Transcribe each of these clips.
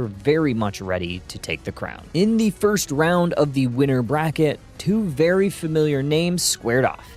were very much ready to take the crown. In the first round of the winner bracket, two very familiar names squared off.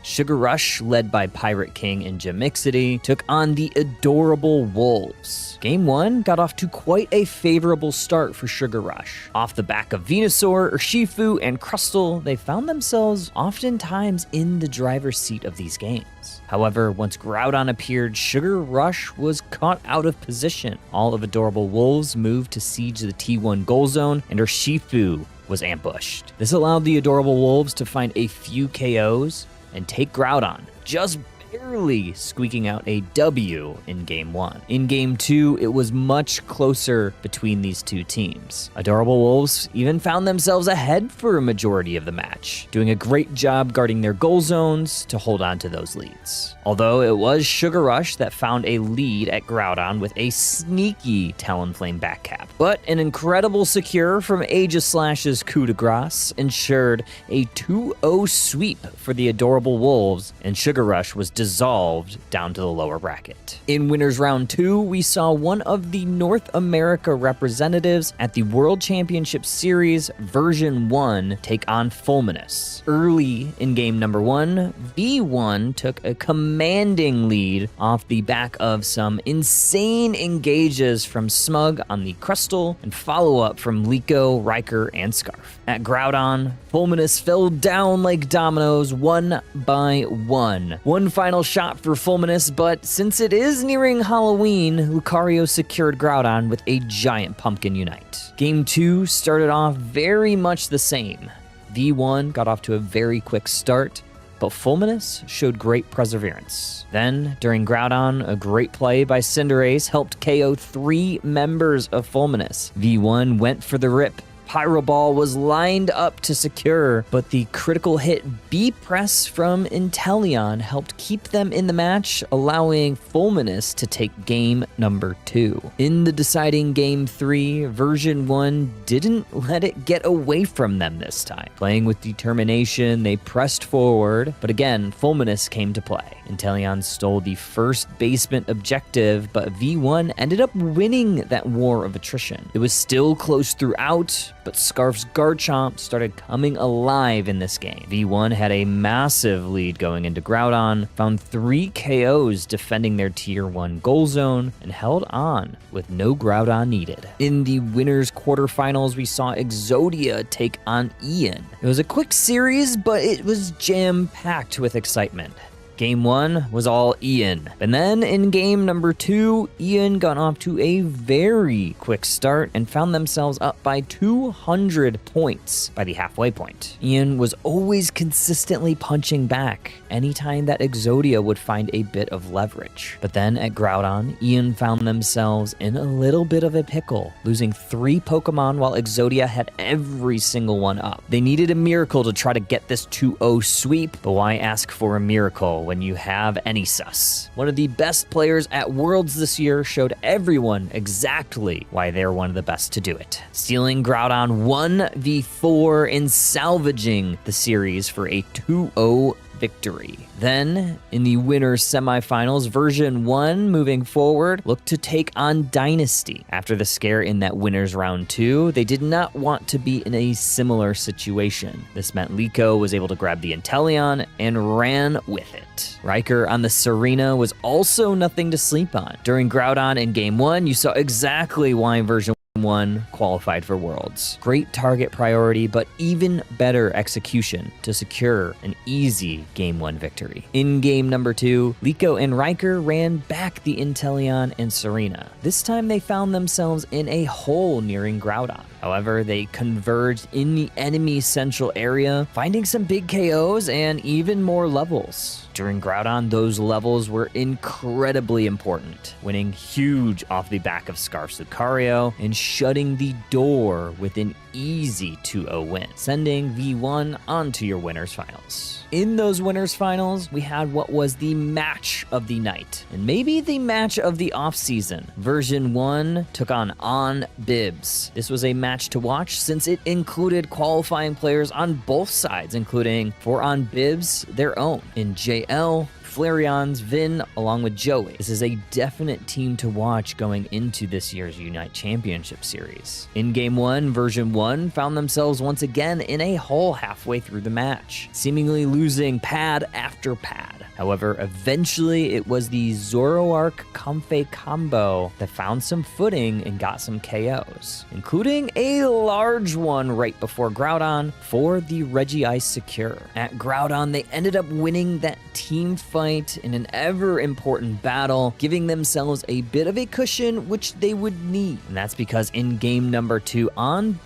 Sugar Rush, led by Pirate King and Gemixity, took on the adorable Wolves. Game 1 got off to quite a favorable start for Sugar Rush. Off the back of Venusaur, Urshifu, and Crustle, they found themselves oftentimes in the driver's seat of these games. However, once Groudon appeared, Sugar Rush was caught out of position. All of Adorable Wolves moved to siege the T1 goal zone, and Urshifu was ambushed. This allowed the Adorable Wolves to find a few KOs and take Groudon, just barely squeaking out a W in Game 1. In Game 2, it was much closer between these two teams. Adorable Wolves even found themselves ahead for a majority of the match, doing a great job guarding their goal zones to hold on to those leads. Although it was Sugar Rush that found a lead at Groudon with a sneaky Talonflame backcap. But an incredible secure from Aegislash's coup de grace ensured a 2-0 sweep for the Adorable Wolves, and Sugar Rush was dissolved down to the lower bracket. In Winners Round 2, we saw one of the North America representatives at the World Championship Series Version 1 take on Fulminous. Early in game number 1, V1 took a commanding lead off the back of some insane engages from Smug on the Crustle and follow-up from Liko, Riker, and Scarf. At Groudon, Fulminous fell down like dominoes one by one. One final shot for Fulminous, but since it is nearing Halloween, Lucario secured Groudon with a giant Pumpkin Unite. Game 2 started off very much the same. V1 got off to a very quick start, but Fulminous showed great perseverance. Then, during Groudon, a great play by Cinderace helped KO 3 members of Fulminous. V1 went for the rip. Pyro Ball was lined up to secure, but the critical hit B-Press from Inteleon helped keep them in the match, allowing Fulminous to take game number 2. In the deciding game 3, version 1 didn't let it get away from them this time. Playing with determination, they pressed forward, but again, Fulminous came to play. Inteleon stole the first basement objective, but V1 ended up winning that war of attrition. It was still close throughout, but Scarf's Garchomp started coming alive in this game. V1 had a massive lead going into Groudon, found 3 KOs defending their Tier 1 goal zone, and held on with no Groudon needed. In the winners quarterfinals, we saw Exodia take on Ian. It was a quick series, but it was jam-packed with excitement. Game 1 was all Ian. And then in game number 2, Ian got off to a very quick start and found themselves up by 200 points by the halfway point. Ian was always consistently punching back anytime that Exodia would find a bit of leverage. But then at Groudon, Ian found themselves in a little bit of a pickle, losing 3 Pokemon while Exodia had every single one up. They needed a miracle to try to get this 2-0 sweep, but why ask for a miracle when you have Anysus? One of the best players at Worlds this year showed everyone exactly why they're one of the best to do it. Stealing Groudon 1v4 and salvaging the series for a 2-0 victory. Then, in the winners semifinals, version 1 moving forward looked to take on Dynasty. After the scare in that winners round 2, they did not want to be in a similar situation. This meant Liko was able to grab the Inteleon and ran with it. Riker on the Serena was also nothing to sleep on. During Groudon in game 1, you saw exactly why version 1 qualified for Worlds. Great target priority, but even better execution to secure an easy Game 1 victory. In game number 2, Liko and Riker ran back the Inteleon and Serena. This time they found themselves in a hole nearing Groudon. However, they converged in the enemy central area, finding some big KOs and even more levels. During Groudon, those levels were incredibly important, winning huge off the back of Scarf's Lucario and shutting the door with an easy 2-0 win, sending V1 onto your winners finals. In those winners finals, we had what was the match of the night, and maybe the match of the offseason. Version 1 took on Bibs. This was a match to watch since it included qualifying players on both sides, including for on Bibs their own in JL, Flareon's Vin, along with Joey. This is a definite team to watch going into this year's Unite Championship Series. In Game 1, Version 1 found themselves once again in a hole halfway through the match, seemingly losing pad after pad. However, eventually it was the Zoroark Comfey combo that found some footing and got some KOs, including a large one right before Groudon for the Regice Secure. At Groudon, they ended up winning that team fight in an ever-important battle, giving themselves a bit of a cushion which they would need. And that's because in game number 2,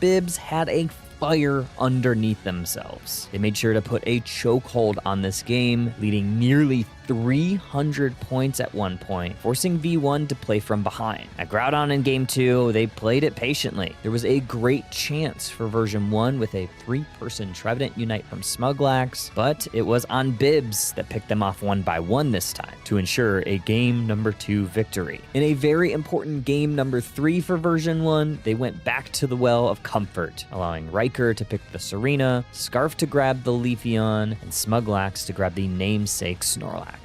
Bibs had a fire underneath themselves. They made sure to put a chokehold on this game, leading nearly 300 points at one point, forcing V1 to play from behind. At Groudon in Game 2, they played it patiently. There was a great chance for Version 1 with a 3-person Trevenant Unite from Smuglax, but it was on Bibs that picked them off one by one this time to ensure a Game number 2 victory. In a very important Game number 3 for Version 1, they went back to the Well of Comfort, allowing Riker to pick the Serena, Scarf to grab the Leafeon, and Smuglax to grab the namesake Snorlax.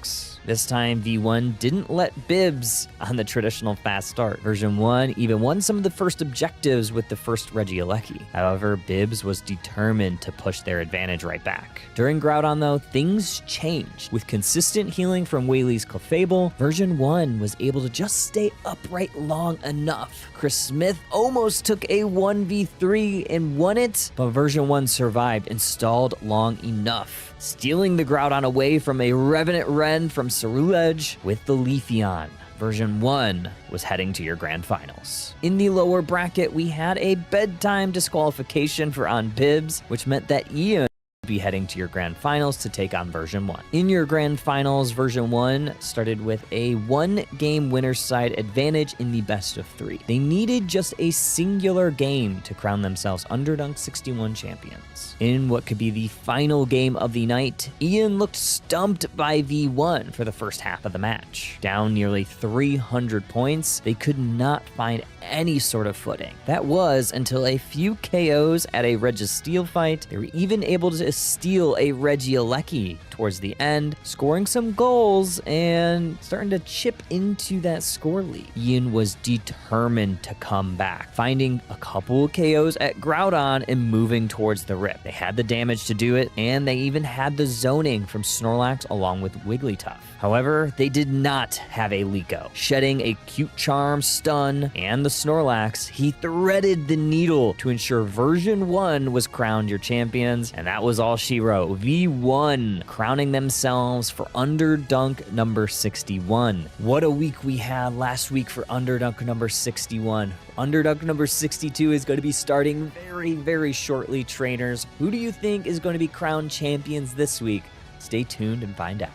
This time, V1 didn't let Bibs on the traditional fast start. Version 1 even won some of the first objectives with the first Regieleki. However, Bibs was determined to push their advantage right back. During Groudon, though, things changed. With consistent healing from Whaley's Clefable, Version 1 was able to just stay upright long enough. Chris Smith almost took a 1v3 and won it, but Version 1 survived and stalled long enough, stealing the Groudon away from a Revenant Ren from Ceruledge with the Leafeon. Version 1 was heading to your grand finals. In the lower bracket, we had a bedtime disqualification for Bibs, which meant that Ian be heading to your grand finals to take on Version 1. In your grand finals, Version 1 started with a 1-game winner's side advantage in the best of 3. They needed just a singular game to crown themselves Underdunk 61 champions. In what could be the final game of the night, Ian looked stumped by V1 for the first half of the match. Down nearly 300 points, they could not find any sort of footing. That was until a few KOs at a Registeel fight. They were even able to steal a Regieleki towards the end, scoring some goals and starting to chip into that score lead. Ian was determined to come back, finding a couple of KOs at Groudon and moving towards the rip. They had the damage to do it, and they even had the zoning from Snorlax along with Wigglytuff. However, they did not have a Liko. Shedding a Cute Charm, Stun, and the Snorlax, he threaded the needle to ensure Version 1 was crowned your champions, and that was all she wrote. V1 crowning themselves for Underdunk number 61. What a week we had last week for Underdunk number 61. Underdunk number 62 is going to be starting very, very shortly, trainers. Who do you think is going to be crowned champions this week? Stay tuned and find out.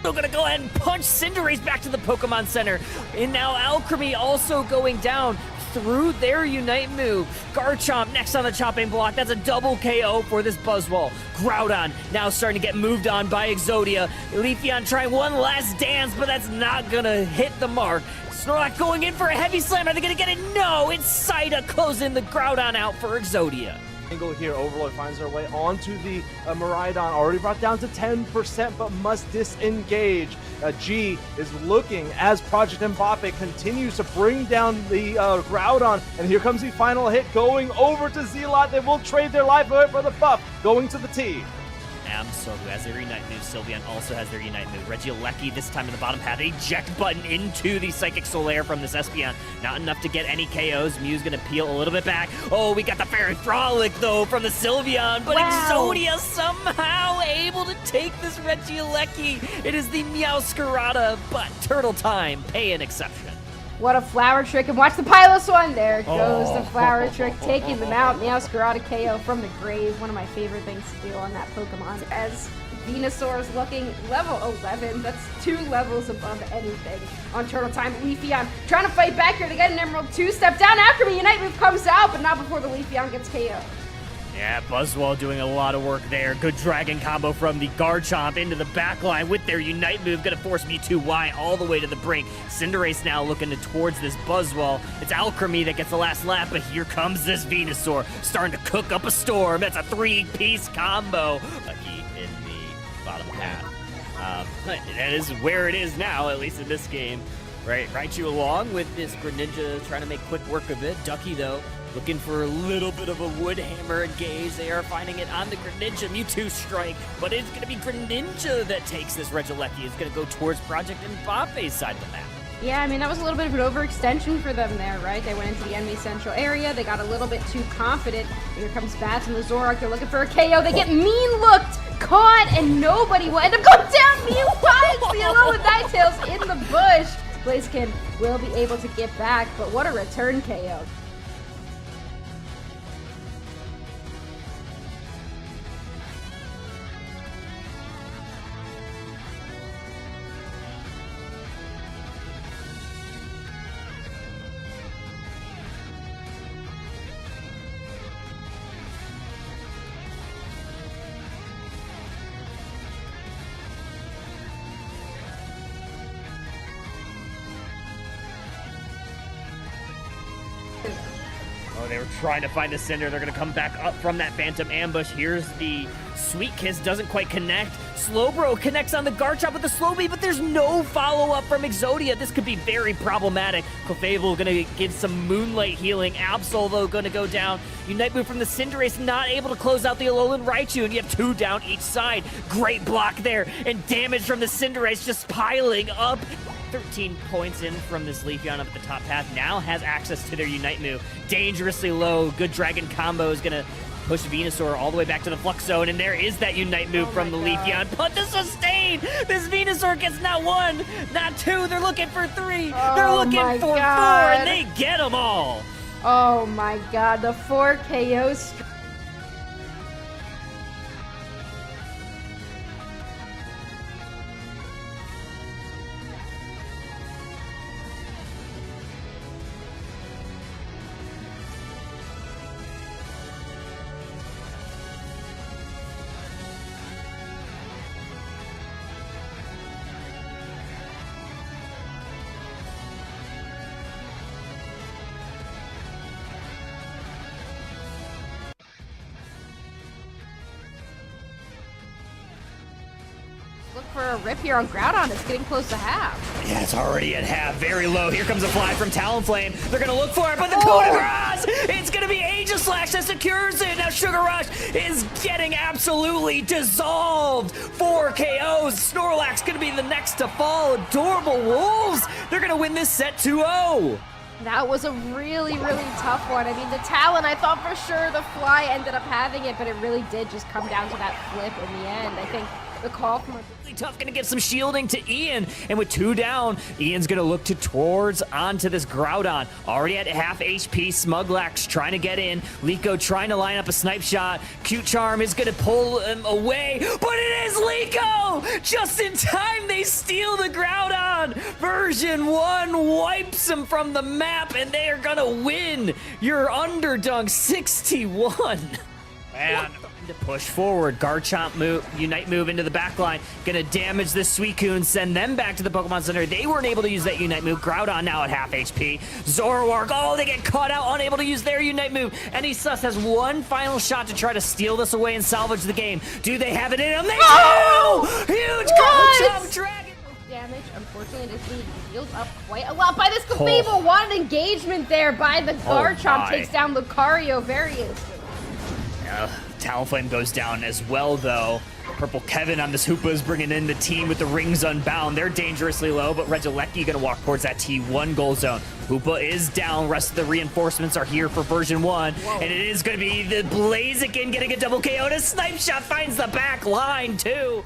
They're gonna go ahead and punch Cinderace back to the Pokemon Center. And now Alchemy also going down through their Unite move. Garchomp next on the chopping block. That's a double KO for this Buzzwole. Groudon now starting to get moved on by Exodia. Leafeon trying one last dance, but that's not gonna hit the mark. Snorlax going in for a heavy slam. Are they gonna get it? No, it's Saida closing the Groudon out for Exodia. Angle here, Overlord finds their way onto the Miraidon, already brought down to 10%, but must disengage. G is looking as Project Mbappe continues to bring down the Groudon, and here comes the final hit going over to Zealot. They will trade their life away for the buff, going to the T. Absol, who has their Unite move. Sylveon also has their Unite move. Regieleki this time in the bottom path. Eject button into the Psychic Solaire from this Espeon. Not enough to get any KOs. Mew's gonna peel a little bit back. Oh, we got the Fairy Frolic though from the Sylveon, but Exodia somehow able to take this Regieleki. It is the Meowscarada, but Turtle Time, pay an exception. What a flower trick, and watch the Pilus one. There goes the flower trick, taking them out. Meowscarada KO from the grave. One of my favorite things to do on that Pokemon. As Venusaur is looking level 11, that's 2 levels above anything on Turtle Time. Leafeon trying to fight back here. They got an Emerald 2-step down after me. Unite move comes out, but not before the Leafeon gets KO. Yeah, Buzzwole doing a lot of work there. Good dragon combo from the Garchomp into the backline with their Unite move. Gonna force Mewtwo all the way to the brink. Cinderace now looking towards this Buzzwole. It's Alchemy that gets the last lap, but here comes this Venusaur. Starting to cook up a storm. That's a 3-piece combo. Lucky in the bottom path. That is where it is now, at least in this game. Right you along with this Greninja trying to make quick work of it. Ducky, though, looking for a little bit of a wood hammer engage. They are finding it on the Greninja. Mewtwo strike, but it's going to be Greninja that takes this Regieleki. It's going to go towards Project Mbappe's side of the map. Yeah, I mean, that was a little bit of an overextension for them there, right? They went into the enemy central area. They got a little bit too confident. Here comes Bats and the Zoroark. They're looking for a KO. They get mean-looked, caught, and nobody will end up going down. Mew finds the Alolan Ninetales in the bush. Blaziken will be able to get back, but what a return KO. Oh, they were trying to find the Cinder. They're going to come back up from that Phantom Ambush. Here's the Sweet Kiss. Doesn't quite connect. Slowbro connects on the Garchomp with the Slow Beat, but there's no follow-up from Exodia. This could be very problematic. Clefable going to get some Moonlight healing. Absol, though, going to go down. Unite move from the Cinderace, not able to close out the Alolan Raichu, and you have 2 down each side. Great block there, and damage from the Cinderace just piling up. 13 points in from this Leafeon up at the top path. Now has access to their Unite move. Dangerously low. Good Dragon combo is going to push Venusaur all the way back to the Flux Zone, and there is that Unite move from the Leafeon. But the sustain! This Venusaur gets not 1, not 2. They're looking for 3. They're looking for 4, and they get them all. Oh my god, the 4 KOs. Look for a rip here on Groudon. It's getting close to half. Yeah, it's already at half. Very low. Here comes a fly from Talonflame. They're going to look for it, but the coup de grace! It's going to be Aegislash that secures it. Now Sugar Rush is getting absolutely dissolved. 4 KOs. Snorlax going to be the next to fall. Adorable Wolves. They're going to win this set 2-0. That was a really, really tough one. I mean, the Talon, I thought for sure the Fly ended up having it, but it really did just come down to that flip in the end. I think the call from really tough, gonna get some shielding to Ian, and with 2 down, Ian's gonna look towards onto this Groudon. Already at half HP, Smuglax trying to get in, Liko trying to line up a snipe shot. Cute Charm is gonna pull him away, but it is Liko! Just in time, they steal the Groudon. Version 1 wipes them from the map, and they are gonna win your Underdunk 61. Man. To push forward, Garchomp move, Unite move into the back line, gonna damage the Suicune, send them back to the Pokemon Center. They weren't able to use that Unite move. Groudon now at half HP. Zoroark, oh, they get caught out, unable to use their Unite move. NA has one final shot to try to steal this away and salvage the game. Do they have it in them? They do! Huge Garchomp Dragon! Damage, unfortunately, this lead healed up quite a lot by this Clefable. Wanted engagement there by the Garchomp. Takes down Lucario very instantly. Talonflame goes down as well, though. Purple Kevin on this Hoopa is bringing in the team with the rings unbound. They're dangerously low, but Regieleki gonna walk towards that T1 goal zone. Hoopa is down. Rest of the reinforcements are here for version 1. Whoa. And it is gonna be the Blaziken getting a double KO. And a snipe shot finds the back line, too.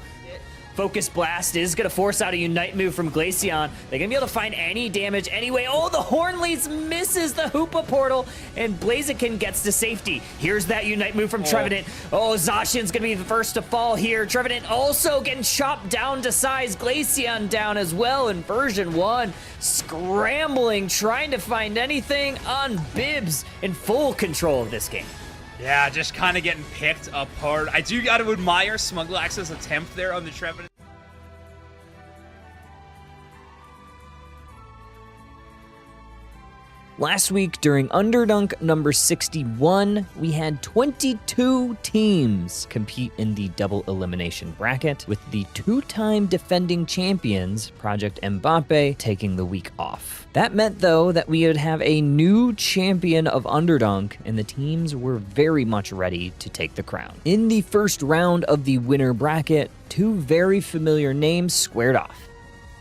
Focus Blast is going to force out a Unite move from Glaceon. They're going to be able to find any damage anyway. Oh, the Hornleaf misses the Hoopa portal, and Blaziken gets to safety. Here's that Unite move from Trevenant. Oh, Zacian's going to be the first to fall here. Trevenant also getting chopped down to size. Glaceon down as well in version 1. Scrambling, trying to find anything on Bibs in full control of this game. Yeah, just kind of getting picked apart. I do got to admire Smuglax's attempt there on the Trevenant. Last week, during Underdunk number 61, we had 22 teams compete in the double elimination bracket, with the two-time defending champions, Project Mbappe, taking the week off. That meant, though, that we would have a new champion of Underdunk, and the teams were very much ready to take the crown. In the first round of the winner bracket, two very familiar names squared off.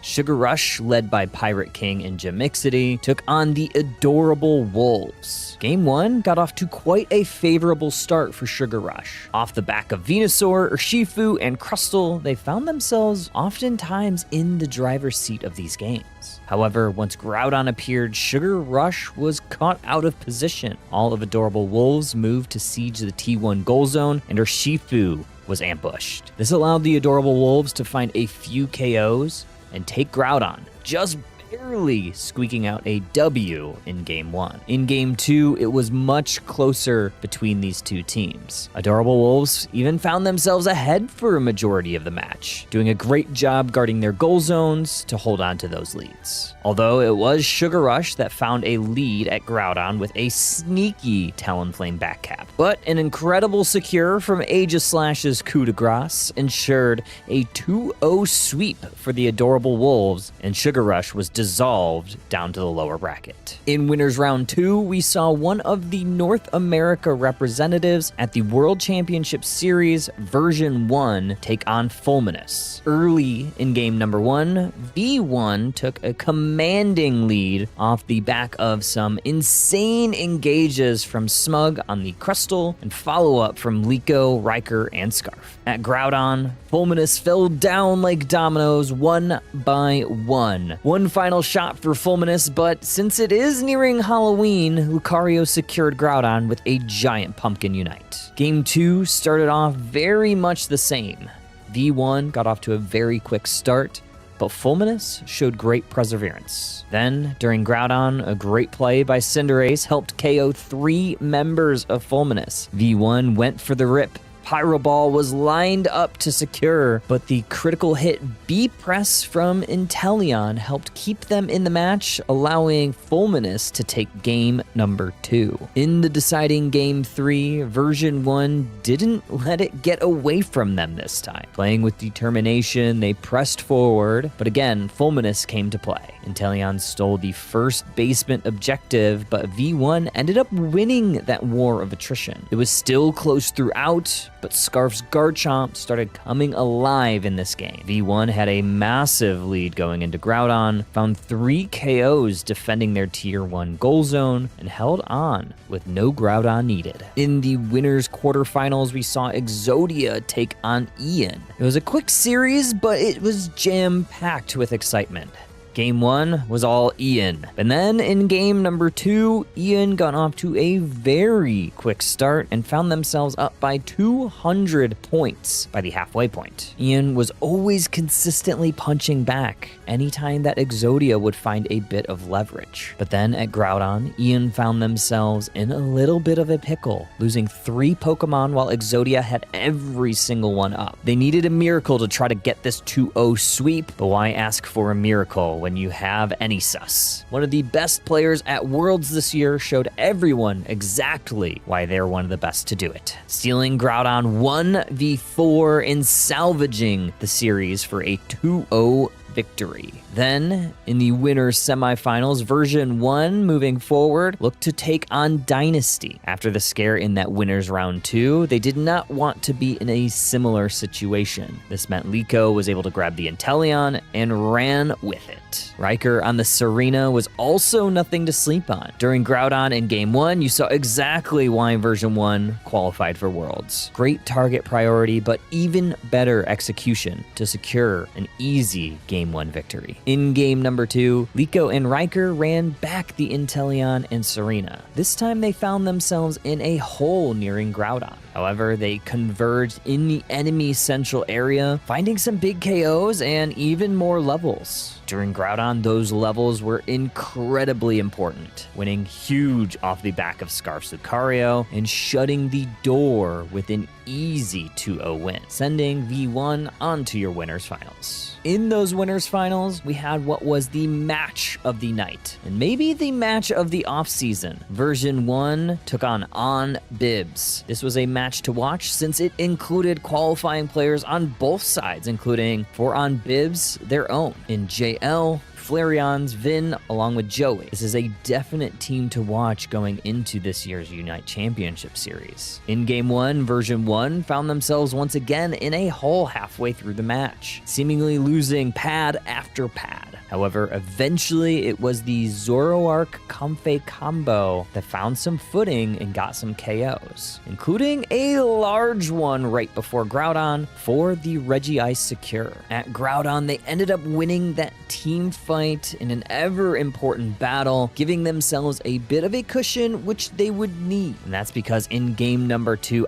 Sugar Rush, led by Pirate King and Jamixity, took on the adorable Wolves. Game 1 got off to quite a favorable start for Sugar Rush. Off the back of Venusaur, Urshifu, and Crustle, they found themselves oftentimes in the driver's seat of these games. However, once Groudon appeared, Sugar Rush was caught out of position. All of Adorable Wolves moved to siege the T1 goal zone, and Urshifu was ambushed. This allowed the Adorable Wolves to find a few KOs and take Groudon, just barely squeaking out a W in Game 1. In Game 2, it was much closer between these two teams. Adorable Wolves even found themselves ahead for a majority of the match, doing a great job guarding their goal zones to hold on to those leads. Although it was Sugar Rush that found a lead at Groudon with a sneaky Talonflame backcap. But an incredible secure from Aegislash's coup de grace ensured a 2-0 sweep for the Adorable Wolves, and Sugar Rush was dissolved down to the lower bracket. In Winners Round 2, we saw one of the North America representatives at the World Championship Series version 1 take on Fulminous. Early in game number 1, V1 took a commanding lead off the back of some insane engages from Smug on the Crustle and follow-up from Liko, Riker, and Scarf. At Groudon, Fulminous fell down like dominoes one by one. One final shot for Fulminous, but since it is nearing Halloween, Lucario secured Groudon with a giant Pumpkin Unite. Game 2 started off very much the same. V1 got off to a very quick start, but Fulminous showed great perseverance. Then, during Groudon, a great play by Cinderace helped KO 3 members of Fulminous. V1 went for the rip. Pyro Ball was lined up to secure, but the critical hit B-Press from Inteleon helped keep them in the match, allowing Fulminous to take game number 2. In the deciding game 3, version 1 didn't let it get away from them this time. Playing with determination, they pressed forward, but again, Fulminous came to play. Inteleon stole the first basement objective, but V1 ended up winning that war of attrition. It was still close throughout, but Scarf's Garchomp started coming alive in this game. V1 had a massive lead going into Groudon, found 3 KOs defending their tier 1 goal zone, and held on with no Groudon needed. In the winners quarterfinals, we saw Exodia take on Ian. It was a quick series, but it was jam-packed with excitement. Game 1 was all Ian. And then in game number 2, Ian got off to a very quick start and found themselves up by 200 points by the halfway point. Ian was always consistently punching back anytime that Exodia would find a bit of leverage. But then at Groudon, Ian found themselves in a little bit of a pickle, losing 3 Pokemon while Exodia had every single one up. They needed a miracle to try to get this 2-0 sweep, but why ask for a miracle when you have Anysus? One of the best players at Worlds this year showed everyone exactly why they're one of the best to do it, stealing Groudon 1v4 and salvaging the series for a 2-0 victory. Then, in the winners semifinals, version 1 moving forward looked to take on Dynasty. After the scare in that winners round 2, they did not want to be in a similar situation. This meant Liko was able to grab the Inteleon and ran with it. Riker on the Serena was also nothing to sleep on. During Groudon in game 1, you saw exactly why version 1 qualified for Worlds. Great target priority, but even better execution to secure an easy game 1 victory. In game number 2, Liko and Riker ran back the Inteleon and Serena. This time they found themselves in a hole nearing Groudon. However, they converged in the enemy central area, finding some big KOs and even more levels. During Groudon, those levels were incredibly important, winning huge off the back of Scarf Lucario and shutting the door with an easy 2-0 win, sending V1 onto your winners finals. In those winners finals, we had what was the match of the night, and maybe the match of the offseason. Version 1 took on Bibs. This was a match to watch since it included qualifying players on both sides, including for on Bibs their own in JL, Flareon's Vin, along with Joey. This is a definite team to watch going into this year's Unite Championship Series. In Game 1, version 1 found themselves once again in a hole halfway through the match, seemingly losing pad after pad. However, eventually it was the Zoroark Comfey combo that found some footing and got some KOs, including a large one right before Groudon for the Regice secure. At Groudon, they ended up winning that team fight in an ever-important battle, giving themselves a bit of a cushion which they would need. And that's because in game number 2,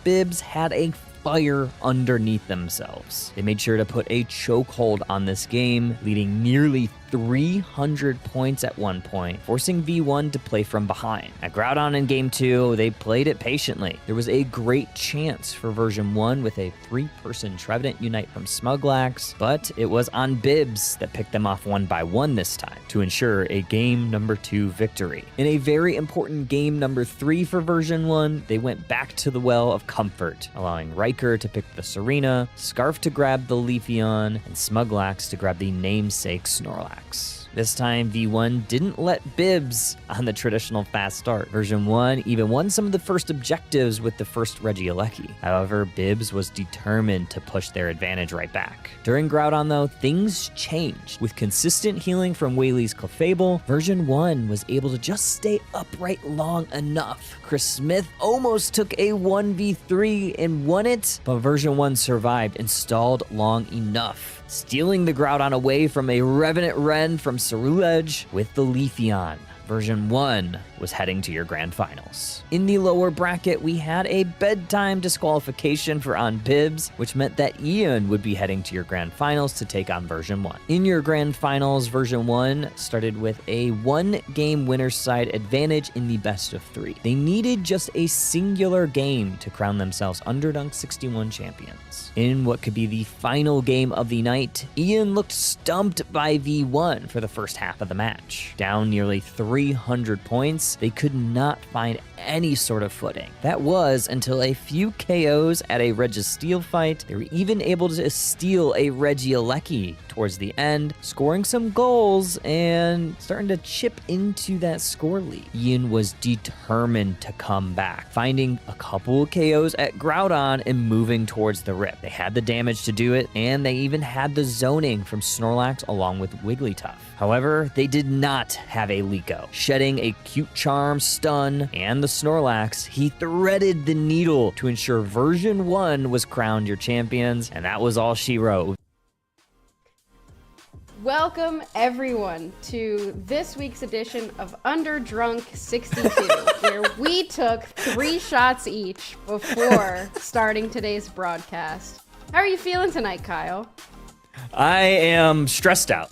Bibs had a fire underneath themselves. They made sure to put a chokehold on this game, leading nearly 300 points at one point, forcing V1 to play from behind. At Groudon in Game 2, they played it patiently. There was a great chance for version 1 with a 3-person Trevenant Unite from Smuglax, but it was on Bibs that picked them off 1 by 1 this time to ensure a Game number 2 victory. In a very important Game number 3 for version 1, they went back to the Well of Comfort, allowing Riker to pick the Serena, Scarf to grab the Leafeon, and Smuglax to grab the namesake Snorlax. This time, V1 didn't let Bibs on the traditional fast start. Version 1 even won some of the first objectives with the first Regieleki. However, Bibs was determined to push their advantage right back. During Groudon, though, things changed. With consistent healing from Whaley's Clefable, version 1 was able to just stay upright long enough. Chris Smith almost took a 1v3 and won it, but version 1 survived and stalled long enough, stealing the Groudon away from a Revenant Ren from Ceruledge with the Leafeon. Version 1 was heading to your grand finals. In the lower bracket, we had a bedtime disqualification for on Bibs, which meant that Ian would be heading to your grand finals to take on version 1. In your grand finals, version 1 started with a 1-game winner's side advantage in the best of 3. They needed just a singular game to crown themselves Underdunk 61 champions. In what could be the final game of the night, Ian looked stumped by V1 for the first half of the match. Down nearly 300 points, they could not find any sort of footing. That was until a few KOs at a Registeel fight. They were even able to steal a Regieleki towards the end, scoring some goals and starting to chip into that score lead. Ian was determined to come back, finding a couple of KOs at Groudon and moving towards the rip. They had the damage to do it, and they even had the zoning from Snorlax along with Wigglytuff. However, they did not have a Liko. Shedding a cute charm, stun, and the Snorlax, he threaded the needle to ensure version 1 was crowned your champions, and that was all she wrote. Welcome, everyone, to this week's edition of Underdunk 62, where we took 3 shots each before starting today's broadcast. How are you feeling tonight, Kyle? I am stressed out.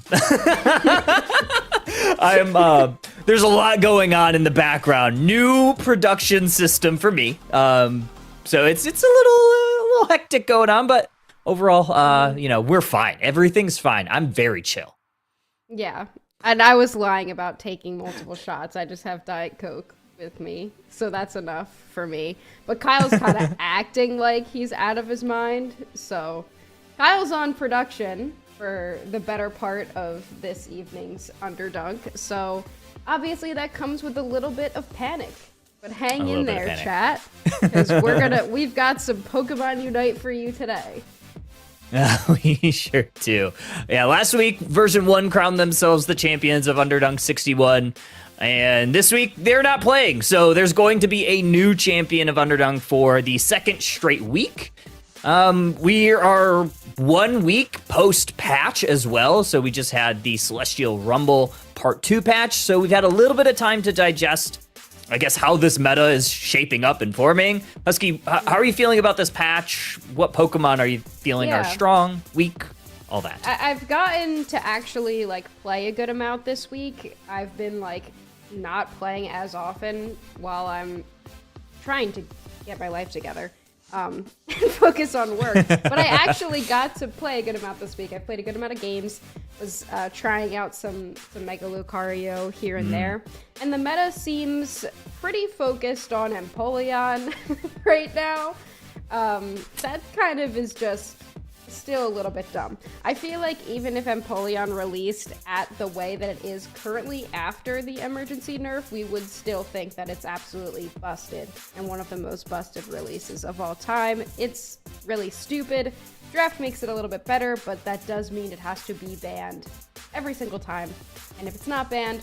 There's a lot going on in the background. New production system for me. So it's a little hectic going on, but overall, we're fine. Everything's fine. I'm very chill. Yeah, and I was lying about taking multiple shots. I just have Diet Coke with me, so that's enough for me. But Kyle's kind of acting like he's out of his mind, so Kyle's on production for the better part of this evening's Underdunk, so obviously that comes with a little bit of panic. But hang in there, chat, because we've got some Pokemon Unite for you today. We sure do. Yeah, last week, version 1 crowned themselves the champions of Underdunk 61. And this week, they're not playing. So there's going to be a new champion of Underdunk for the second straight week. We are 1 week post-patch as well. So we just had the Celestial Rumble Part 2 patch. So we've had a little bit of time to digest, I guess, how this meta is shaping up and forming. Husky, how are you feeling about this patch? What Pokemon are you feeling are strong, weak, all that? I've gotten to actually, play a good amount this week. I've been, not playing as often while I'm trying to get my life together and focus on work. But I actually got to play a good amount this week. I played a good amount of games, was trying out some Mega Lucario here and there. And the meta seems pretty focused on Empoleon right now. That kind of is just still a little bit dumb. I feel like even if Empoleon released at the way that it is currently after the emergency nerf, we would still think that it's absolutely busted and one of the most busted releases of all time. It's really stupid. Draft makes it a little bit better, but that does mean it has to be banned every single time. And if it's not banned,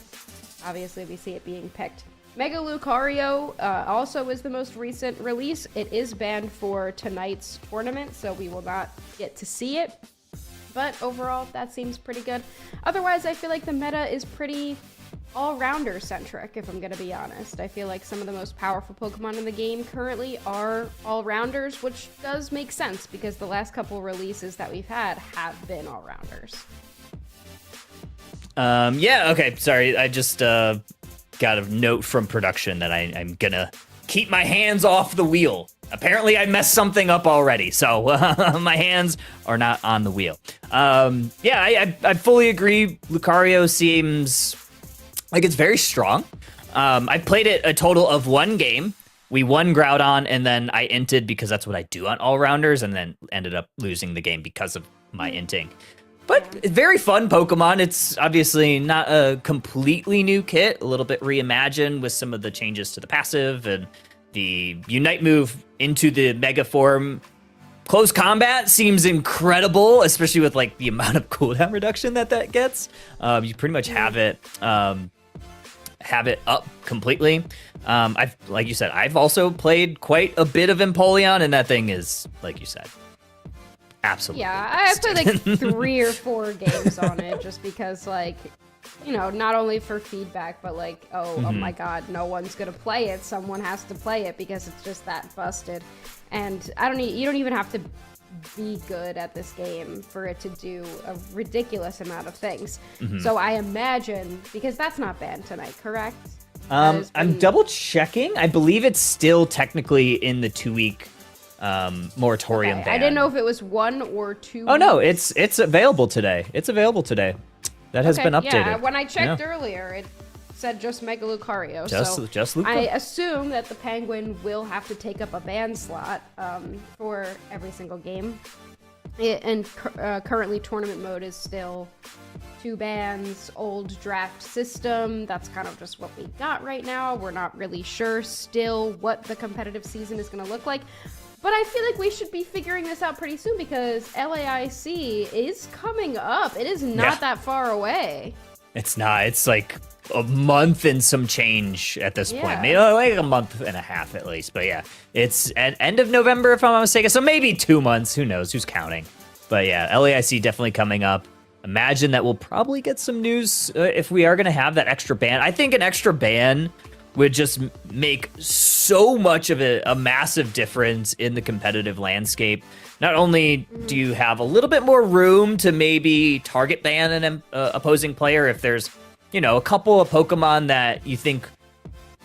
obviously we see it being picked. Mega Lucario also is the most recent release. It is banned for tonight's tournament, so we will not get to see it. But overall, that seems pretty good. Otherwise, I feel like the meta is pretty all-rounder centric, if I'm going to be honest. I feel like some of the most powerful Pokemon in the game currently are all-rounders, which does make sense because the last couple releases that we've had have been all-rounders. Yeah, okay, sorry, I just got a note from production that I'm gonna keep my hands off the wheel. Apparently I messed something up already, so my hands are not on the wheel. Yeah, I fully agree. Lucario seems like it's very strong. I played it a total of 1 game. We won Groudon, and then I inted because that's what I do on all-rounders, and then ended up losing the game because of my inting. But very fun Pokemon. It's obviously not a completely new kit, a little bit reimagined with some of the changes to the passive and the Unite move into the Mega form. Close combat seems incredible, especially with the amount of cooldown reduction that gets. You pretty much have it up completely. Like you said, I've also played quite a bit of Empoleon, and that thing is, like you said, absolutely. Yeah, I played 3 or 4 games on it just because, not only for feedback, but oh my god, no one's gonna play it. Someone has to play it because it's just that busted. And you don't even have to be good at this game for it to do a ridiculous amount of things. So I imagine, because that's not banned tonight, correct? I'm double checking. I believe it's still technically in the 2-week moratorium ban. I didn't know if it was 1 or 2 Oh no, it's available today. It's available today. That has been updated. Yeah, when I checked earlier, it said just Mega Lucario. Just Luca. I assume that the Penguin will have to take up a ban slot for every single game. Currently tournament mode is still 2 bans, old draft system. That's kind of just what we got right now. We're not really sure still what the competitive season is going to look like. But I feel like we should be figuring this out pretty soon because LAIC is coming up. It is not that far away. It's not. It's a month and some change at this point. Maybe a month and a half at least. But yeah, it's at end of November if I'm not mistaken. So maybe 2 months. Who knows? Who's counting? But yeah, LAIC definitely coming up. imagine that we'll probably get some news if we are going to have that extra ban. I think an extra ban would just make so much of a massive difference in the competitive landscape. Not only do you have a little bit more room to maybe target ban an opposing player if there's, a couple of Pokemon that you think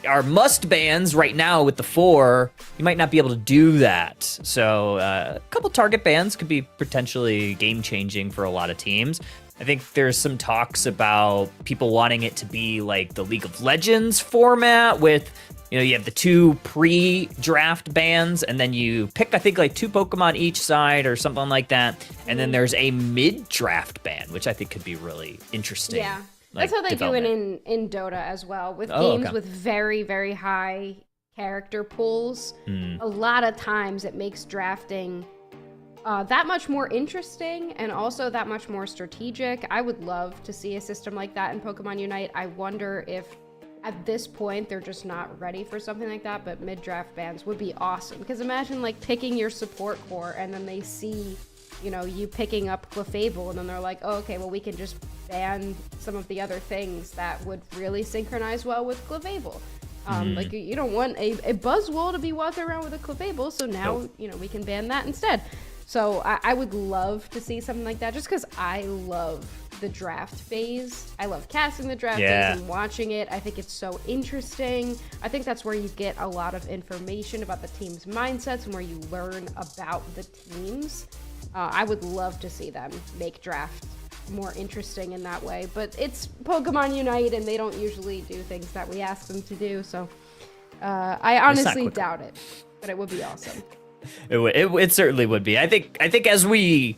are must bans right now with the 4, you might not be able to do that. So a couple target bans could be potentially game changing for a lot of teams. I think there's some talks about people wanting it to be like the League of Legends format with, you have the 2 pre-draft bans, and then you pick, I think, like 2 Pokemon each side or something like that. And then there's a mid-draft ban, which I think could be really interesting. Yeah, that's how they do it in Dota as well, with games with very, very high character pools. A lot of times it makes drafting that much more interesting and also that much more strategic. I would love to see a system like that in Pokemon Unite. I wonder if at this point they're just not ready for something like that, but mid-draft bans would be awesome. Because imagine like picking your support core and then they see, you picking up Clefable, and then they're like, oh, okay, well, we can just ban some of the other things that would really synchronize well with Clefable. Like you don't want a Buzzwole to be walking around with a Clefable, so now, we can ban that instead. So I would love to see something like that, just because I love the draft phase. I love casting the draft phase and watching it. I think it's so interesting. I think that's where you get a lot of information about the team's mindsets and where you learn about the teams. I would love to see them make draft more interesting in that way, but it's Pokemon Unite and they don't usually do things that we ask them to do, so I honestly doubt it, but it would be awesome. It certainly would be. I think as we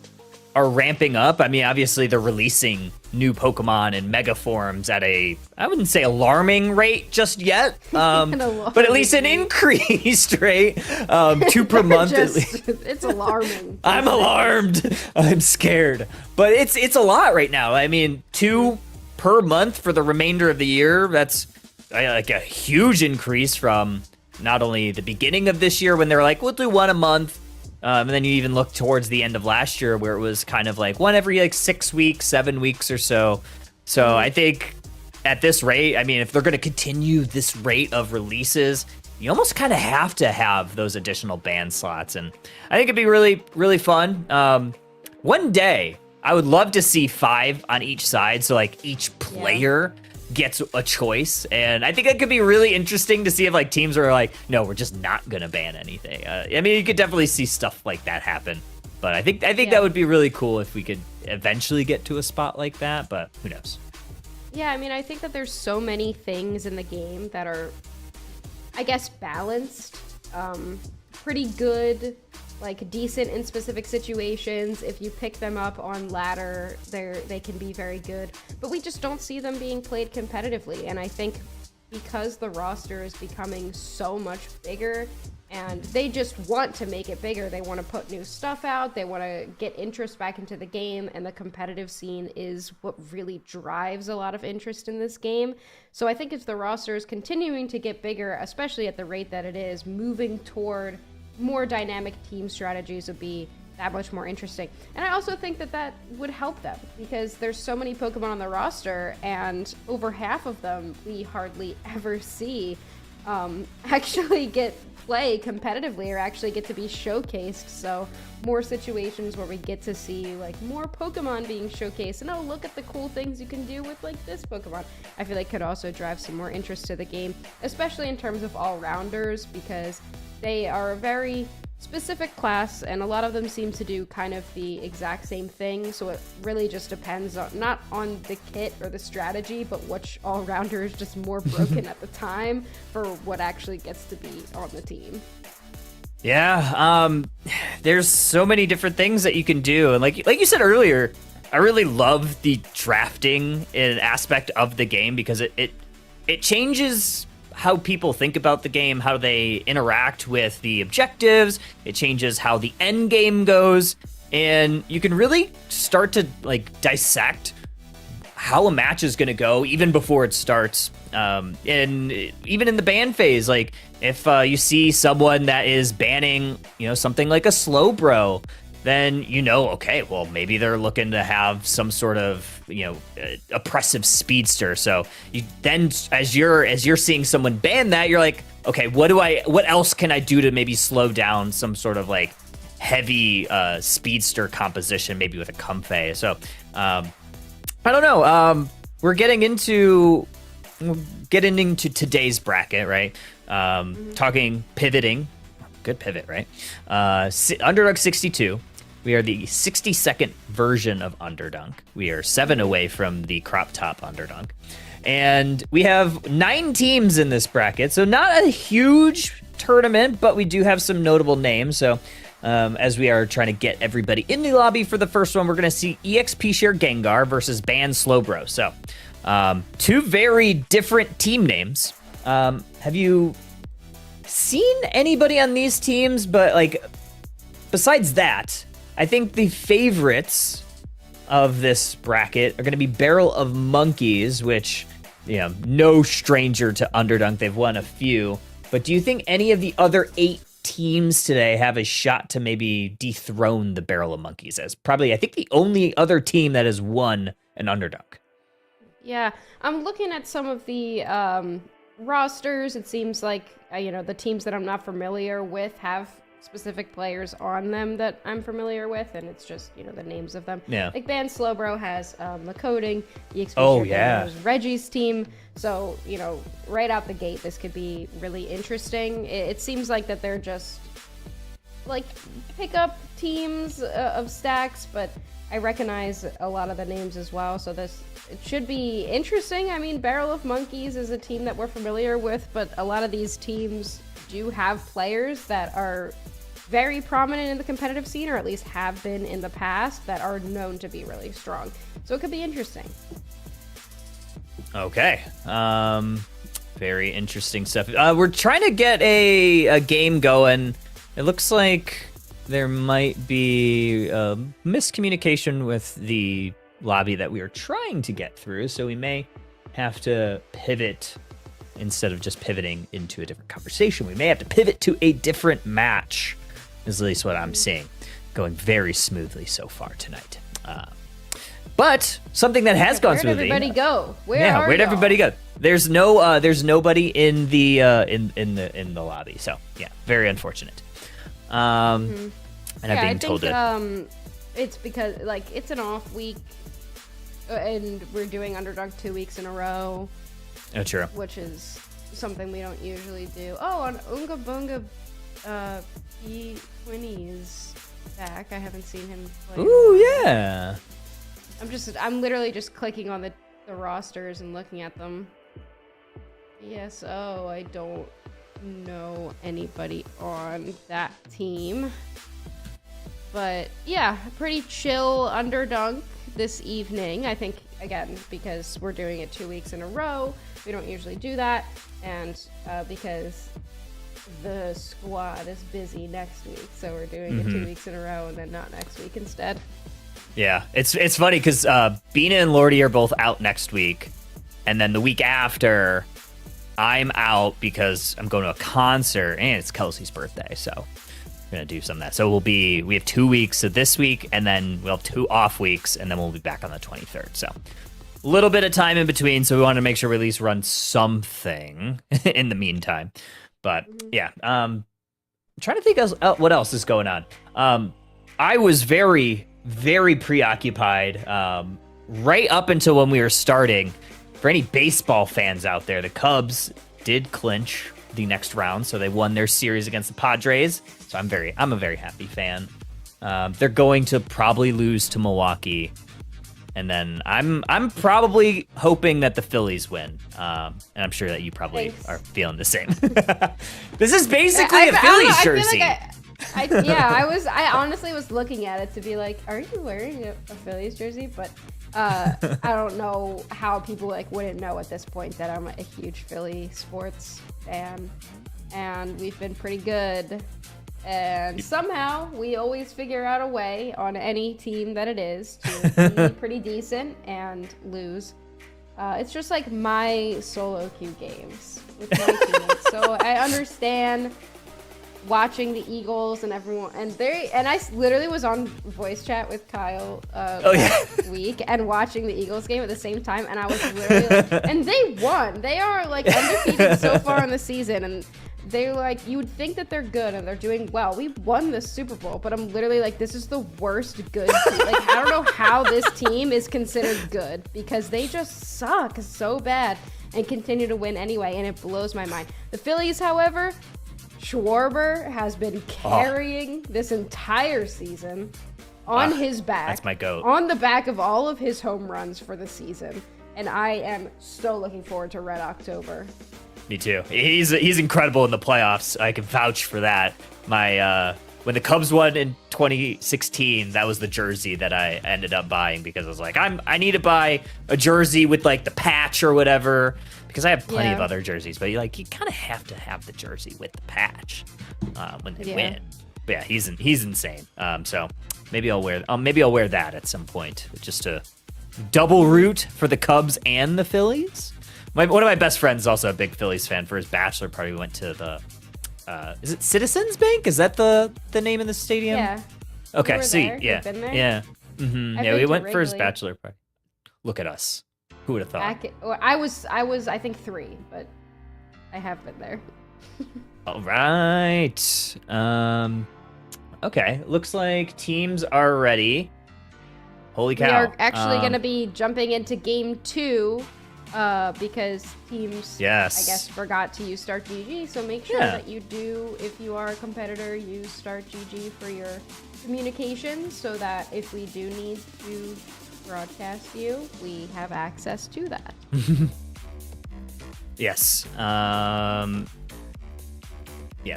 are ramping up, I mean, obviously they're releasing new Pokemon in mega forms at I wouldn't say alarming rate just yet, but at least an increased rate, 2 per month. It's alarming. I'm alarmed. I'm scared, but it's a lot right now. I mean, 2 per month for the remainder of the year. That's like a huge increase from not only the beginning of this year when they were like, we'll do 1 a month. And then you even look towards the end of last year where it was kind of like 1 every 6 weeks, 7 weeks or so. So I think at this rate, I mean, if they're going to continue this rate of releases, you almost kind of have to have those additional ban slots. And I think it'd be really, really fun. One day, I would love to see 5 on each side. So like each player gets a choice, and I think that could be really interesting to see if like teams are like, no, we're just not gonna ban anything. I mean, you could definitely see stuff like that happen, but I think that would be really cool if we could eventually get to a spot like that, but who knows. Yeah, I mean, I think that there's so many things in the game that are, I guess, balanced, pretty good, like decent in specific situations. If you pick them up on ladder, they can be very good, but we just don't see them being played competitively. And I think because the roster is becoming so much bigger and they just want to make it bigger, they want to put new stuff out, they want to get interest back into the game, and the competitive scene is what really drives a lot of interest in this game. So I think if the roster is continuing to get bigger, especially at the rate that it is, moving toward more dynamic team strategies would be that much more interesting. And I also think that would help them, because there's so many Pokemon on the roster, and over half of them we hardly ever see actually get play competitively or actually get to be showcased. So more situations where we get to see like more Pokemon being showcased, and oh, look at the cool things you can do with like this Pokemon, I feel like could also drive some more interest to the game, especially in terms of all-rounders, because they are a very specific class, and a lot of them seem to do kind of the exact same thing. So it really just depends on, not on the kit or the strategy, but which all-rounder is just more broken at the time for what actually gets to be on the team. Yeah, there's so many different things that you can do, and like you said earlier, I really love the drafting aspect of the game, because it changes how people think about the game, how they interact with the objectives. It changes how the end game goes, and you can really start to like dissect how a match is going to go even before it starts. And even in the ban phase, like if you see someone that is banning, something like a slow bro, then okay, well, maybe they're looking to have some sort of, oppressive speedster. So you then, as you're seeing someone ban that, you're like, okay, what else can I do to maybe slow down some sort of like heavy speedster composition, maybe with a Comfey. So I don't know. We're getting into today's bracket, right? Talking pivoting. Good pivot, right? Underdunk 62. We are the 62nd version of Underdunk. We are 7 away from the crop top Underdunk. And we have 9 teams in this bracket, so not a huge tournament, but we do have some notable names. So as we are trying to get everybody in the lobby for the first one, we're going to see EXP Share Gengar versus Ban Slowbro. So 2 very different team names. Have you seen anybody on these teams? But like, besides that, I think the favorites of this bracket are going to be Barrel of Monkeys, which, no stranger to Underdunk. They've won a few. But do you think any of the other 8 teams today have a shot to maybe dethrone the Barrel of Monkeys as probably, I think, the only other team that has won an Underdunk? Yeah, I'm looking at some of the rosters. It seems like, the teams that I'm not familiar with have specific players on them that I'm familiar with, and it's just, the names of them. Yeah. Like Ban Slowbro has the coding, EXP has Reggie's team. So, right out the gate, this could be really interesting. It seems like that they're just like pickup teams of stacks, but I recognize a lot of the names as well. So it should be interesting. I mean, Barrel of Monkeys is a team that we're familiar with, but a lot of these teams do have players that are very prominent in the competitive scene, or at least have been in the past, that are known to be really strong. So it could be interesting. Okay. Very interesting stuff. We're trying to get a game going. It looks like there might be miscommunication with the lobby that we are trying to get through, so we may have to pivot. Instead of just pivoting into a different conversation, we may have to pivot to a different match, is at least what I'm seeing. Going very smoothly so far tonight. But something that has gone smoothly. Where'd everybody go? Where'd everybody go? There's nobody in the lobby. So yeah, very unfortunate. And I'm being told that it's because it's an off week, and we're doing Underdunk 2 weeks in a row. Oh, true. Which is something we don't usually do. Oh, on Unga Bunga P20 is back. I haven't seen him play. Ooh, yeah. I'm literally just clicking on the rosters and looking at them. Yes, I don't know anybody on that team. But yeah, pretty chill Underdunk this evening. I think, again, because we're doing it 2 weeks in a row, we don't usually do that, and because the squad is busy next week, so we're doing it 2 weeks in a row and then not next week instead. Yeah, it's funny because Bina and Lordy are both out next week, and then the week after, I'm out because I'm going to a concert, and it's Kelsey's birthday, so we're going to do some of that. So we have 2 weeks of this week, and then we'll have 2 off weeks, and then we'll be back on the 23rd, so a little bit of time in between, so we want to make sure we at least run something in the meantime. But yeah, I'm trying to think what else is going on. I was very, very preoccupied right up until when we were starting. For any baseball fans out there, the Cubs did clinch the next round, so they won their series against the Padres. So I'm a very happy fan. They're going to probably lose to Milwaukee. And then I'm probably hoping that the Phillies win, and I'm sure that you probably are feeling the same. This is basically a Phillies jersey. I honestly was looking at it to be like, are you wearing a Phillies jersey? But I don't know how people wouldn't know at this point that I'm a huge Philly sports fan, and we've been pretty good. And somehow we always figure out a way on any team that it is to be pretty decent and lose. It's just like my solo queue games with my teammates. So I understand watching the Eagles and everyone, and I literally was on voice chat with Kyle last week and watching the Eagles game at the same time, and I was literally like, and they won. They are like undefeated so far in the season, and they're like, you would think that they're good and they're doing well. We won the Super Bowl, but I'm literally like, this is the worst good team. Like, I don't know how this team is considered good because they just suck so bad and continue to win anyway, and it blows my mind. The Phillies, however, Schwarber has been carrying this entire season on his back. That's my goat. On the back of all of his home runs for the season. And I am so looking forward to Red October. Me too. He's incredible in the playoffs. I can vouch for that. When the Cubs won in 2016, that was the jersey that I ended up buying because I was like, I need to buy a jersey with like the patch or whatever because I have plenty of other jerseys, but you kind of have to have the jersey with the patch when they win. But yeah, he's insane. So maybe I'll wear that at some point just to double root for the Cubs and the Phillies. One of my best friends is also a big Phillies fan. For his bachelor party, we went to the is it Citizens Bank? Is that the name of the stadium? Yeah. Okay, sweet. There? Yeah. You've been there? Yeah. Mm-hmm. Yeah, we went for his bachelor party. Look at us. Who would have thought? I was I think 3, but I have been there. All right. Okay. Looks like teams are ready. Holy cow. We are actually going to be jumping into game 2 because teams, I guess, forgot to use Start GG. So make sure that you do, if you are a competitor, use Start GG for your communications so that if we do need to broadcast you, we have access to that. Yes.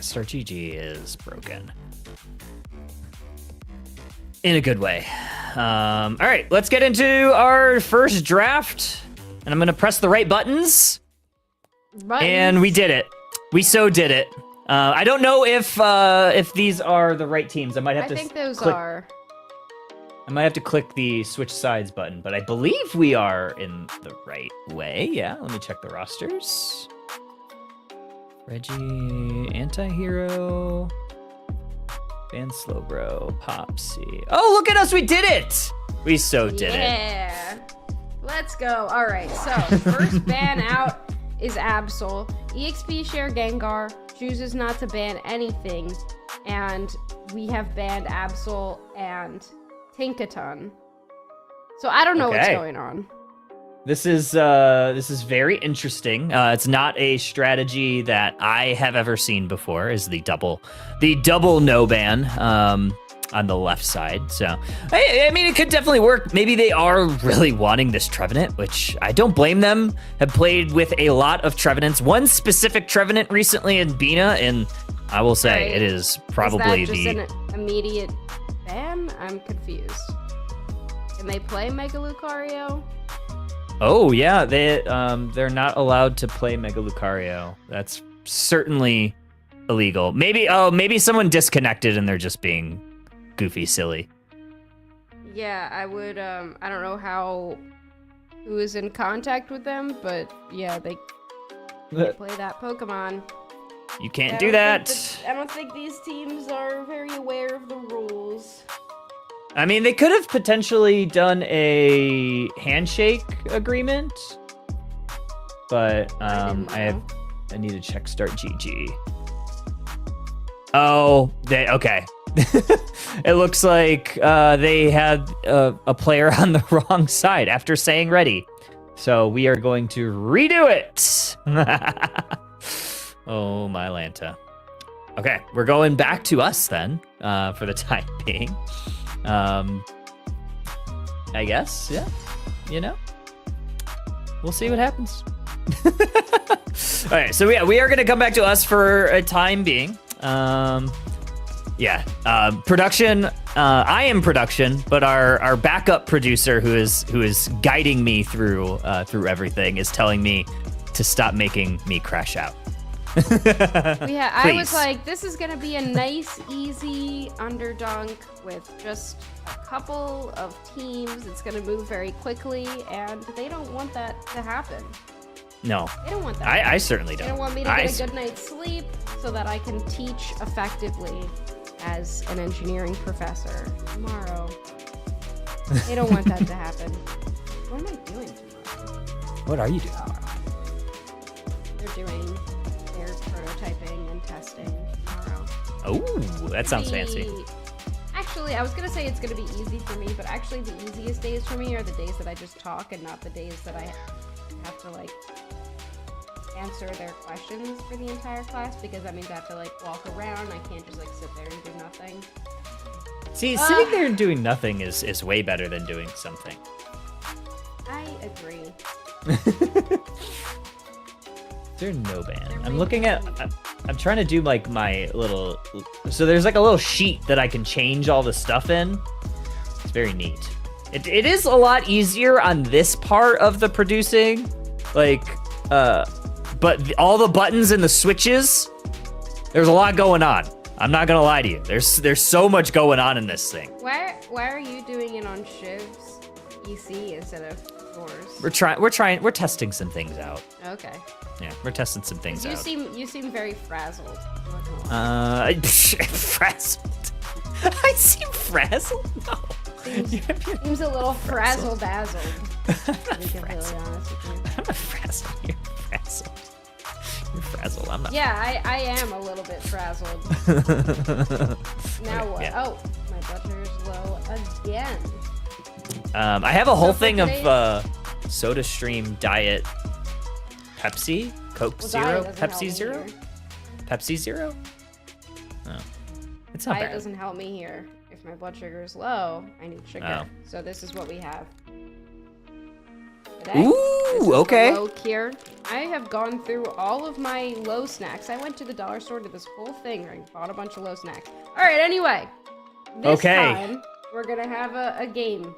Start GG is broken. In a good way. All right, let's get into our first draft. And I'm going to press the right buttons. And we did it. We so did it. I don't know if these are the right teams. I might have to think those are. I might have to click the switch sides button, but I believe we are in the right way. Yeah, let me check the rosters. Reggie, Anti-Hero, Van Slowbro, Popsy. Oh, look at us, we did it! We so did it. Yeah. Let's go. All right, so first ban out is Absol. EXP share Gengar chooses not to ban anything, and we have banned Absol and Tinkaton. So I don't know what's going on. This is very interesting. It's not a strategy that I have ever seen before. Is the double no ban on the left side. So I mean, it could definitely work. Maybe they are really wanting this Trevenant, which I don't blame them. Have played with a lot of Trevenants. One specific Trevenant recently in Bina, and I will say it is probably is that just an immediate ban? I'm confused. Can they play Mega Lucario? Oh yeah, they're not allowed to play Mega Lucario. That's certainly illegal. Maybe someone disconnected and they're just being goofy silly. Yeah, I would I don't know who is in contact with them, but yeah, they can't play that Pokemon. You can't do that. I don't think these teams are very aware of the rules. I mean, they could have potentially done a handshake agreement, but I need to check Start GG. Oh, okay. It looks like they had a player on the wrong side after saying ready. So we are going to redo it. Oh, my Lanta. Okay, we're going back to us then for the time being. I guess, yeah. You know, we'll see what happens. All right, so yeah, we are going to come back to us for a time being. Production. I am production, but our backup producer, who is guiding me through everything, is telling me to stop making me crash out. Yeah, I was like, this is gonna be a nice, easy underdunk with just a couple of teams. It's gonna move very quickly, and they don't want that to happen. They don't want that. I certainly They don't. don't want me to get a good night's sleep so that I can teach effectively as an engineering professor tomorrow. They don't want that to happen. What am I doing tomorrow? What are you doing tomorrow? They're doing their prototyping and testing tomorrow. Oh, that sounds fancy. Actually, I was gonna say it's gonna be easy for me, but actually the easiest days for me are the days that I just talk and not the days that I have to like answer their questions for the entire class, because that means I have to like walk around. I can't just like sit there and do nothing. See, sitting there and doing nothing is way better than doing something. I agree. Is there no ban? I'm looking at, I'm trying to do like my little, so there's like a little sheet that I can change all the stuff in. It's very neat. It is a lot easier on this part of the producing, like, but all the buttons and the switches, there's a lot going on. I'm not gonna lie to you. There's so much going on in this thing. Why are you doing it on Shiv's EC instead of yours? We're testing some things out. Okay. Yeah, we're testing some things out. You seem very frazzled. Frazzled. I seem frazzled? No. Seems a little frazzle-dazzled. To be completely honest with you. I'm not frazzled. You're frazzled. You're frazzled. I'm not. Yeah, I am a little bit frazzled. Now what? Yeah. Oh, my butter's low again. I have a whole So thing of today's- Soda Stream Diet Pepsi, Coke Well, Zero, Diet doesn't help Pepsi me Zero, here. Pepsi Zero. Oh, it's not Diet bad. doesn't help me here. If my blood sugar is low, I need sugar. Oh. So this is what we have. Today, Ooh, this is the okay. low cure. I have gone through all of my low snacks. I went to the dollar store, did this whole thing, and bought a bunch of low snacks. All right, anyway. This time, we're going to have a game.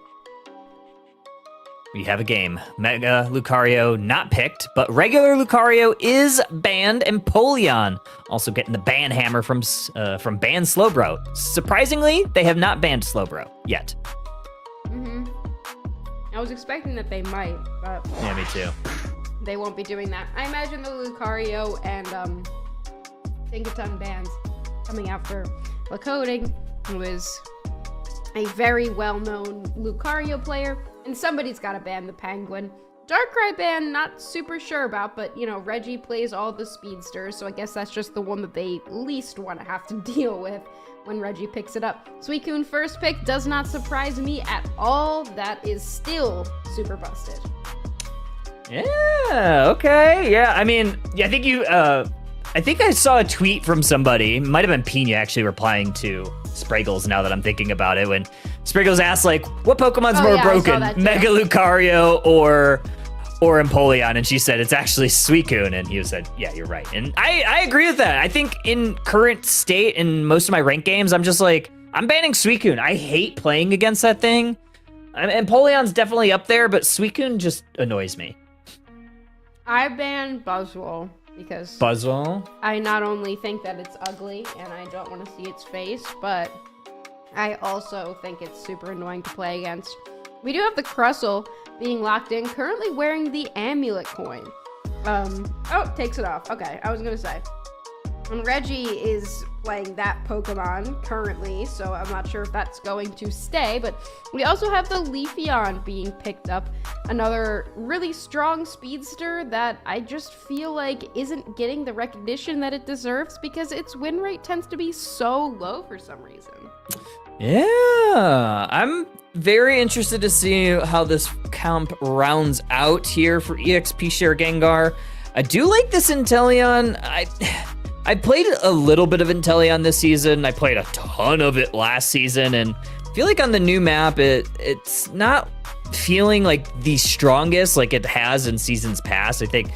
We have a game. Mega Lucario not picked, but regular Lucario is banned, and Polion also getting the ban hammer from Ban Slowbro. Surprisingly, they have not banned Slowbro yet. I was expecting that they might, but Yeah, me too. they won't be doing that. I imagine the Lucario and Tinkaton bans coming after Lacoding, who is a very well-known Lucario player, and somebody's got to ban the Penguin. Darkrai ban, not super sure about, but you know, Reggie plays all the speedsters, so I guess that's just the one that they least want to have to deal with when Reggie picks it up. Suicune first pick does not surprise me at all. That is still super busted. Yeah, okay. Yeah, I mean, yeah, I think I saw a tweet from somebody, might have been Pina actually replying to Spraggles now that I'm thinking about it, when Spraggles asked, like, what Pokemon's more yeah, I saw broken, that too. Mega Lucario or Empoleon? And she said, it's actually Suicune. And he said, yeah, you're right. And I agree with that. I think in current state, in most of my ranked games, I'm just like, I'm banning Suicune. I hate playing against that thing. Empoleon's definitely up there, but Suicune just annoys me. I banned Buzzwole because Buzzwole? I not only think that it's ugly and I don't want to see its face, but I also think it's super annoying to play against. We do have the Crustle being locked in, currently wearing the Amulet coin. Oh, takes it off. Okay, I was gonna say. And Reggie is playing that Pokemon currently, so I'm not sure if that's going to stay, but we also have the Leafeon being picked up, another really strong speedster that I just feel like isn't getting the recognition that it deserves because its win rate tends to be so low for some reason. Yeah, I'm very interested to see how this comp rounds out here for EXP Share Gengar. I do like this Inteleon. I played a little bit of Inteleon this season. I played a ton of it last season, and I feel like on the new map, it's not feeling like the strongest like it has in seasons past. I think,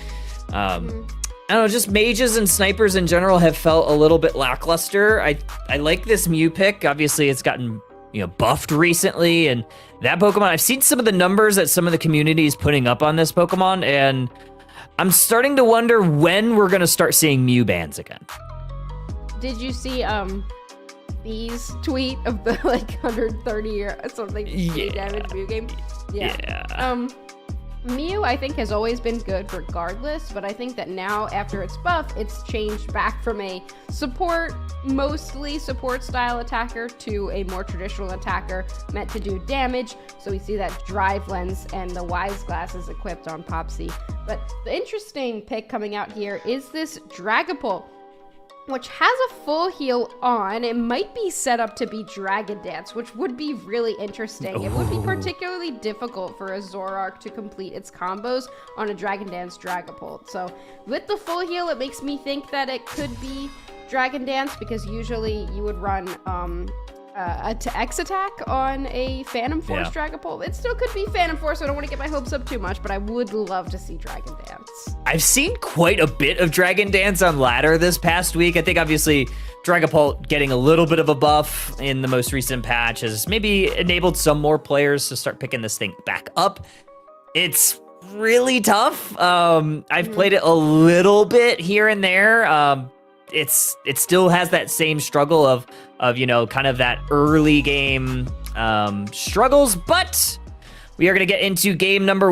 I don't know, just mages and snipers in general have felt a little bit lackluster. I like this Mew pick. Obviously, it's gotten buffed recently, and that Pokemon, I've seen some of the numbers that some of the community is putting up on this Pokemon, and I'm starting to wonder when we're gonna start seeing Mew bans again. Did you see B's tweet of the like 130 or something damage Mew game? Yeah. Mew, I think, has always been good regardless, but I think that now, after its buff, it's changed back from a mostly support style attacker to a more traditional attacker meant to do damage. So we see that Drive Lens and the Wise Glasses equipped on Popsy. But the interesting pick coming out here is this Dragapult, which has a full heal on. It might be set up to be Dragon Dance, which would be really interesting. It would be particularly difficult for a Zoroark to complete its combos on a Dragon Dance Dragapult. So with the full heal, it makes me think that it could be Dragon Dance, because usually you would run a X attack on a Phantom Force Dragapult. It still could be Phantom Force, so I don't want to get my hopes up too much, but I would love to see Dragon Dance. I've seen quite a bit of Dragon Dance on ladder this past week. I think obviously Dragapult getting a little bit of a buff in the most recent patch has maybe enabled some more players to start picking this thing back up. It's really tough. I've played it a little bit here and there. It still has that same struggle of kind of that early game struggles, but we are going to get into game number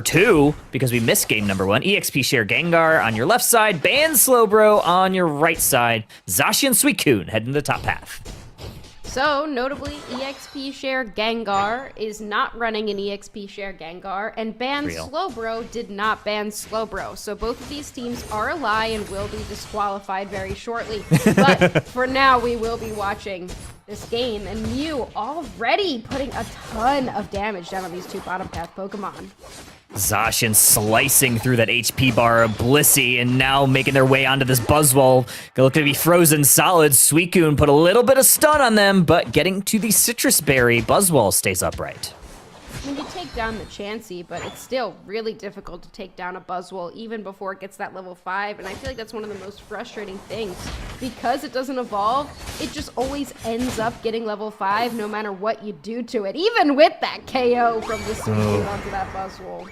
two, because we missed game number one. EXP Share Gengar on your left side, Ban Slowbro on your right side, Zacian Suicune heading to the top path. So, notably, EXP Share Gengar is not running an EXP Share Gengar, and Ban Slowbro did not ban Slowbro. So both of these teams are a lie and will be disqualified very shortly. But for now, we will be watching this game, and Mew already putting a ton of damage down on these two bottom path Pokemon. Zacian slicing through that HP bar of Blissey, and now making their way onto this Buzzwole. Gonna look to be frozen solid. Suicune put a little bit of stun on them, but getting to the Citrus Berry, Buzzwole stays upright. I mean, you take down the Chansey, but it's still really difficult to take down a Buzzwole even before it gets that level 5, and I feel like that's one of the most frustrating things. Because it doesn't evolve, it just always ends up getting level 5 no matter what you do to it, even with that KO from the Suicune onto that Buzzwole.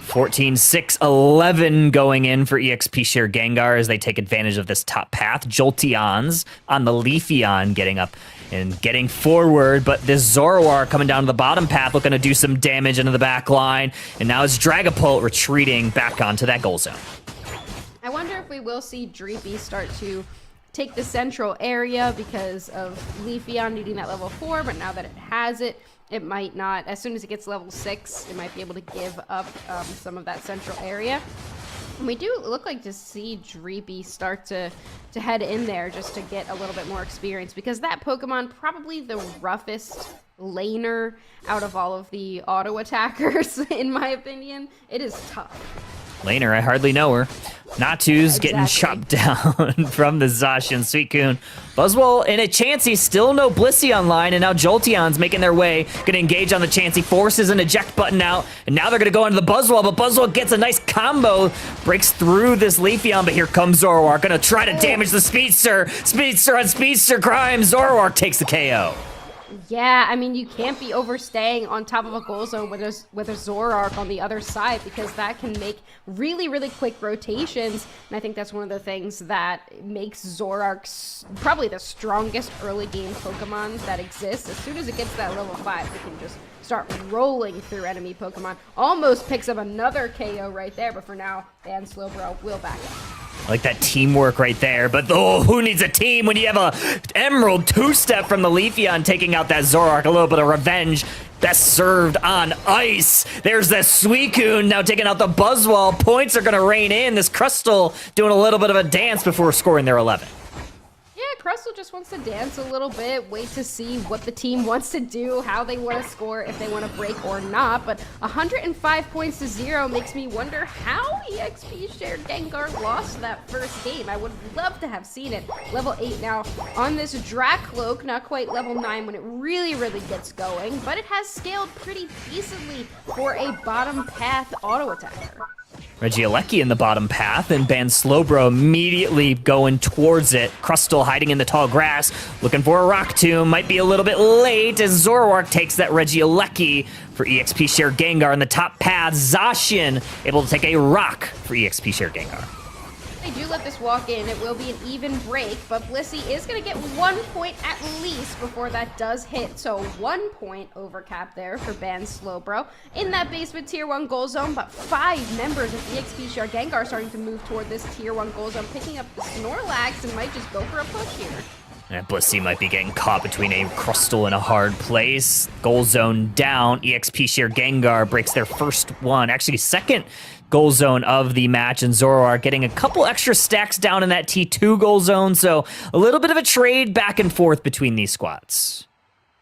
14-6-11 going in for EXP Share Gengar as they take advantage of this top path. Jolteons on the Leafeon getting up and getting forward, but this Zoroark coming down to the bottom path looking to do some damage into the back line, and now it's Dragapult retreating back onto that goal zone. I wonder if we will see Dreepy start to take the central area because of Leafeon needing that level 4, but now that it has it, it might not. As soon as it gets level 6, it might be able to give up some of that central area. And we do look like to see Dreepy start to head in there just to get a little bit more experience, because that Pokemon, probably the roughest laner out of all of the auto attackers, in my opinion. It is tough. Laner, I hardly know her. Natu's getting chopped down from the Zacian Suicune. Buzzwole and a Chansey, still no Blissey online, and now Jolteon's making their way, gonna engage on the Chansey, forces an eject button out, and now they're gonna go into the Buzzwole, but Buzzwole gets a nice combo, breaks through this Leafeon, but here comes Zoroark, gonna try to damage the Speedster. Speedster on Speedster crime, Zoroark takes the KO. Yeah, I mean, you can't be overstaying on top of a goal zone with a Zoroark on the other side, because that can make really, really quick rotations. And I think that's one of the things that makes Zoroark probably the strongest early game Pokemon that exists. As soon as it gets that level 5, it can just start rolling through enemy Pokemon. Almost picks up another KO right there, but for now, Ban Slowbro will back up. I like that teamwork right there, but who needs a team when you have a Emerald two-step from the Leafeon taking out that Zoroark? A little bit of revenge. Best served on ice. There's that Suicune now taking out the Buzzwole. Points are going to rain in. This Crystal doing a little bit of a dance before scoring their 11. Crystal just wants to dance a little bit, wait to see what the team wants to do, how they want to score, if they want to break or not. But 105 points to 0 makes me wonder how EXP Share Gengar lost that first game. I would love to have seen it. Level 8 now on this Dracloak, not quite level 9 when it really, really gets going, but it has scaled pretty decently for a bottom path auto attacker. Regieleki in the bottom path, and Ban Slowbro immediately going towards it. Crustle hiding in the tall grass, looking for a Rock Tomb. Might be a little bit late as Zoroark takes that Regieleki for EXP Share Gengar in the top path. Zacian able to take a rock for EXP Share Gengar. They do let this walk in, it will be an even break, but Blissey is going to get 1 point at least before that does hit. So 1 point over cap there for Ban Slowbro in that basement tier 1 goal zone, but 5 members of EXP Share Gengar starting to move toward this tier 1 goal zone, picking up the Snorlax and might just go for a push here. And Blissey might be getting caught between a Crustle and a hard place. Goal zone down. EXP Share Gengar breaks their first one, actually second goal zone of the match, and Zoroark getting a couple extra stacks down in that T2 goal zone, so a little bit of a trade back and forth between these squads.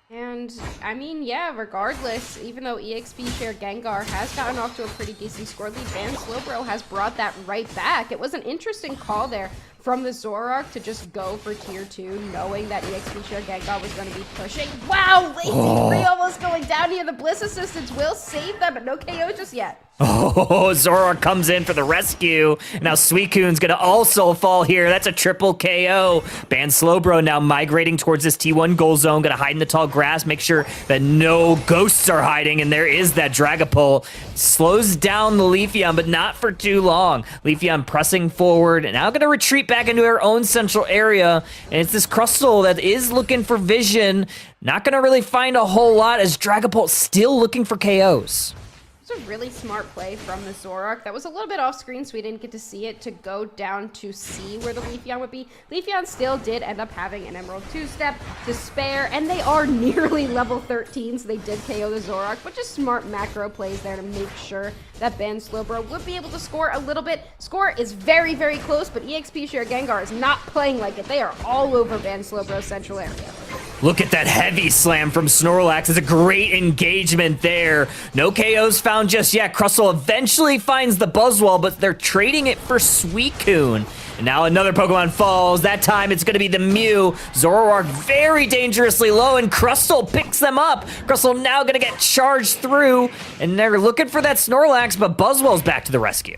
And, I mean, yeah, regardless, even though EXP Share Gengar has gotten off to a pretty decent score lead, Ban Slowbro has brought that right back. It was an interesting call there from the Zoroark to just go for tier 2, knowing that EXP Share Gengar was going to be pushing. Wow, Lazy 3 almost going down here. The Bliss Assistance will save them, but no KO just yet. Oh, Zoroark comes in for the rescue. Now Suicune's gonna also fall here. That's a triple KO. Ban Slowbro now migrating towards this T1 goal zone. Gonna hide in the tall grass, make sure that no ghosts are hiding, and there is that Dragapult. Slows down the Leafeon, but not for too long. Leafeon pressing forward, and now gonna retreat back into her own central area, and it's this Crustle that is looking for vision. Not gonna really find a whole lot as Dragapult still looking for KOs. A really smart play from the Zoroark. That was a little bit off screen, so we didn't get to see it, to go down to see where the Leafeon would be. Leafeon still did end up having an Emerald 2-step to spare, and they are nearly level 13, so they did KO the Zoroark, but just smart macro plays there to make sure that Ban Slowbro would be able to score a little bit. Score is very, very close, but EXP Share Gengar is not playing like it. They are all over Ban Slowbro's central area. Look at that heavy slam from Snorlax. It's a great engagement there. No KOs found just yet. Crustle eventually finds the Buzzwole, but they're trading it for Suicune. And now another Pokemon falls. That time it's going to be the Mew. Zoroark very dangerously low, and Crustle picks them up. Crustle now going to get charged through, and they're looking for that Snorlax, but Buzzwole's back to the rescue.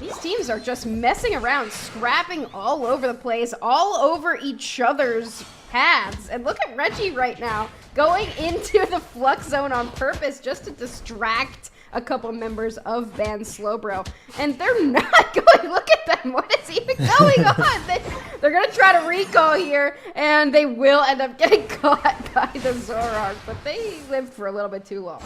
These teams are just messing around, scrapping all over the place, all over each other's paths. And look at Reggie right now, going into the Flux Zone on purpose just to distract a couple members of Ban Slowbro. And they're not going, look at them, what is even going on? They're going to try to recall here, and they will end up getting caught by the Zoroark, but they lived for a little bit too long.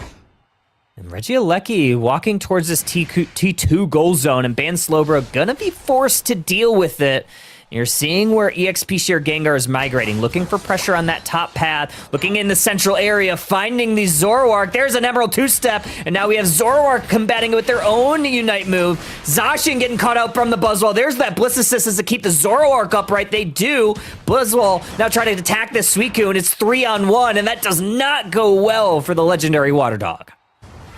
And Regieleki walking towards this T2 goal zone, and Ban Slowbro gonna be forced to deal with it. You're seeing where EXP Share Gengar is migrating, looking for pressure on that top path, looking in the central area, finding the Zoroark. There's an Emerald 2-step, and now we have Zoroark combating it with their own Unite move. Zacian getting caught out from the Buzzwole. There's that Bliss Assistance to keep the Zoroark upright. They do. Buzzwole now trying to attack this Suicune. It's 3-on-1, and that does not go well for the legendary Water Dog.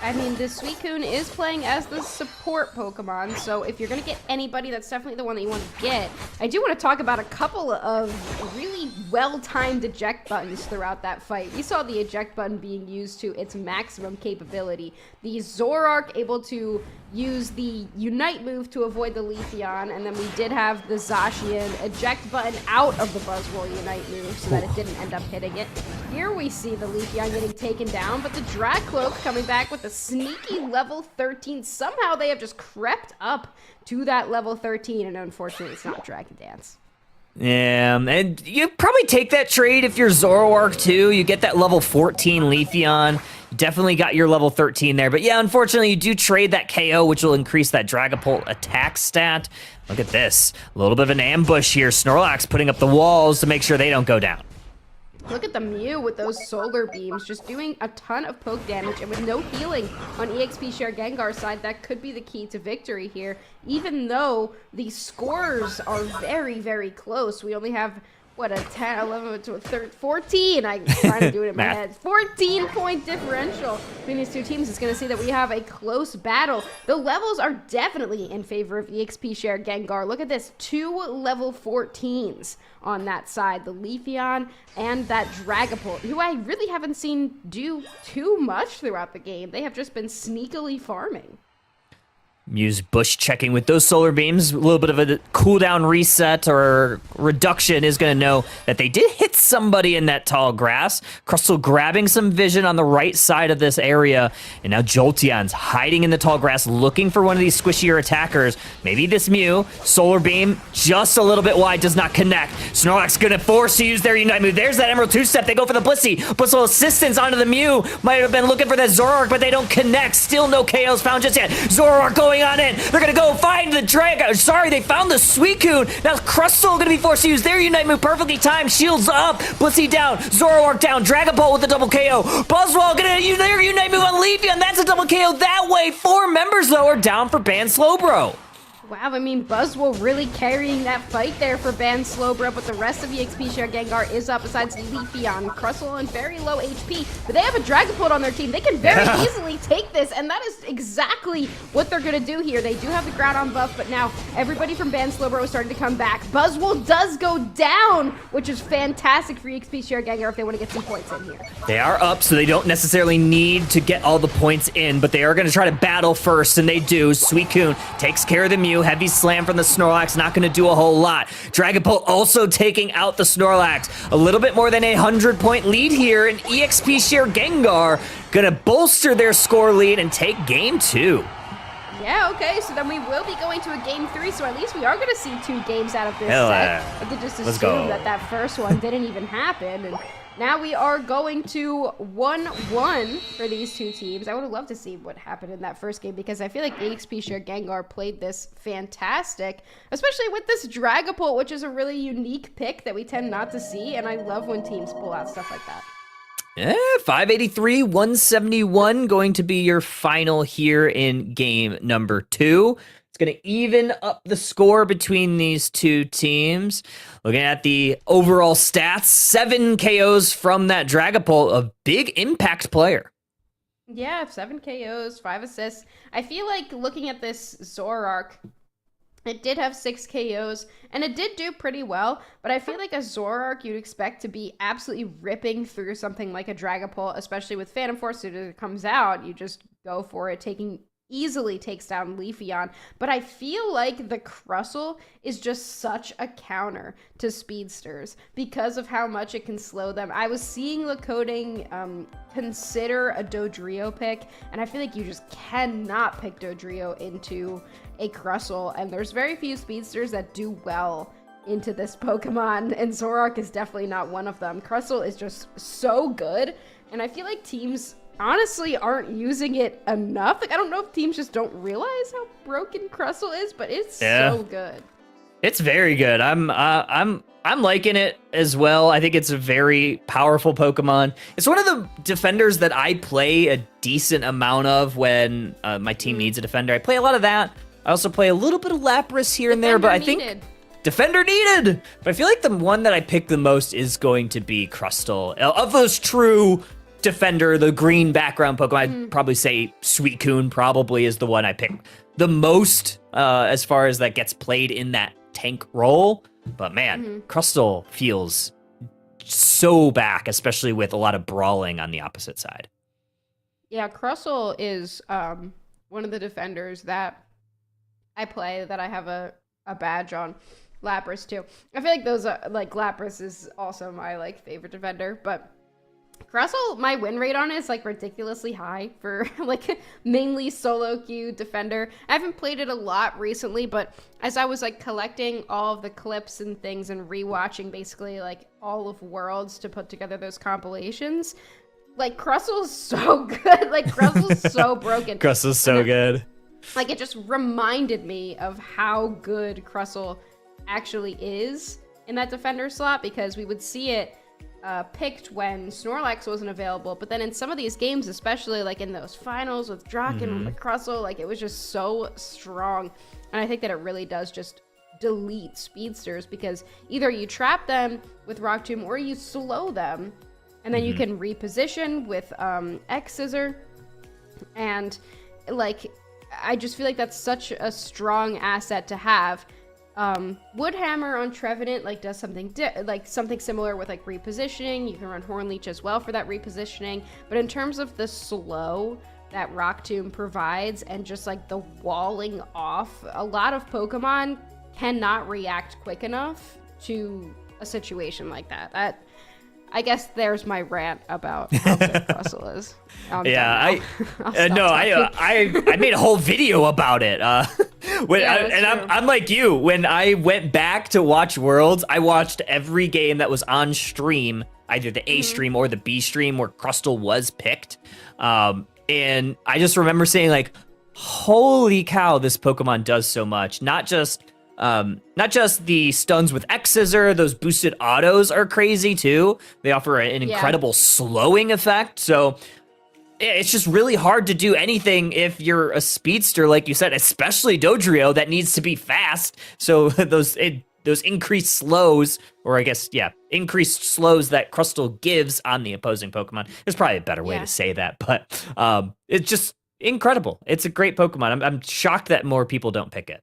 I mean, the Suicune is playing as the support Pokemon, so if you're going to get anybody, that's definitely the one that you want to get. I do want to talk about a couple of really well-timed eject buttons throughout that fight. We saw the eject button being used to its maximum capability. The Zoroark able to use the Unite move to avoid the Leafeon, and then we did have the Zacian eject button out of the Buzzwole Unite move so that it didn't end up hitting it. Here we see the Leafeon getting taken down, but the Dracloak coming back with a sneaky level 13. Somehow they have just crept up to that level 13, and unfortunately it's not Dragon Dance. Yeah, and you probably take that trade if you're Zoroark too. You get that level 14 Leafeon. Definitely got your level 13 there. But yeah, unfortunately, you do trade that KO, which will increase that Dragapult attack stat. Look at this. A little bit of an ambush here. Snorlax putting up the walls to make sure they don't go down. Look at the Mew with those solar beams, just doing a ton of poke damage, and with no healing on EXP Share Gengar's side, that could be the key to victory here. Even though the scores are very, very close, we only have, what, a 10, 11, 12, 13, 14, I'm trying to do it in my head, 14-point differential between these two teams. It's going to see that we have a close battle. The levels are definitely in favor of EXP Share Gengar. Look at this, 2 level 14s on that side, the Leafeon and that Dragapult, who I really haven't seen do too much throughout the game. They have just been sneakily farming. Mew's bush checking with those solar beams. A little bit of a cooldown reset or reduction is going to know that they did hit somebody in that tall grass. Crustle grabbing some vision on the right side of this area. And now Jolteon's hiding in the tall grass, looking for one of these squishier attackers. Maybe this Mew. Solar beam just a little bit wide, does not connect. Snorlax going to force to use their Unite move. There's that Emerald two-step. They go for the Blissey. Blissful assistance onto the Mew. Might have been looking for that Zoroark, but they don't connect. Still no KOs found just yet. Zoroark going on in. They're gonna go find the Dragon. Sorry, they found the Suicune. Now Crustle gonna be forced to use their Unite move, perfectly timed. Shields up. Blissey down. Zoroark down. Dragapult with the double KO. Buzzwole gonna use their Unite move on Leafeon. That's a double KO that way. 4 members though are down for Ban Slowbro. Wow, I mean, Buzzwole really carrying that fight there for Ban Slowbro, but the rest of EXP share Gengar is up besides Leafeon. Crustle on very low HP, but they have a Dragapult on their team. They can very easily take this, and that is exactly what they're going to do here. They do have the Groudon buff, but now everybody from Ban Slowbro is starting to come back. Buzzwole does go down, which is fantastic for EXP share Gengar if they want to get some points in here. They are up, so they don't necessarily need to get all the points in, but they are going to try to battle first, and they do. Suicune takes care of the Mew. Heavy slam from the Snorlax, not going to do a whole lot. Dragapult also taking out the Snorlax. A little bit more than a 100-point lead here, and EXP share Gengar going to bolster their score lead and take game 2. Yeah, okay, so then we will be going to a game 3, so at least we are going to see 2 games out of this Hell set. yeah. I could just Let's go. assume that first one didn't even happen, and now we are going to 1-1 for these 2 teams. I would have loved to see what happened in that first game because I feel like EXP share Gengar played this fantastic, especially with this Dragapult, which is a really unique pick that we tend not to see, and I love when teams pull out stuff like that. Yeah, 583, 171 going to be your final here in game number 2. It's going to even up the score between these 2 teams. Looking at the overall stats, 7 KOs from that Dragapult, a big impact player. Yeah, 7 KOs, 5 assists. I feel like looking at this Zoroark, it did have 6 KOs, and it did do pretty well, but I feel like a Zoroark you'd expect to be absolutely ripping through something like a Dragapult, especially with Phantom Force. As it comes out, you just go for it, easily takes down Leafeon, but I feel like the Crustle is just such a counter to speedsters because of how much it can slow them. I was seeing the coding consider a Dodrio pick, and I feel like you just cannot pick Dodrio into a Crustle, and there's very few speedsters that do well into this Pokemon, and Zoroark is definitely not one of them. Crustle is just so good, and I feel like teams honestly aren't using it enough. Like, I don't know if teams just don't realize how broken Crustle is, but it's so good. It's very good. I'm liking it as well. I think it's a very powerful Pokemon. It's one of the defenders that I play a decent amount of when my team needs a defender. I play a lot of that. I also play a little bit of Lapras here and there, but I think defender needed. But I feel like the one that I pick the most is going to be Crustle. Of those true defender, the green background Pokemon, I'd probably say Suicune probably is the one I pick the most as far as that gets played in that tank role. But man, Crustle feels so back, especially with a lot of brawling on the opposite side. Yeah, Crustle is one of the defenders that I play that I have a badge on. Lapras too. I feel like those are like Lapras is also my favorite defender, but Crustle, my win rate on it is ridiculously high for mainly solo queue defender. I haven't played it a lot recently, but as I was collecting all of the clips and things and rewatching basically all of Worlds to put together those compilations, Crustle's so good. Crustle's so broken. Crustle's so good. It just reminded me of how good Crustle actually is in that defender slot, because we would see it picked when Snorlax wasn't available, but then in some of these games, especially in those finals with Draken with Crustle, it was just so strong. And I think that it really does just delete speedsters, because either you trap them with Rock Tomb or you slow them, and then you can reposition with X Scissor. And I just feel like that's such a strong asset to have. Woodhammer on Trevenant does something something similar with repositioning. You can run Horn Leech as well for that repositioning, but in terms of the slow that Rock Tomb provides and just like the walling off, a lot of Pokemon cannot react quick enough to a situation like that. I guess there's my rant about how good Russell is. I made a whole video about it. I'm like you. When I went back to watch Worlds, I watched every game that was on stream, either the A stream or the B stream where Crustle was picked. And I just remember saying like, holy cow, this Pokemon does so much. Not just the stuns with X-Scissor, those boosted autos are crazy too. They offer an incredible slowing effect. So it's just really hard to do anything if you're a speedster, like you said, especially Dodrio, that needs to be fast. So those increased slows, or I guess, increased slows that Crustle gives on the opposing Pokemon. There's probably a better way to say that, but it's just incredible. It's a great Pokemon. I'm shocked that more people don't pick it.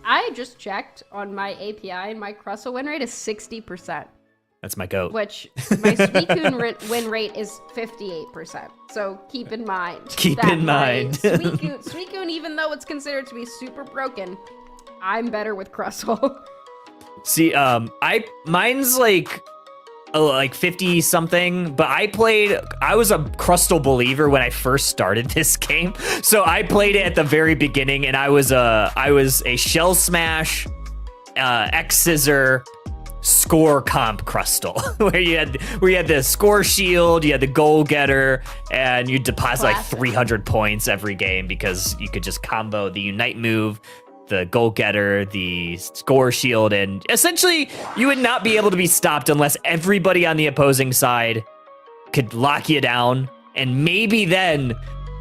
I just checked on my API and my Crustle win rate is 60%. That's my goat. Which my Suicune win rate is 58%. So keep in mind. Suicune, even though it's considered to be super broken, I'm better with Crustle. See, mine's like 50 something, but I was a Crustle believer when I first started this game. So I played it at the very beginning, and I was a Shell Smash, X-Scissor, score comp Crustle, where you had the score shield, you had the goal getter, and you deposit like 300 points every game because you could just combo the Unite move, the goal getter, the score shield, and essentially you would not be able to be stopped unless everybody on the opposing side could lock you down, and maybe then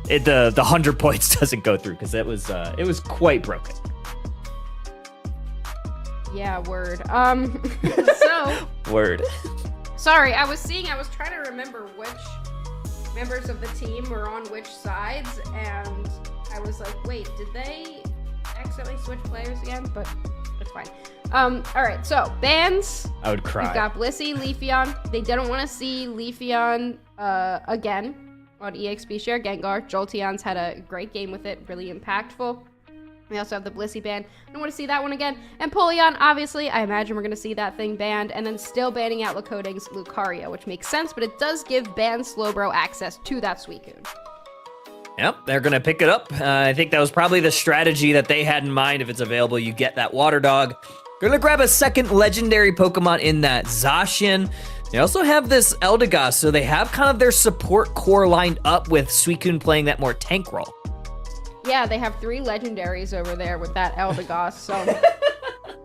the 100 points doesn't go through because it was quite broken. Yeah, word. Word. Sorry, I was trying to remember which members of the team were on which sides, and I was like, wait, did they accidentally switch players again? But it's fine. Alright, so bans. I would cry. We've got Blissey, Leafeon. They didn't want to see Leafeon again on EXP Share Gengar. Jolteon's had a great game with it, really impactful. We also have the Blissey ban. I don't want to see that one again. And Polion, obviously, I imagine we're going to see that thing banned. And then still banning out Lakoting's Lucario, which makes sense, but it does give banned Slowbro access to that Suicune. Yep, they're going to pick it up. I think that was probably the strategy that they had in mind. If it's available, you get that Water Dog. They're going to grab a second legendary Pokemon in that Zacian. They also have this Eldegoss, so they have kind of their support core lined up with Suicune playing that more tank role. Yeah, they have 3 legendaries over there with that Eldegoss, so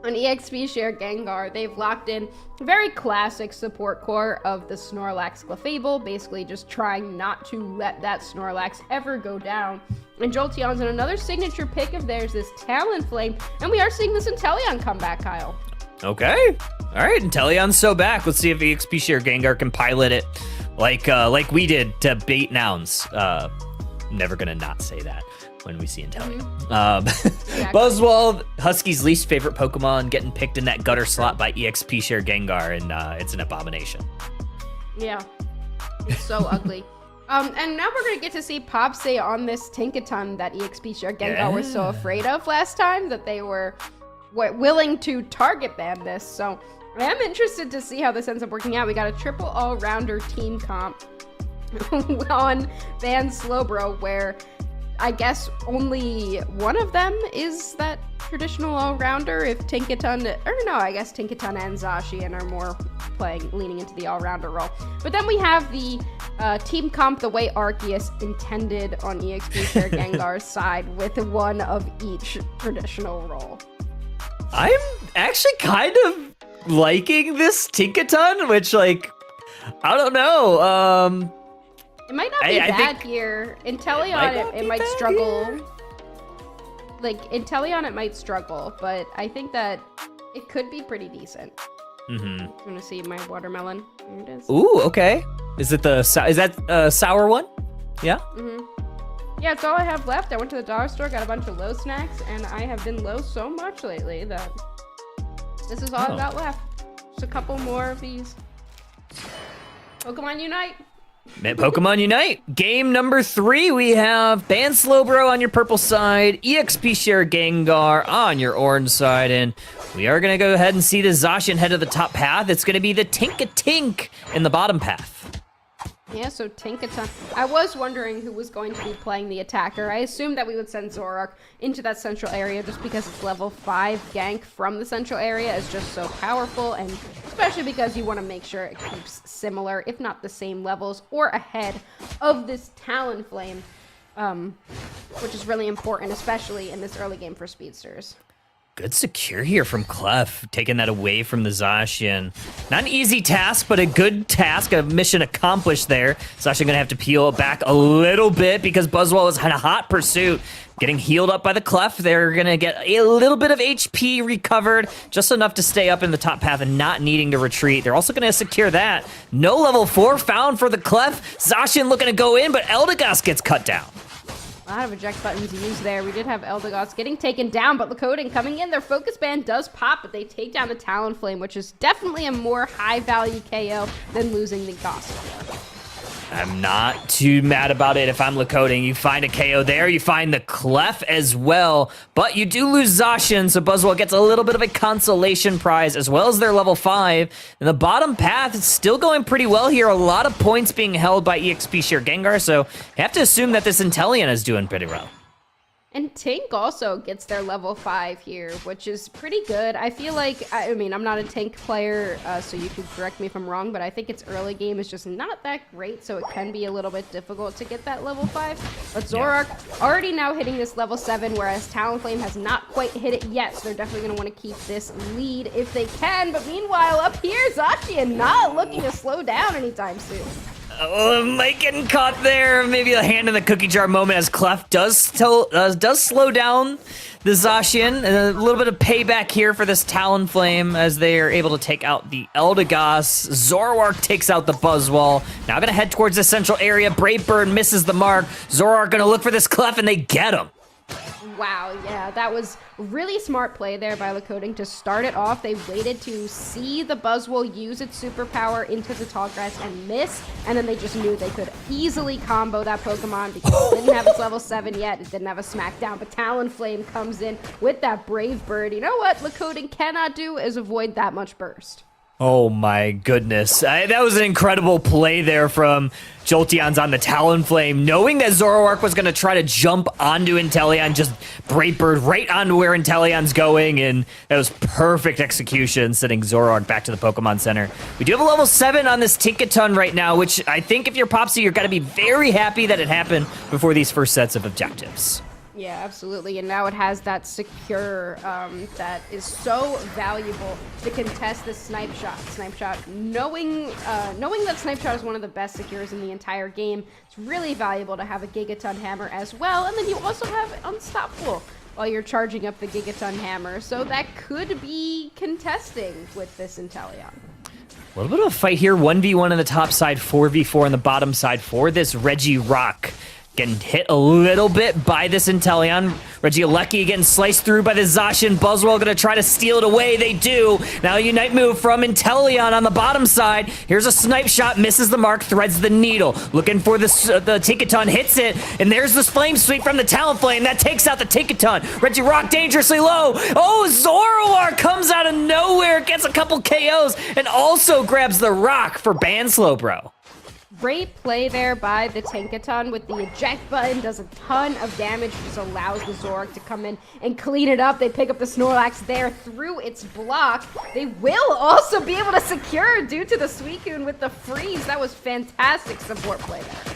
on EXP Share Gengar, they've locked in a very classic support core of the Snorlax Clefable, basically just trying not to let that Snorlax ever go down. And Jolteon's in another signature pick of theirs, this Talonflame, and we are seeing this Inteleon come back, Kyle. Okay. All right, Inteleon's so back. Let's see if EXP Share Gengar can pilot it like we did to bait nouns. Never gonna not say that when we see Inteleon. Exactly. Buzzwole, Husky's least favorite Pokemon, getting picked in that gutter slot by EXP Share Gengar, and it's an abomination. Yeah, it's so ugly. And now we're gonna get to see Popsay on this Tinkaton that EXP Share Gengar was so afraid of last time that they were willing to target ban this. So I am interested to see how this ends up working out. We got a triple all-rounder team comp on Ban Slowbro, where I guess only one of them is that traditional all-rounder. If Tinkaton, or no, I guess Tinkaton and Zacian are more leaning into the all-rounder role. But then we have the team comp the way Arceus intended on EXP Share Gengar's side, with one of each traditional role. I'm actually kind of liking this Tinkaton, which, like, I don't know. It might not be bad here. Inteleon, it might struggle. Here. Like, Inteleon, it might struggle, but I think that it could be pretty decent. Mm-hmm. I'm gonna see my watermelon. Here it is. Ooh, okay. Is that sour one? Yeah? Mm-hmm. Yeah, it's all I have left. I went to the dollar store, got a bunch of low snacks, and I have been low so much lately that this is all I've got left. Just a couple more of these. Pokemon Unite. Pokemon Unite. Game number 3, we have Ban Slowbro on your purple side, EXP Share Gengar on your orange side, and we are going to go ahead and see the Zacian head to the top path. It's going to be the Tink-a-Tink in the bottom path. Yeah, so Tinkaton. I was wondering who was going to be playing the attacker. I assumed that we would send Zoroark into that central area just because its level 5 gank from the central area is just so powerful, and especially because you want to make sure it keeps similar, if not the same levels, or ahead of this Talonflame, which is really important, especially in this early game for speedsters. Good secure here from Clef, taking that away from the Zacian. Not an easy task, but a good task, a mission accomplished there. Zacian gonna have to peel back a little bit because Buzzwole is in a hot pursuit. Getting healed up by the Clef, they're gonna get a little bit of HP recovered, just enough to stay up in the top path and not needing to retreat. They're also gonna secure that. No level 4 found for the Clef. Zacian looking to go in, but Eldegoss gets cut down. A lot of eject buttons used there. We did have Eldegoss getting taken down, but Lakoden coming in. Their Focus Band does pop, but they take down the Talonflame, which is definitely a more high-value KO than losing the Gossip. I'm not too mad about it if I'm Lakoden. You find a KO there, you find the Clef as well, but you do lose Zacian, so Buzzwole gets a little bit of a consolation prize as well as their level 5. And the bottom path is still going pretty well here. A lot of points being held by EXP Share Gengar, so you have to assume that this Inteleon is doing pretty well. And Tink also gets their level 5 here, which is pretty good. I feel like, I mean, I'm not a Tink player, so you can correct me if I'm wrong, but I think its early game is just not that great, so it can be a little bit difficult to get that level 5. But Zoroark already now hitting this level 7, whereas Talonflame has not quite hit it yet, so they're definitely going to want to keep this lead if they can. But meanwhile, up here, Zacian not looking to slow down anytime soon. Mike getting caught there. Maybe a hand in the cookie jar moment as Clef does slow down the Zacian. And a little bit of payback here for this Talonflame as they are able to take out the Eldegoss. Zoroark takes out the Buzzwole. Now gonna head towards the central area. Brave Bird misses the mark. Zoroark gonna look for this Clef and they get him. Wow, yeah, that was really smart play there by Lakoden to start it off. They waited to see the Buzzwole use its superpower into the tall grass and miss, and then they just knew they could easily combo that Pokemon because it didn't have its level 7 yet. It didn't have a smackdown, but Talonflame comes in with that Brave Bird. You know what Lakoden cannot do is avoid that much burst. Oh my goodness. That was an incredible play there from Jolteon's on the Talonflame, knowing that Zoroark was going to try to jump onto Inteleon, just Brave Bird right onto where Inteleon's going, and that was perfect execution, sending Zoroark back to the Pokemon Center. We do have a level 7 on this Tinkaton right now, which I think if you're Popsy, you're going to be very happy that it happened before these first sets of objectives. Yeah, absolutely. And now it has that secure that is so valuable to contest this Snipe Shot. Snipe Shot, knowing that Snipe Shot is one of the best secures in the entire game, it's really valuable to have a Gigaton Hammer as well. And then you also have Unstoppable while you're charging up the Gigaton Hammer. So that could be contesting with this Inteleon. A little bit of a fight here. 1v1 on the top side, 4v4 on the bottom side for this Regirock. Getting hit a little bit by this Inteleon. Regieleki getting sliced through by the Zacian. Buzzwole gonna try to steal it away. They do. Now a Unite move from Inteleon on the bottom side. Here's a Snipe Shot, misses the mark, threads the needle. Looking for the Tinkaton, hits it, and there's this Flame Sweep from the Talonflame. That takes out the Tinkaton. Regirock dangerously low. Oh, Zoroark comes out of nowhere, gets a couple KOs, and also grabs the rock for Ban Slowbro. Great play there by the Tinkaton with the eject button, does a ton of damage, just allows the Zoroark to come in and clean it up. They pick up the Snorlax there through its block. They will also be able to secure due to the Suicune with the freeze. That was fantastic support play there.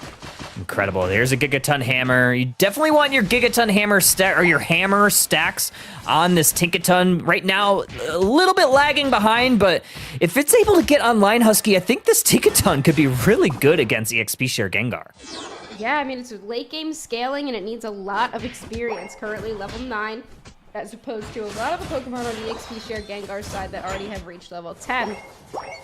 Incredible. There's a Gigaton Hammer. You definitely want your Gigaton Hammer stack or your hammer stacks on this Tinkaton. Right now, a little bit lagging behind, but if it's able to get online, Husky, I think this Tinkaton could be really good against EXP Share Gengar. Yeah, I mean, it's late game scaling and it needs a lot of experience. Currently level 9, as opposed to a lot of the Pokemon on the EXP Share Gengar side that already have reached level 10.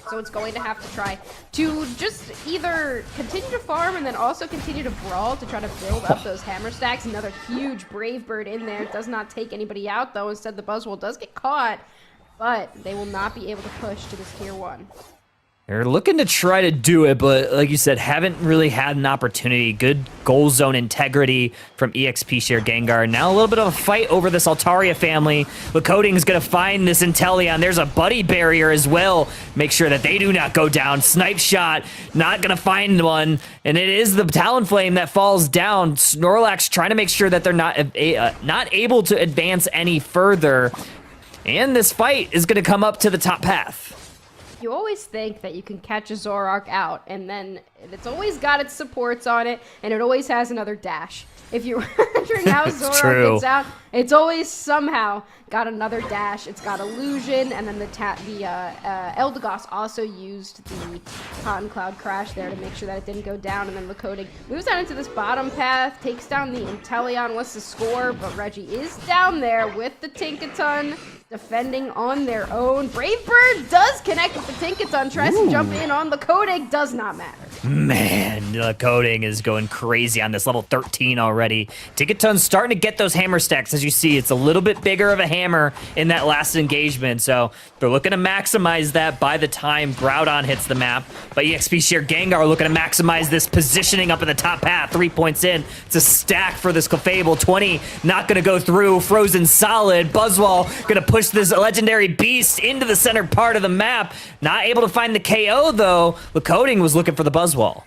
So it's going to have to try to just either continue to farm and then also continue to brawl to try to build up those hammer stacks. Another huge Brave Bird in there. Does not take anybody out, though. Instead, the Buzzwole does get caught, but they will not be able to push to this tier 1. They're looking to try to do it, but like you said, haven't really had an opportunity. Good goal zone integrity from EXP Share Gengar. Now a little bit of a fight over this Altaria family. Lacoding is going to find this Inteleon. There's a buddy barrier as well. Make sure that they do not go down. Snipe shot, not going to find one. And it is the Talonflame that falls down. Snorlax trying to make sure that they're not able to advance any further. And this fight is going to come up to the top path. You always think that you can catch a Zoroark out, and then it's always got its supports on it, and it always has another dash. If you're wondering how Zoroark gets out, it's always somehow got another dash. It's got Illusion, and then the Eldegoss also used the Cotton Cloud Crash there to make sure that it didn't go down, and then Lacoding moves out into this bottom path, takes down the Inteleon, wants to score, but Reggie is down there with the Tinkaton, defending on their own. Brave Bird does connect with the Tinkaton, tries to jump in on Lacoding, does not matter. Man, Lacoding is going crazy on this level 13 already. Tinkaton's starting to get those hammer stacks. As you see, it's a little bit bigger of a hammer in that last engagement, so they're looking to maximize that by the time Groudon hits the map. But EXP Share Gengar are looking to maximize this positioning up in the top path. 3 points in. It's a stack for this Clefable. 20 not going to go through. Frozen solid. Buzzwole going to push this legendary beast into the center part of the map. Not able to find the KO, though. Lacoding was looking for the Buzzwole.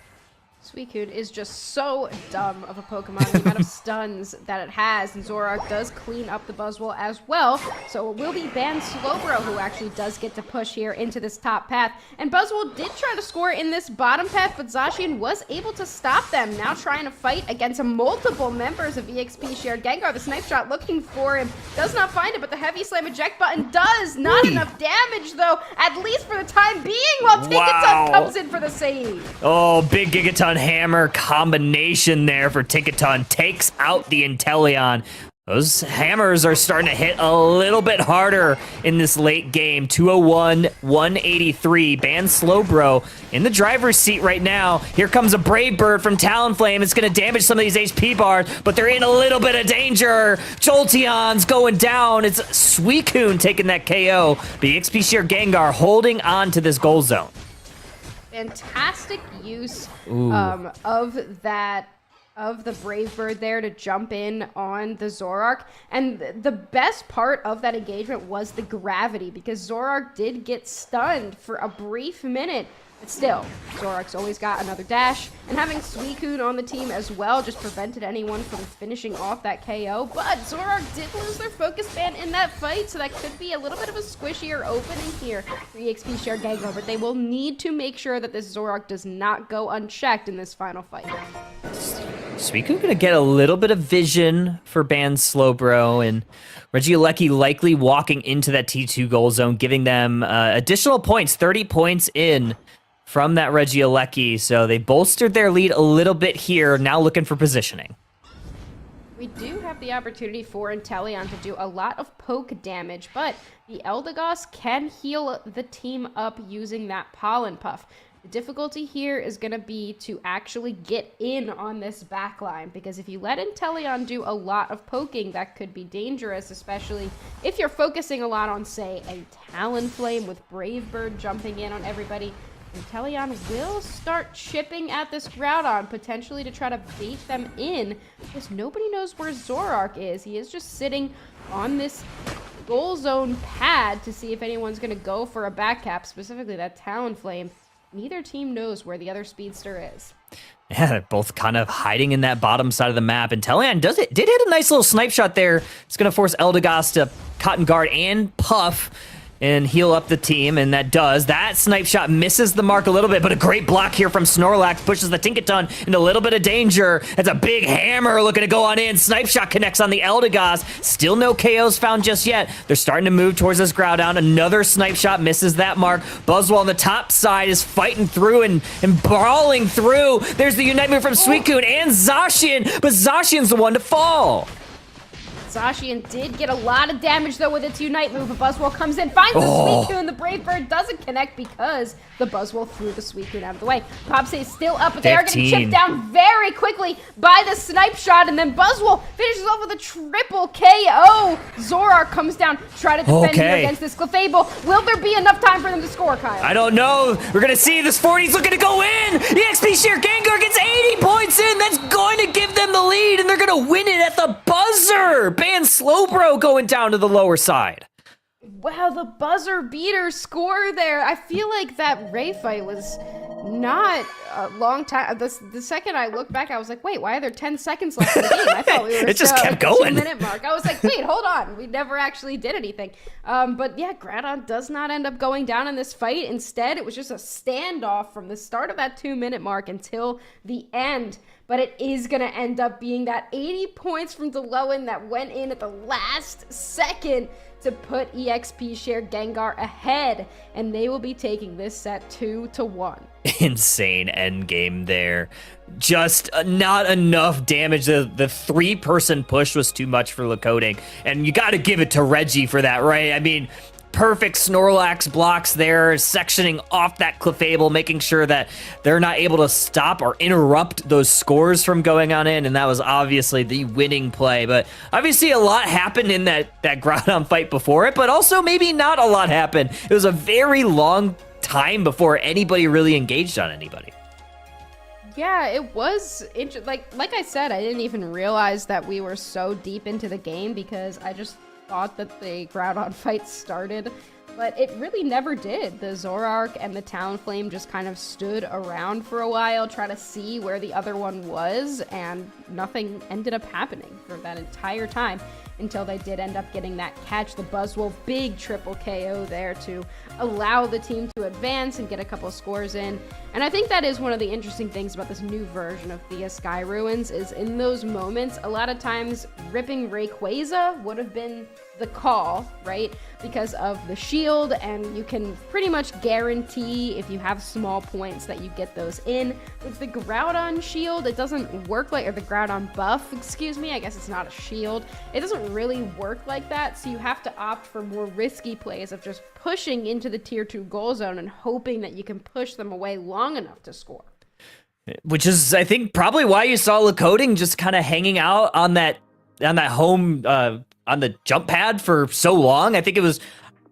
Suicune is just so dumb of a Pokemon, the amount of stuns that it has, and Zoroark does clean up the Buzzwole as well, so it will be Ban Slowbro who actually does get to push here into this top path, and Buzzwole did try to score in this bottom path, but Zacian was able to stop them, now trying to fight against multiple members of EXP Shared Gengar. The Snipe Shot looking for him, does not find it, but the Heavy Slam eject button does, not enough damage though, at least for the time being, while Tinkaton comes in for the save. Oh, big Gigaton Hammer combination there for Tinkaton. Takes out the Inteleon. Those hammers are starting to hit a little bit harder in this late game. 201, 183. Ban Slowbro in the driver's seat right now. Here comes a Brave Bird from Talonflame. It's going to damage some of these HP bars, but they're in a little bit of danger. Jolteon's going down. It's Suicune taking that KO. But EXP Share Gengar holding on to this goal zone. Fantastic use of the Brave Bird there to jump in on the Zoroark. And the best part of that engagement was the gravity, because Zoroark did get stunned for a brief minute. But still, Zoroark's always got another dash, and having Suicune on the team as well just prevented anyone from finishing off that KO. But Zoroark did lose their focus band in that fight, so that could be a little bit of a squishier opening here for EXP Share Gengar. But they will need to make sure that this Zoroark does not go unchecked in this final fight. Suicune gonna get a little bit of vision for Ban Slowbro, and Regieleki likely walking into that T2 goal zone, giving them additional points, 30 points in from that Regieleki, so they bolstered their lead a little bit here, now looking for positioning. We do have the opportunity for Inteleon to do a lot of poke damage, but the Eldegoss can heal the team up using that Pollen Puff. The difficulty here is going to be to actually get in on this backline, because if you let Inteleon do a lot of poking, that could be dangerous, especially if you're focusing a lot on, say, a Talonflame with Brave Bird jumping in on everybody. Inteleon will start chipping at this Groudon, potentially to try to bait them in, because nobody knows where Zoroark is. He is just sitting on this goal zone pad to see if anyone's going to go for a back cap, specifically that Talonflame. Neither team knows where the other speedster is. Yeah, they're both kind of hiding in that bottom side of the map. And Inteleon did hit a nice little snipe shot there. It's going to force Eldegoss to Cotton Guard and Puff and heal up the team, and that does. That snipe shot misses the mark a little bit, but a great block here from Snorlax pushes the Tinkaton into a little bit of danger. That's a big hammer looking to go on in. Snipe shot connects on the Eldegoss. Still no KOs found just yet. They're starting to move towards this Groudon. Another snipe shot misses that mark. Buzzwole on the top side is fighting through and brawling through. There's the Unite move from Suicune and Zacian, but Zacian's the one to fall. Zacian did get a lot of damage, though, with its Unite move. A Buzzwole comes in, finds the Suicune. The Brave Bird doesn't connect because the Buzzwole threw the Suicune out of the way. Popsy is still up, but they are getting chipped down very quickly by the Snipe Shot, and then Buzzwole finishes off with a triple KO. Zorar comes down, try to defend here against this Clefable. Will there be enough time for them to score, Kyle? I don't know. We're going to see this 40's looking to go in. EXP Sheer Gengar gets 80 points in. That's going to give them the lead, and they're going to win it at the buzzer. Ban Slowbro going down to the lower side. Wow, the buzzer beater score there. I feel like that Ray fight was not a long time. The second I looked back, I was like, wait, why are there 10 seconds left in the game? I thought we were it just kept at the going. 2-minute mark. I was like, wait, hold on. We never actually did anything. But yeah, Groudon does not end up going down in this fight. Instead, it was just a standoff from the start of that 2-minute mark until the end. But it is going to end up being that 80 points from DeLowen that went in at the last second to put EXP Share Gengar ahead, and they will be taking this set 2-1. Insane end game there. Just not enough damage. The 3-person push was too much for Lakota, and you got to give it to Reggie for that, right? I mean, perfect Snorlax blocks there, sectioning off that Clefable, making sure that they're not able to stop or interrupt those scores from going on in, and that was obviously the winning play. But obviously a lot happened in that Groudon fight before it, but also maybe not a lot happened. It was a very long time before anybody really engaged on anybody. Yeah, it was like I said, I didn't even realize that we were so deep into the game because I just thought that the Groudon fight started, but it really never did. The Zoroark and the Talonflame just kind of stood around for a while, try to see where the other one was, and nothing ended up happening for that entire time until they did end up getting that catch. The Buzzwole, big triple KO there to allow the team to advance and get a couple scores in. And I think that is one of the interesting things about this new version of Via Sky Ruins is in those moments, a lot of times ripping Rayquaza would have been the call, right? Because of the shield, and you can pretty much guarantee if you have small points that you get those in. With the Groudon shield, it doesn't work like, or the Groudon buff, excuse me, I guess it's not a shield. It doesn't really work like that, so you have to opt for more risky plays of just pushing into the tier 2 goal zone and hoping that you can push them away long enough to score. Which is, I think, probably why you saw Lakota just kind of hanging out on that home on the jump pad for so long. I think it was,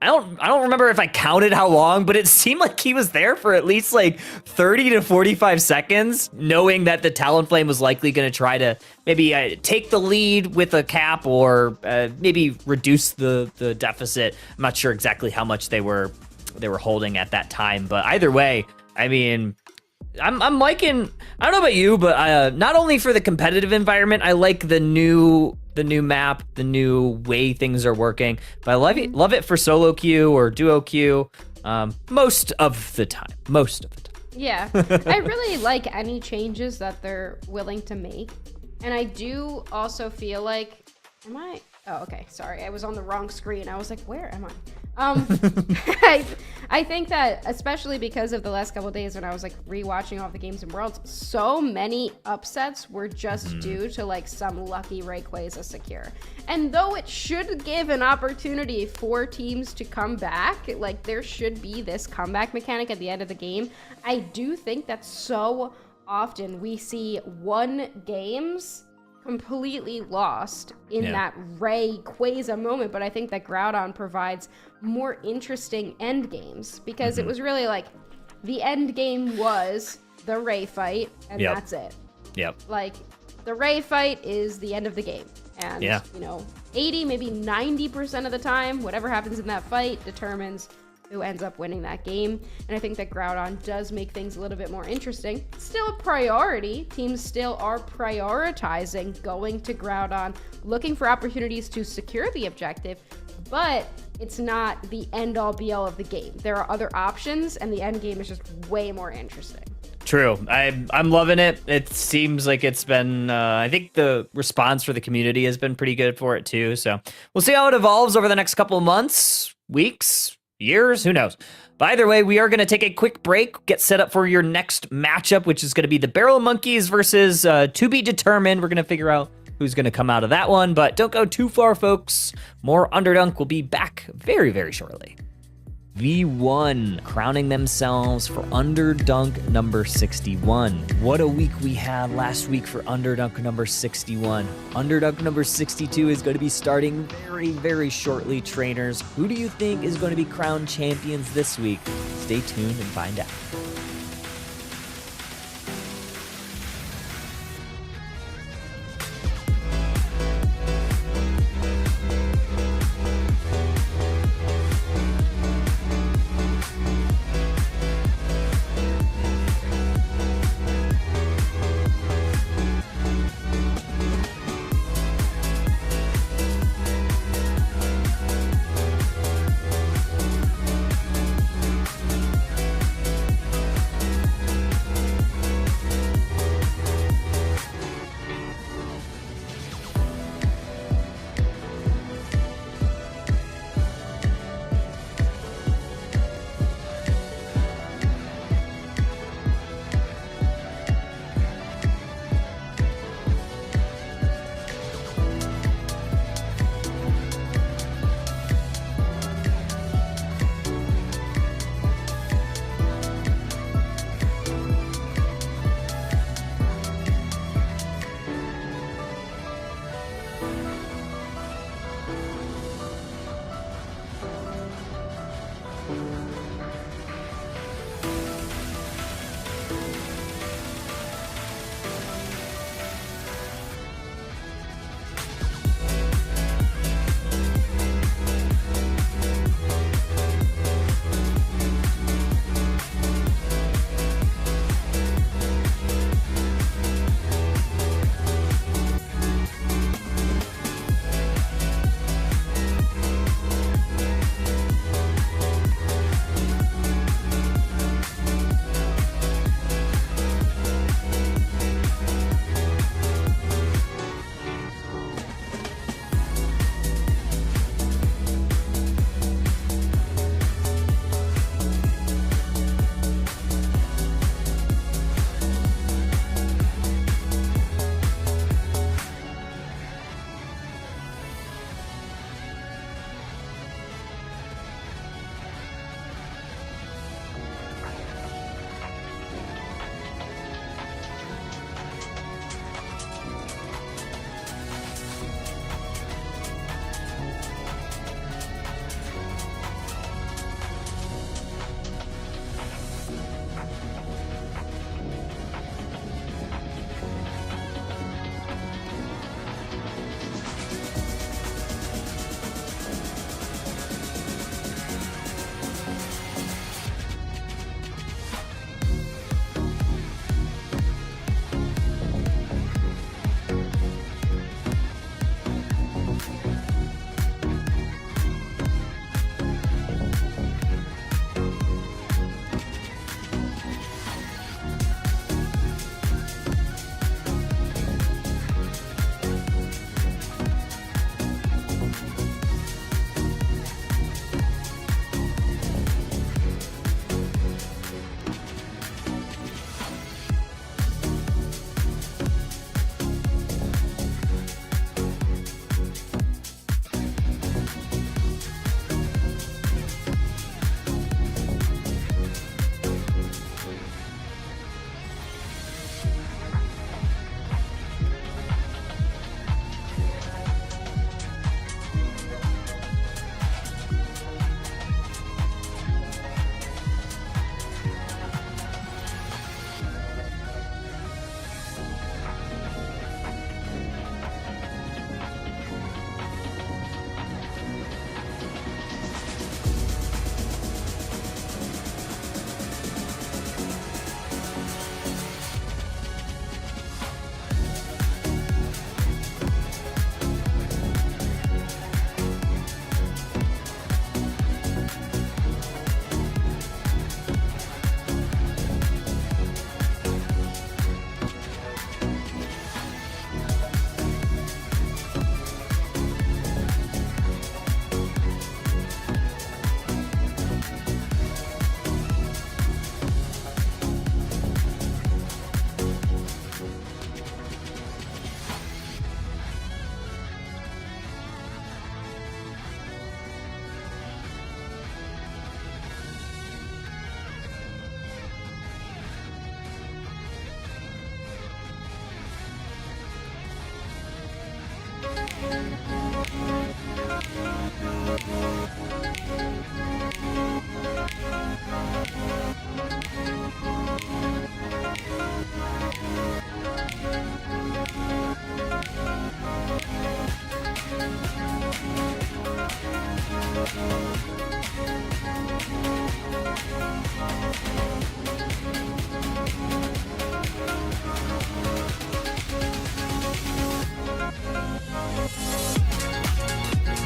I don't remember if I counted how long, but it seemed like he was there for at least like 30 to 45 seconds, knowing that the Talonflame was likely going to try to maybe take the lead with a cap or maybe reduce the deficit. I'm not sure exactly how much they were holding at that time, but either way, I mean, I'm liking, I don't know about you, but not only for the competitive environment, I like the new map, the new way things are working, but I love it for solo queue or duo queue most of the time. Yeah, I really like any changes that they're willing to make, and I do also feel like, oh, okay, sorry, I was on the wrong screen. I was like, where am I? I think that, especially because of the last couple of days when I was like rewatching all of the Games and Worlds, so many upsets were just due to like some lucky Rayquaza secure. And though it should give an opportunity for teams to come back, like there should be this comeback mechanic at the end of the game, I do think that so often we see one games completely lost in that Rayquaza moment, but I think that Groudon provides more interesting end games because it was really like the end game was the Ray fight and that's it. Like the Ray fight is the end of the game, and you know, 80 maybe 90% of the time whatever happens in that fight determines who ends up winning that game. And I think that Groudon does make things a little bit more interesting. It's still a priority. Teams still are prioritizing going to Groudon, looking for opportunities to secure the objective, but it's not the end-all be-all of the game. There are other options, and the end game is just way more interesting. True. I'm loving it. It seems like it's been, I think the response for the community has been pretty good for it too. So we'll see how it evolves over the next couple of months, weeks, years, who knows. But either way, we are going to take a quick break, get set up for your next matchup, which is going to be the Barrel Monkeys versus To Be Determined. We're going to figure out who's going to come out of that one, but don't go too far, folks. More Underdunk will be back very, very shortly. V1 crowning themselves for Underdunk number 61. What a week we had last week for Underdunk number 61. Underdunk number 62 is going to be starting very, very shortly, trainers. Who do you think is going to be crowned champions this week? Stay tuned and find out.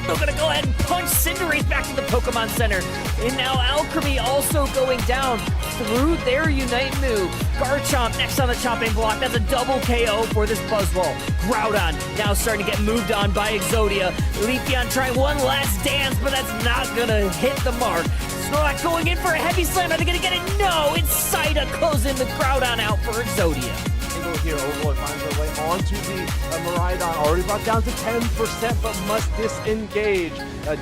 They're gonna go ahead and punch Cinderace back to the Pokemon Center. And now Alchemy also going down through their Unite move. Garchomp next on the chopping block. That's a double KO for this Buzzwole. Groudon now starting to get moved on by Exodia. Leafeon trying one last dance, but that's not gonna hit the mark. Snorlax going in for a heavy slam. Are they gonna get it? No, it's Saida closing the Groudon out for Exodia. Here, Overlord finds their way onto the Miraidon, already brought down to 10%, but must disengage.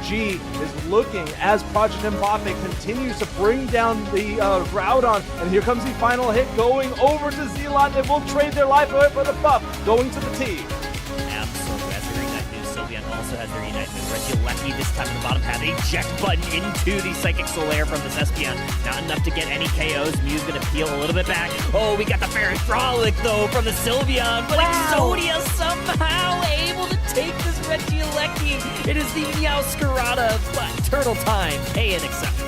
G is looking as Project Mbappe continues to bring down the Groudon, and here comes the final hit going over to Zealot. They will trade their life away for the buff, going to the T. Absolutely, has their Unite move. Sylveon also has their Unite move. Regieleki this time in the bottom half. Eject button into the Psychic Solaire from this Espeon. Not enough to get any KOs. Mew's gonna peel a little bit back. Oh, we got the Fairy Frolic though from the Sylveon, but Exodia somehow able to take this Regieleki. It is the Meowscarada, but Turtle Time, pay an exception.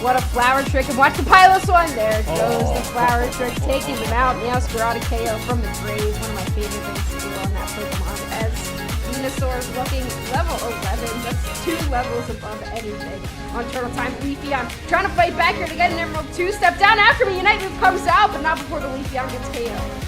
What a flower trick, and watch the Piloswine. There goes the flower trick, taking them out. Meowscarada KO from the grave. One of my favorite things to do on that Pokemon. As Venusaur is looking level 11, that's 2 levels above anything. On Turtle Time, Leafeon trying to fight back here to get an Emerald 2. Step down after me, Unite move comes out, but not before the Leafeon gets KO.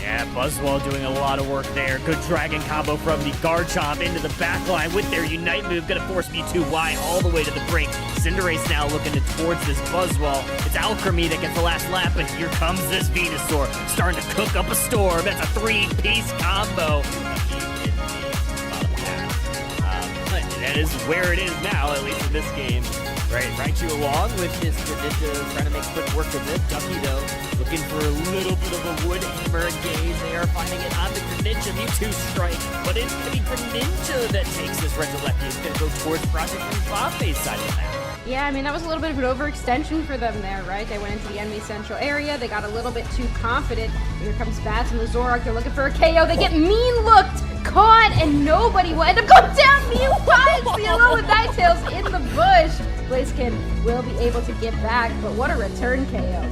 Yeah, Buzzwole doing a lot of work there. Good dragon combo from the Garchomp into the backline with their Unite move. Gonna force Mewtwo all the way to the brink. Cinderace now looking towards this Buzzwole. It's Alchemy that gets the last lap, but here comes this Venusaur. Starting to cook up a storm. That's a 3-piece combo. That is where it is now, at least in this game. Right, Raichu along with his Greninja, trying to make quick work of it. Ducky, though, looking for a little bit of a wood hammer engage. They are finding it on the Greninja. Mewtwo strike, but it's going to be Greninja that takes this Regieleki. It's going to go towards Project Mbappe's side of the map. Yeah, I mean, that was a little bit of an overextension for them there, right? They went into the enemy central area. They got a little bit too confident. Here comes Bats and the Zoroark. They're looking for a KO. They get mean-looked, caught, and nobody will end up going down. Mew finds the Alola Ninetales in the bush. Blaziken will be able to get back, but what a return KO.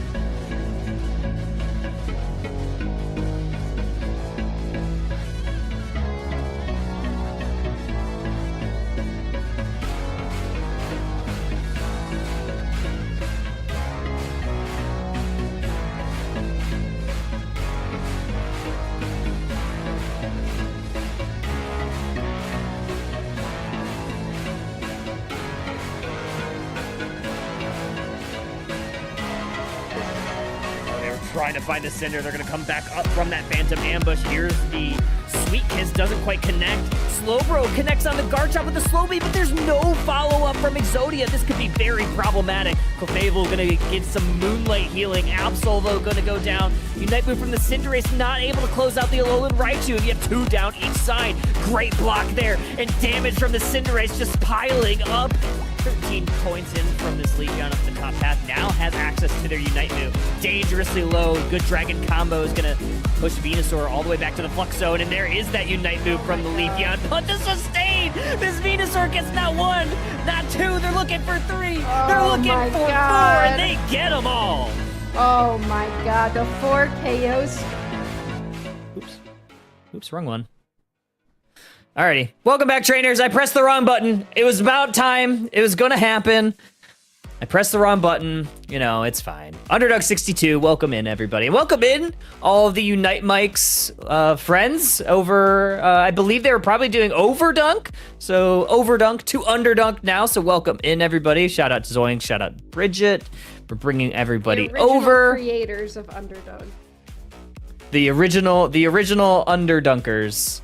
Trying to find the Cinder. They're going to come back up from that Phantom Ambush. Here's the Sweet Kiss, doesn't quite connect. Slowbro connects on the Garchomp with the Slow Beat, but there's no follow-up from Exodia. This could be very problematic. Clefable going to get some Moonlight healing. Absolvo going to go down. Unite move from the Cinderace, not able to close out the Alolan Raichu. You have 2 down each side. Great block there, and damage from the Cinderace just piling up. 13 points in from this Leafeon up the top path. Now has access to their Unite move. Dangerously low. Good Dragon combo is going to push Venusaur all the way back to the Flux Zone. And there is that Unite move from the Leafeon. But the sustain! This Venusaur gets not 1, not 2. They're looking for 3. They're looking for 4. And they get them all. Oh my god, the 4 KOs. Oops, wrong one. Alrighty, welcome back, trainers. I pressed the wrong button. It was about time. It was gonna happen. I pressed the wrong button. You know, it's fine. Underdog 62, welcome in, everybody. And welcome in all of the Unite Mike's friends over, I believe they were probably doing Overdunk. So Overdunk to Underdunk now. So welcome in, everybody. Shout out to Zoink, shout out Bridget for bringing everybody the original over. Creators of Underdog. The original Underdunkers.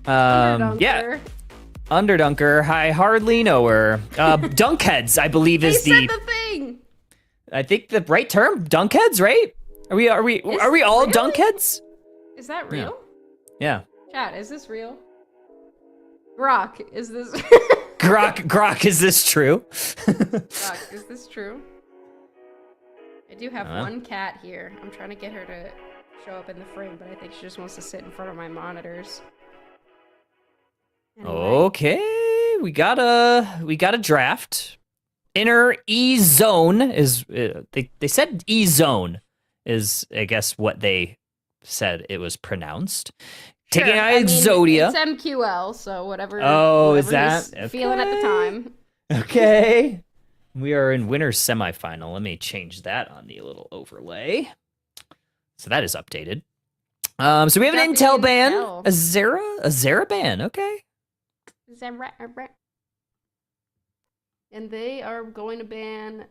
Yeah, Underdunker. I hardly know her. Dunkheads, I believe, is they said the thing. I think the right term. Dunkheads, right? Are we all really? Dunkheads? Is that real? Yeah. Chat, is this real? Grok, is this? Grok, is this true? Grok, is this true? I do have one cat here. I'm trying to get her to show up in the frame, but I think she just wants to sit in front of my monitors. Anyway. Okay, we got a draft. Inner E zone is they said E zone is, I guess, what they said it was pronounced. Taking Sure. out I mean, Exodia. it's MQL, so whatever. Oh, is whatever that? he's feeling at the time? Okay. We are in winner's semifinal. Let me change that on the little overlay. So that is updated. So we have an Got the Intel ban, Intel. a Zera ban. Okay. And they are going to ban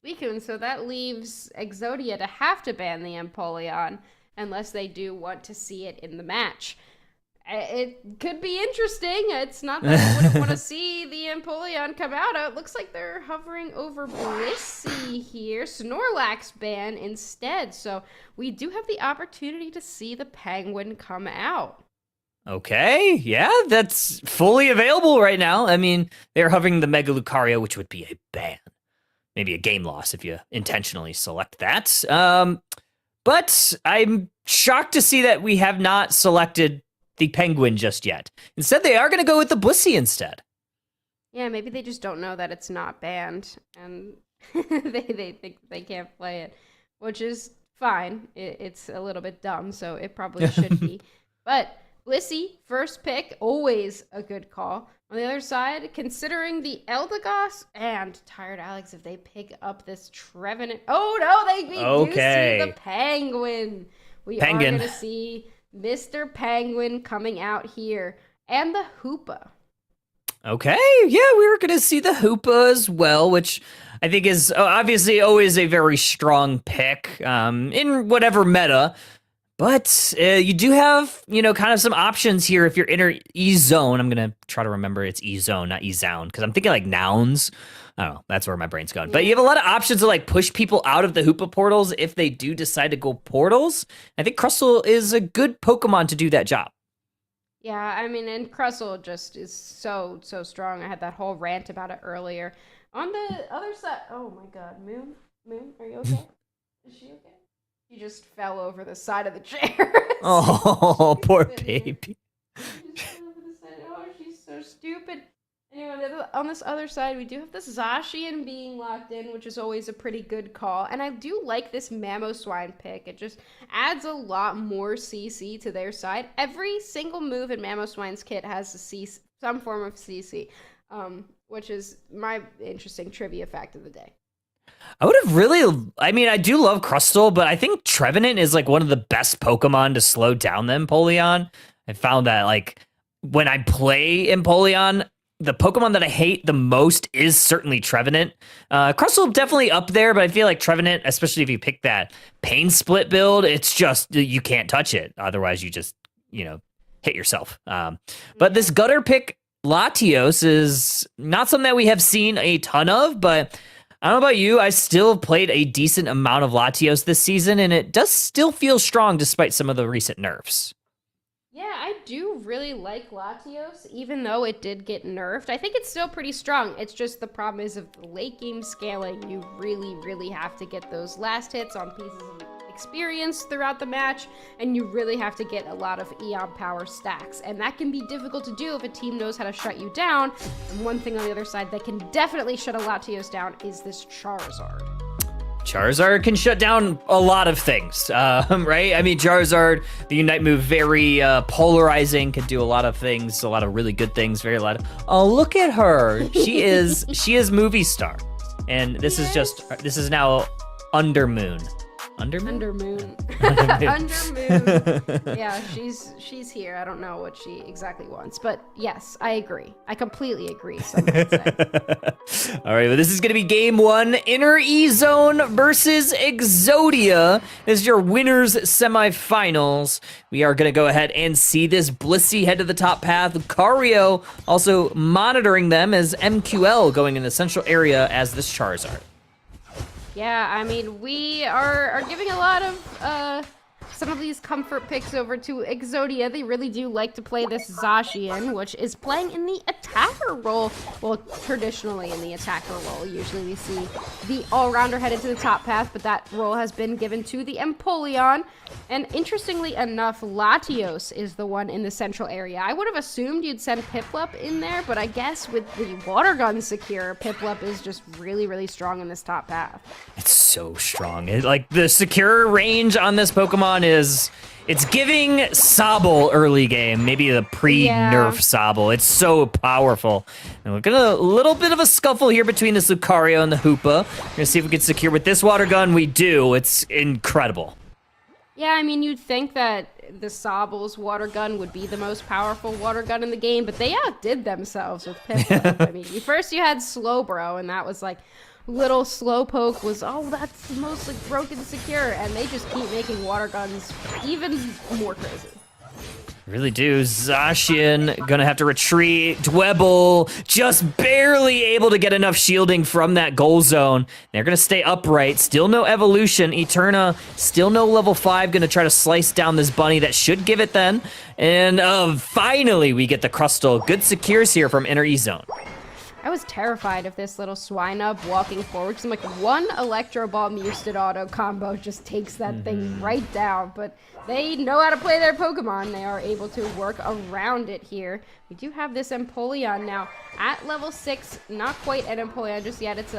Suicune, so that leaves Exodia to have to ban the Empoleon unless they do want to see it in the match. It could be interesting. It's not that I wouldn't want to see the Empoleon come out. It looks like they're hovering over Blissey here. Snorlax ban instead, so we do have the opportunity to see the Penguin come out. Okay, yeah, that's fully available right now. I mean, they're hovering the Mega Lucario, which would be a ban. Maybe a game loss if you intentionally select that. But I'm shocked to see that we have not selected the Penguin just yet. Instead, they are going to go with the Blissey instead. Yeah, maybe they just don't know that it's not banned, and they think they can't play it, which is fine. It's a little bit dumb, so it probably should be. But Blissey, first pick, always a good call. On the other side, considering the Eldegoss and Tired Alex, if they pick up this Trevenant. Oh no, we do see the Penguin. We are going to see Mr. Penguin coming out here. And the Hoopa. Okay, yeah, we were going to see the Hoopa as well, which I think is obviously always a very strong pick in whatever meta. But you do have, kind of some options here if you're in E-Zone. I'm going to try to remember it's E-Zone, not E-Zone, because I'm thinking like nouns. I don't know. That's where my brain's going. But you have a lot of options to like push people out of the Hoopa portals if they do decide to go portals. I think Crustle is a good Pokemon to do that job. Yeah, I mean, and Crustle just is so strong. I had that whole rant about it earlier. On the other side, oh my god, Moon, are you okay? Is she okay? She just fell over the side of the chair. Oh, poor baby. She just fell over the side. Oh, she's so stupid. Anyway, on this other side, we do have this Zacian being locked in, which is always a pretty good call. And I do like this Mamoswine pick. It just adds a lot more CC to their side. Every single move in Mamoswine's kit has some form of CC, which is my interesting trivia fact of the day. I would have I do love Crustle, but I think Trevenant is like one of the best Pokemon to slow down the Empoleon. I found that like when I play Empoleon, the Pokemon that I hate the most is certainly Trevenant. Crustle definitely up there, but I feel like Trevenant, especially if you pick that Pain Split build, it's just, you can't touch it. Otherwise, you just, hit yourself. But this gutter pick, Latios, is not something that we have seen a ton of, but I don't know about you, I still played a decent amount of Latios this season, and it does still feel strong despite some of the recent nerfs. Yeah, I do really like Latios, even though it did get nerfed. I think it's still pretty strong. It's just the problem is of the late game scaling, you really have to get those last hits on pieces of experience throughout the match, and you really have to get a lot of Eon power stacks. And that can be difficult to do if a team knows how to shut you down. And one thing on the other side that can definitely shut a Latios down is this Charizard. Charizard can shut down a lot of things, right? I mean, Charizard, the Unite move, very polarizing, can do a lot of things, a lot of really good things, oh, look at her. She is movie star. And this is now Undermoon. Undermoon. Yeah, she's here. I don't know what she exactly wants, but yes, I agree. I completely agree. Some would say. All right, well, this is going to be game one. Inner E-Zone versus Exodia. This is your winners semifinals. We are going to go ahead and see this Blissey head to the top path. Lucario also monitoring them as MQL going in the central area as this Charizard. Yeah, I mean, we are giving a lot of some of these comfort picks over to Exodia. They really do like to play this Zacian, which is playing in the attacker role. Well, traditionally in the attacker role. Usually we see the all-rounder headed to the top path, but that role has been given to the Empoleon. And interestingly enough, Latios is the one in the central area. I would have assumed you'd send Piplup in there, but I guess with the water gun secure, Piplup is just really strong in this top path. It's so strong. Like the secure range on this Pokemon Pokemon is... It's giving Sobble early game, maybe the pre-nerf Sobble. It's so powerful. And we're gonna a little bit of a scuffle here between this Lucario and the Hoopa. We're gonna see if we can secure with this water gun. We do. It's incredible. Yeah, I mean, you'd think that the Sobble's water gun would be the most powerful water gun in the game, but they outdid themselves with Piplup. I mean, first you had Slowbro, and that was like... Little Slowpoke was, oh, that's the most like broken secure, and they just keep making water guns even more crazy. Really do. Zacian gonna have to retreat. Dwebble just barely able to get enough shielding from that goal zone. They're gonna stay upright. Still no evolution. Eterna still no level 5. Gonna try to slice down this bunny. That should give it then. And finally we get the Crustle. Good secures here from Inner E Zone. I was terrified of this little Swinub walking forward because I'm like, one Electro Ball Musted Auto combo just takes that thing right down. But they know how to play their Pokemon. They are able to work around it here. We do have this Empoleon now at level 6. Not quite an Empoleon just yet. It's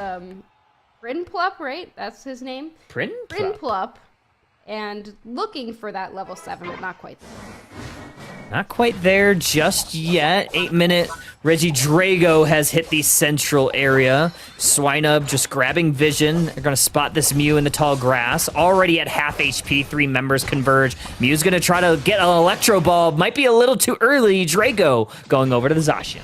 Prinplup, right? That's his name? Prinplup. And looking for that level 7, but not quite there. Not quite there just yet. 8-minute Regidrago has hit the central area. Swinub just grabbing vision. They're going to spot this Mew in the tall grass. Already at half HP, 3 members converge. Mew's going to try to get an Electro Ball. Might be a little too early. Drago going over to the Zacian.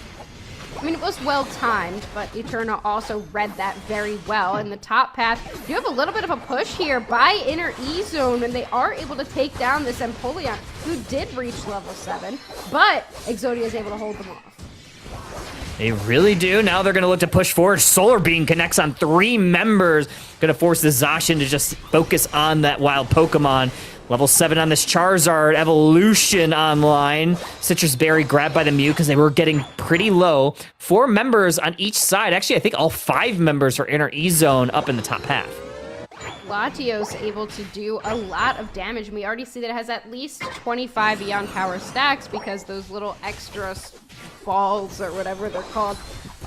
I mean, it was well timed, but Eterna also read that very well. In the top path, you have a little bit of a push here by Inner E Zone, and they are able to take down this Empoleon, who did reach level 7, but Exodia is able to hold them off. They really do. Now they're going to look to push forward. Solar Beam connects on 3 members. Going to force the Zacian to just focus on that wild Pokemon. Level 7 on this Charizard. Evolution online. Citrus Berry grabbed by the Mew because they were getting pretty low. 4 members on each side. Actually, I think all 5 members are Inner E Zone up in the top half. Latios able to do a lot of damage. And we already see that it has at least 25 Beyond Power stacks because those little extra balls or whatever they're called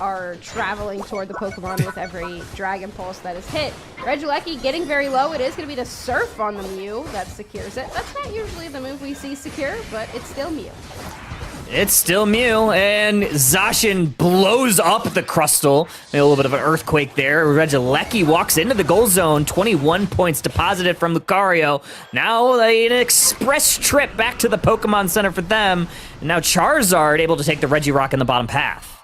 are traveling toward the Pokemon with every Dragon Pulse that is hit. Regieleki getting very low. It is going to be the Surf on the Mew that secures it. That's not usually the move we see secure, but it's still Mew. It's still Mew, and Zacian blows up the Crustle. A little bit of an earthquake there. Regieleki walks into the goal zone. 21 points deposited from Lucario. Now an express trip back to the Pokemon Center for them. And now Charizard able to take the Regirock in the bottom path.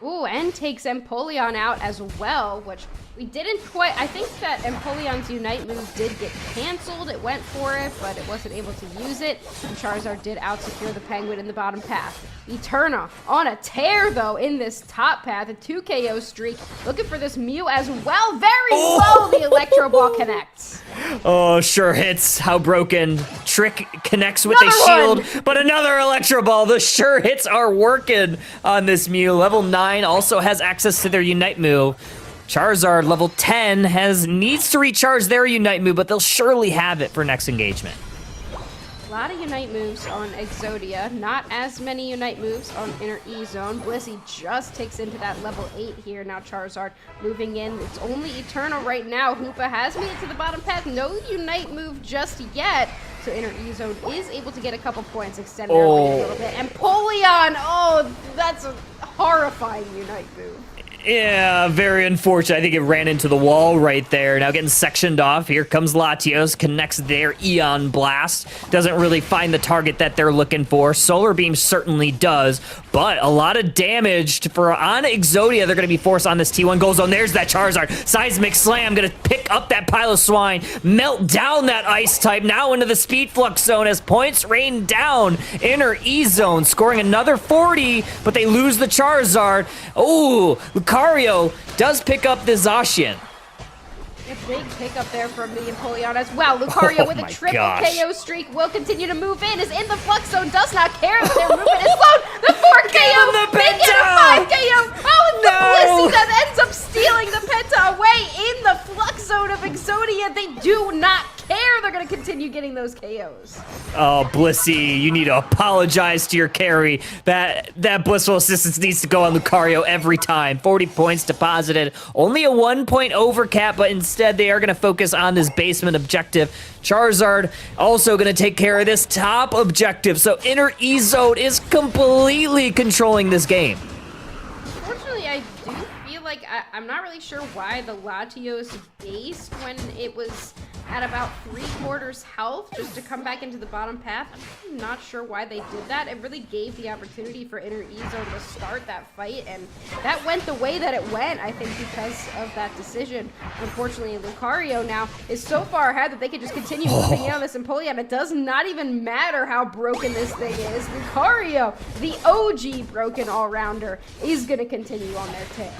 Ooh, and takes Empoleon out as well, which we didn't quite... I think that Empoleon's Unite move did get canceled. It went for it, but it wasn't able to use it. And Charizard did out-secure the Penguin in the bottom path. Eterna on a tear, though, in this top path. A 2 KO streak. Looking for this Mew as well. Very low, the Electro Ball connects. Oh, sure hits. How broken. Trick connects with a shield, but another Electro Ball. The sure hits are working on this Mew. Level 9 also has access to their Unite move. Charizard, level 10, needs to recharge their Unite move, but they'll surely have it for next engagement. A lot of Unite moves on Exodia, not as many Unite moves on Inner E Zone. Blissey just takes into that level 8 here. Now Charizard moving in. It's only Eternal right now. Hoopa has made it to the bottom path. No Unite move just yet. So Inner E Zone is able to get a couple points, extend their lead a little bit. And Empoleon, oh, that's a horrifying Unite move. Yeah, very unfortunate. I think it ran into the wall right there. Now getting sectioned off. Here comes Latios. Connects their Eon Blast. Doesn't really find the target that they're looking for. Solar Beam certainly does, but a lot of damage on Exodia. They're going to be forced on this T1 goal zone. There's that Charizard. Seismic Slam. Going to pick up that pile of swine. Melt down that Ice type. Now into the Speed Flux zone as points rain down. Inner E Zone scoring another 40, but they lose the Charizard. Oh, Lucario does pick up the Zacian. A big pickup there from the Empoleon as well. Lucario with a triple KO streak will continue to move in. Is in the Flux zone. Does not care that their movement is slowed. The 4 KO. They get a 5 KO. Oh, and the Blissey that ends up stealing the Penta away in the Flux zone of Exodia. They do not care they're going to continue getting those KOs. Oh, Blissey, you need to apologize to your carry. That blissful assistance needs to go on Lucario every time. 40 points deposited. Only a 1-point overcap, but instead they are going to focus on this basement objective. Charizard also going to take care of this top objective. So Inner E-Zone is completely controlling this game. Unfortunately, I do feel like I'm not really sure why the Latios based when it was at about 3/4 health just to come back into the bottom path. I'm not sure why they did that. It really gave the opportunity for Inner E-Zone to start that fight, and that went the way that it went, I think, because of that decision. Unfortunately, Lucario now is so far ahead that they can just continue moving in on this Empoleon. It does not even matter how broken this thing is. Lucario, the OG broken all-rounder, is going to continue on their tear.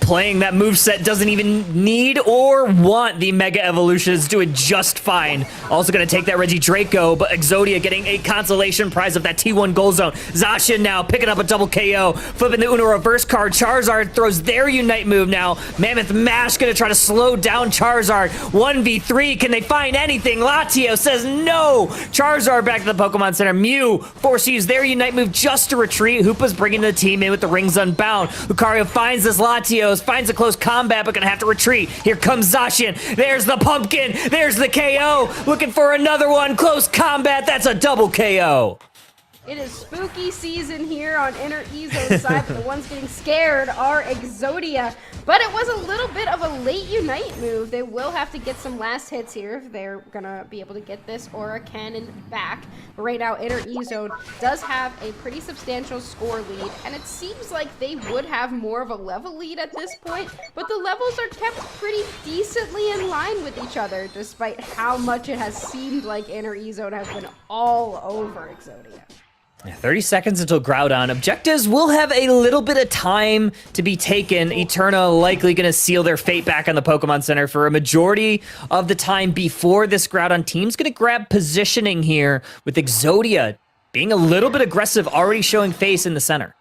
Playing that moveset doesn't even need or want the Mega Evolution. It's doing just fine. Also going to take that Regidrago, but Exodia getting a consolation prize of that T1 Gold Zone. Zacian now picking up a double KO, flipping the Uno reverse card. Charizard throws their Unite move now. Mammoth Mash going to try to slow down Charizard. 1v3, can they find anything? Latio says no. Charizard back to the Pokemon Center. Mew forced to use their Unite move just to retreat. Hoopa's bringing the team in with the Rings Unbound. Lucario finds this Latio, finds a close combat, but gonna have to retreat. Here comes Zacian. There's the pumpkin. There's the KO. Looking for another one. Close combat. That's a double KO. It is spooky season here on Inner E-Zone side, but the ones getting scared are Exodia. But it was a little bit of a late Unite move. They will have to get some last hits here if they're gonna be able to get this Aura Cannon back. But right now, Inner E-Zone does have a pretty substantial score lead, and it seems like they would have more of a level lead at this point, but the levels are kept pretty decently in line with each other, despite how much it has seemed like Inner E-Zone has been all over Exodia. 30 seconds until Groudon. Objectives will have a little bit of time to be taken. Eterna likely going to seal their fate back on the Pokemon Center for a majority of the time before this Groudon team's going to grab positioning here with Exodia being a little bit aggressive, already showing face in the center.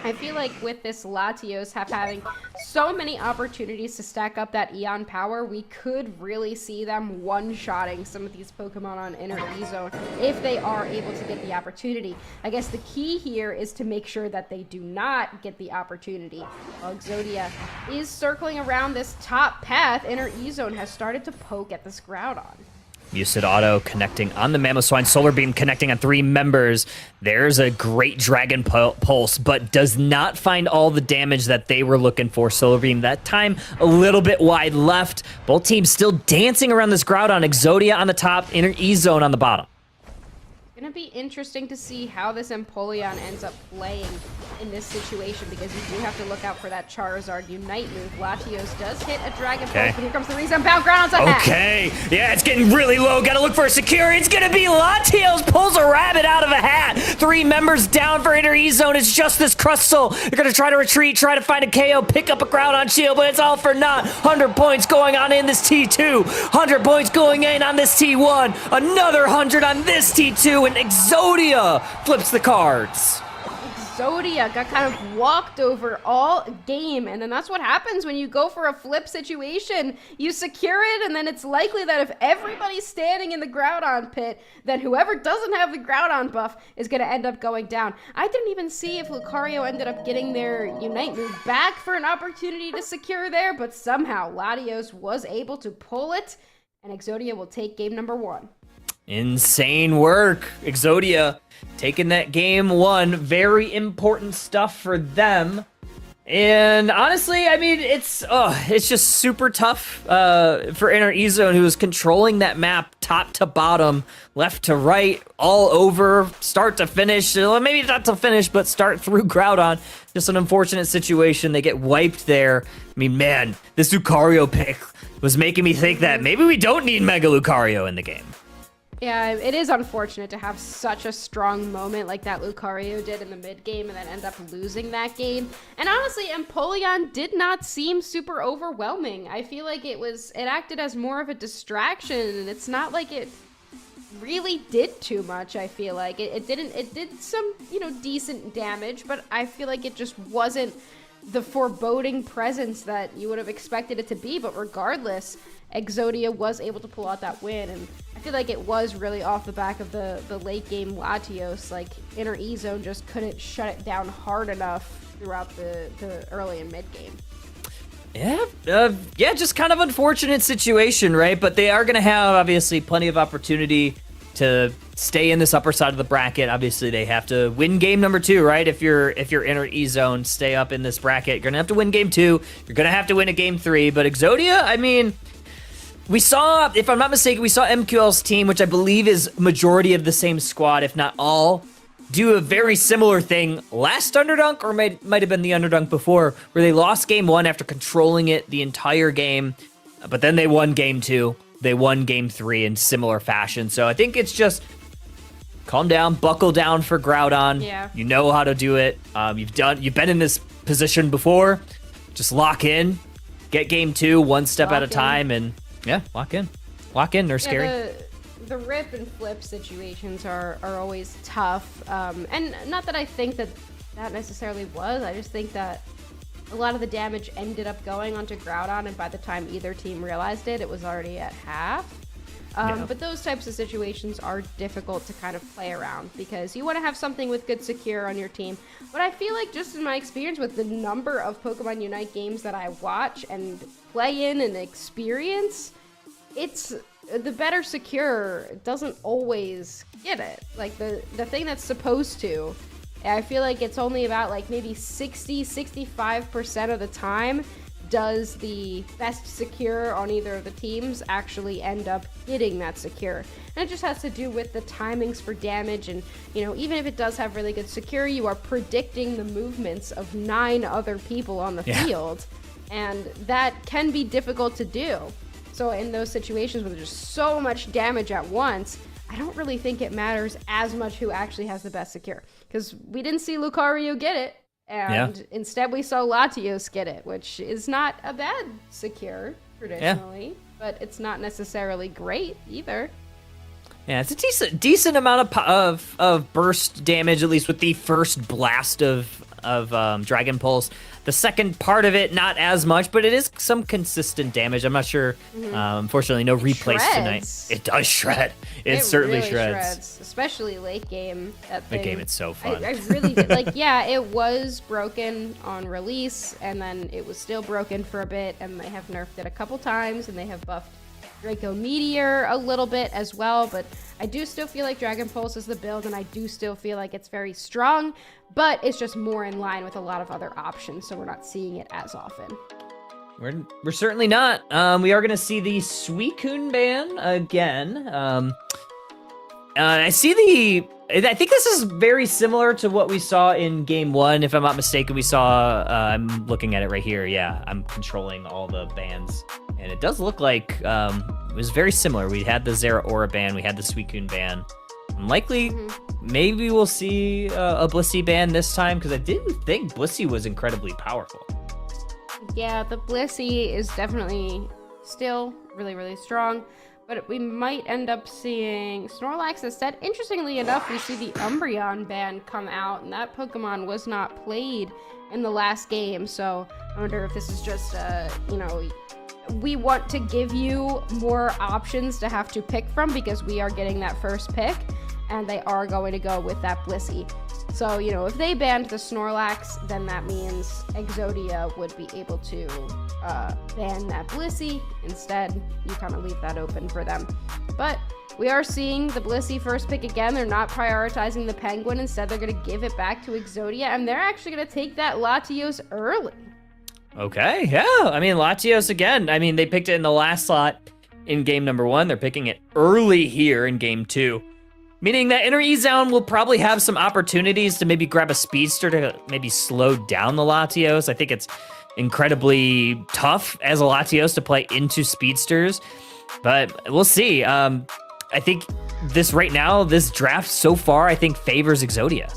I feel like with this Latios having so many opportunities to stack up that Eon power, we could really see them one-shotting some of these Pokemon on Inner E-Zone if they are able to get the opportunity. I guess the key here is to make sure that they do not get the opportunity. While Exodia is circling around this top path, Inner E-Zone has started to poke at this Groudon. Musid Auto connecting on the Mamoswine, Solar Beam connecting on 3 members. There's a great Dragon Pulse, but does not find all the damage that they were looking for. Solar Beam that time a little bit wide left. Both teams still dancing around this Groudon. Exodia on the top, Inner E-Zone on the bottom. Going to be interesting to see how this Empoleon ends up playing in this situation, because you do have to look out for that Charizard Unite move. Latios does hit a Dragon Pulse, but here comes the Rings Unbound. Ground's on Okay, yeah, it's getting really low. Gotta look for a security. It's gonna be Latios pulls a rabbit out of a hat. 3 members down for Inner E-Zone. It's just this Crustle. They're gonna try to retreat, try to find a KO, pick up a Groudon shield, but it's all for naught. 100 points going on in this T2. 100 points going in on this T1. Another 100 on this T2, and Exodia flips the cards. Exodia got kind of walked over all game, and then that's what happens when you go for a flip situation. You secure it, and then it's likely that if everybody's standing in the Groudon pit, then whoever doesn't have the Groudon buff is going to end up going down. I didn't even see if Lucario ended up getting their Unite move back for an opportunity to secure there, but somehow Latios was able to pull it, and Exodia will take game number 1. Insane work. Exodia taking that game 1. Very important stuff for them. And honestly, I mean, it's just super tough for Inner E-Zone, who is controlling that map top to bottom, left to right, all over, start to finish. Well, maybe not to finish, but start through Groudon. Just an unfortunate situation. They get wiped there. I mean, man, this Lucario pick was making me think that maybe we don't need Mega Lucario in the game. Yeah, it is unfortunate to have such a strong moment like that Lucario did in the mid-game and then end up losing that game. And honestly, Empoleon did not seem super overwhelming. I feel like it acted as more of a distraction, and it's not like it really did too much. I feel like it did some, decent damage, but I feel like it just wasn't the foreboding presence that you would have expected it to be. But regardless, Exodia was able to pull out that win, and I feel like it was really off the back of the late game Latios. Like, inner E zone just couldn't shut it down hard enough throughout the early and mid game. Yeah, just kind of unfortunate situation, right? But they are going to have, obviously, plenty of opportunity to stay in this upper side of the bracket. Obviously, they have to win game number 2, right? If you're inner E zone, stay up in this bracket, you're going to have to win game 2. You're going to have to win a game 3. But Exodia, I mean, we saw, if I'm not mistaken, we saw MQL's team, which I believe is majority of the same squad, if not all, do a very similar thing last Underdunk, or might have been the Underdunk before, where they lost game 1 after controlling it the entire game, but then they won game 2. They won game 3 in similar fashion. So I think it's just calm down, buckle down for Groudon. Yeah. You know how to do it. You've been in this position before. Just lock in, get game 2 one step at a time, and yeah, lock in. Lock in, they're scary. The rip and flip situations are always tough, and not that I think that necessarily was. I just think that a lot of the damage ended up going onto Groudon, and by the time either team realized it, it was already at half. But those types of situations are difficult to kind of play around because you want to have something with good secure on your team. But I feel like, just in my experience with the number of Pokemon Unite games that I watch and play in and experience, it's the better secure doesn't always get it. Like, the thing that's supposed to, I feel like it's only about like maybe 65% of the time does the best secure on either of the teams actually end up hitting that secure. And it just has to do with the timings for damage, and even if it does have really good secure, you are predicting the movements of 9 other people on the field, and that can be difficult to do. So in those situations where there's just so much damage at once, I don't really think it matters as much who actually has the best secure, because we didn't see Lucario get it, and instead we saw Latios get it, which is not a bad secure traditionally, but it's not necessarily great either. Yeah, it's a decent amount of burst damage, at least with the first blast of Dragon Pulse. The second part of it, not as much, but it is some consistent damage. I'm not sure. Unfortunately, no replays tonight. It does shred. It certainly really shreds. Especially late game. Late game, it's so fun. I really did. Like, yeah, it was broken on release, and then it was still broken for a bit, and they have nerfed it a couple times, and they have buffed Draco Meteor a little bit as well, but I do still feel like Dragon Pulse is the build, and I do still feel like it's very strong, but it's just more in line with a lot of other options, so we're not seeing it as often. We're certainly not. We are going to see the Suicune ban again. I think this is very similar to what we saw in game 1. If I'm not mistaken, we saw, I'm looking at it right here. Yeah, I'm controlling all the bans. And it does look like it was very similar. We had the Zeraora ban, we had the Suicune ban. And likely, maybe we'll see a Blissey ban this time, because I do think Blissey was incredibly powerful. Yeah, the Blissey is definitely still really, really strong, but we might end up seeing Snorlax instead. Interestingly enough, we see the Umbreon ban come out, and that Pokemon was not played in the last game, so I wonder if this is just, we want to give you more options to have to pick from because we are getting that first pick, and they are going to go with that Blissey. So, if they banned the Snorlax, then that means Exodia would be able to ban that Blissey. Instead, you kind of leave that open for them. But we are seeing the Blissey first pick again. They're not prioritizing the Penguin. Instead, they're going to give it back to Exodia, and they're actually going to take that Latios early. Okay, yeah. I mean, Latios again. I mean, they picked it in the last slot in game number 1. They're picking it early here in game 2. Meaning that Inner E-Zone will probably have some opportunities to maybe grab a Speedster to maybe slow down the Latios. I think it's incredibly tough as a Latios to play into Speedsters, but we'll see. I think this draft so far, I think favors Exodia.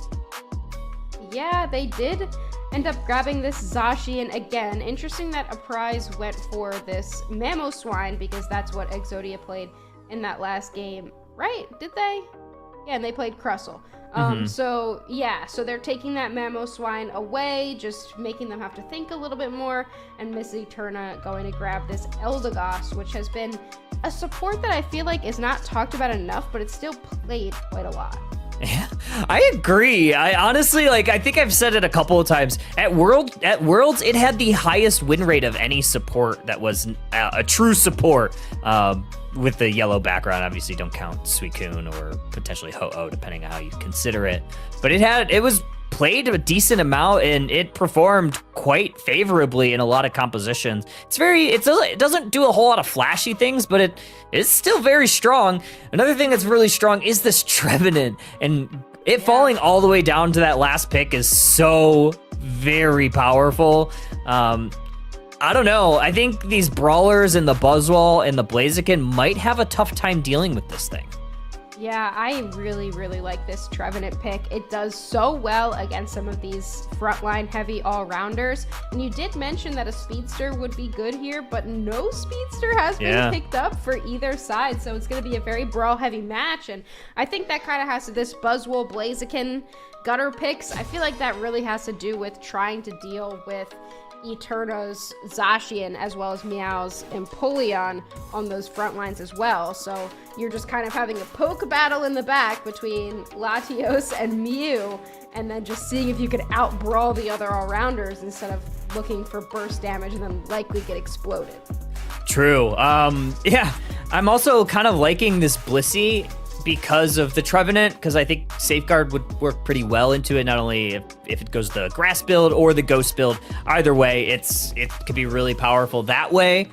Yeah, they did end up grabbing this Zacian again. Interesting that a prize went for this Mamoswine because that's what Exodia played in that last game. Right? Did they? Yeah, and they played Crustle. So they're taking that Mamoswine away, just making them have to think a little bit more, and Miss Eterna going to grab this Eldegoss, which has been a support that I feel like is not talked about enough, but it's still played quite a lot. Yeah, I agree. I honestly, like, I think I've said it a couple of times. At Worlds, it had the highest win rate of any support that was a true support. With the yellow background, obviously don't count Suicune or potentially Ho-Oh, depending on how you consider it. But it was played a decent amount, and it performed quite favorably in a lot of compositions. It doesn't do a whole lot of flashy things, but it is still very strong. Another thing that's really strong is this Trevenant, and it falling all the way down to that last pick is so very powerful. I don't know. I think these brawlers and the Buzzwole and the Blaziken might have a tough time dealing with this thing. Yeah, I really, really like this Trevenant pick. It does so well against some of these frontline heavy all-rounders. And you did mention that a Speedster would be good here, but no Speedster has been picked up for either side. So it's going to be a very brawl-heavy match. And I think that kind of has to this Buzzwole, Blaziken, gutter picks. I feel like that really has to do with trying to deal with Eterna's Zacian as well as Meow's Empoleon on those front lines as well. So you're just kind of having a poke battle in the back between Latios and Mew, and then just seeing if you could out-brawl the other all-rounders instead of looking for burst damage and then likely get exploded. True. Yeah, I'm also kind of liking this Blissey because of the Trevenant, because I think Safeguard would work pretty well into it, not only if it goes the grass build or the ghost build. Either way, it could be really powerful that way.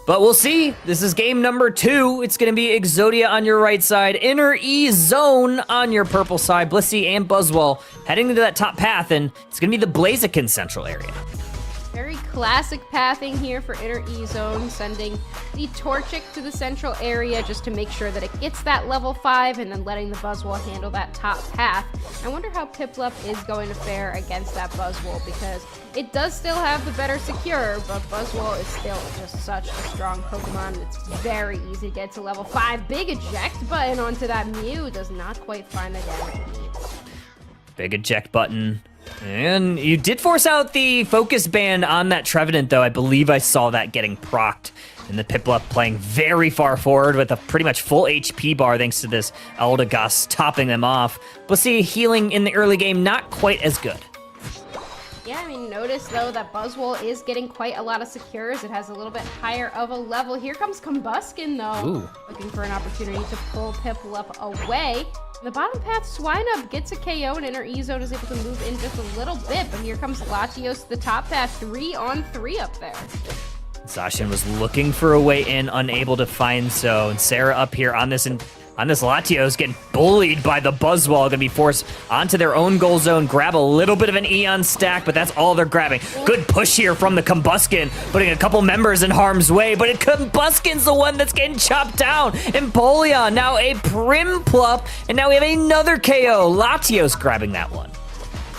But we'll see. This is game number 2. It's going to be Exodia on your right side, Inner E Zone on your purple side, Blissey and Buzzwole heading into that top path, and it's going to be the Blaziken central area. Very classic pathing here for Inner E-Zone, sending the Torchic to the central area just to make sure that it gets that level 5 and then letting the Buzzwole handle that top path. I wonder how Piplup is going to fare against that Buzzwole, because it does still have the better secure, but Buzzwole is still just such a strong Pokemon. It's very easy to get to level 5. Big eject button onto that Mew does not quite find the damage it needs. Big eject button. And you did force out the focus ban on that Trevenant, though. I believe I saw that getting procced. And the Piplup playing very far forward with a pretty much full HP bar thanks to this Eldegoss topping them off. Blissey healing in the early game, not quite as good. Yeah, I mean, notice, though, that Buzzwole is getting quite a lot of secures. It has a little bit higher of a level. Here comes Combuskin, though, looking for an opportunity to pull Piplup away. The bottom path, Swinub gets a KO, and Inner E-Zone is able to move in just a little bit, but here comes Latios to the top path, 3-on-3 up there. Zacian was looking for a way in, unable to find so, and Sarah up here on this Latios getting bullied by the Buzzwole, gonna be forced onto their own goal zone, grab a little bit of an Eon stack, but that's all they're grabbing. Good push here from the Combuskin, putting a couple members in harm's way, but Combuskin's the one that's getting chopped down. Empoleon, now a Primplup, and now we have another KO. Latios grabbing that one.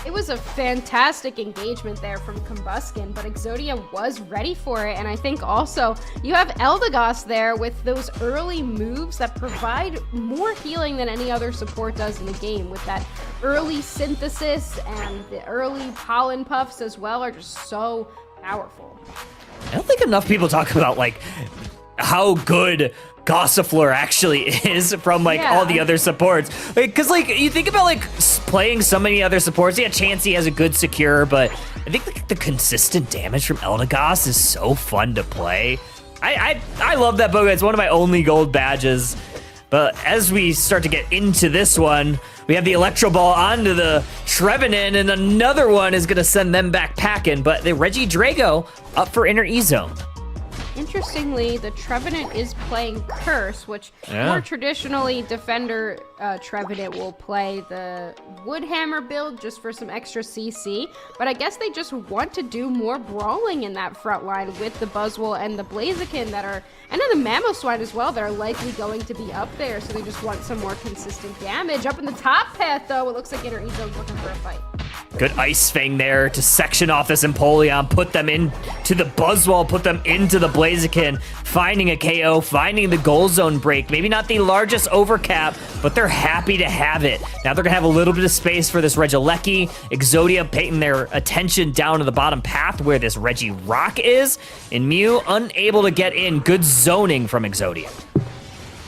It was a fantastic engagement there from Combuskin, but Exodia was ready for it, and I think also you have Eldegoss there with those early moves that provide more healing than any other support does in the game, with that early synthesis and the early pollen puffs as well are just so powerful. I don't think enough people talk about, like, how good Gossifleur actually is from, like, all the other supports. Because, like, you think about, like, playing so many other supports. Yeah, Chansey has a good secure, but I think, like, the consistent damage from Eldegoss is so fun to play. I love that Pokemon. It's one of my only gold badges. But as we start to get into this one, we have the Electro Ball onto the Trevenant, and another one is going to send them back packing. But the Regidrago up for Inner E-Zone. Interestingly, the Trevenant is playing Curse, which more traditionally Defender Trevenant will play the Woodhammer build just for some extra CC, but I guess they just want to do more brawling in that front line with the Buzzwole and the Blaziken and then the Mamoswine as well that are likely going to be up there, so they just want some more consistent damage. Up in the top path, though, it looks like Inner E-Zone's looking for a fight. Good Ice Fang there to section off this Empoleon, put them into the Buzzwole, put them into the Blaziken, finding a KO, finding the goal zone break. Maybe not the largest overcap, but they're happy to have it. Now they're gonna have a little bit of space for this Regieleki. Exodia paying their attention down to the bottom path where this Regirock is, and Mew unable to get in. Good zoning from Exodia.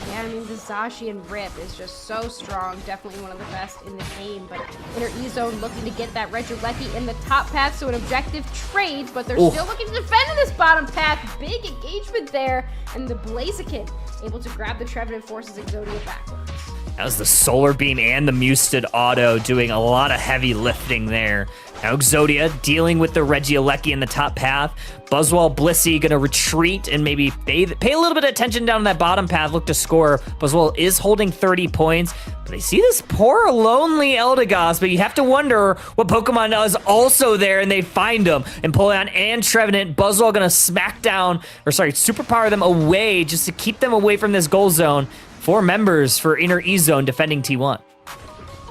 Yeah, I mean, the Zacian Rip is just so strong. Definitely one of the best in the game. But Inner E-Zone looking to get that Regieleki in the top path, so an objective trade, but they're still looking to defend in this bottom path. Big engagement there, and the Blaziken able to grab the Trevenant, forces Exodia backwards. That was the Solar Beam and the Musted Auto doing a lot of heavy lifting there. Now Exodia dealing with the Regieleki in the top path. Buzzwole, Blissey gonna retreat and maybe pay a little bit of attention down that bottom path, look to score. Buzzwole is holding 30 points, but they see this poor, lonely Eldegoss, but you have to wonder what Pokemon is also there, and they find him. Empoleon and Trevenant, Buzzwole gonna smack down, or sorry, superpower them away just to keep them away from this goal zone. 4 members for Inner E-Zone defending T1.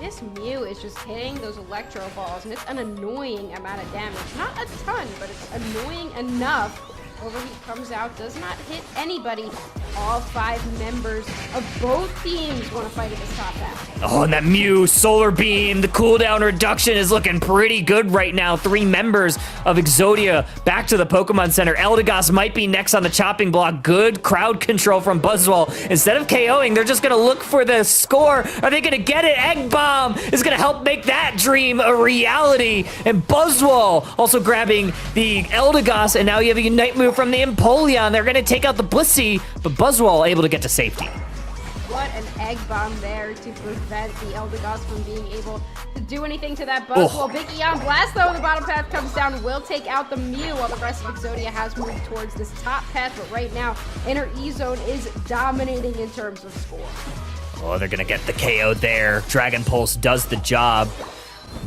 This Mew is just hitting those Electro Balls, and it's an annoying amount of damage. Not a ton, but it's annoying enough. Overheat comes out, does not hit anybody. All 5 members of both teams want to fight at this top path. Oh, and that Mew Solar Beam, the cooldown reduction is looking pretty good right now. 3 members of Exodia back to the Pokemon Center. Eldegoss might be next on the chopping block. Good crowd control from Buzzwole. Instead of KOing, they're just going to look for the score. Are they going to get it? Egg Bomb is going to help make that dream a reality. And Buzzwole also grabbing the Eldegoss, and now you have a Unite move from the Empoleon. They're going to take out the Blissey, but Buzzwole able to get to safety. What an Egg Bomb there to prevent the Eldegoss from being able to do anything to that Buzzwole. Big Eon Blast, though, the bottom path comes down, will take out the Mew, while the rest of Exodia has moved towards this top path, but right now, Inner E-Zone is dominating in terms of score. Oh, they're going to get the KO there. Dragon Pulse does the job.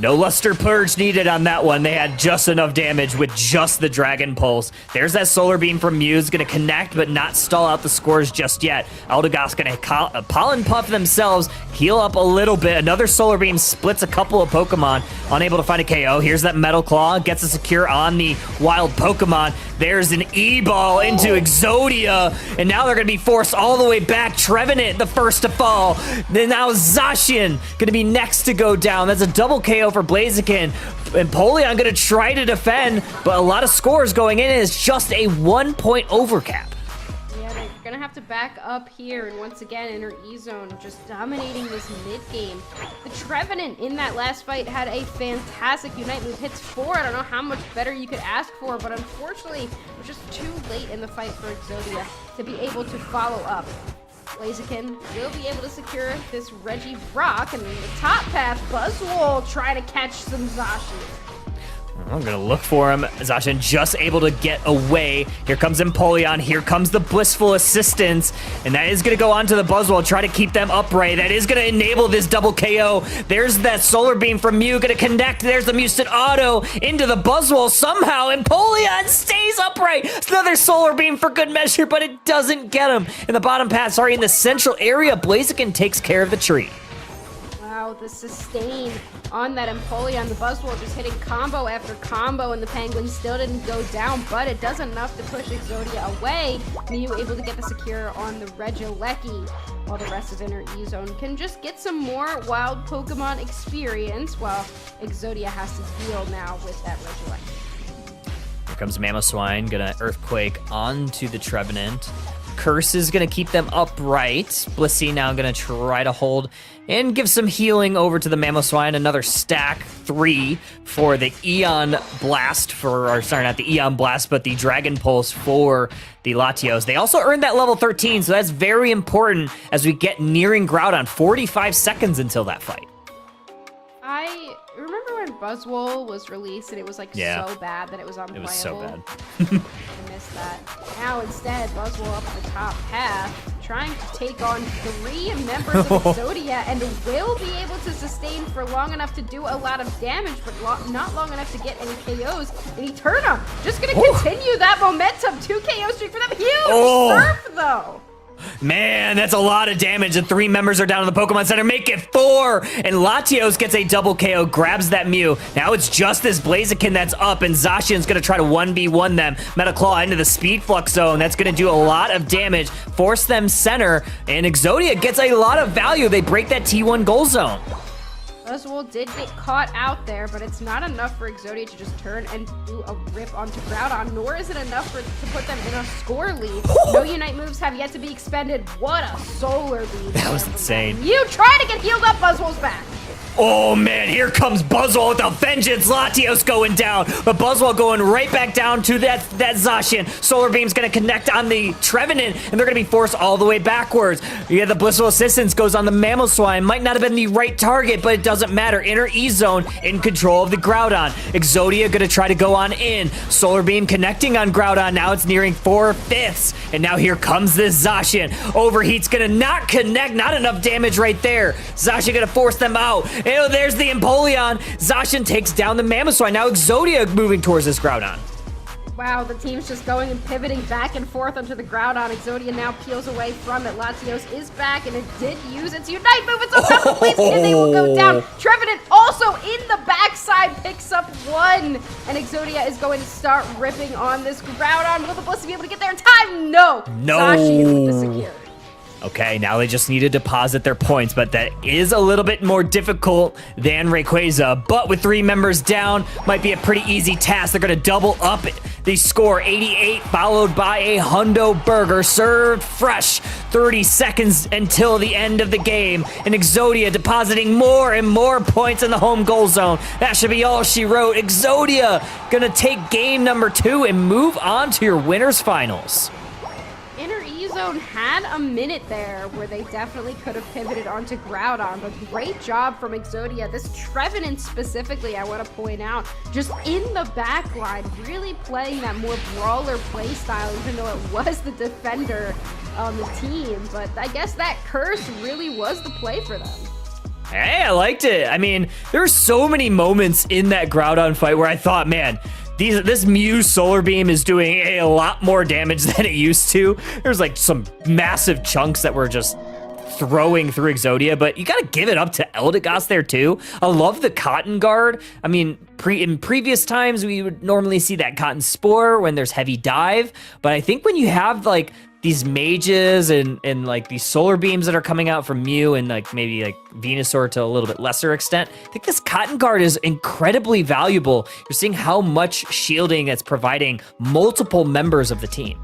No Luster Purge needed on that one. They had just enough damage with just the Dragon Pulse. There's that Solar Beam from Muse. Going to connect, but not stall out the scores just yet. Eldegoss going to Pollen Puff themselves, heal up a little bit. Another Solar Beam splits a couple of Pokemon. Unable to find a KO. Here's that Metal Claw. Gets a secure on the wild Pokemon. There's an E-Ball into Exodia. And now they're going to be forced all the way back. Trevenant, the first to fall. Then now Zacian going to be next to go down. That's a double KO for Blaziken. Empoleon gonna try to defend, but a lot of scores going in. Is just a 1-point overcap. Yeah, they're gonna have to back up here, and once again, Inner E-Zone just dominating this mid-game. The Trevenant in that last fight had a fantastic Unite move. Hits 4, I don't know how much better you could ask for, but unfortunately, it was just too late in the fight for Exodia to be able to follow up. Blaziken will be able to secure this Regirock, and in the top path, Buzzwole trying to catch some Zacian. I'm gonna look for him. Zacian just able to get away. Here comes Empoleon. Here comes the Blissful Assistance. And that is gonna go on to the Buzzwole. Try to keep them upright. That is gonna enable this double KO. There's that Solar Beam from Mew. Gonna connect. There's the Musted Auto into the Buzzwole. Somehow Empoleon stays upright. It's another Solar Beam for good measure, but it doesn't get him. In the bottom path, sorry, in the central area, Blaziken takes care of the tree. Wow, the sustain on that Empoleon. The Buzzwole just hitting combo after combo, and the Penguin still didn't go down, but it does enough to push Exodia away. Mew able to get the secure on the Regieleki, while the rest of Inner E-Zone can just get some more wild Pokemon experience, while Exodia has to deal now with that Regieleki. Here comes Mamoswine, gonna Earthquake onto the Trevenant. Curse is gonna keep them upright. Blissey now gonna try to hold and give some healing over to the Mamoswine. Another stack 3 for the Eon Blast or sorry, not the Eon Blast, but the Dragon Pulse for the Latios. They also earned that level 13, so that's very important as we get nearing Groudon. 45 seconds until that fight. I remember when Buzzwole was released and it was like so bad that it was unplayable. It was so bad. I missed that. Now instead, Buzzwole up at the top path, trying to take on 3 members of Exodia, and will be able to sustain for long enough to do a lot of damage, but not long enough to get any KOs. And Eterna just gonna continue that momentum. 2 KO streak for them. Huge surf though. Man, that's a lot of damage, and 3 members are down in the Pokemon Center. Make it 4, and Latios gets a double KO, grabs that Mew. Now it's just this Blaziken that's up, and Zacian's gonna try to 1v1 them. Metaclaw into the Speed Flux Zone. That's gonna do a lot of damage, force them center, and Exodia gets a lot of value. They break that T1 goal zone. Buzzwole did get caught out there, but it's not enough for Exodia to just turn and do a rip onto Groudon, nor is it enough to put them in a score lead. No Unite moves have yet to be expended. What a solar beam. That was insane. You try to get healed up, Buzzwole's back. Oh man, here comes Buzzwole with a vengeance. Latios going down, but Buzzwole going right back down to that Zacian. Solar Beam's gonna connect on the Trevenant, and they're gonna be forced all the way backwards. Yeah, the Blissful Assistance goes on the Mamoswine. Might not have been the right target, but it doesn't matter. Inner E-Zone in control of the Groudon. Exodia gonna try to go on in. Solar Beam connecting on Groudon. Now it's nearing 4/5, and now here comes this Zacian. Overheat's gonna not connect, not enough damage right there. Zacian gonna force them out. Oh, there's the Empoleon. Zacian takes down the Mamoswine. Now Exodia moving towards this Groudon. Wow, the team's just going and pivoting back and forth onto the Groudon. Exodia now peels away from it. Latios is back, and it did use its Unite move. It's a double place, and they will go down. Trevenant also in the backside picks up 1, and Exodia is going to start ripping on this Groudon. Will the Blissey be able to get there in time? No. Zacian with the security. Okay, now they just need to deposit their points, but that is a little bit more difficult than Rayquaza. But with 3 members down, might be a pretty easy task. They're going to double up the score, 88, followed by a Hundo Burger, served fresh. 30 seconds until the end of the game, and Exodia depositing more and more points in the home goal zone. That should be all she wrote. Exodia going to take game number 2 and move on to your winners finals. Inner E-Zone had a minute there where they definitely could have pivoted onto Groudon, but great job from Exodia. This Trevenant specifically, I want to point out, just in the back line, really playing that more brawler play style, even though it was the defender on the team. But I guess that curse really was the play for them. Hey, I liked it. I mean, there were so many moments in that Groudon fight where I thought, man, this Mew Solar Beam is doing a lot more damage than it used to. There's like some massive chunks that were just throwing through Exodia, but you gotta give it up to Eldegoss there too. I love the Cotton Guard. I mean, in previous times, we would normally see that Cotton Spore when there's heavy dive, but I think when you have like these mages and like these solar beams that are coming out from Mew and like maybe like Venusaur to a little bit lesser extent, I think this Cotton Guard is incredibly valuable. You're seeing how much shielding it's providing multiple members of the team.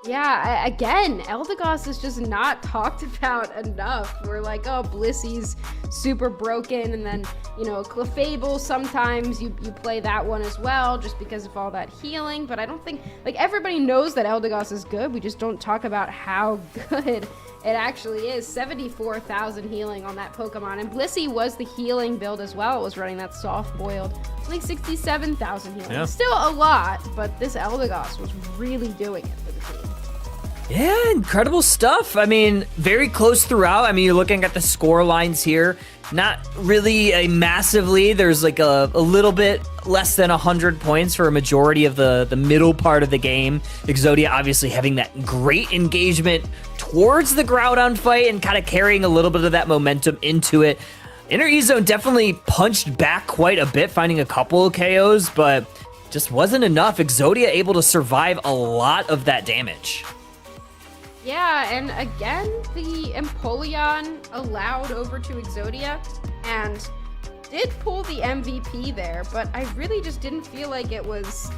Yeah, again, Eldegoss is just not talked about enough. We're like, oh, Blissey's super broken, and then, you know, Clefable, sometimes you play that one as well, just because of all that healing, but I don't think, like, everybody knows that Eldegoss is good, we just don't talk about how good it actually is. 74,000 healing on that Pokemon, and Blissey was the healing build as well. It was running that soft-boiled, like 67,000 healing. Yeah. Still a lot, but this Eldegoss was really doing it for the team. Yeah, incredible stuff. I mean, very close throughout. I mean, you're looking at the score lines here. Not really a massive lead. There's like a little bit less than 100 points for a majority of the middle part of the game. Exodia obviously having that great engagement towards the Groudon fight and kind of carrying a little bit of that momentum into it. Inner E-Zone definitely punched back quite a bit, finding a couple of KOs, but just wasn't enough. Exodia able to survive a lot of that damage. Yeah, and again, the Empoleon allowed over to Exodia and did pull the MVP there, but I really just didn't feel like it was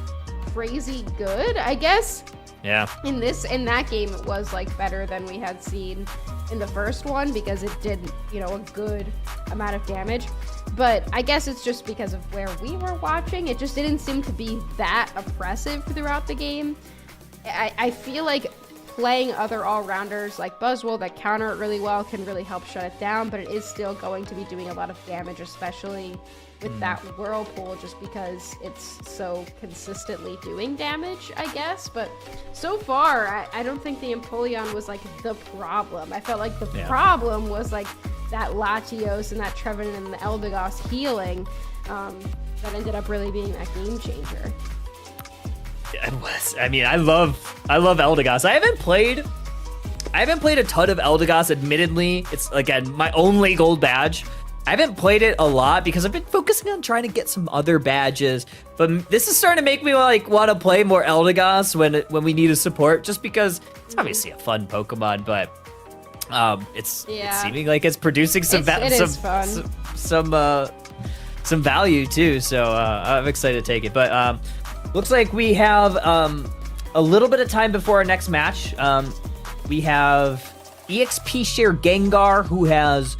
crazy good, I guess. Yeah. In that game, it was like better than we had seen in the first one because it did, you know, a good amount of damage. But I guess it's just because of where we were watching. It just didn't seem to be that oppressive throughout the game. I feel like playing other all-rounders like Buzzwole that counter it really well can really help shut it down, but it is still going to be doing a lot of damage, especially with that Whirlpool, just because it's so consistently doing damage, I guess. But so far, I don't think the Empoleon was like the problem. I felt like the problem was like that Latios and that Trevenant and the Eldegoss healing that ended up really being that game changer. It was. I mean, I love Eldegoss. I haven't played I haven't played a ton of Eldegoss, admittedly. It's, again, my only gold badge. I haven't played it a lot because I've been focusing on trying to get some other badges. But this is starting to make me want to play more Eldegoss when we need a support, just because it's obviously a fun Pokemon, but it's seeming like it's producing some value too. So I'm excited to take it. But looks like we have a little bit of time before our next match. We have EXP Share Gengar, who has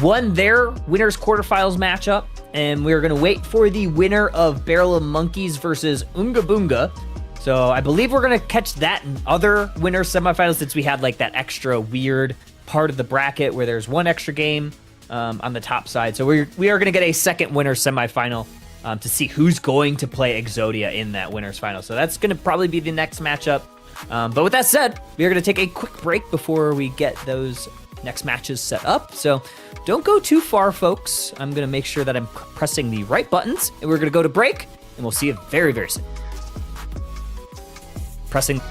won their winners quarterfinals matchup, and we're gonna wait for the winner of Barrel of Monkeys versus Unga Boonga. So I believe we're gonna catch that in other winner semifinals, since we had like that extra weird part of the bracket where there's one extra game on the top side. So we are gonna get a second winner semifinal to see who's going to play Exodia in that winners final. So that's gonna probably be the next matchup. But with that said, we are gonna take a quick break before we get those next matches set up. So don't go too far, folks. I'm gonna make sure that I'm pressing the right buttons, and we're gonna go to break, and we'll see you very, very soon. Pressing.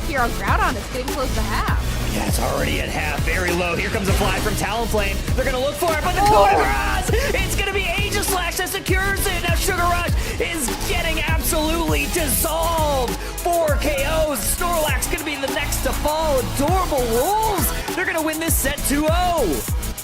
Here on Groudon, it's getting close to half. Yeah, it's already at half, very low. Here comes a fly from Talonflame. They're gonna look for it, but the corner cross! It's gonna be Aegislash that secures it. Now Sugar Rush is getting absolutely dissolved. 4 KOs. Snorlax gonna be the next to fall. Adorable rolls. They're gonna win this set 2-0.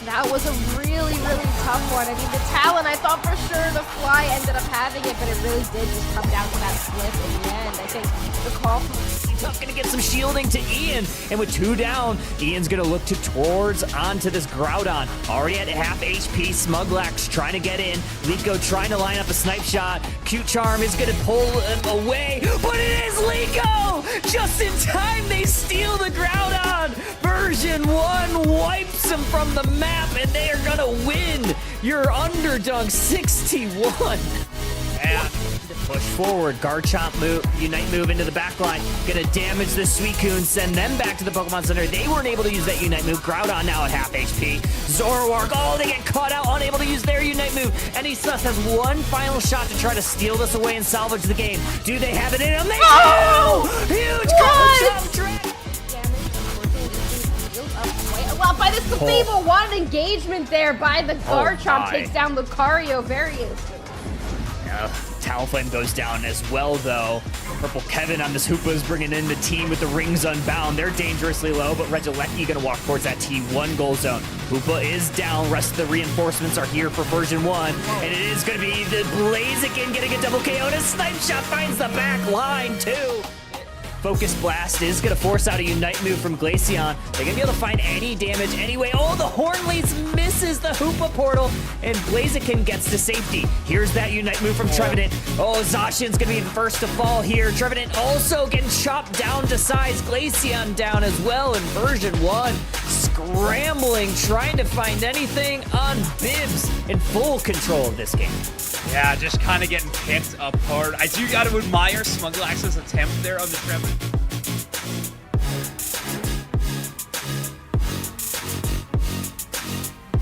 That was a really, really tough one. I mean, the Talon, I thought for sure the Fly ended up having it, but it really did just come down to that slip in the end. I think the call from Tough gonna get some shielding to Ian, and with 2 down, Ian's gonna look towards onto this Groudon. Already at half HP, Smuglax trying to get in. Liko trying to line up a snipe shot. Cute Charm is gonna pull him away, but it is Liko! Just in time, they steal the Groudon! Version 1 wipes him from the map, and they are gonna win your Underdunk 61. Yeah. Push forward, Garchomp move, Unite move into the back line. Gonna damage the Suicune, send them back to the Pokemon Center. They weren't able to use that Unite move. Groudon now at half HP. Zoroark, oh, they get caught out, unable to use their Unite move. And Sus has one final shot to try to steal this away and salvage the game. Do they have it in them? They do! Huge Garchomp trick! Well, by this Clefable, what an engagement there by the Garchomp. Takes down Lucario very instantly. Talonflame goes down as well, though. Purple Kevin on this Hoopa is bringing in the team with the Rings Unbound. They're dangerously low, but Regieleki gonna walk towards that T1 goal zone. Hoopa is down. Rest of the reinforcements are here for version 1, and it is gonna be the Blaziken getting a double KO, and a Snipe Shot finds the back line, too. Focus Blast is going to force out a Unite move from Glaceon. They're going to be able to find any damage anyway. Oh, the Hornleys misses the Hoopa portal, and Blaziken gets to safety. Here's that Unite move from Trevenant. Oh, Zacian's going to be the first to fall here. Trevenant also getting chopped down to size. Glaceon down as well in version 1. Scrambling, trying to find anything on Bibs in full control of this game. Yeah, just kind of getting picked apart. I do got to admire Smuglax's attempt there on the Trevenant.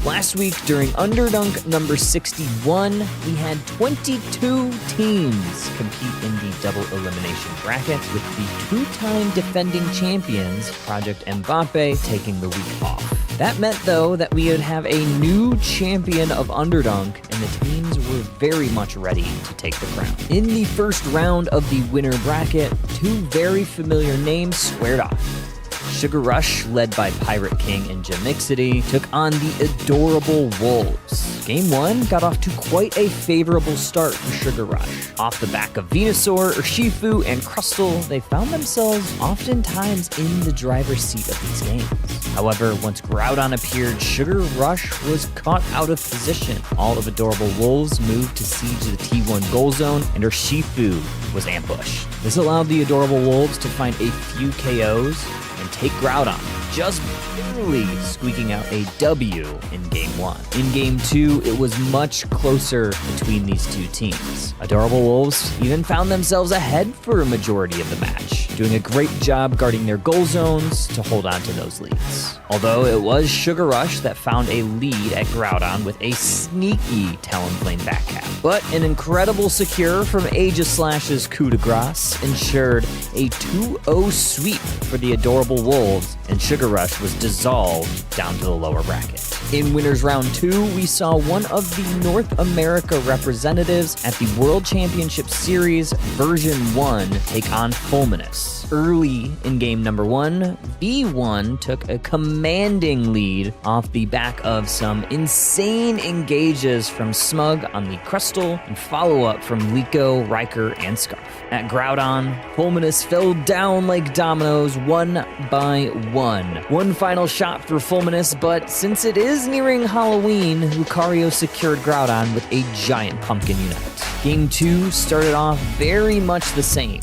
Last week during Underdunk number 61, we had 22 teams compete in the double elimination bracket, with the two-time defending champions, Project Mbappe, taking the week off. That meant, though, that we would have a new champion of Underdunk, and the teams were very much ready to take the crown. In the first round of the winner bracket, 2 very familiar names squared off. Sugar Rush, led by Pirate King and Jamixity, took on the adorable Wolves. Game 1 got off to quite a favorable start for Sugar Rush. Off the back of Venusaur, Urshifu, and Crustle, they found themselves oftentimes in the driver's seat of these games. However, once Groudon appeared, Sugar Rush was caught out of position. All of Adorable Wolves moved to siege the T1 goal zone, and Urshifu was ambushed. This allowed the Adorable Wolves to find a few KOs and take Groudon, just barely squeaking out a W in Game 1. In Game 2, it was much closer between these two teams. Adorable Wolves even found themselves ahead for a majority of the match, doing a great job guarding their goal zones to hold on to those leads. Although it was Sugar Rush that found a lead at Groudon with a sneaky Talonflame backcap. But an incredible secure from Aegislash's coup de grace ensured a 2-0 sweep for the Adorable Wolves, and Sugar Rush was dissolved down to the lower bracket. In Winners Round 2, we saw one of the North America representatives at the World Championship Series Version 1 take on Fulminous. Early in game number 1, V1 took a commanding lead off the back of some insane engages from Smug on the Crustle and follow-up from Liko, Riker, and Scarf. At Groudon, Fulminous fell down like dominoes one by one. One final shot for Fulminous, but since it is nearing Halloween, Lucario secured Groudon with a giant Pumpkin Unite. Game 2 started off very much the same.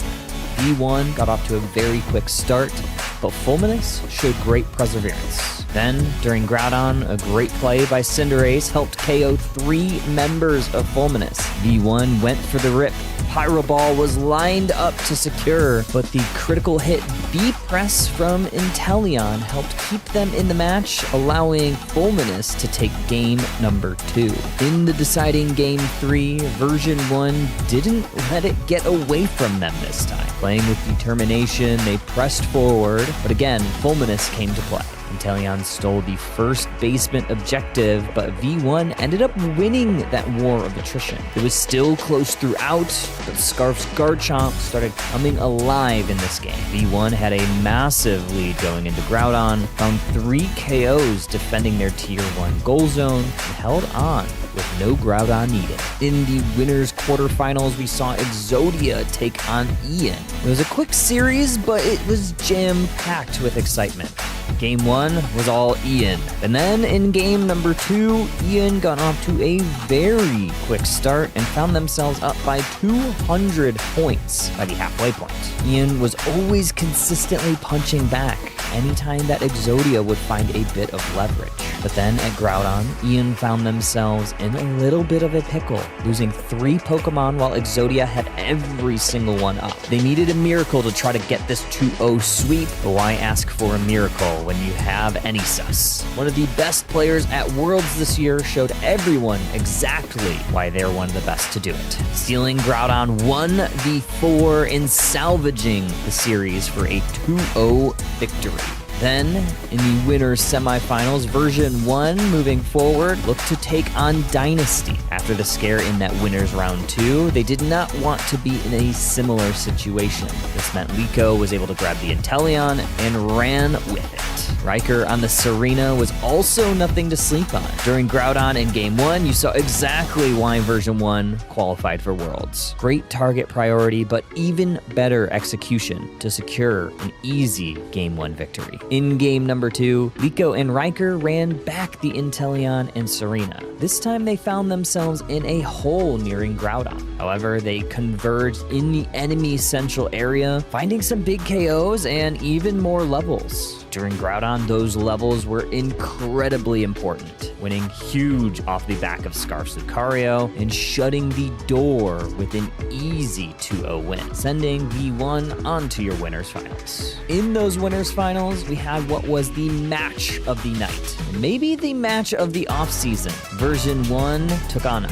V1 got off to a very quick start, but Fulminous showed great perseverance. Then, during Groudon, a great play by Cinderace helped KO 3 members of Fulminous. V1 went for the rip. Pyro Ball was lined up to secure, but the critical hit B-Press from Inteleon helped keep them in the match, allowing Fulminous to take game number 2. In the deciding game 3, Version 1 didn't let it get away from them this time. Playing with determination, they pressed forward, but again, Fulminous came to play. Inteleon stole the first basement objective, but V1 ended up winning that war of attrition. It was still close throughout, but Scarf's Garchomp started coming alive in this game. V1 had a massive lead going into Groudon, found 3 KOs defending their Tier 1 goal zone, and held on with no Groudon needed. In the winners quarterfinals, we saw Exodia take on Ian. It was a quick series, but it was jam-packed with excitement. Game 1 was all Ian. And then in game number 2, Ian got off to a very quick start and found themselves up by 200 points by the halfway point. Ian was always consistently punching back anytime that Exodia would find a bit of leverage. But then at Groudon, Ian found themselves in a little bit of a pickle, losing 3 Pokemon while Exodia had every single one up. They needed a miracle to try to get this 2-0 sweep, but why ask for a miracle when you have Anysus? One of the best players at Worlds this year showed everyone exactly why they're one of the best to do it. Stealing Groudon 1v4 and salvaging the series for a 2-0 victory. Then, in the winners semifinals, Version 1, moving forward, looked to take on Dynasty. After the scare in that winners round 2, they did not want to be in a similar situation. This meant Liko was able to grab the Inteleon and ran with it. Riker on the Serena was also nothing to sleep on. During Groudon in Game 1, you saw exactly why Version 1 qualified for Worlds. Great target priority, but even better execution to secure an easy Game 1 victory. In game number 2, Liko and Riker ran back the Inteleon and Serena. This time they found themselves in a hole nearing Groudon. However, they converged in the enemy central area, finding some big KOs and even more levels. During Groudon, those levels were incredibly important, winning huge off the back of Scarf's Lucario and shutting the door with an easy 2-0 win, sending V1 onto your winners finals. In those winners finals, we had what was the match of the night, maybe the match of the offseason. Version 1 took on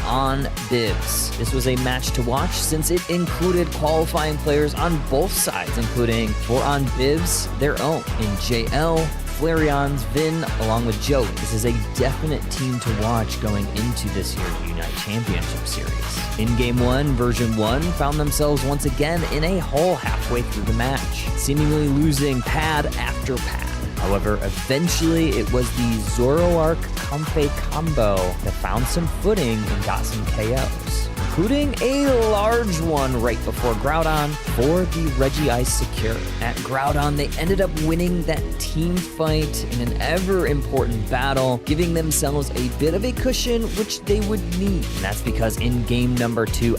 Bibs. This was a match to watch since it included qualifying players on both sides, including for Bibs their own in JL, Flareon's Vin, along with Joey. This is a definite team to watch going into this year's Unite Championship Series. In Game 1, Version 1 found themselves once again in a hole halfway through the match, seemingly losing pad after pad. However, eventually it was the Zoroark Comfey combo that found some footing and got some KOs, including a large one right before Groudon for the Regice secure. At Groudon, they ended up winning that team fight in an ever important battle, giving themselves a bit of a cushion, which they would need. And that's because in game number 2,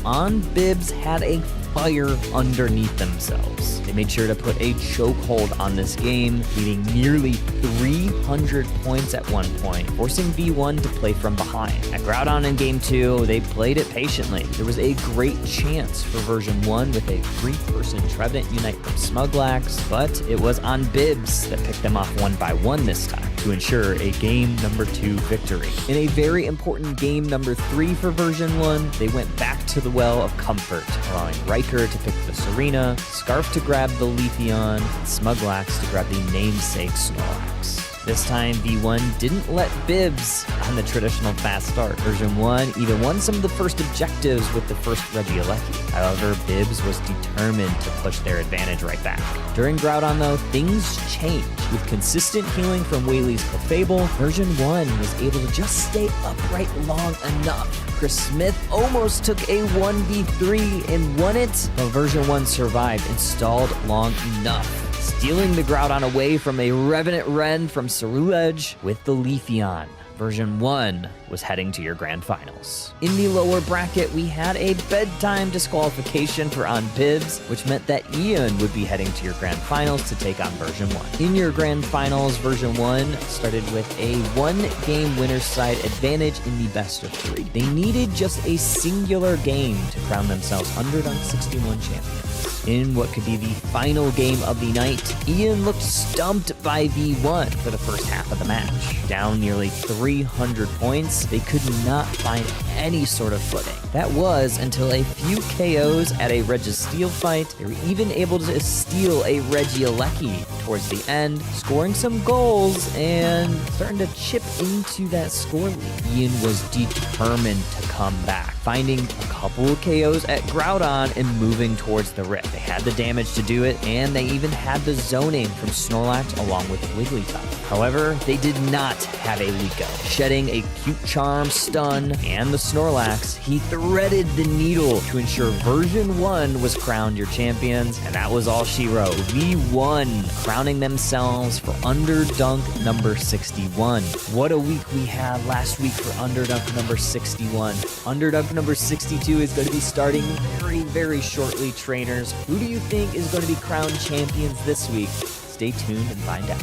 Bibs had a fire underneath themselves. They made sure to put a chokehold on this game, leading nearly 300 points at one point, forcing V1 to play from behind. At Groudon in game 2, they played it patiently. There was a great chance for version 1 with a 3-person Trevenant Unite from Smuglax, but it was Bibs that picked them off one by one this time to ensure a game number 2 victory. In a very important game number 3 for version 1, they went back to the Well of Comfort, allowing Riker to pick the Serena, Scarf to grab the Leafeon, and Smuglax to grab the namesake Snorlax. This time, V1 didn't let Bibs on the traditional fast start. Version 1 even won some of the first objectives with the first Regieleki. However, Bibs was determined to push their advantage right back. During Groudon, though, things changed. With consistent healing from Whaley's Clefable, version 1 was able to just stay upright long enough. Chris Smith almost took a 1v3 and won it, but version 1 survived and stalled long enough, stealing the Groudon away from a Revenant Ren from Ceruledge with the Leafeon. Version 1 was heading to your grand finals. In the lower bracket, we had a bedtime disqualification for Bibs, which meant that Ian would be heading to your grand finals to take on version 1. In your grand finals, version 1 started with a 1-game winner's side advantage in the best of 3. They needed just a singular game to crown themselves Underdunk 61 champions. In what could be the final game of the night, Ian looked stumped by V1 for the first half of the match. Down nearly 300 points, they could not find any sort of footing. That was until a few KOs at a Registeel fight. They were even able to steal a Regieleki towards the end, scoring some goals and starting to chip into that score lead. Ian was determined to come back, finding a couple of KOs at Groudon and moving towards the Rift. They had the damage to do it, and they even had the zoning from Snorlax along with Wigglytuff. However, they did not have a Liko. Shedding a Cute Charm, Stun, and the Snorlax, he threaded the needle to ensure version 1 was crowned your champions, and that was all she wrote. V1 crowning themselves for Underdunk number 61. What a week we had last week for Underdunk number 61. Underdunk number 62 is going to be starting very, very shortly, trainers. Who do you think is going to be crowned champions this week? Stay tuned and find out.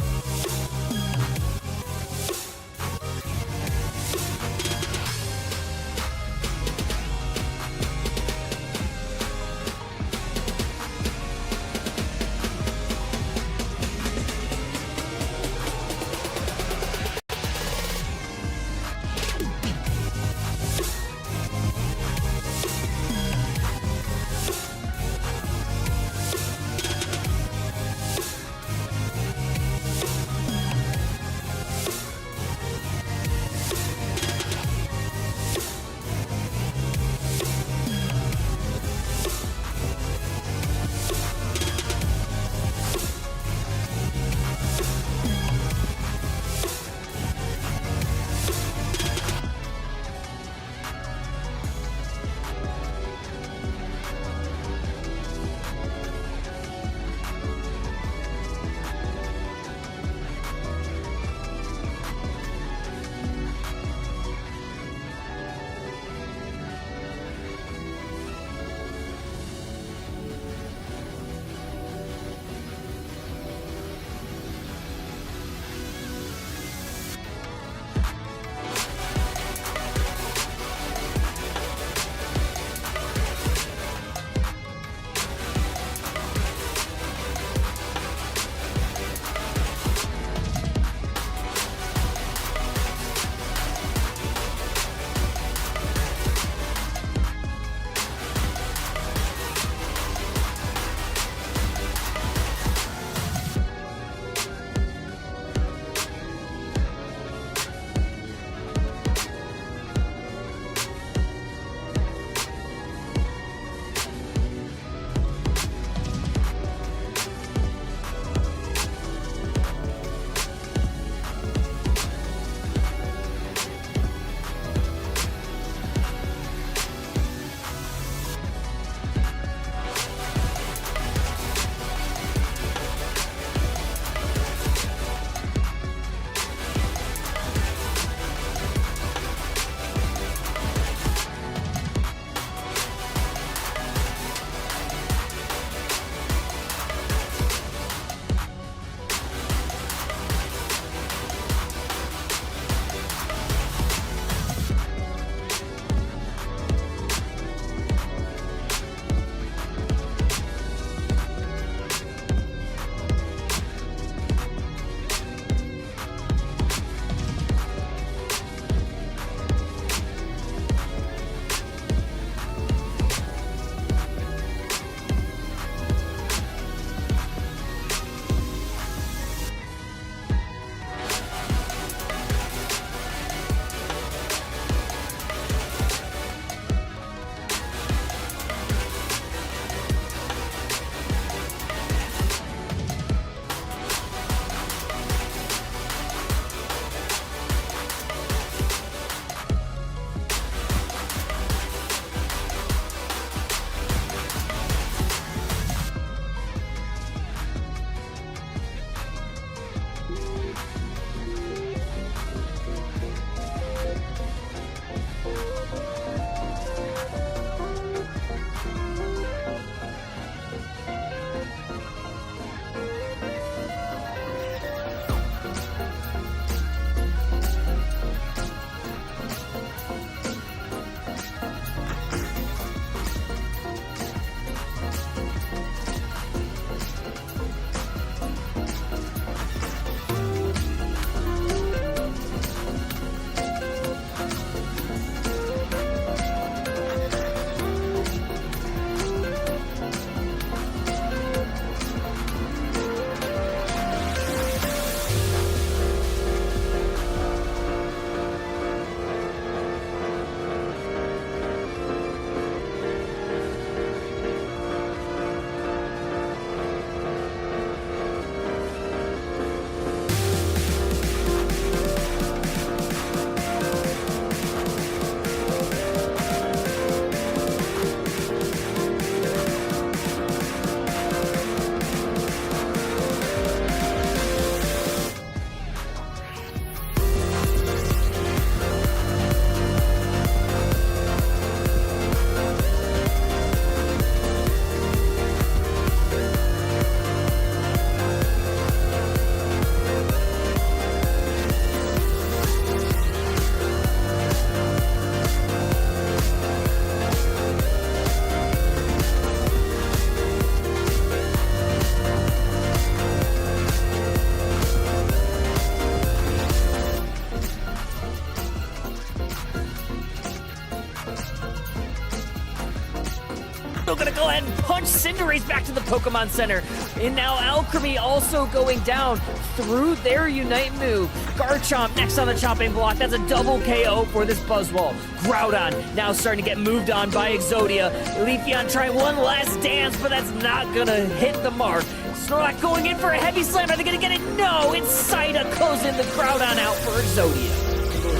still gonna go ahead and punch Cinderace back to the Pokemon Center. And now Alchemy also going down through their Unite move. Garchomp next on the chopping block. That's a double KO for this Buzzwole. Groudon now starting to get moved on by Exodia. Leafeon trying one last dance, but that's not gonna hit the mark. Snorlax going in for a heavy slam. Are they gonna get it? No, it's Saida closing the Groudon out for Exodia.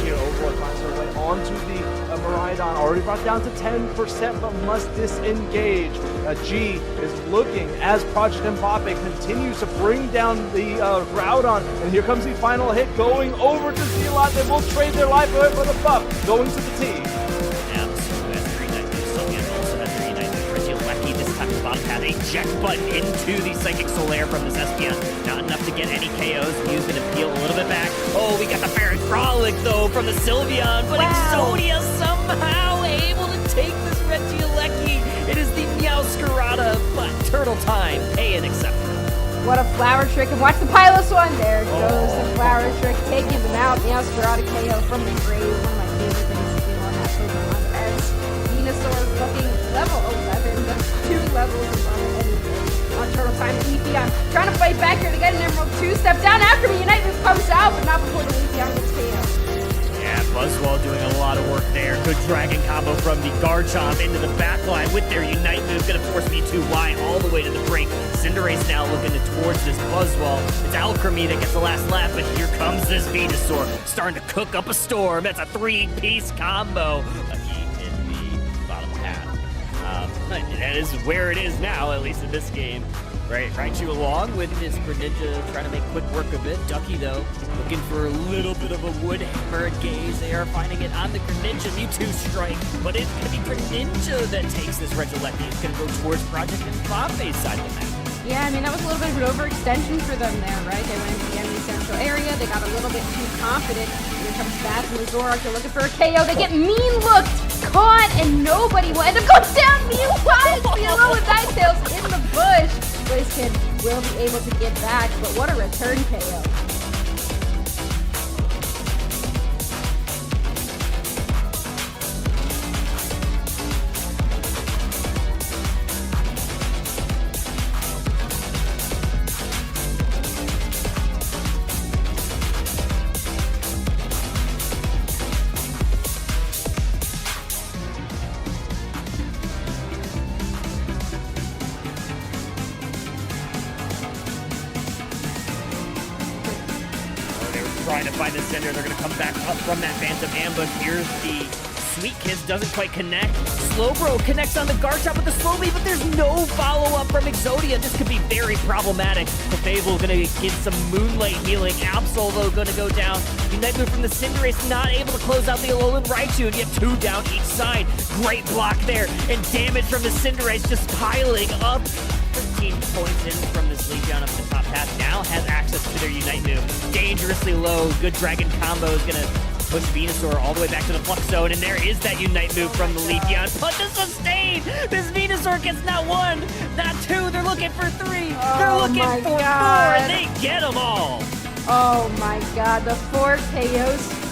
Here, Overlord finds their way onto the Miraidon, already brought down to 10%, but must disengage. G is looking as Project Mbappe continues to bring down the Groudon, and here comes the final hit going over to Zealot. They will trade their life away for the buff, going to the T. Bottom path, eject button into the Psychic Solaire from this Espeon. Not enough to get any KOs. Mew's gonna peel a little bit back. Oh, we got the Baron Frolic though from the Sylveon, but Exodia somehow able to take this Regieleki. It is the Meowscarada, but Turtle Time, pay and accept. What a Flower Trick, and watch the Pilot one. There goes the Flower Trick, taking them out. Meowscarada KO from the grave. One of my favorite things to do on that Pokemon. As Venusaur looking level 11, that's 2 levels above anything. On Turtle Time, Leafeon trying to fight back here to get an Emerald 2. Step down after me, Unite move comes out, but not before the Leafeon gets KO. Yeah, Buzzwole doing a lot of work there. Good dragon combo from the Garchomp into the backline with their Unite move. Gonna force me to Y all the way to the brink. Cinderace now looking towards this Buzzwole. It's Alchemy that gets the last laugh, but here comes this Venusaur. Starting to cook up a storm. That's a 3-piece combo. In the bottom half. That is where it is now, at least in this game. Right, Raichu along with his Greninja trying to make quick work of it. Ducky, though, looking for a little bit of a wood hammer gaze. They are finding it on the Greninja. Mewtwo strike, but it's going to be Greninja that takes this Regieleki. It's going to go towards Project Mbappe's side of the map. Yeah, I mean, that was a little bit of an overextension for them there, right? They went into the enemy central area. They got a little bit too confident. Here comes Baz and the Zoroark. They're looking for a KO. They get mean-looked, caught, and nobody will end up going down. Meanwhile, Cielo with Ninetales in the bush. Blaziken will be able to get back, but what a return KO. Trying to find the center. They're going to come back up from that Phantom Ambush. Here's the Sweet Kiss, doesn't quite connect. Slowbro connects on the Garchomp with the Slow Lead, but there's no follow-up from Exodia. This could be very problematic. The Fable going to get some Moonlight healing. Absol, though, going to go down. Unite move from the Cinderace, not able to close out the Alolan Raichu, and you have 2 down each side. Great block there, and damage from the Cinderace just piling up. 13 points in from this Leafeon up the top path. Now has access to their Unite move. Dangerously low. Good dragon combo is going to push Venusaur all the way back to the Flux Zone. And there is that Unite move from the Leafeon. But the sustain! This Venusaur gets not 1, not 2. They're looking for 3. They're looking for 4. And they get them all. Oh my god, the 4 KOs.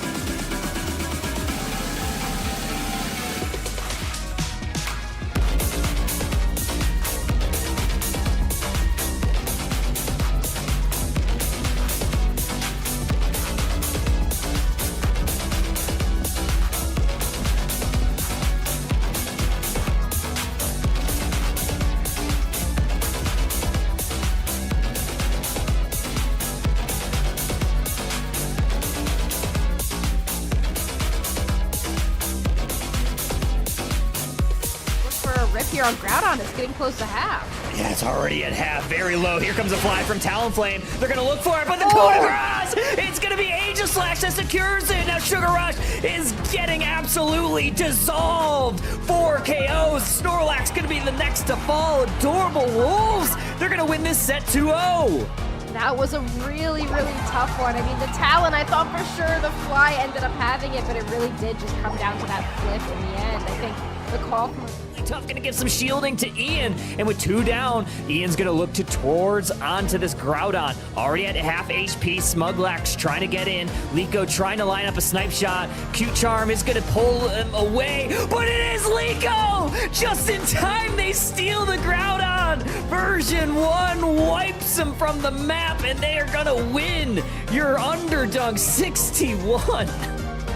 Here on Groudon, it's getting close to half. Yeah, it's already at half, very low. Here comes a fly from Talonflame. They're gonna look for it, but the coup de grace! It's gonna be Aegislash that secures it. Now Sugar Rush is getting absolutely dissolved. 4 KOs. Snorlax gonna be the next to fall. Adorable Wolves. They're gonna win this set 2-0. That was a really, really tough one. I mean, the Talon, I thought for sure the Fly ended up having it, but it really did just come down to that flip in the end. I think the call from Tough gonna give some shielding to Ian, and with 2 down, Ian's gonna look towards onto this Groudon. Already at half HP, Smuglax trying to get in. Liko trying to line up a snipe shot. Cute Charm is gonna pull him away, but it is Liko! Just in time, they steal the Groudon! Version 1 wipes him from the map, and they are gonna win your Underdunk 61.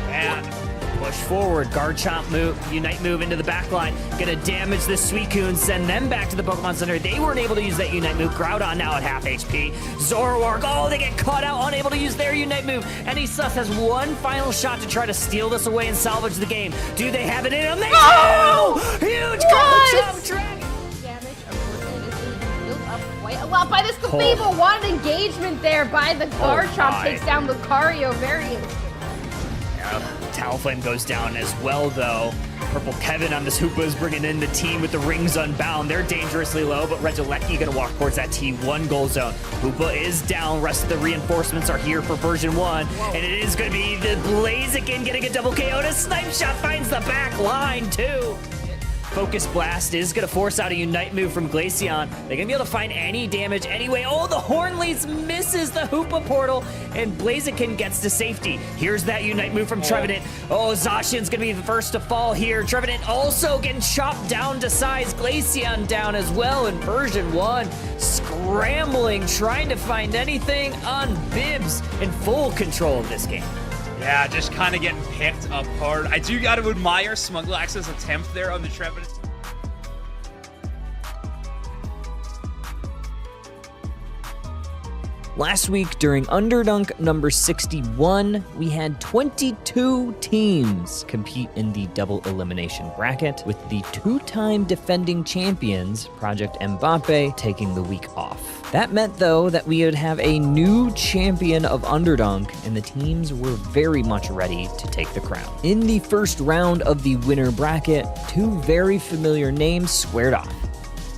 Man. Push forward, Garchomp move, Unite move into the back line. Gonna damage the Suicune, send them back to the Pokemon Center. They weren't able to use that Unite move. Groudon now at half HP. Zoroark, oh, they get caught out, unable to use their Unite move. NA has one final shot to try to steal this away and salvage the game. Do they have it in them? They do! Huge Garchomp Dragon! Damage unfortunately is being built up quite a lot by this Clefable. Wanted engagement there by the Garchomp. Takes down Lucario very instantly. Talonflame goes down as well, though. Purple Kevin on this Hoopa is bringing in the team with the rings unbound. They're dangerously low, but Regieleki gonna walk towards that T1 goal zone. Hoopa is down. Rest of the reinforcements are here for version 1. And it is gonna be the Blaziken getting a double KO. And a snipe shot finds the back line, too. Focus Blast is going to force out a Unite move from Glaceon. They're going to be able to find any damage anyway. Oh, the Hornleys misses the Hoopa portal, and Blaziken gets to safety. Here's that Unite move from Trevenant. Oh, Zacian's going to be the first to fall here. Trevenant also getting chopped down to size. Glaceon down as well in version 1. Scrambling, trying to find anything on Bibs in full control of this game. Yeah, just kind of getting picked apart. I do got to admire Smuglax's attempt there on the Trevenant. Last week, during Underdunk number 61, we had 22 teams compete in the double elimination bracket, with the 2-time defending champions, Project Mbappe, taking the week off. That meant, though, that we would have a new champion of Underdunk, and the teams were very much ready to take the crown. In the first round of the winner bracket, 2 very familiar names squared off.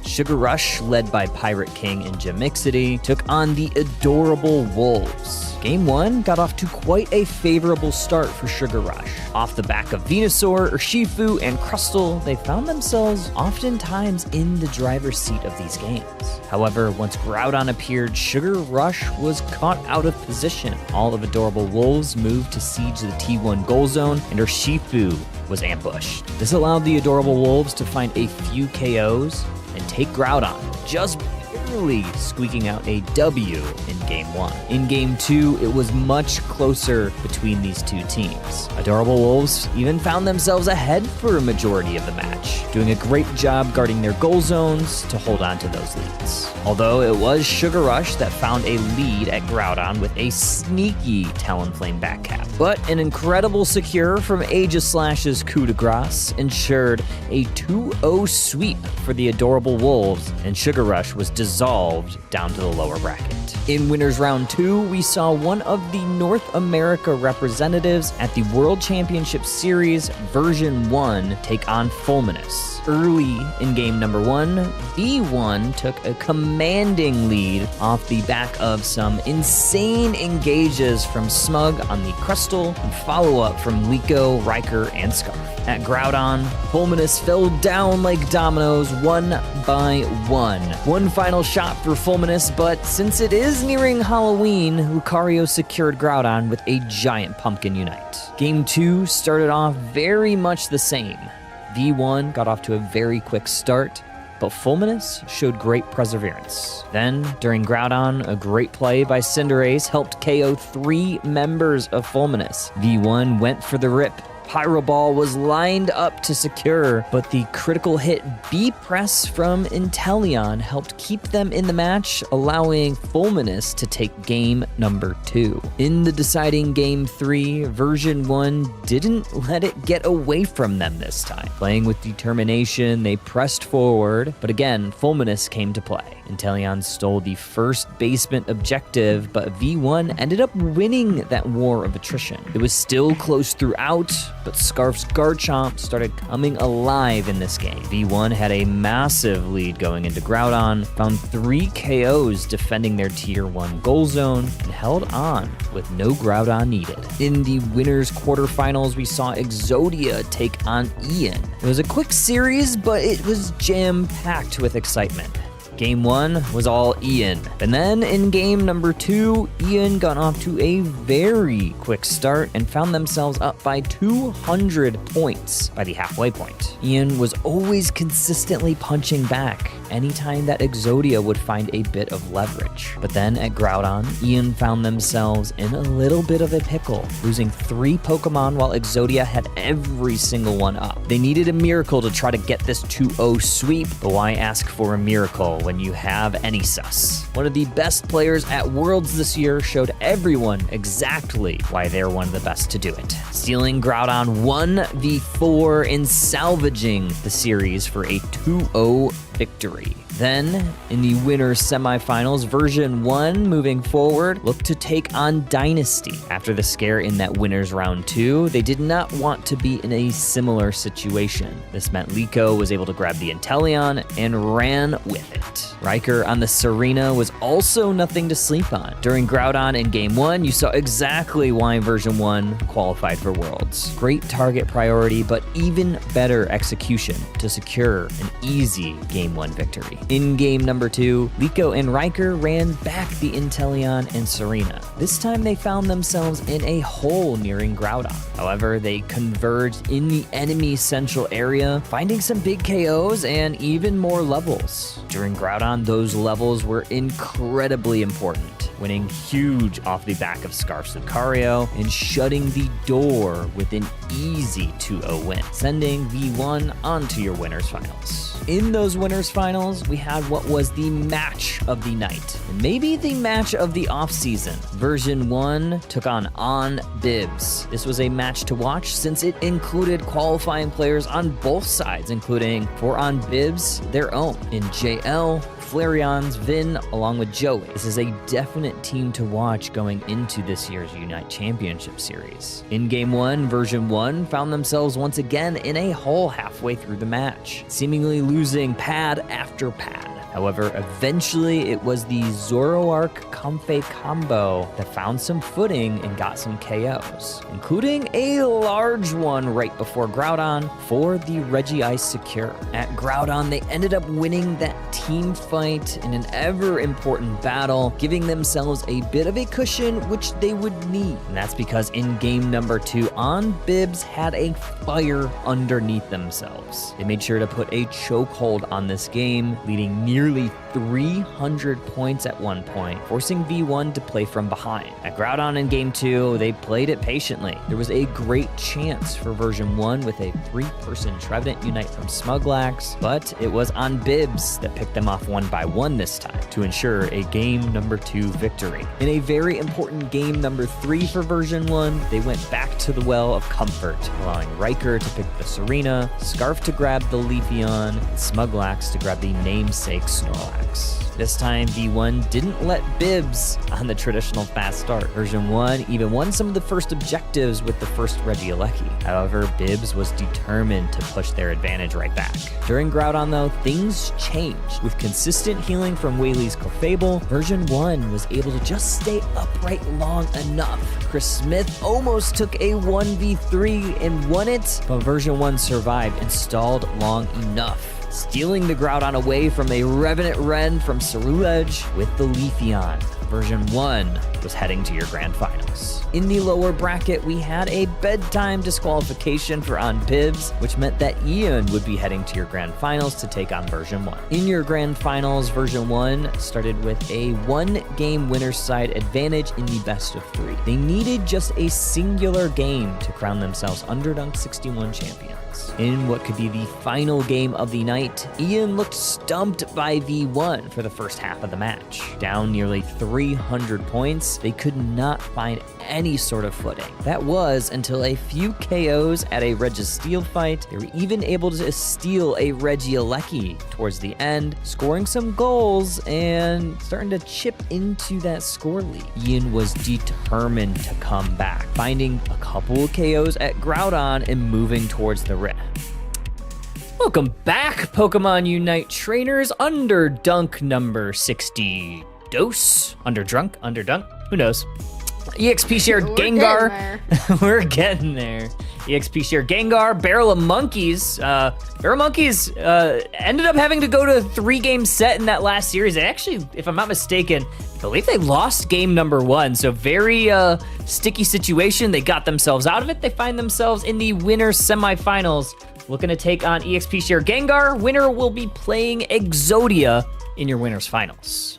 Sugar Rush, led by Pirate King and Jamixity, took on the adorable Wolves. Game 1 got off to quite a favorable start for Sugar Rush. Off the back of Venusaur, Urshifu, and Crustle, they found themselves oftentimes in the driver's seat of these games. However, once Groudon appeared, Sugar Rush was caught out of position. All of Adorable Wolves moved to siege the T1 goal zone, and Urshifu was ambushed. This allowed the Adorable Wolves to find a few KOs and take Groudon, just barely squeaking out a W in Game 1. In Game 2, it was much closer between these two teams. Adorable Wolves even found themselves ahead for a majority of the match, doing a great job guarding their goal zones to hold on to those leads. Although it was Sugar Rush that found a lead at Groudon with a sneaky Talonflame backcap. But an incredible secure from Aegislash's coup de grace ensured a 2-0 sweep for the Adorable Wolves, and Sugar Rush was dissolved down to the lower bracket. In Winners Round 2, we saw one of the North America representatives at the World Championship Series Version 1 take on Fulminous. Early in game number 1, B1 took a commanding lead off the back of some insane engages from Smug on the Crustle and follow-up from Liko, Riker, and Scarf. At Groudon, Fulminous fell down like dominoes one by one. One final shot for Fulminous, but since it is nearing Halloween, Lucario secured Groudon with a giant Pumpkin Unite. Game 2 started off very much the same. V1 got off to a very quick start, but Fulminous showed great perseverance. Then, during Groudon, a great play by Cinderace helped KO 3 members of Fulminous. V1 went for the rip. Pyro Ball was lined up to secure, but the critical hit B-Press from Inteleon helped keep them in the match, allowing Fulminous to take game number 2. In the deciding game 3, version 1 didn't let it get away from them this time. Playing with determination, they pressed forward, but again, Fulminous came to play. Inteleon stole the first basement objective, but V1 ended up winning that war of attrition. It was still close throughout, but Scarf's Garchomp started coming alive in this game. V1 had a massive lead going into Groudon, found 3 KOs defending their Tier 1 goal zone, and held on with no Groudon needed. In the winners quarterfinals, we saw Exodia take on Ian. It was a quick series, but it was jam-packed with excitement. Game 1 was all Ian. And then in game number 2, Ian got off to a very quick start and found themselves up by 200 points by the halfway point. Ian was always consistently punching back anytime that Exodia would find a bit of leverage. But then at Groudon, Ian found themselves in a little bit of a pickle, losing 3 Pokemon while Exodia had every single one up. They needed a miracle to try to get this 2-0 sweep, but why ask for a miracle when you have Anysus? One of the best players at Worlds this year showed everyone exactly why they're one of the best to do it, stealing Groudon 1v4 and salvaging the series for a 2-0 victory. Then, in the winners semifinals, version 1 moving forward looked to take on Dynasty. After the scare in that winners round 2, they did not want to be in a similar situation. This meant Liko was able to grab the Inteleon and ran with it. Riker on the Serena was also nothing to sleep on. During Groudon in game 1, you saw exactly why version 1 qualified for Worlds. Great target priority, but even better execution to secure an easy game 1 victory. In game number 2, Liko and Riker ran back the Inteleon and Serena. This time they found themselves in a hole nearing Groudon. However, they converged in the enemy central area, finding some big KOs and even more levels. During Groudon, those levels were incredibly important, winning huge off the back of Scarf's Lucario and shutting the door with an easy 2-0 win, sending V1 onto your winners finals. In those winners finals, we had what was the match of the night, and maybe the match of the offseason. Version 1 took on Bibs. This was a match to watch since it included qualifying players on both sides, including for on Bibs their own in JL, Flareon's Vin, along with Joey. This is a definite team to watch going into this year's Unite Championship Series. In Game 1, Version 1 found themselves once again in a hole halfway through the match, seemingly losing pad after pad. However, eventually it was the Zoroark Comfey combo that found some footing and got some KOs, including a large one right before Groudon for the Regice Secure. At Groudon, they ended up winning that team fight in an ever important battle, giving themselves a bit of a cushion which they would need. And that's because in game number 2, Bibs had a fire underneath themselves. They made sure to put a chokehold on this game, leading nearly 300 points at one point, forcing V1 to play from behind. At Groudon in game 2, they played it patiently. There was a great chance for version 1 with a 3-person Trevenant Unite from Smuglax, but it was on Bibs that picked them off 1 by 1 this time to ensure a game number 2 victory. In a very important game number 3 for version 1, they went back to the well of comfort, allowing Riker to pick the Serena, Scarf to grab the Leafeon, and Smuglax to grab the namesake Snorlax. This time, V1 didn't let Bibs on the traditional fast start. Version 1 even won some of the first objectives with the first Regieleki. However, Bibs was determined to push their advantage right back. During Groudon, though, things changed. With consistent healing from Whaley's Clefable, Version 1 was able to just stay upright long enough. Chris Smith almost took a 1v3 and won it, but Version 1 survived and stalled long enough, stealing the Groudon away from a Revenant Ren from Ceruledge with the Leafeon. Version 1 was heading to your grand finals. In the lower bracket, we had a bedtime disqualification for Bibs, which meant that Ian would be heading to your grand finals to take on Version 1. In your grand finals, Version 1 started with a 1-game winner's side advantage in the best of 3. They needed just a singular game to crown themselves Underdunk 61 champions. In what could be the final game of the night, Ian looked stumped by V1 for the first half of the match. Down nearly 300 points, they could not find any sort of footing. That was until a few KOs at a Registeel fight. They were even able to steal a Regieleki towards the end, scoring some goals and starting to chip into that score lead. Ian was determined to come back, finding a couple of KOs at Groudon and moving towards the Rift. Welcome back, Pokemon Unite trainers. Underdunk number 60 dose. Underdunk, who knows? EXP shared Gengar. We're getting there. EXP shared Gengar, Barrel of Monkeys. Barrel of Monkeys ended up having to go to a 3-game set in that last series. They actually, if I'm not mistaken, I believe they lost game number 1. So very sticky situation. They got themselves out of it. They find themselves in the winners semifinals, looking to take on EXP share Gengar. Winner will be playing Exodia in your winners finals.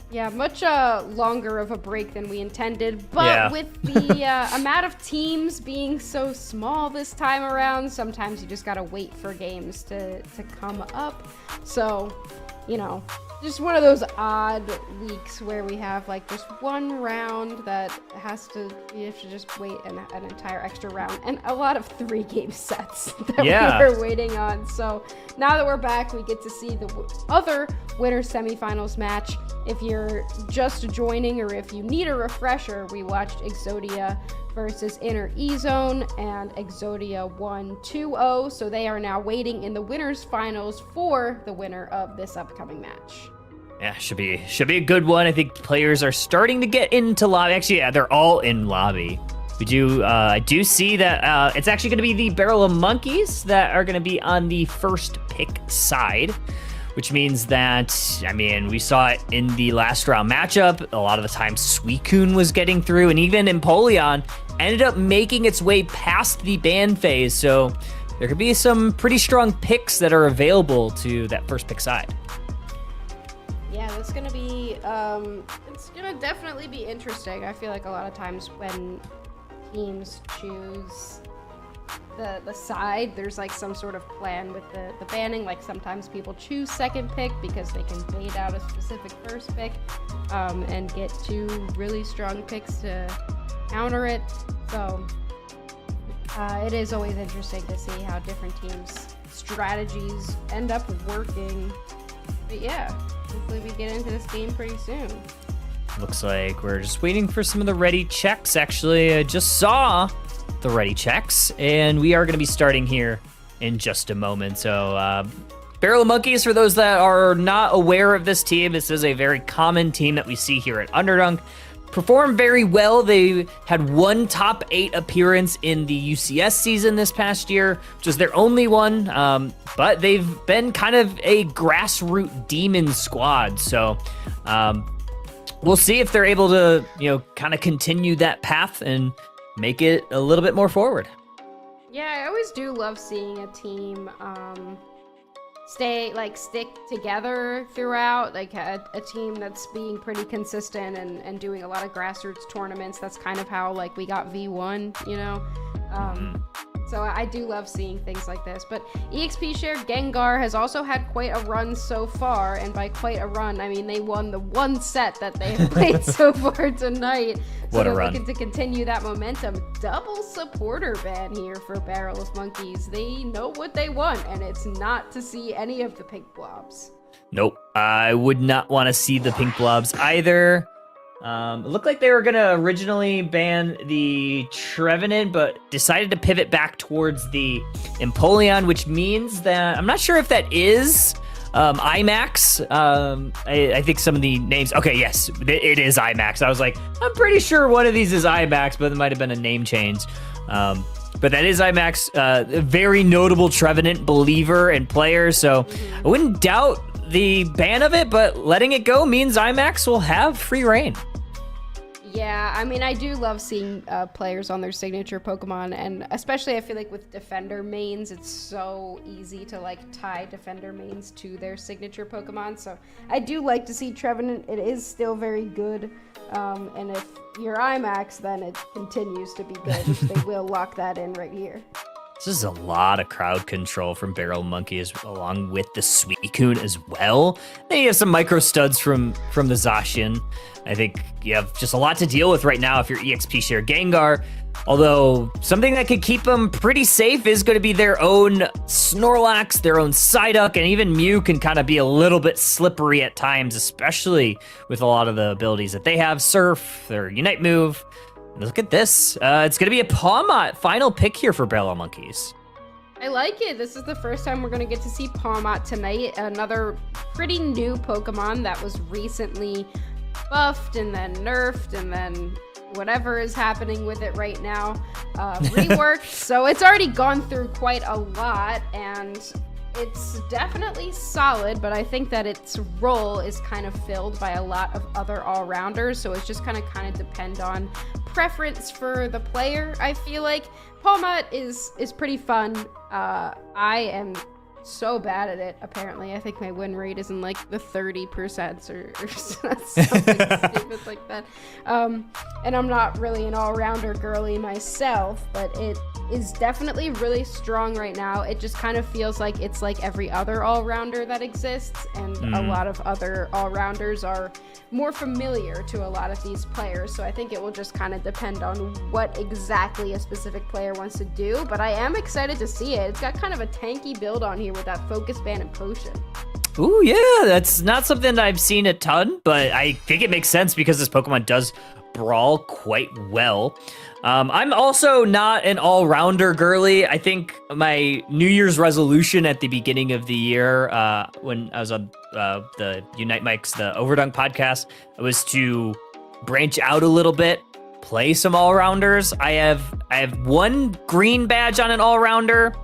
Yeah, much longer of a break than we intended, but with the amount of teams being so small this time around, sometimes you just gotta wait for games to come up. So, you know, just one of those odd weeks where we have like just one round that you have to just wait an entire extra round, and a lot of 3-game sets that we were waiting on. So now that we're back, we get to see the other winner semifinals match. If you're just joining or if you need a refresher, we watched Exodia versus Inner E-Zone, and Exodia won 2-0, so they are now waiting in the winners finals for the winner of this upcoming match. Yeah, should be a good one. I think players are starting to get into lobby. Actually, yeah, they're all in lobby. I do see that it's actually going to be the Barrel of Monkeys that are going to be on the first pick side, which means that, I mean, we saw it in the last round matchup. A lot of the time, Suicune was getting through, and even Empoleon ended up making its way past the ban phase. So there could be some pretty strong picks that are available to that first pick side. Yeah, that's gonna be, it's gonna definitely be interesting. I feel like a lot of times when teams choose the side, there's like some sort of plan with the banning. Like sometimes people choose second pick because they can bait out a specific first pick and get 2 really strong picks to counter it. So it is always interesting to see how different teams' strategies end up working. But yeah, hopefully we get into this game pretty soon. Looks like we're just waiting for some of the ready checks. Actually, I just saw the ready checks, and we are going to be starting here in just a moment. So Barrel of Monkeys, for those that are not aware of this team, this is a very common team that we see here at Underdunk. Performed very well. They had 1 top 8 appearance in the UCS season this past year, which is their only one, but they've been kind of a grassroots demon squad. So we'll see if they're able to, kind of continue that path and make it a little bit more forward. Yeah, I always do love seeing a team stick together throughout, like a team that's being pretty consistent and doing a lot of grassroots tournaments. That's kind of how like we got V1, So I do love seeing things like this. But EXP shared Gengar has also had quite a run so far, and by quite a run, I mean they won the 1 set that they have played so far tonight. So they're looking to continue that momentum. Double supporter ban here for Barrel of Monkeys. They know what they want, and it's not to see any of the pink blobs. Nope, I would not want to see the pink blobs either. It looked like they were going to originally ban the Trevenant, but decided to pivot back towards the Empoleon, which means that I'm not sure if that is IMAX. I think some of the names. Okay, yes, it is IMAX. I was like, I'm pretty sure one of these is IMAX, but it might have been a name change. But that is IMAX, a very notable Trevenant believer and player, so I wouldn't doubt the ban of it, but letting it go means IMAX will have free reign. Yeah, I mean, I do love seeing players on their signature Pokemon, and especially I feel like with defender mains, it's so easy to like tie defender mains to their signature Pokemon. So I do like to see Trevenant. It is still very good, and if you're IMAX, then it continues to be good, which they will lock that in right here. This is a lot of crowd control from Barrel Monkey along with the Suicune as well. Then you have some micro studs from the Zacian. I think you have just a lot to deal with right now if you're EXP Share Gengar. Although something that could keep them pretty safe is going to be their own Snorlax, their own Psyduck, and even Mew can kind of be a little bit slippery at times, especially with a lot of the abilities that they have. Surf, their Unite move. Look at this. It's going to be a Pawmot final pick here for Barrel Monkeys. I like it. This is the first time we're going to get to see Pawmot tonight. Another pretty new Pokemon that was recently buffed and then nerfed and then whatever is happening with it right now. Reworked. So it's already gone through quite a lot and it's definitely solid, but I think that its role is kind of filled by a lot of other all-rounders, so it's just kind of depend on preference for the player. I feel like Pawmot is pretty fun. I am so bad at it, apparently. I think my win rate is in like the 30% or something stupid like that. And I'm not really an all-rounder girly myself, but it is definitely really strong right now. It just kind of feels like it's like every other all-rounder that exists, and a lot of other all-rounders are more familiar to a lot of these players, so I think it will just kind of depend on what exactly a specific player wants to do, but I am excited to see it. It's got kind of a tanky build on here with that Focus Band and Potion. Ooh, yeah, that's not something that I've seen a ton, but I think it makes sense because this Pokemon does brawl quite well. I'm also not an all-rounder girly. I think my New Year's resolution at the beginning of the year, when I was on the Unite Mike's, the Overdunk podcast, was to branch out a little bit, play some all-rounders. I have one green badge on an all-rounder,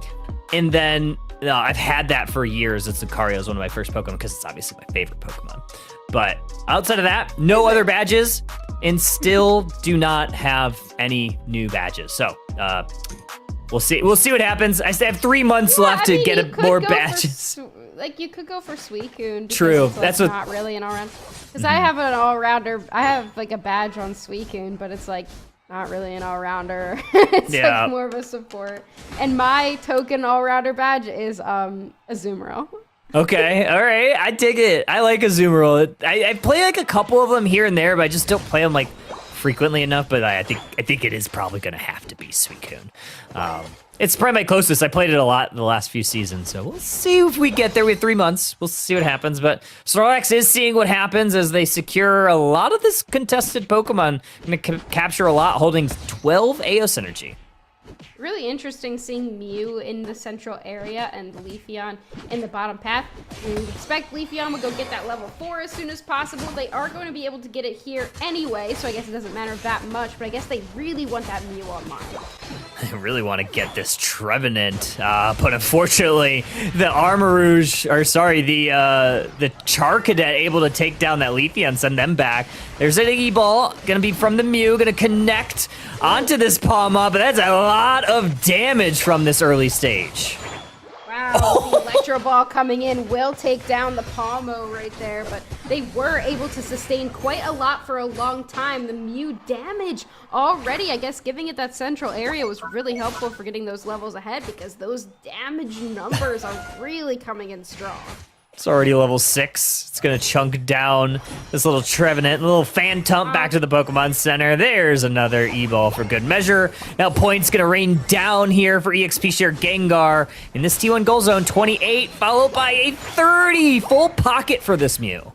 and then I've had that for years. It's Lucario is one of my first Pokemon because it's obviously my favorite Pokemon. But outside of that, no other badges, and still do not have any new badges. So we'll see what happens. I still have 3 months left to get more badges. Like you could go for Suicune. True, it's, like, that's what. Not really an all-round. Because I have an all-rounder. I have like a badge on Suicune, but it's like not really an all-rounder. It's like more of a support. And my token all-rounder badge is Azumarill. Okay, all right, I dig it. I like Azumarill. I play like a couple of them here and there, but I just don't play them like frequently enough. But I think it is probably gonna have to be Suicune. It's probably my closest. I played it a lot in the last few seasons, so we'll see if we get there. We have 3 months. We'll see what happens. But Snorlax is seeing what happens as they secure a lot of this contested Pokemon. Gonna capture a lot, holding 12 Eos energy. Really interesting seeing Mew in the central area and Leafeon in the bottom path. We would expect Leafeon would go get that level 4 as soon as possible. They are going to be able to get it here anyway, so I guess it doesn't matter that much, but I guess they really want that Mew online. I really want to get this Trevenant, but unfortunately, the Armarouge, or sorry, the Charcadet able to take down that Leafeon, send them back. There's an Iggy Ball, gonna be from the Mew, gonna connect onto this Pawmot, but that's a lot of damage from this early stage. Wow, the Electro Ball coming in will take down the Palmo right there, but they were able to sustain quite a lot for a long time. The Mew damage already, I guess giving it that central area was really helpful for getting those levels ahead because those damage numbers are really coming in strong. It's already level 6. It's gonna chunk down this little Trevenant, a little Phantump back to the Pokemon Center. There's another E-Ball for good measure. Now points gonna rain down here for EXP Share Gengar in this T1 goal zone. 28, followed by a 30 full pocket for this Mew.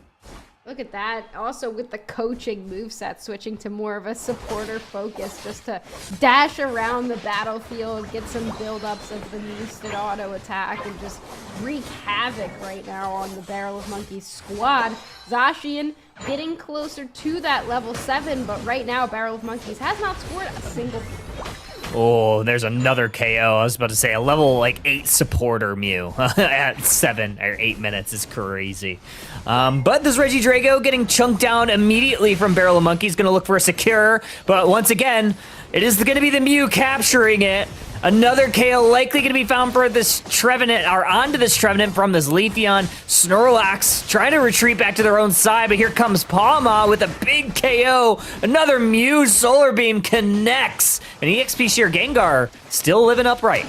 Look at that. Also with the coaching moveset switching to more of a supporter focus just to dash around the battlefield, get some buildups of the boosted auto attack, and just wreak havoc right now on the Barrel of Monkeys squad. Zacian getting closer to that level 7, but right now Barrel of Monkeys has not scored a single. Oh, there's another KO. I was about to say a level like 8 supporter Mew at 7 or 8 minutes is crazy. But this Regidrago getting chunked down immediately from Barrel of Monkeys, gonna look for a secure, but once again, it is gonna be the Mew capturing it. Another KO likely going to be found for this Trevenant, or onto this Trevenant from this Leafeon. Snorlax trying to retreat back to their own side, but here comes Palma with a big KO. Another Mew Solar Beam connects, and EXP Share Gengar still living upright.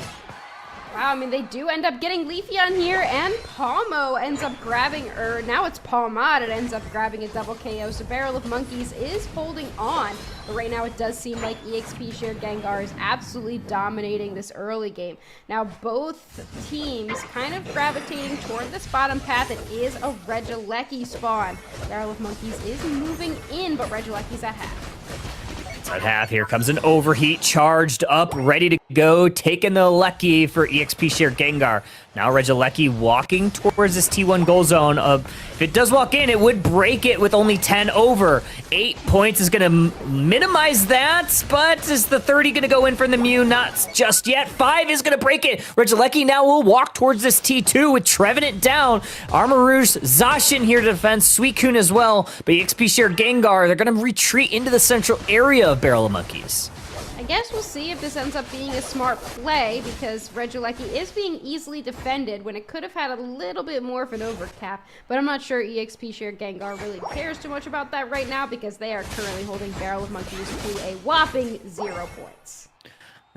Wow, I mean, they do end up getting Leafeon here, and Palmo ends up grabbing, or now it's Palmot, it ends up grabbing a double KO, so Barrel of Monkeys is holding on, but right now it does seem like EXP Shared Gengar is absolutely dominating this early game. Now, both teams kind of gravitating toward this bottom path. It is a Regieleki spawn. Barrel of Monkeys is moving in, but Regieleki's at half. At half, here comes an overheat, charged up, ready to go, taking the Lecky for EXP Share Gengar. Now Regieleki walking towards this T1 goal zone. If it does walk in, it would break it with only 10 over. 8 points is going to minimize that, but is the 30 going to go in from the Mew? Not just yet. 5 is going to break it. Regieleki now will walk towards this T2 with Trevenant down. Armarouge, Zacian here to defend, Suicune as well, but EXP Share Gengar, they're going to retreat into the central area of Barrel of Monkeys. I guess we'll see if this ends up being a smart play, because Regieleki is being easily defended when it could have had a little bit more of an overcap, but I'm not sure EXP Share Gengar really cares too much about that right now, because they are currently holding Barrel of Monkeys to a whopping 0 points.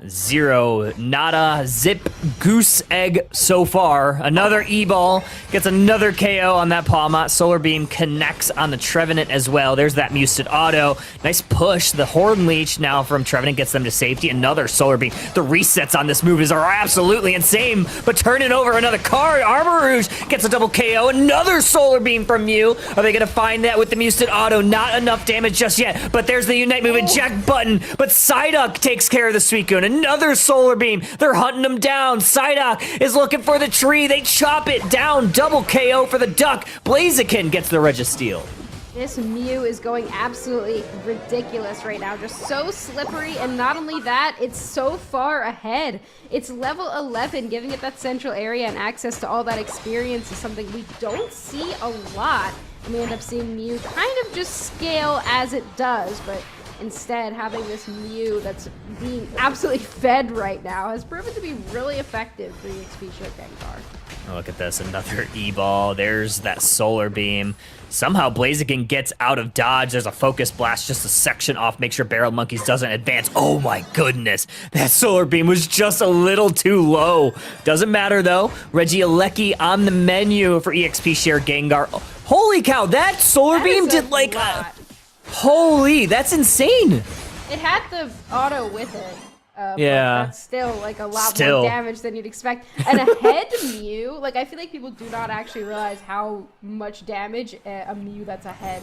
0, nada, zip, goose egg so far. Another E-ball, gets another KO on that Palmot. Solar Beam connects on the Trevenant as well. There's that Muted Auto. Nice push. The Horn Leech now from Trevenant gets them to safety. Another Solar Beam. The resets on this move are absolutely insane, but turning over another card. Armarouge gets a double KO. Another Solar Beam from Mew. Are they going to find that with the Muted Auto? Not enough damage just yet, but there's the Unite move, eject button, but Psyduck takes care of the Suicune. Another Solar Beam. They're hunting him down. Psyduck is looking for the tree. They chop it down. Double KO for the Duck. Blaziken gets the Registeel. This Mew is going absolutely ridiculous right now. Just so slippery, and not only that, it's so far ahead. It's level 11, giving it that central area and access to all that experience is something we don't see a lot. And we end up seeing Mew kind of just scale as it does, but instead, having this Mew that's being absolutely fed right now has proven to be really effective for EXP Share Gengar. Oh, look at this, another E-ball. There's that Solar Beam. Somehow Blaziken gets out of dodge. There's a Focus Blast just a section off. Make sure Barrel Monkeys doesn't advance. Oh my goodness. That Solar Beam was just a little too low. Doesn't matter though. Regieleki on the menu for EXP Share Gengar. Holy cow, that Solar Beam did like a... Holy, that's insane. It had the auto with it. Yeah. But that's still like a lot more damage than you'd expect. And a head Mew, like I feel like people do not actually realize how much damage a Mew that's ahead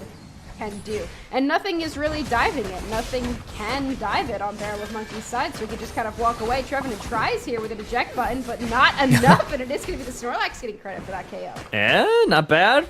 can do. And nothing is really diving it. Nothing can dive it on Barrel of Monkey's side, so we can just kind of walk away. Trevenant tries here with an eject button, but not enough, and it is going to be the Snorlax getting credit for that KO. Yeah, not bad.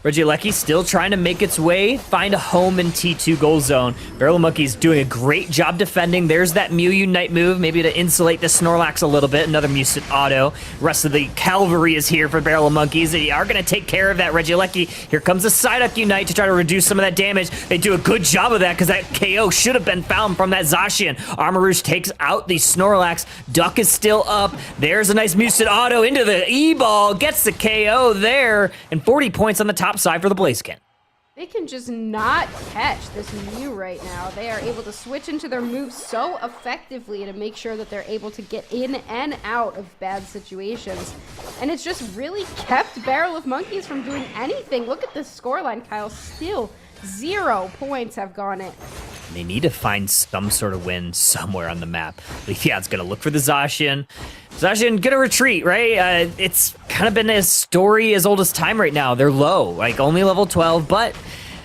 Regieleki still trying to make its way, find a home in T2 goal zone. Barrel Monkey's doing a great job defending. There's that Mew Unite move, maybe to insulate the Snorlax a little bit. Another Muted Auto. Rest of the cavalry is here for Barrel Monkeys. They are going to take care of that Regieleki. Here comes a Psyduck Unite to try to reduce some of that damage. They do a good job of that because that KO should have been found from that Zacian. Armarouge takes out the Snorlax. Duck is still up. There's a nice Muted Auto into the E-ball. Gets the KO there. And 40 points on the top side for the Blaziken. They can just not catch this Mew right now. They are able to switch into their moves so effectively to make sure that they're able to get in and out of bad situations. And it's just really kept Barrel of Monkeys from doing anything. Look at this scoreline, Kyle. Still 0 points have gone in. They need to find some sort of win somewhere on the map. Leafeon's gonna look for the Zacian. Zacian gonna retreat, right? It's kind of been a story as old as time right now. They're low, like only level 12, but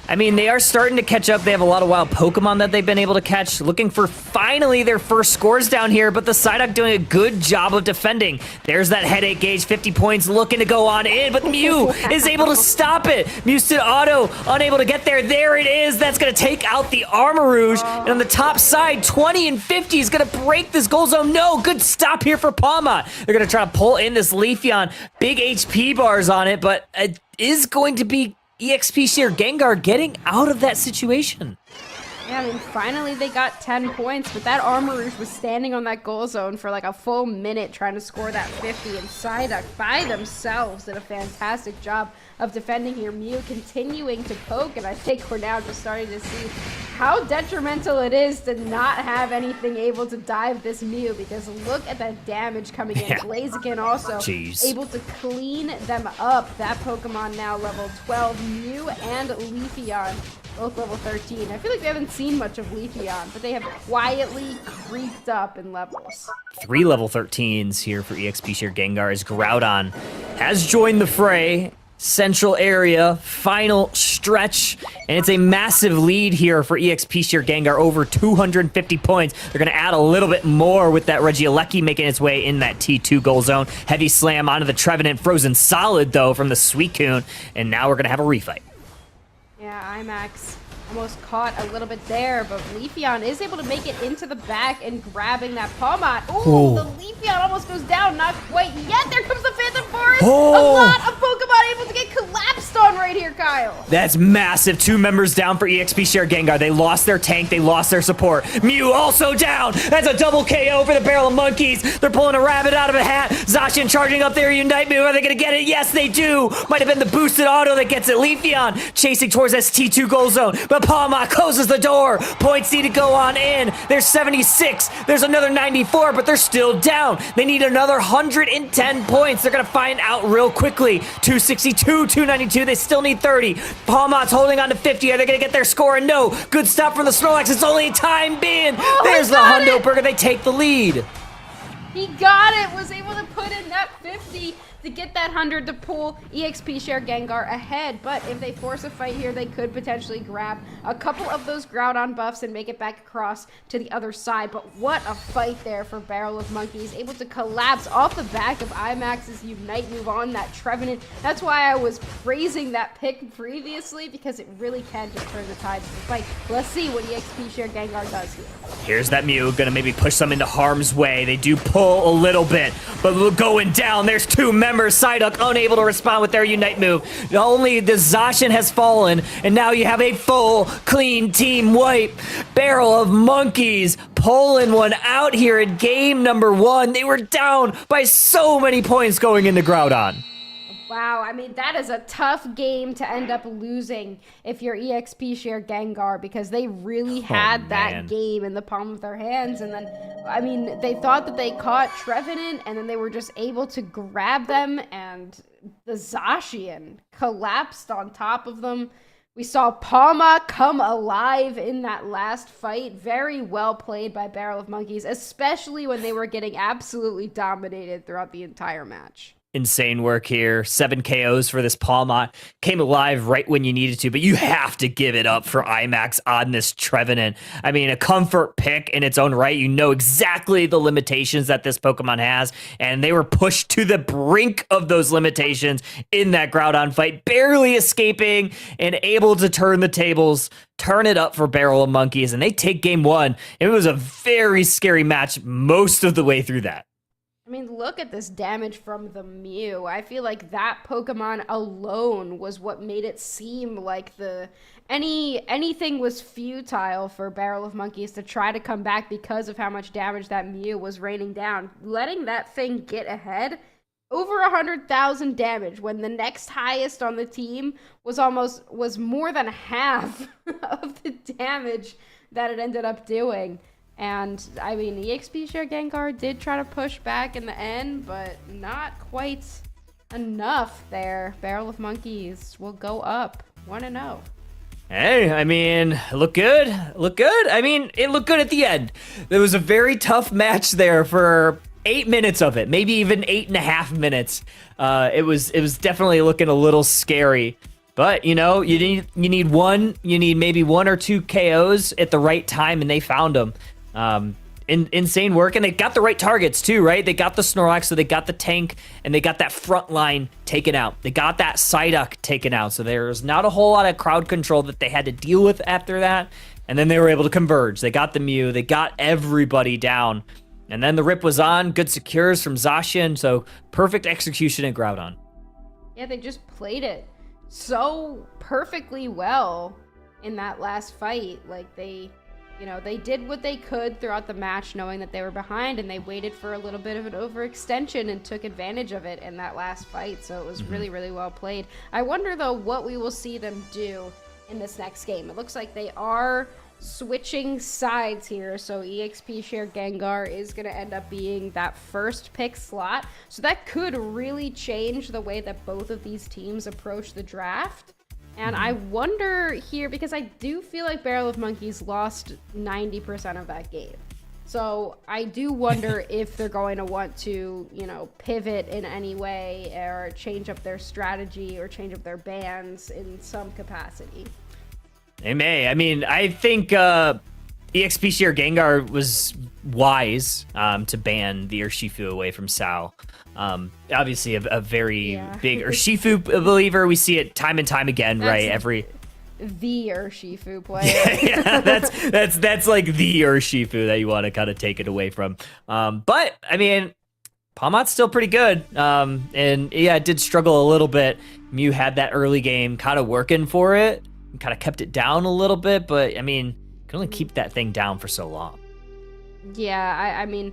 I mean, they are starting to catch up. They have a lot of wild Pokemon that they've been able to catch. Looking for finally their first scores down here, but the Psyduck doing a good job of defending. There's that headache gauge, 50 points, looking to go on in, but Mew is able to stop it. Muted Auto, unable to get there. There it is. That's going to take out the Armarouge. And on the top side, 20 and 50 is going to break this goal zone. No, good stop here for Palma. They're going to try to pull in this Leafeon. Big HP bars on it, but it is going to be EXP Share Gengar getting out of that situation. Yeah, I mean, finally they got 10 points, but that Armarouge was standing on that goal zone for like a full minute trying to score that 50, and Psyduck by themselves did a fantastic job of defending here. Mew continuing to poke, and I think we're now just starting to see how detrimental it is to not have anything able to dive this Mew, because look at that damage coming in. Blaziken also able to clean them up. That Pokemon now level 12, Mew and Leafeon, both level 13. I feel like we haven't seen much of Leafeon, but they have quietly creeped up in levels. 3 level 13s here for EXP Share Gengar as Groudon has joined the fray. Central area, final stretch, and it's a massive lead here for EXP Share Gengar, over 250 points. They're going to add a little bit more with that Regieleki making its way in that T2 goal zone. Heavy slam onto the Trevenant, frozen solid though from the Suicune, and now we're going to have a refight. Yeah, IMAX almost caught a little bit there, but Leafeon is able to make it into the back and grabbing that Pawmot. Ooh, the Leafeon almost goes down, not quite yet. There comes the Phantom Forest. A lot of Pokemon able to get collapsed on right here, Kyle. That's massive. 2 members down for EXP Share Gengar. They lost their tank. They lost their support. Mew also down. That's a double KO for the Barrel of Monkeys. They're pulling a rabbit out of a hat. Zacian charging up their Unite move. Are they going to get it? Yes, they do. Might have been the boosted auto that gets it. Leafeon chasing towards that T2 goal zone, but Palma closes the door. Points need to go on in. There's 76. There's another 94, but they're still down. They need another 110 points. They're going to find out real quickly. 262, 292. They still need 30. Palmot's holding on to 50. Are they going to get their score? And no. Good stuff from the Snorlax. It's only time being. There's the Hundo Burger. They take the lead. He got it. Was able to put in that 50. To get that 100 to pull EXP Share Gengar ahead, but if they force a fight here, they could potentially grab a couple of those Groudon buffs and make it back across to the other side. But what a fight there for Barrel of Monkeys, able to collapse off the back of IMAX's Unite move on that Trevenant. That's why I was praising that pick previously, because it really can just turn the tides of the fight. Let's see what EXP Share Gengar does here. Here's that Mew, gonna maybe push them into harm's way. They do pull a little bit, but going down, there's 2 members. Psyduck unable to respond with their Unite move. Only the Zacian has fallen, and now you have a full, clean team wipe. Barrel of Monkeys pulling one out here in game number 1. They were down by so many points going into Groudon. Wow, I mean, that is a tough game to end up losing if you're EXP Share Gengar, because they really had that game in the palm of their hands. And then, I mean, they thought that they caught Trevenant, and then they were just able to grab them, and the Zacian collapsed on top of them. We saw Palma come alive in that last fight. Very well played by Barrel of Monkeys, especially when they were getting absolutely dominated throughout the entire match. Insane work here. 7 KOs for this Palmot. Came alive right when you needed to, but you have to give it up for IMAX on this Trevenant. I mean, a comfort pick in its own right. You know exactly the limitations that this Pokemon has, and they were pushed to the brink of those limitations in that Groudon fight, barely escaping and able to turn the tables, turn it up for Barrel of Monkeys, and they take game 1. It was a very scary match most of the way through that. I mean, look at this damage from the Mew. I feel like that Pokemon alone was what made it seem like anything was futile for Barrel of Monkeys to try to come back because of how much damage that Mew was raining down. Letting that thing get ahead, over 100,000 damage, when the next highest on the team was more than half of the damage that it ended up doing. And, I mean, EXP Share Gengar did try to push back in the end, but not quite enough there. Barrel of Monkeys will go up 1-0. Hey, I mean, look good. Look good. I mean, it looked good at the end. There was a very tough match there for 8 minutes of it, maybe even 8.5 minutes. It was definitely looking a little scary. But, you know, you need maybe 1 or 2 KOs at the right time, and they found them. Insane work, and they got the right targets too, right? They got the Snorlax, so they got the tank, and they got that front line taken out. They got that Psyduck taken out, so there's not a whole lot of crowd control that they had to deal with after that, and then they were able to converge. They got the Mew, they got everybody down, and then the rip was on. Good secures from Zacian, so perfect execution at Groudon. Yeah, they just played it so perfectly well in that last fight. Like, they did what they could throughout the match, knowing that they were behind, and they waited for a little bit of an overextension and took advantage of it in that last fight. So it was really, really well played. I wonder, though, what we will see them do in this next game. It looks like they are switching sides here. So EXP Share Gengar is going to end up being that first pick slot. So that could really change the way that both of these teams approach the draft. And I wonder here, because I do feel like Barrel of Monkeys lost 90% of that game. So I do wonder if they're going to want to, you know, pivot in any way or change up their strategy or change up their bans in some capacity. They may. I mean, I think EXP Share Gengar was wise to ban the Urshifu away from Sao. Obviously, a very big Urshifu believer. We see it time and time again, right? The Urshifu player. Yeah, that's like the Urshifu that you want to kind of take it away from. But I mean, Palmot's still pretty good. And yeah, it did struggle a little bit. Mew had that early game kind of working for it, and kind of kept it down a little bit. But I mean, you can only keep that thing down for so long. Yeah, I mean,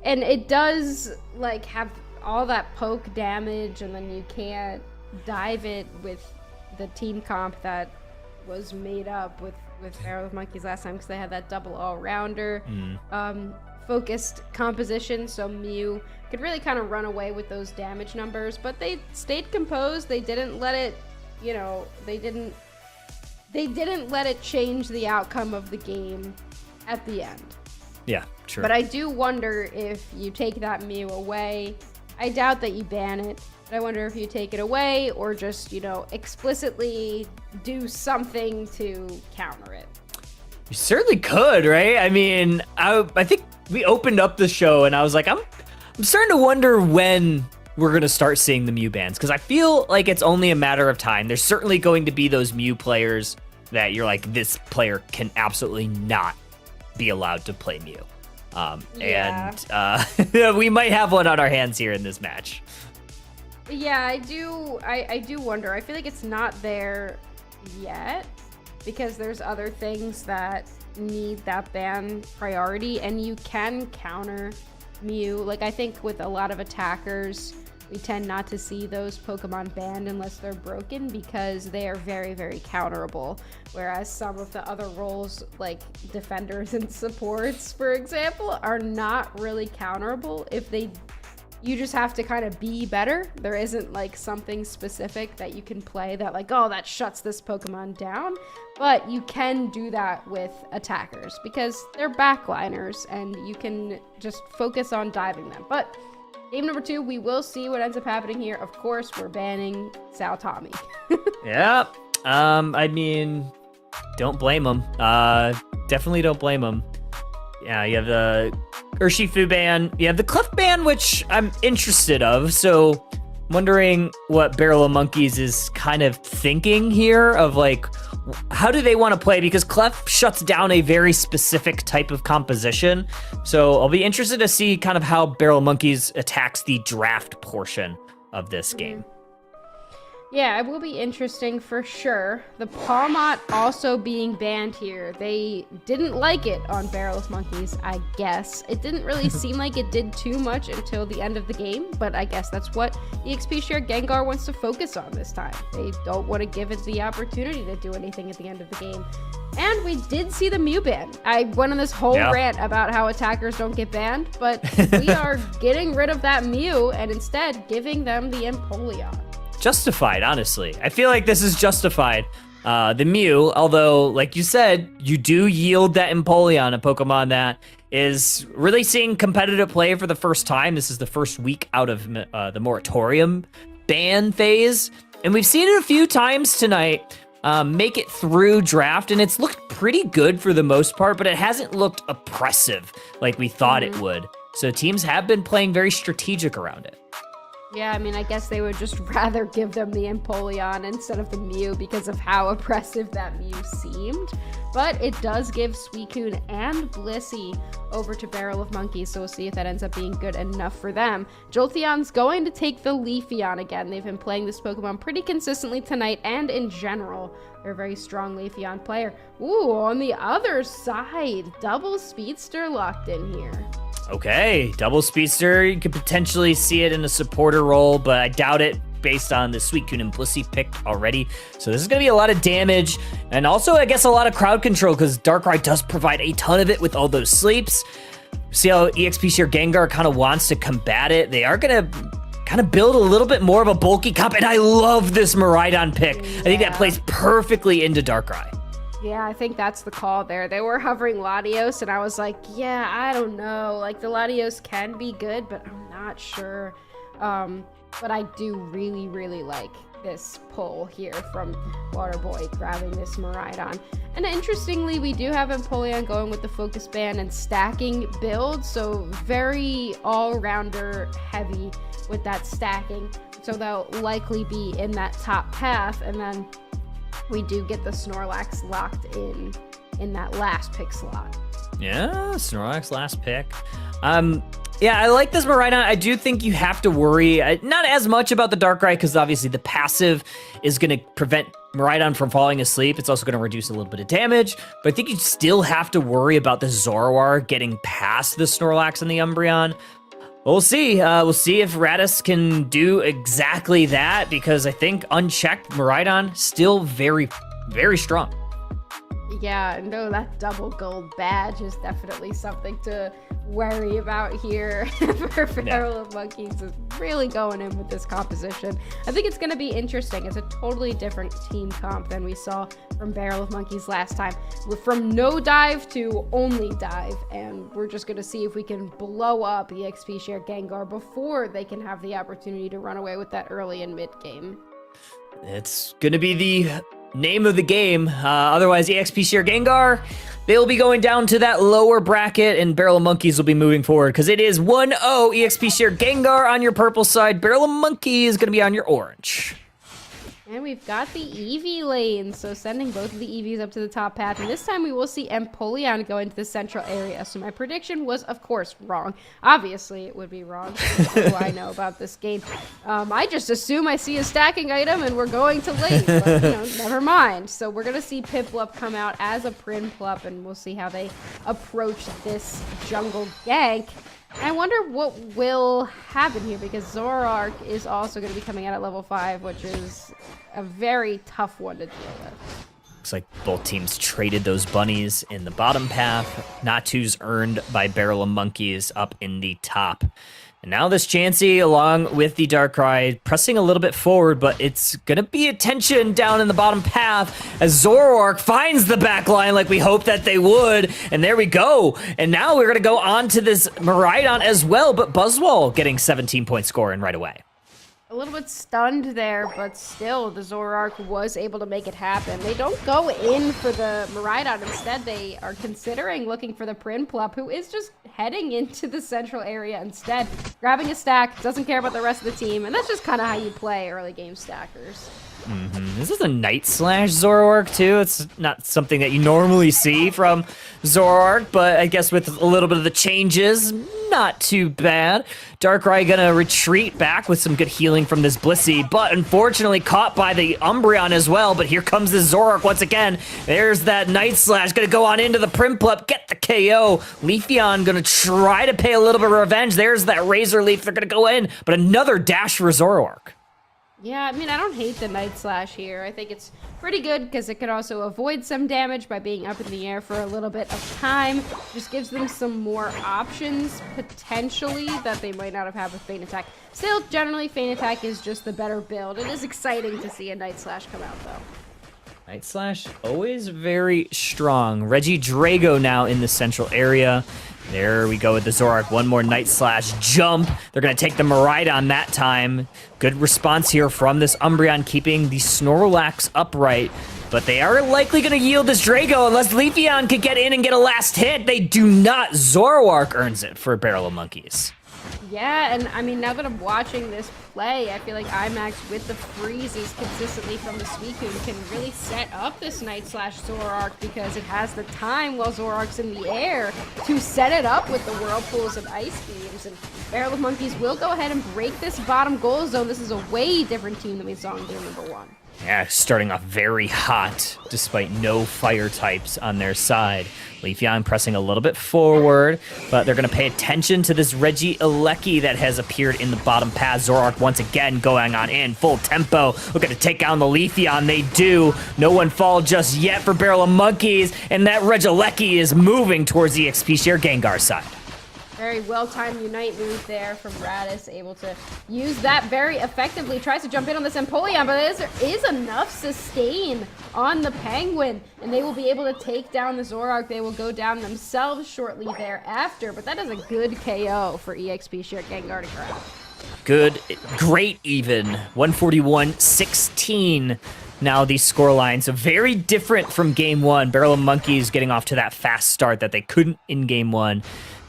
and it does like have all that poke damage, and then you can't dive it with the team comp that was made up with Barrel of Monkeys last time, because they had that double all-rounder focused composition, so Mew could really kind of run away with those damage numbers, but they stayed composed. They didn't let it, you know, they didn't let it change the outcome of the game at the end. Yeah, true. But I do wonder if you take that Mew away. I doubt that you ban it, but I wonder if you take it away or just, you know, explicitly do something to counter it. You certainly could, right? I mean, I think we opened up the show and I was like, I'm starting to wonder when we're going to start seeing the Mew bans, because I feel like it's only a matter of time. There's certainly going to be those Mew players that you're like, this player can absolutely not be allowed to play Mew. And we might have one on our hands here in this match. Yeah, I do wonder. I feel like it's not there yet, because there's other things that need that ban priority, and you can counter Mew. Like, I think with a lot of attackers, we tend not to see those Pokemon banned unless they're broken, because they are very, very counterable. Whereas some of the other roles, like defenders and supports, for example, are not really counterable if you just have to kind of be better. There isn't like something specific that you can play that like, oh, that shuts this Pokemon down. But you can do that with attackers because they're backliners and you can just focus on diving them. But game number 2, we will see what ends up happening here. Of course, we're banning Sao Tommy. Yeah. I mean, don't blame him. Definitely don't blame him. Yeah, you have the Urshifu ban. You have the Clef ban, which I'm interested of. So wondering what Barrel of Monkeys is kind of thinking here of like, how do they want to play? Because Clef shuts down a very specific type of composition. So I'll be interested to see kind of how Barrel of Monkeys attacks the draft portion of this game. Yeah, it will be interesting for sure. The Palmot also being banned here. They didn't like it on Barrel of Monkeys, I guess. It didn't really seem like it did too much until the end of the game, but I guess that's what EXP Share Gengar wants to focus on this time. They don't want to give it the opportunity to do anything at the end of the game. And we did see the Mew ban. I went on this whole rant about how attackers don't get banned, but we are getting rid of that Mew and instead giving them the Empoleon. Justified, honestly. I feel like this is justified. The Mew, although, like you said, you do yield that Empoleon, a Pokemon that is really seeing competitive play for the first time. This is the first week out of the moratorium ban phase. And we've seen it a few times tonight make it through draft, and it's looked pretty good for the most part, but it hasn't looked oppressive like we thought it would. So teams have been playing very strategic around it. Yeah, I mean, I guess they would just rather give them the Empoleon instead of the Mew because of how oppressive that Mew seemed. But it does give Suicune and Blissey over to Barrel of Monkeys, so we'll see if that ends up being good enough for them. Jolteon's going to take the Leafeon again. They've been playing this Pokemon pretty consistently tonight, and in general, they're a very strong Leafeon player. Ooh, on the other side, double Speedster locked in here. Okay, double Speedster, you could potentially see it in a supporter role, but I doubt it based on the Suicune and Blissey picked already. So this is going to be a lot of damage, and also, I guess, a lot of crowd control, because Darkrai does provide a ton of it with all those sleeps. See how EXP Sheer Gengar kind of wants to combat it. They are going to kind of build a little bit more of a bulky comp, and I love this Miraidon pick. I think that plays perfectly into Darkrai. Yeah, I think that's the call there. They were hovering Latios, and I was like, yeah, I don't know. Like, the Latios can be good, but I'm not sure. But I do really, really like this pull here from Waterboy grabbing this Miraidon. And interestingly, we do have Empoleon going with the Focus Band and stacking build, so very all-rounder heavy with that stacking. So they'll likely be in that top path, and then we do get the Snorlax locked in that last pick slot. Yeah, Snorlax last pick. Yeah, I like this Miraidon. I do think you have to worry, not as much about the Darkrai, because obviously the passive is going to prevent Miraidon from falling asleep. It's also going to reduce a little bit of damage, but I think you still have to worry about the Zoroark getting past the Snorlax and the Umbreon. We'll see. We'll see if Raditz can do exactly that, because I think unchecked Miraidon still very, very strong. Yeah, no, that double gold badge is definitely something to worry about here for Barrel of Monkeys is really going in with this composition. I think it's going to be interesting. It's a totally different team comp than we saw from Barrel of Monkeys last time. We're from no dive to only dive, and we're just going to see if we can blow up EXP Share Gengar before they can have the opportunity to run away with that early and mid game. It's going to be the name of the game. Otherwise, EXP Share Gengar, they'll be going down to that lower bracket, and Barrel of Monkeys will be moving forward, because it is 1-0 EXP Share Gengar on your purple side. Barrel of Monkeys is going to be on your orange. And we've got the Eevee lane, so sending both of the Eevees up to the top path. And this time we will see Empoleon go into the central area. So my prediction was, of course, wrong. Obviously, it would be wrong. What do I know about this game? I just assume I see a stacking item and we're going to lane. But, you know, never mind. So we're going to see Piplup come out as a Prinplup, and we'll see how they approach this jungle gank. I wonder what will happen here, because Zoroark is also going to be coming out at level 5, which is a very tough one to deal with. Looks like both teams traded those bunnies in the bottom path. Natu's earned by Barrel of Monkeys up in the top. And now this Chansey, along with the Darkrai, pressing a little bit forward, but it's going to be a tension down in the bottom path as Zoroark finds the back line like we hoped that they would. And there we go. And now we're going to go on to this Miraidon as well, but Buzzwole getting 17-point score in right away. A little bit stunned there, but still, the Zoroark was able to make it happen. They don't go in for the Miraidon. Instead, they are considering looking for the Prinplup, who is just heading into the central area instead. Grabbing a stack, doesn't care about the rest of the team, and that's just kind of how you play early game stackers. This is a Night Slash Zoroark too. It's not something that you normally see from Zoroark, but I guess with a little bit of the changes, not too bad. Darkrai gonna retreat back with some good healing from this Blissey, but unfortunately caught by the Umbreon as well. But here comes the Zoroark once again. There's that Night Slash, gonna go on into the Prinplup, get the KO. Leafeon gonna try to pay a little bit of revenge. There's that Razor Leaf, they're gonna go in, but another dash for Zoroark. Yeah, I mean, I don't hate the Night Slash here. I think it's pretty good because it could also avoid some damage by being up in the air for a little bit of time. Just gives them some more options, potentially, that they might not have had with Feint Attack. Still, generally, Feint Attack is just the better build. It is exciting to see a Night Slash come out, though. Night Slash, always very strong. Regidrago now in the central area. There we go with the Zoroark. One more Night Slash jump. They're going to take the Miraidon that time. Good response here from this Umbreon, keeping the Snorlax upright. But they are likely going to yield this Drago unless Leafeon could get in and get a last hit. They do not. Zoroark earns it for Barrel of Monkeys. Yeah, and I mean, now that I'm watching this play, I feel like IMAX with the freezes consistently from the Suicune can really set up this Night Slash Zoroark, because it has the time while Zoroark's in the air to set it up with the Whirlpools and Ice Beams. And Barrel of Monkeys will go ahead and break this bottom goal zone. This is a way different team than we saw in game number 1. Yeah, starting off very hot, despite no fire types on their side. Leafeon pressing a little bit forward, but they're going to pay attention to this Regieleki that has appeared in the bottom path. Zoroark once again going on in full tempo, looking to take down the Leafeon. They do. No one fall just yet for Barrel of Monkeys, and that Regieleki is moving towards the XP share Gengar side. Very well-timed Unite move there from Radis, able to use that very effectively. Tries to jump in on this Empoleon, but there is enough sustain on the Penguin, and they will be able to take down the Zoroark. They will go down themselves shortly thereafter, but that is a good KO for EXP share Gengar to grab. Good, great even. 141-16. Now these score lines are very different from game one. Barrel of Monkeys getting off to that fast start that they couldn't in game one.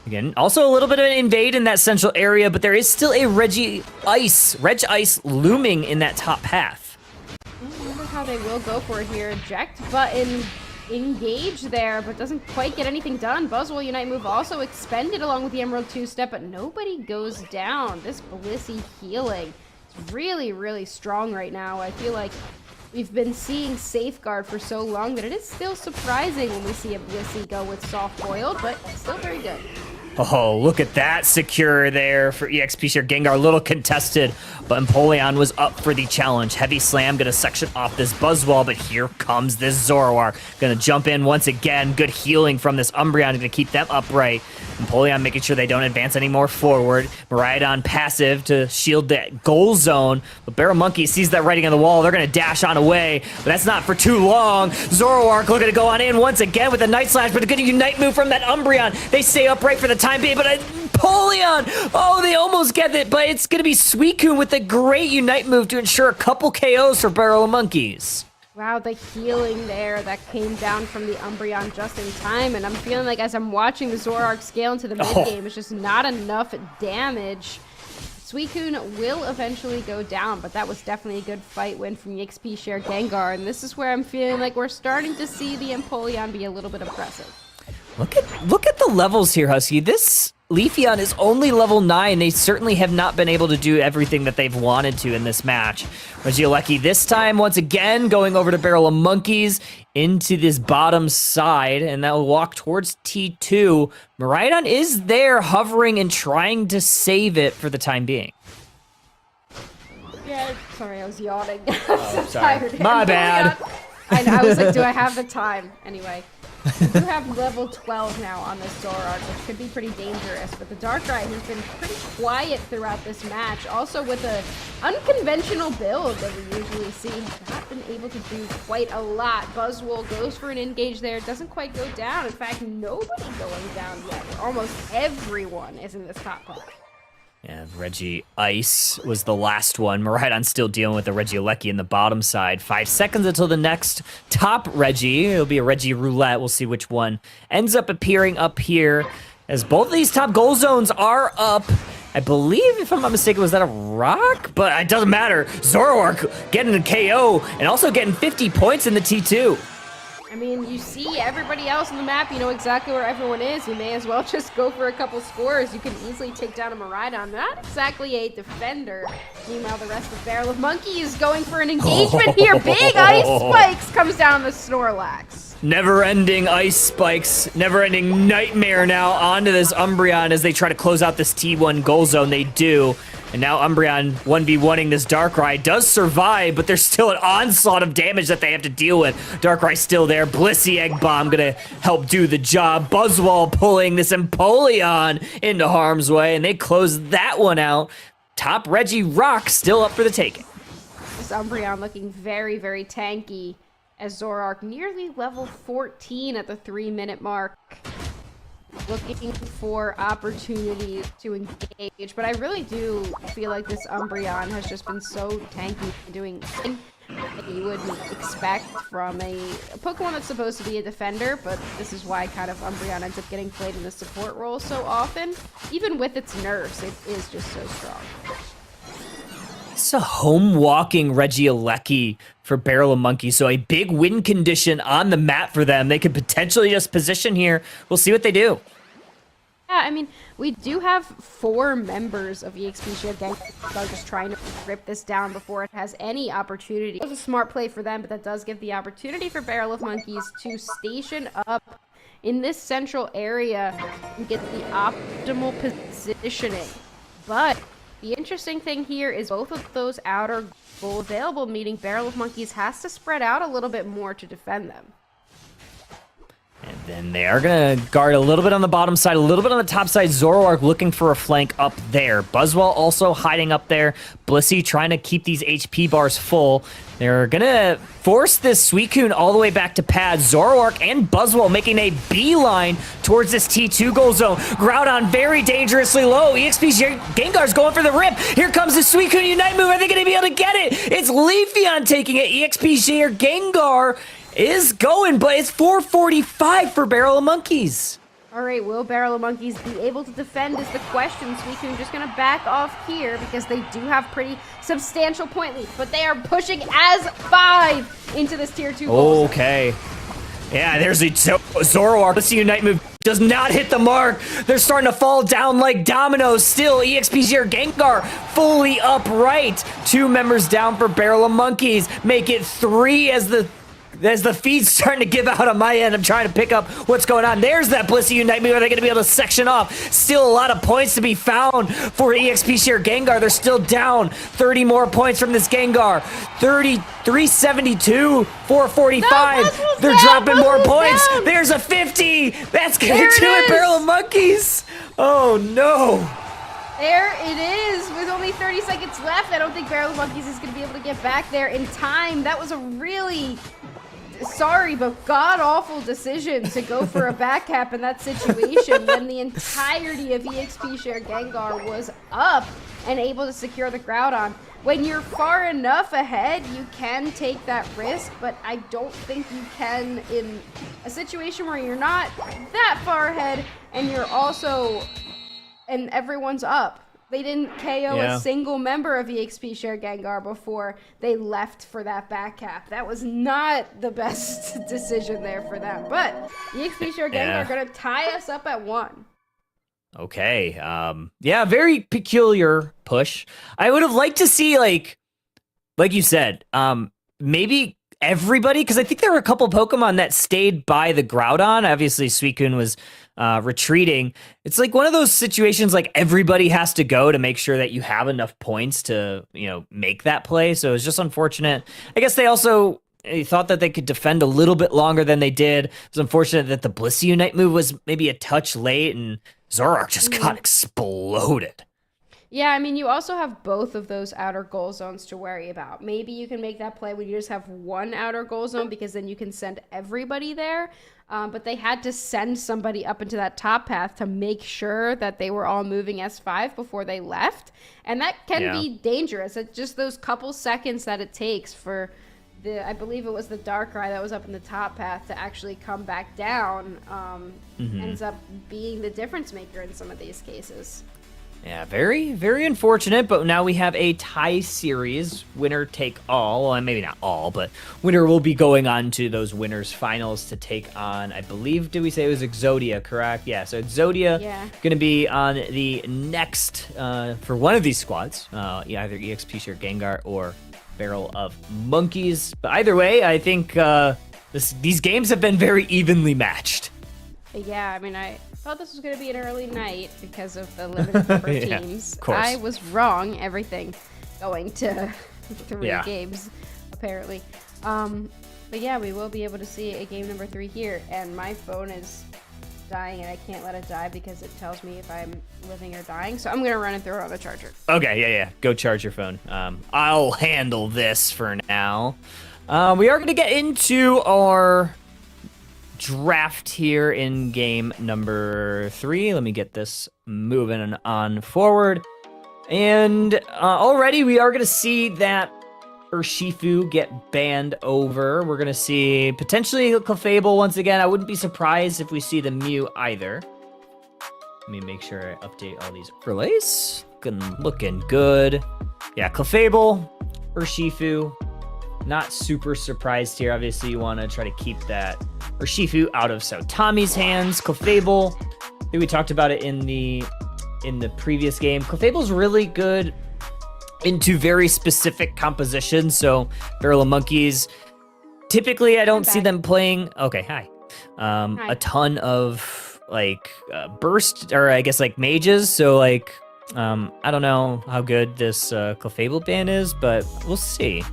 Again, also a little bit of an invade in that central area, but there is still a Reg Ice looming in that top path. I wonder how they will go for it here. Eject button, engage there, but doesn't quite get anything done. Buzzwole Unite move also expended along with the Emerald 2-step, but nobody goes down. This Blissey healing is really, really strong right now. I feel like we've been seeing Safeguard for so long that it is still surprising when we see a Blissey go with Soft Boiled, but still very good. Oh, look at that secure there for EXP share Gengar. A little contested, but Empoleon was up for the challenge. Heavy Slam gonna section off this Buzzwole, but here comes this Zoroark. Gonna jump in once again. Good healing from this Umbreon, gonna keep them upright. Empoleon making sure they don't advance any more forward. Miraidon passive to shield that goal zone, but Barrel Monkey sees that writing on the wall. They're gonna dash on away, but that's not for too long. Zoroark looking to go on in once again with a Night Slash, but a good Unite move from that Umbreon. They stay upright for the time being, but Empoleon, oh, they almost get it, but it's gonna be Suicune with a great Unite move to ensure a couple KOs for Barrel of Monkeys. Wow, the healing there that came down from the Umbreon just in time, and I'm feeling like as I'm watching the Zoroark scale into the mid-game, it's just not enough damage. Suicune will eventually go down, but that was definitely a good fight win from EXP share Gengar, and this is where I'm feeling like we're starting to see the Empoleon be a little bit aggressive. Look at the levels here, Husky. This Leafeon is only level 9. They certainly have not been able to do everything that they've wanted to in this match. Regieleki this time, once again, going over to Barrel of Monkeys into this bottom side, and that will walk towards T2. Miraidon is there hovering and trying to save it for the time being. Yeah, sorry, I was yawning. Oh, sorry. Tired. My bad. I know, I was like, do I have the time? Anyway. We do have level 12 now on this Zoroark, which could be pretty dangerous, but the Darkrai has been pretty quiet throughout this match. Also with an unconventional build that we usually see, has not been able to do quite a lot. Buzzwole goes for an engage there, doesn't quite go down. In fact, nobody going down yet. Almost everyone is in this top part. Yeah, Regi Ice was the last one. Miraidon still dealing with the Regieleki in the bottom side. 5 seconds until the next top Regi. It'll be a Regi Roulette. We'll see which one ends up appearing up here, as both of these top goal zones are up. I believe, if I'm not mistaken, was that a rock? But it doesn't matter. Zoroark getting a KO and also getting 50 points in the T2. I mean, you see everybody else on the map, you know exactly where everyone is. You may as well just go for a couple scores. You can easily take down a Miraidon. Not exactly a defender. Meanwhile, the rest of Barrel of Monkeys going for an engagement here. Big Ice Spikes comes down the Snorlax. Never-ending Ice Spikes, never-ending nightmare now onto this Umbreon as they try to close out this T1 goal zone. They do. And now Umbreon 1v1ing this Darkrai does survive, but there's still an onslaught of damage that they have to deal with. Darkrai still there. Blissey Egg Bomb gonna help do the job. Buzzwole pulling this Empoleon into harm's way, and they close that one out. Top Regi Rock still up for the taking. This Umbreon looking very, very tanky as Zoroark nearly level 14 at the 3-minute mark. Looking for opportunities to engage, but I really do feel like this Umbreon has just been so tanky, doing that you wouldn't expect from a Pokemon that's supposed to be a defender, but this is why kind of Umbreon ends up getting played in the support role so often. Even with its nerfs, it is just so strong. It's a home-walking Regieleki for Barrel of Monkeys, so a big win condition on the map for them. They could potentially just position here. We'll see what they do. I mean, we do have 4 members of EXP Share Gengar just trying to rip this down before it has any opportunity. It was a smart play for them, but that does give the opportunity for Barrel of Monkeys to station up in this central area and get the optimal positioning. But the interesting thing here is both of those outer goals available, meaning Barrel of Monkeys has to spread out a little bit more to defend them. And then they are going to guard a little bit on the bottom side, a little bit on the top side. Zoroark looking for a flank up there. Buzzwell also hiding up there. Blissey trying to keep these HP bars full. They're going to force this Suicune all the way back to pad. Zoroark and Buzzwell making a beeline towards this T2 goal zone. Groudon very dangerously low. EXP Gengar's going for the rip. Here comes the Suicune Unite move. Are they going to be able to get it? It's Leafeon taking it. EXP Gengar is going, but it's 445 for Barrel of Monkeys. All right, will Barrel of Monkeys be able to defend is the question. Suicune just going to back off here because they do have pretty substantial point lead, but they are pushing as 5 into this tier 2 goal. Okay. Yeah, there's a Zoroark. Let's see, Unite move does not hit the mark. They're starting to fall down like dominoes. Still, EXP Gengar fully upright. 2 members down for Barrel of Monkeys. Make it 3 as the feed's starting to give out on my end. I'm trying to pick up what's going on. There's that Blissey Unite move. Are they going to be able to section off? Still a lot of points to be found for EXP Gengar. They're still down 30 more points from this Gengar. 372, 445. No, they're down, dropping more points. Down. There's a 50. That's going to do it, Barrel of Monkeys. Oh, no. There it is, with only 30 seconds left. I don't think Barrel of Monkeys is going to be able to get back there in time. That was a really, sorry, but god-awful decision to go for a back cap in that situation when the entirety of EXP Share Gengar was up and able to secure the Groudon. When you're far enough ahead, you can take that risk, but I don't think you can in a situation where you're not that far ahead and you're also, and everyone's up. They didn't KO a single member of EXP Share Gengar before they left for that back cap. That was not the best decision there for them. But EXP Share Gengar are going to tie us up at 1. Okay. Yeah, very peculiar push. I would have liked to see, like you said, maybe everybody, because I think there were a couple Pokemon that stayed by the Groudon. Obviously, Suicune was retreating. It's like one of those situations like everybody has to go to make sure that you have enough points to, make that play. So it's just unfortunate. I guess they also thought that they could defend a little bit longer than they did. It's unfortunate that the Blissey Unite move was maybe a touch late and Zoroark just got exploded. Yeah, I mean, you also have both of those outer goal zones to worry about. Maybe you can make that play when you just have one outer goal zone because then you can send everybody there. But they had to send somebody up into that top path to make sure that they were all moving S5 before they left. And that can be dangerous. It's just those couple seconds that it takes for I believe it was the Darkrai that was up in the top path to actually come back down. Ends up being the difference maker in some of these cases. Yeah, very, very unfortunate, but now we have a tie series, winner take all. Well, maybe not all, but winner will be going on to those winners finals to take on, I believe, did we say it was Exodia, correct? Yeah, so Exodia going to be on the next, for one of these squads, either EXP Share Gengar or Barrel of Monkeys. But either way, I think these games have been very evenly matched. Yeah, I mean, I thought this was going to be an early night because of the limited number of teams. Of course. I was wrong. Everything going to 3 games, apparently. But yeah, we will be able to see a game number 3 here. And my phone is dying, and I can't let it die because it tells me if I'm living or dying. So I'm going to run and throw it on the charger. Okay, yeah. Go charge your phone. I'll handle this for now. We are going to get into our draft here in game number 3. Let me get this moving on forward. And already we are going to see that Urshifu get banned over. We're going to see potentially Clefable once again. I wouldn't be surprised if we see the Mew either. Let me make sure I update all these overlays. Looking good. Yeah, Clefable, Urshifu. Not super surprised here. Obviously, you want to try to keep that Urshifu out of Saotami's hands. Clefable think we talked about it in the previous game. Clefable's really good into very specific compositions. So Barrel of Monkeys, typically I don't see them playing. Okay, hi. A ton of like burst, or I guess like mages. So like I don't know how good this Clefable ban is, but we'll see.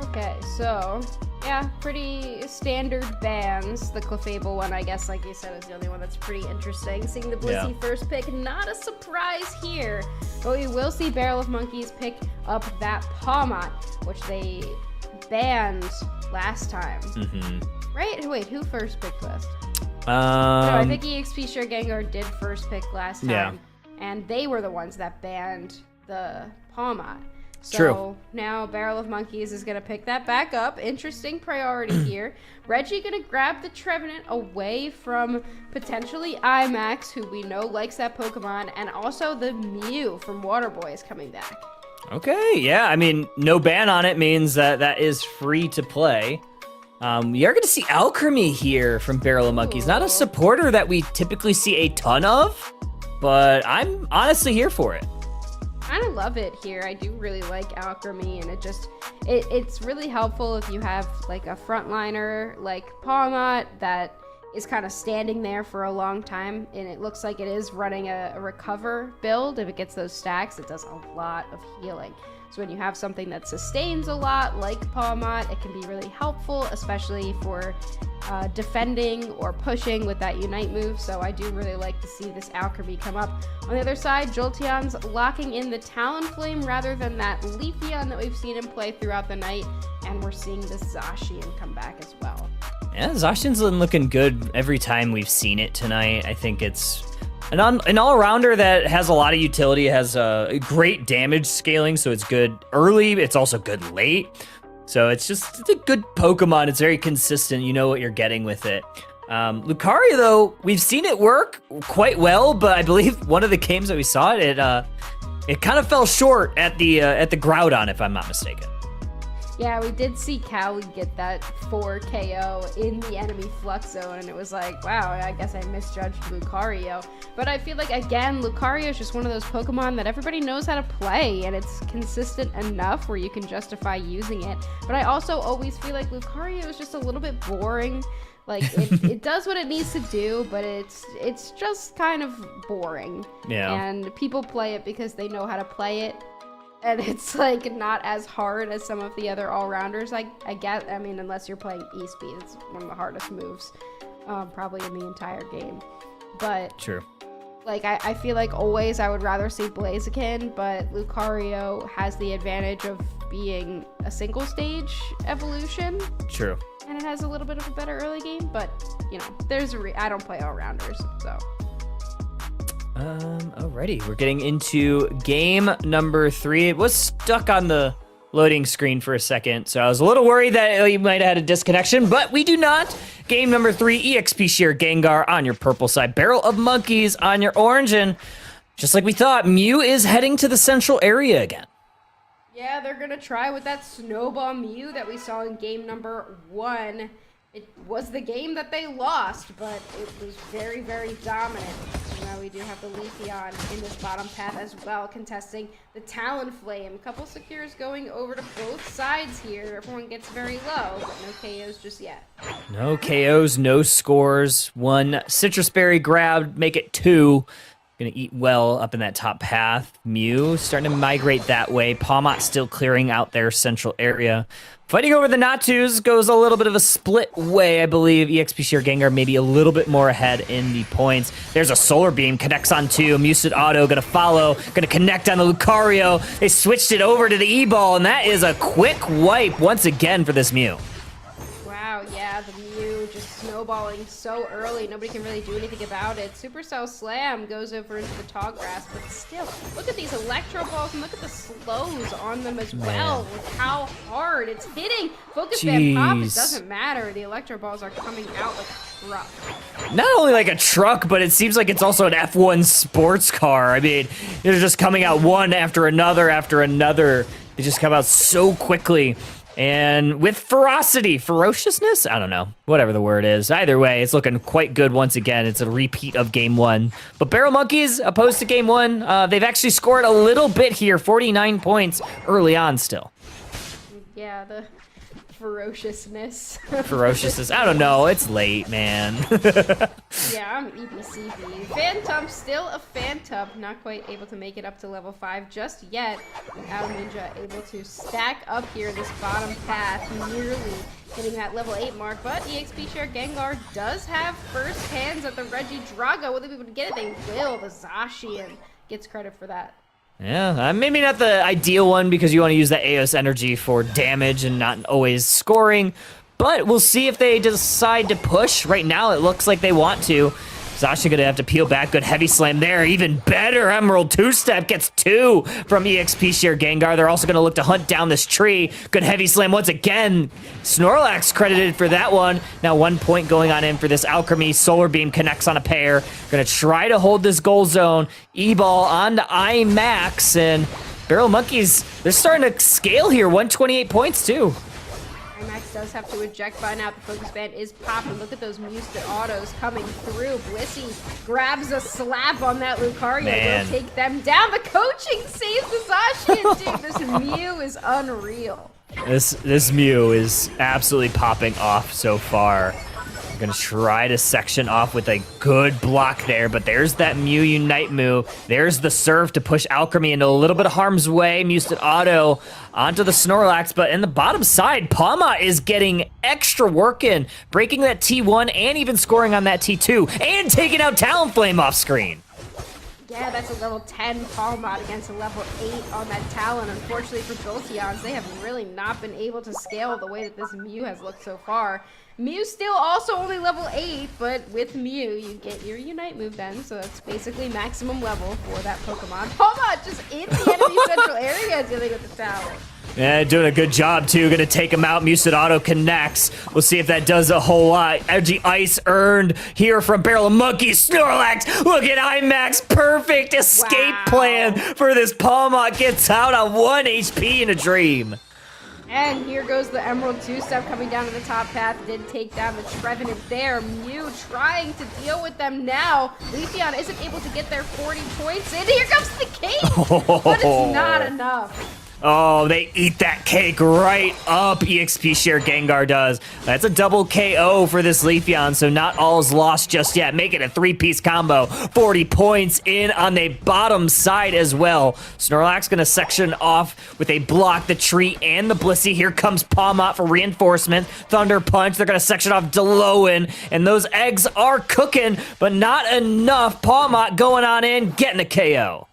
Okay, so yeah, pretty standard bans. The Clefable one, I guess, like you said, is the only one that's pretty interesting. Seeing the Blissey first pick, not a surprise here. But we will see Barrel of Monkeys pick up that Pawmot, which they banned last time. Right? Wait, who first picked last? No, I think EXP Sure Gengar did first pick last time. Yeah. And they were the ones that banned the Pawmot. So True. now Barrel of Monkeys is going to pick that back up. Interesting priority here. Reggie going to grab the Trevenant away from potentially IMAX, who we know likes that Pokemon, and also the Mew from Waterboy is coming back. Okay, yeah, I mean, no ban on it means that is free to play. We are going to see Alchemy here from Barrel of Monkeys. Not a supporter that we typically see a ton of, but I'm honestly here for it. Kind of love it here. I do really like Alchemy, and it's really helpful if you have like a frontliner like Pawmot that is kind of standing there for a long time, and it looks like it is running a recover build. If it gets those stacks, it does a lot of healing. So when you have something that sustains a lot, like Pawmot, it can be really helpful, especially for defending or pushing with that Unite move. So I do really like to see this Alchemy come up. On the other side, Jolteon's locking in the Talonflame rather than that Leafeon that we've seen him play throughout the night. And we're seeing this Zacian come back as well. Yeah, Zacian's been looking good every time we've seen it tonight. I think it's an all-rounder that has a lot of utility, has a great damage scaling, so it's good early, it's also good late. So it's a good Pokemon. It's very consistent. You know what you're getting with it. Lucario, though, we've seen it work quite well, but I believe one of the games that we saw it kind of fell short at the Groudon, if I'm not mistaken. Yeah, we did see Callie get that 4 KO in the enemy Flux Zone, and it was like, wow, I guess I misjudged Lucario. But I feel like, again, Lucario is just one of those Pokemon that everybody knows how to play, and it's consistent enough where you can justify using it. But I also always feel like Lucario is just a little bit boring. Like, it does what it needs to do, but it's just kind of boring. Yeah. And people play it because they know how to play it. And it's like not as hard as some of the other all-rounders, I get. I mean, unless you're playing E-Speed, it's one of the hardest moves probably in the entire game. But true. Like, I feel like always I would rather see Blaziken, but Lucario has the advantage of being a single stage evolution. True. And it has a little bit of a better early game, but, you know, I don't play all-rounders, so... Alrighty, we're getting into game number 3. It was stuck on the loading screen for a second, so I was a little worried that you might have had a disconnection, but we do not. Game number 3, EXP Sheer Gengar on your purple side, Barrel of Monkeys on your orange, and just like we thought, Mew is heading to the central area again. Yeah, they're gonna try with that Snowball Mew that we saw in game number 1. It was the game that they lost, but it was very, very dominant. So now we do have the Leafeon in this bottom path as well, contesting the Talonflame. A couple secures going over to both sides here. Everyone gets very low, but no KOs just yet. No KOs, no scores. 1 Citrus Berry grabbed, make it 2. Gonna eat well up in that top path. Mew starting to migrate that way. Pawmot still clearing out their central area. Fighting over the Natus goes a little bit of a split way, I believe. EXP Sheer Gengar maybe a little bit more ahead in the points. There's a Solar Beam, connects on 2. Musid Auto gonna follow, gonna connect on the Lucario. They switched it over to the E-Ball, and that is a quick wipe once again for this Mew. Wow, yeah, the Mew just snowballing so early. Nobody can really do anything about it. Supercell Slam goes over into the tall grass, but still, look at these Electro Balls and look at the slows on them as well with how hard it's hitting. Focus Band Pop, it doesn't matter. The Electro Balls are coming out like a truck. Not only like a truck, but it seems like it's also an F1 sports car. I mean, they're just coming out one after another after another. They just come out so quickly. And with ferociousness? I don't know, whatever the word is. Either way, it's looking quite good once again. It's a repeat of game 1. But Barrel Monkeys, opposed to game 1, they've actually scored a little bit here, 49 points early on still. Yeah, the ferociousness. Ferociousness, I don't know, it's late, man. Yeah, I'm EBCB. Phantom, still a Phantom, not quite able to make it up to level 5 just yet. Without Ninja able to stack up here this bottom path, nearly hitting that level 8 mark, but EXP Share Gengar does have first hands at the Reggie Drago. Will they be able to get it? They will. The Zacian gets credit for that. Yeah, maybe not the ideal one because you want to use that Eos energy for damage and not always scoring, but we'll see if they decide to push. Right now, it looks like they want to. Zacian gonna have to peel back. Good heavy slam there. Even better, Emerald 2-step gets 2 from EXP Share Gengar. They're also gonna look to hunt down this tree. Good heavy slam once again. Snorlax credited for that one. Now 1 point going on in for this Alchemy. Solar Beam connects on a pair. Gonna try to hold this goal zone. E-Ball onto IMAX, and Barrel Monkeys, they're starting to scale here. 128 points too. IMAX does have to eject by now. The focus band is popping. Look at those Musted autos coming through. Blissey grabs a slap on that Lucario. Man. Will take them down. The coaching saves the Zacian, dude. This Mew is unreal. This Mew is absolutely popping off so far. Gonna try to section off with a good block there, but there's that Mew Unite move. There's the serve to push Alchemy into a little bit of harm's way. Musted auto onto the Snorlax, but in the bottom side, Palma is getting extra work in, breaking that T1 and even scoring on that T2 and taking out Talonflame off screen. Yeah, that's a level 10 Palmot against a level 8 on that Talon. Unfortunately for Jolteons, they have really not been able to scale the way that this Mew has looked so far. Mew's still also only level 8, but with Mew, you get your Unite move then, so that's basically maximum level for that Pokemon. Palmot just in the enemy central area dealing with the Talon. Yeah, doing a good job, too. Gonna take him out. Musted Auto connects. We'll see if that does a whole lot. Edgy Ice earned here from Barrel of Monkeys. Snorlax, look at IMAX. Perfect escape plan for this Palmot. Gets out on 1 HP in a dream. And here goes the Emerald 2-step coming down to the top path. Did take down the Trevenant there. Mew trying to deal with them now. Leafeon isn't able to get their 40 points in. Here comes the cake, but it's not enough. Oh, they eat that cake right up, EXP Share Gengar does. That's a double KO for this Leafeon, so not all's lost just yet. Make it a 3-piece combo. 40 points in on the bottom side as well. Snorlax gonna section off with a block, the tree, and the Blissey. Here comes Palmot for reinforcement. Thunder Punch, they're gonna section off Deloan, and those eggs are cooking, but not enough. Palmot going on in, getting a KO.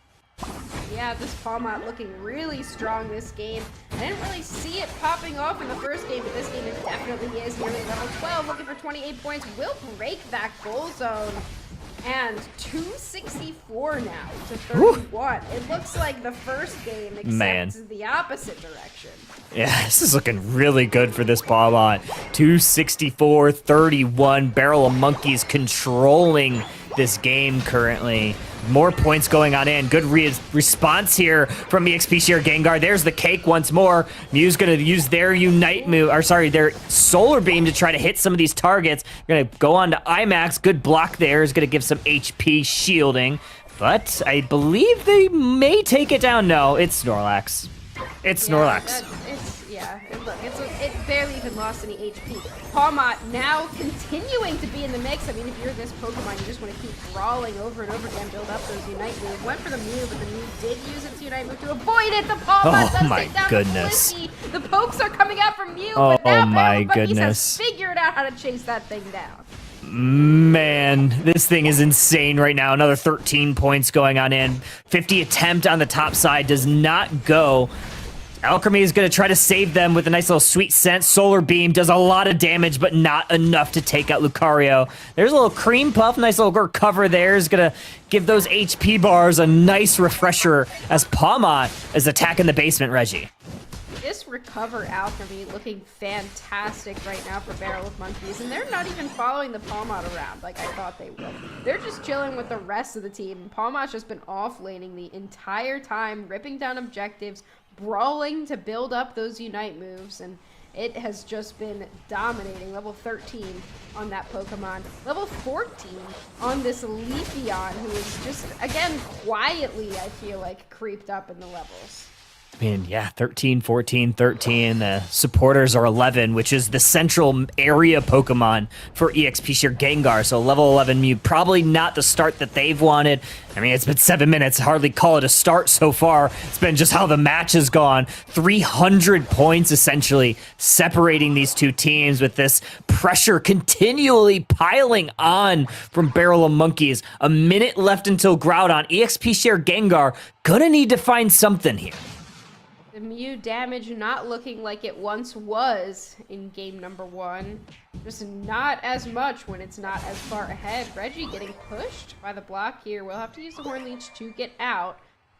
Yeah, this Palmot looking really strong this game. I didn't really see it popping off in the first game, but this game it definitely is. Nearly level 12, looking for 28 points. Will break that goal zone. And 264 now to 31. It looks like the first game, except the opposite direction. Yeah, this is looking really good for this Palmot. 264, 31. Barrel of Monkeys controlling this game currently. More points going on in. Good response here from EXP Share Gengar. There's the cake once more. Mew's gonna use their Unite move, or sorry, their Solar Beam to try to hit some of these targets. Gonna go on to IMAX. Good block there. Is gonna give some HP shielding. But I believe they may take it down. No, it's Snorlax. It's Snorlax. Look, it barely even lost any HP. Palmot now continuing to be in the mix. I mean, if you're this Pokemon, you just want to keep brawling over and over again, build up those Unite moves. Went for the Mew, but the Mew did use its Unite move to avoid it. The Palmot does take down the Blissey. The pokes are coming out from Mew, but now Barrel Monkeys has figured out how to chase that thing down. Man, this thing is insane right now. Another 13 points going on in. 50 attempt on the top side does not go. Alchemy is going to try to save them with a nice little sweet scent. Solar Beam does a lot of damage, but not enough to take out Lucario. There's a little Cream Puff, nice little recover there. Is going to give those HP bars a nice refresher as Palmot is attacking the basement Reggie. This Recover Alchemy looking fantastic right now for Barrel of Monkeys, and they're not even following the Palmot around like I thought they would. They're just chilling with the rest of the team. Palmot's just been off-laning the entire time, ripping down objectives, brawling to build up those Unite moves, and it has just been dominating. Level 13 on that Pokemon. Level 14 on this Leafeon, who is just, again, quietly, I feel like, creeped up in the levels. I mean, yeah, 13, 14, 13. The supporters are 11, which is the central area Pokemon for EXP Sheer Gengar. So level 11 Mew, probably not the start that they've wanted. I mean, it's been 7 minutes. Hardly call it a start so far. It's been just how the match has gone. 300 points, essentially, separating these two teams with this pressure continually piling on from Barrel of Monkeys. A minute left until Groudon. EXP Sheer Gengar gonna need to find something here. The Mew damage not looking like it once was in game number 1. Just not as much when it's not as far ahead. Reggie getting pushed by the block here. We'll have to use the Horn Leech to get out.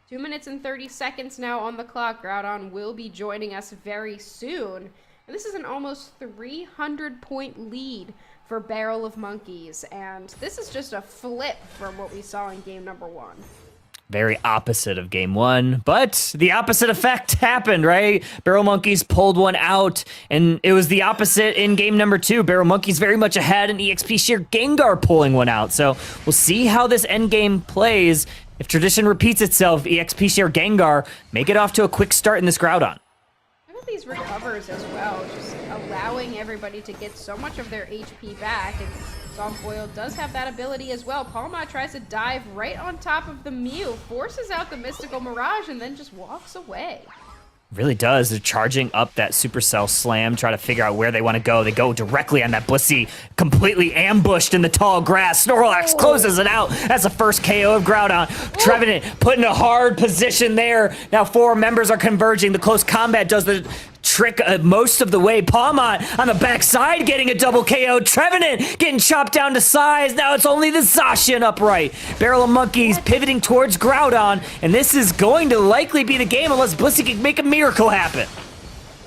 2 minutes and 30 seconds now on the clock. Groudon will be joining us very soon. And this is an almost 300-point lead for Barrel of Monkeys. And this is just a flip from what we saw in game number 1. Very opposite of game 1, but the opposite effect happened, right? Barrel Monkeys pulled one out, and it was the opposite in game number 2. Barrel Monkeys very much ahead, and EXP Sheer Gengar pulling one out. So we'll see how this endgame plays. If tradition repeats itself, EXP Sheer Gengar may get off to a quick start in this Groudon. Look at these recovers as well, just allowing everybody to get so much of their HP back. And Softboiled does have that ability as well. Palma tries to dive right on top of the Mew, forces out the Mystical Mirage, and then just walks away. Really does. They're charging up that Supercell Slam, try to figure out where they want to go. They go directly on that Blissey, completely ambushed in the tall grass. Snorlax closes it out as the first KO of Groudon. Trevenant put in a hard position there. Now 4 members are converging. The close combat does the trick most of the way. Palmont on the backside getting a double KO. Trevenant getting chopped down to size. Now it's only the Zacian upright. Barrel of Monkeys pivoting towards Groudon, and this is going to likely be the game unless Blissey can make a miracle happen.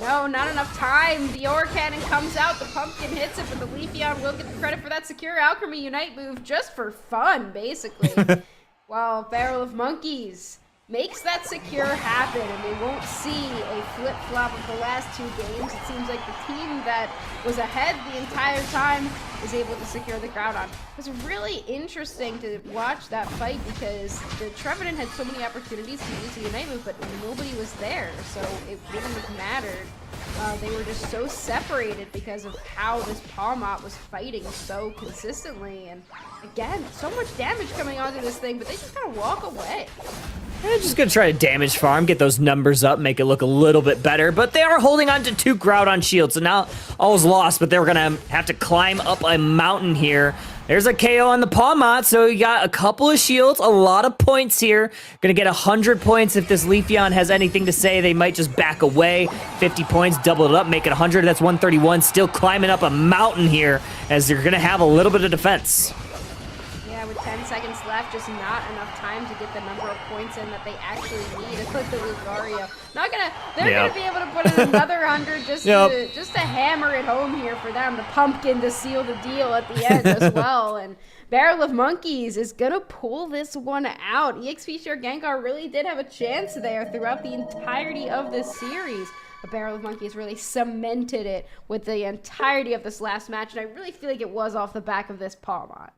No, not enough time. The Aura Cannon comes out, the Pumpkin hits it, but the Leafeon will get the credit for that secure Alchemy Unite move just for fun, basically. While Barrel of Monkeys makes that secure happen, and they won't see a flip-flop of the last 2 games. It seems like the team that was ahead the entire time is able to secure the Groudon. It was really interesting to watch that fight because the Trevenant had so many opportunities to use the Unite move, but nobody was there, so it wouldn't have mattered. They were just so separated because of how this Palmot was fighting so consistently, and again, so much damage coming onto this thing, but they just kind of walk away. They're just gonna try to damage farm, get those numbers up, make it look a little bit better, but they are holding on to 2 Groudon shields, so now all's lost, but they were gonna have to climb up a mountain here. There's a KO on the Palmot, so you got a couple of shields, a lot of points here. Gonna get 100 points if this Leafeon has anything to say. They might just back away. 50 points, double it up, make it 100. That's 131. Still climbing up a mountain here as they're gonna have a little bit of defense. Yeah, with 10 seconds left, just not enough time to get the number of points in that they actually need. It's like the Lucario. They're gonna be able to put in another 100 just to hammer it home here for them. The Pumpkin to seal the deal at the end as well. And Barrel of Monkeys is gonna pull this one out. EXP Sheer Gengar really did have a chance there throughout the entirety of this series. A Barrel of Monkeys really cemented it with the entirety of this last match, and I really feel like it was off the back of this Palmot.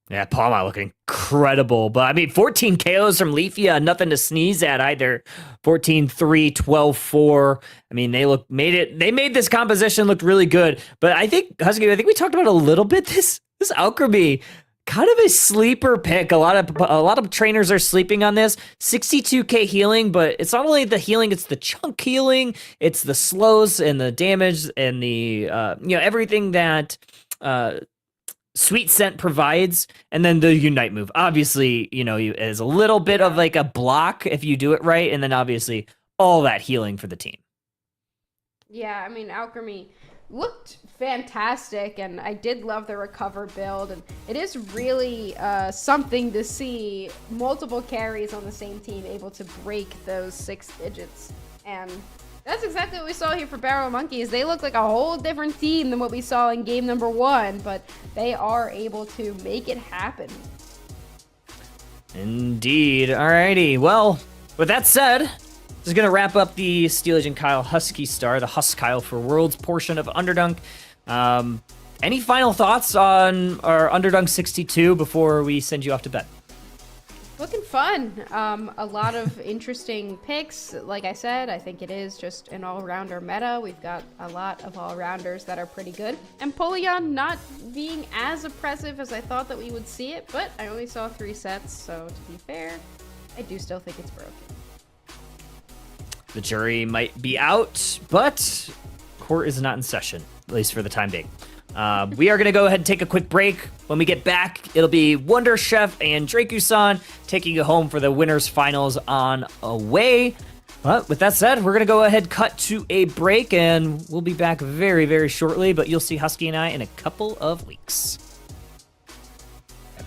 Yeah, Palma looking incredible. But, I mean, 14 KOs from Leafia, nothing to sneeze at either. 14-3, 12-4. I mean, they made this composition look really good. But I think, Husky, we talked about a little bit this Alchemy. Kind of a sleeper pick. A lot of trainers are sleeping on this. 62k healing, but it's not only the healing, it's the chunk healing, it's the slows and the damage and the everything that Sweet Scent provides, and then the Unite move. Obviously, is a little bit of like a block if you do it right, and then obviously all that healing for the team. Yeah, I mean, Alchemy looked fantastic, and I did love the recover build, and it is really something to see multiple carries on the same team able to break those 6 digits, and that's exactly what we saw here for Barrel Monkeys. They look like a whole different team than what we saw in game number 1, but they are able to make it happen. Indeed. Alrighty. Well, with that said, This is going to wrap up the Steel Agent Kyle Husky Star, the Huskyle for Worlds portion of Underdunk. Any final thoughts on our Underdunk 62 before we send you off to bed? Looking fun. A lot of interesting picks. Like I said, I think it is just an all-rounder meta. We've got a lot of all-rounders that are pretty good. And Polygon not being as oppressive as I thought that we would see it, but I only saw 3 sets, so to be fair, I do still think it's broken. The jury might be out, but court is not in session, at least for the time being. We are going to go ahead and take a quick break. When we get back, it'll be Wonder Chef and Draku-san taking you home for the winners finals on away. But with that said, we're going to go ahead, cut to a break, and we'll be back very, very shortly. But you'll see Husky and I in a couple of weeks.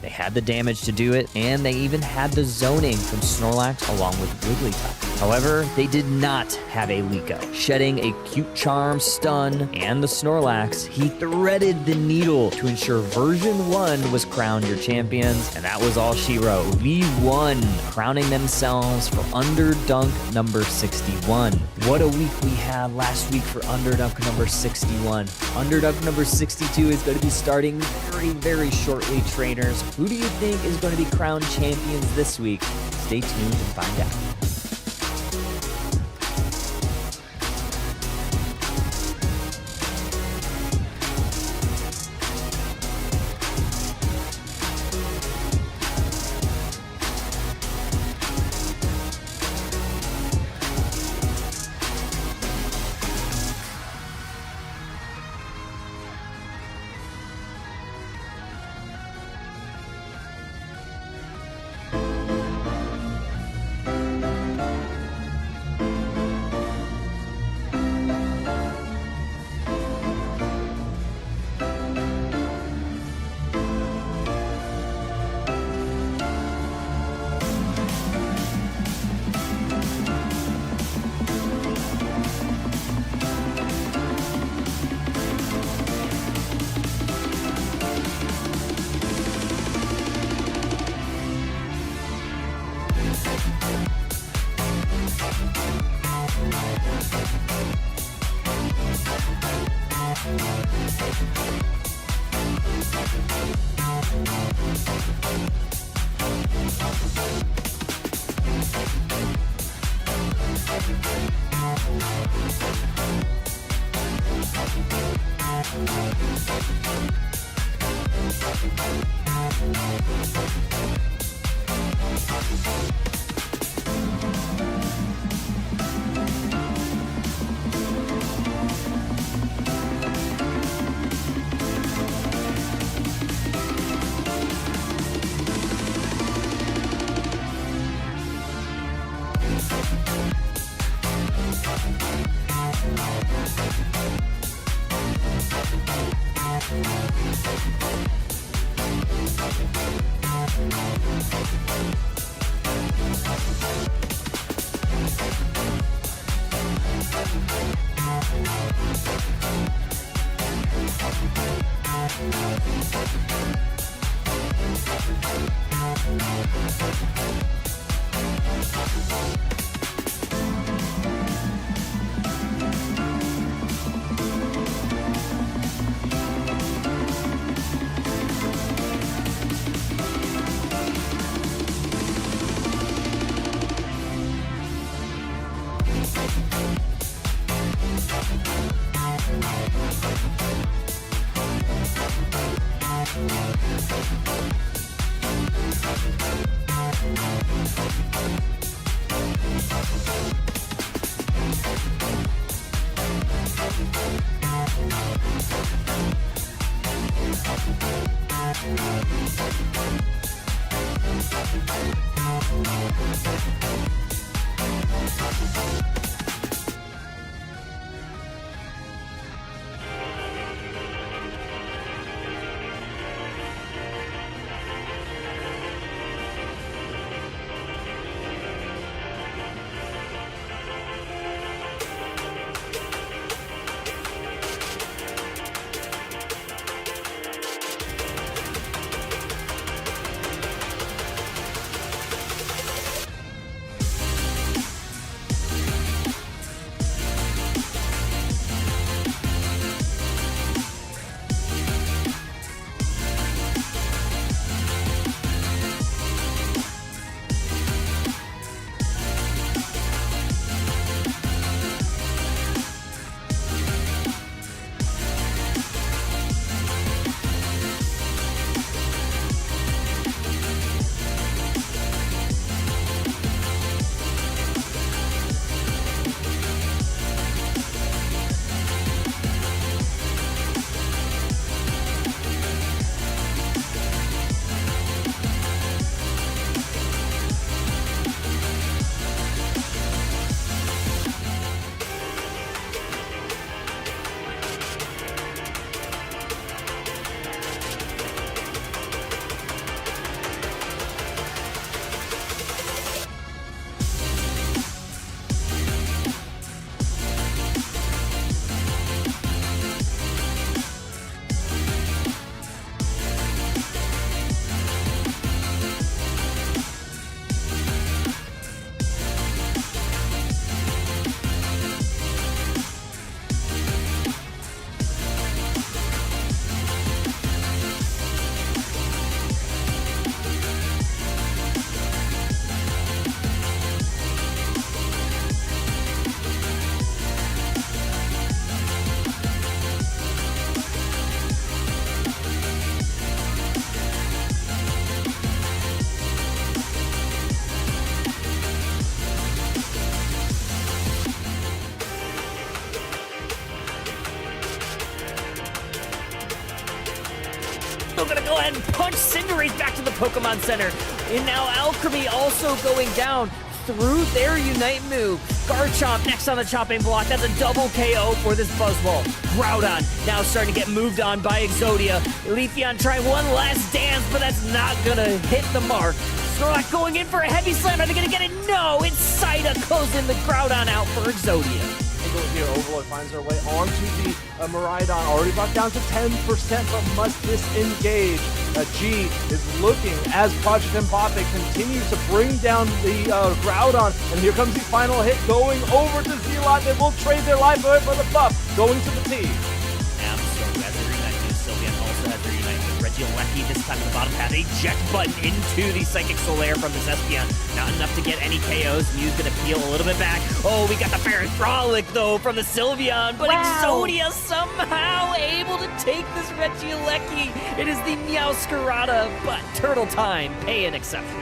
They had the damage to do it, and they even had the zoning from Snorlax along with Wigglytuff. However, they did not have a Liko. Shedding a Cute Charm, Stun, and the Snorlax, he threaded the needle to ensure version 1 was crowned your champions, and that was all she wrote. V1 crowning themselves for Underdunk number 61. What a week we had last week for Underdunk number 61. Underdunk number 62 is going to be starting very, very shortly, trainers. Who do you think is going to be crowned champions this week? Stay tuned and find out. still gonna go ahead and punch Cinderace back to the Pokemon Center. And now Alchemy also going down through their Unite move. Garchomp next on the chopping block. That's a double KO for this Buzzwole. Groudon now starting to get moved on by Exodia. Leafeon trying one last dance, but that's not gonna hit the mark. Snorlax going in for a heavy slam. Are they gonna get it? No, it's Saida closing the Groudon out for Exodia. Here, Overlord finds their way onto the Miraidon, already brought down to 10%, but must disengage. G is looking as Project Mbappe continues to bring down the Groudon, and here comes the final hit going over to Zealot. They will trade their life away for the buff, going to the T. Absol has their Unite move. Sylveon also has their Unite move. Regieleki this time in the bottom path. Eject button into the Psychic Solaire from this Espeon. Not enough to get any KOs. Mew's gonna peel a little bit back. Oh, we got the Baron Frolic though from the Sylveon, but Exodia somehow able to take this Regieleki. It is the Meowscarada, but Turtle Time pay an exception.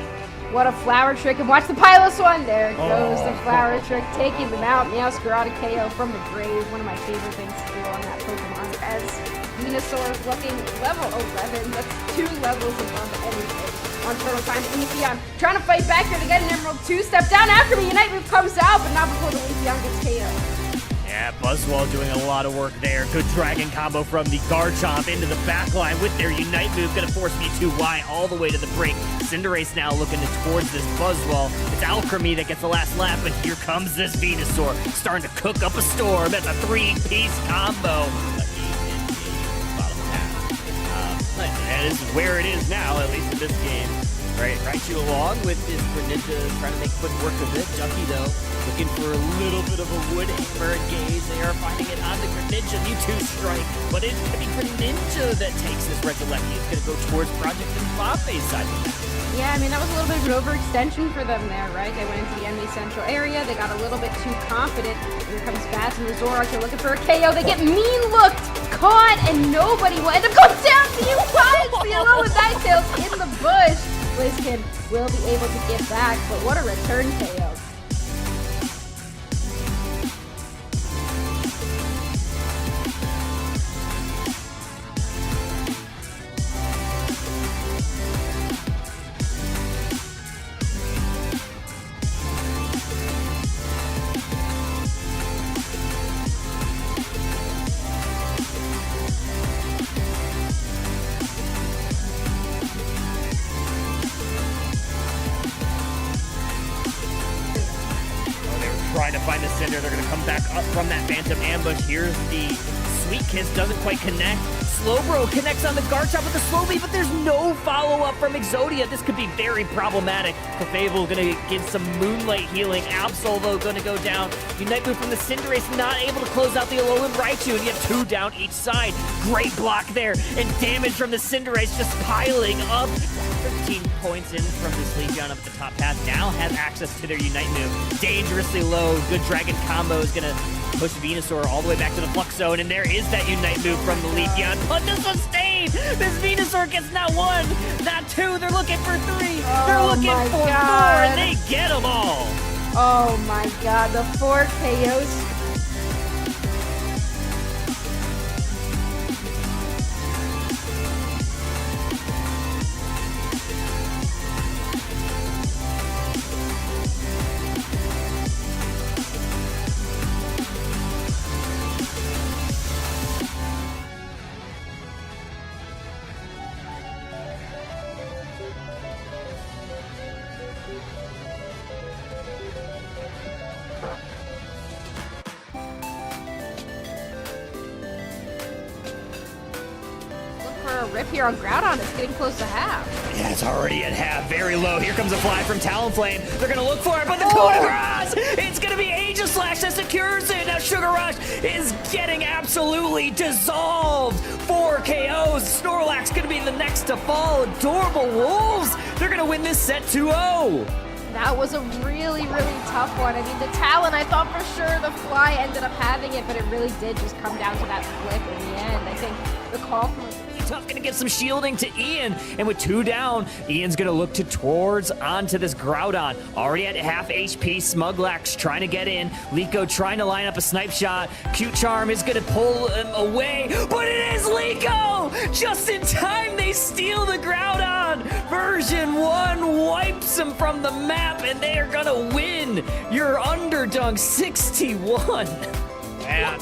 What a Flower Trick, and watch the Piloswine. There goes the Flower Trick, taking them out. Meowscarada KO from the grave. One of my favorite things to do on that Pokemon. As Venusaur looking level 11. That's 2 levels above anything. On Turtle Time, Leafeon trying to fight back here to get an Emerald 2. Step down after me. Unite move comes out, but not before the Leafeon gets KO. Yeah, Buzzwole doing a lot of work there. Good dragon combo from the Garchomp into the backline with their Unite move. Gonna force V2Y all the way to the break. Cinderace now looking towards this Buzzwole. It's Alchemy that gets the last lap, but here comes this Venusaur. Starting to cook up a storm. That's a 3-piece combo. That is where it is now, at least in this game. Right, Raichu along with his Greninja, trying to make quick work of it. Junkie, though, looking for a little bit of a wood hammer gaze. They are finding it on the Greninja. Mewtwo strike, but it's going to be Greninja that takes this Regieleki. It's going to go towards Project Mbappe's side of the map. Yeah, I mean, that was a little bit of an overextension for them there, right? They went into the enemy central area. They got a little bit too confident. Here comes Bats and the Zoroark. They're looking for a KO. They get mean looked, caught, and nobody will end up going down to you guys. The Alolan Ninetales in the bush. Blaziken will be able to get back, but what a return KO. Trying to find the Cinder. They're going to come back up from that Phantom Ambush. Here's the Sweet Kiss. Doesn't quite connect. Slowbro connects on the Garchomp with the Slowbee, but there's no follow-up from Exodia. This could be very problematic. Clefable going to get some Moonlight healing. Absol, though, going to go down. Unite move from the Cinderace, not able to close out the Alolan Raichu, and you have 2 down each side. Great block there, and damage from the Cinderace just piling up. 13 points in from this Leafeon up at the top path. Now has access to their Unite move. Dangerously low. Good dragon combo is going to push Venusaur all the way back to the Flux Zone, and there is that Unite move from the Leafeon. But this sustain! This Venusaur gets not 1, not 2. They're looking for 3. They're looking for 4, and they get them all. Oh my god, the 4 KOs. Rip here on Groudon. It's getting close to half. Yeah, it's already at half. Very low. Here comes a fly from Talonflame. They're going to look for it, but the coup de grace! It's going to be Aegislash that secures it. Now Sugar Rush is getting absolutely dissolved. 4 KOs. Snorlax going to be the next to fall. Adorable Wolves. They're going to win this set 2-0. That was a really, really tough one. I mean, the Talon, I thought for sure the Fly ended up having it, but it really did just come down to that flick in the end. I think the call from... Tough gonna get some shielding to Ian, and with 2 down, Ian's gonna look towards onto this Groudon. Already at half HP, Smuglax trying to get in. Liko trying to line up a snipe shot. Cute Charm is gonna pull him away, but it is Liko! Just in time, they steal the Groudon! Version 1 wipes him from the map, and they are gonna win your Underdunk 61. Man.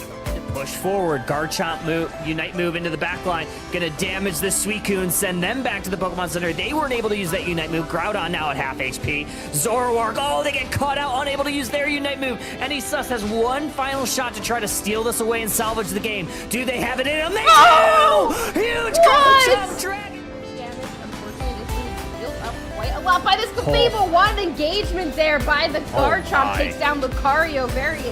Push forward, Garchomp move, Unite move into the back line. Gonna damage this Suicune, send them back to the Pokemon Center. They weren't able to use that Unite move. Groudon now at half HP. Zoroark, oh, they get caught out, unable to use their Unite move. NA has one final shot to try to steal this away and salvage the game. Do they have it in them? They do! Huge Garchomp Dragon! Damage, unfortunately, this thing healed up quite a lot by this Clefable. One engagement there by the Garchomp. Takes down Lucario very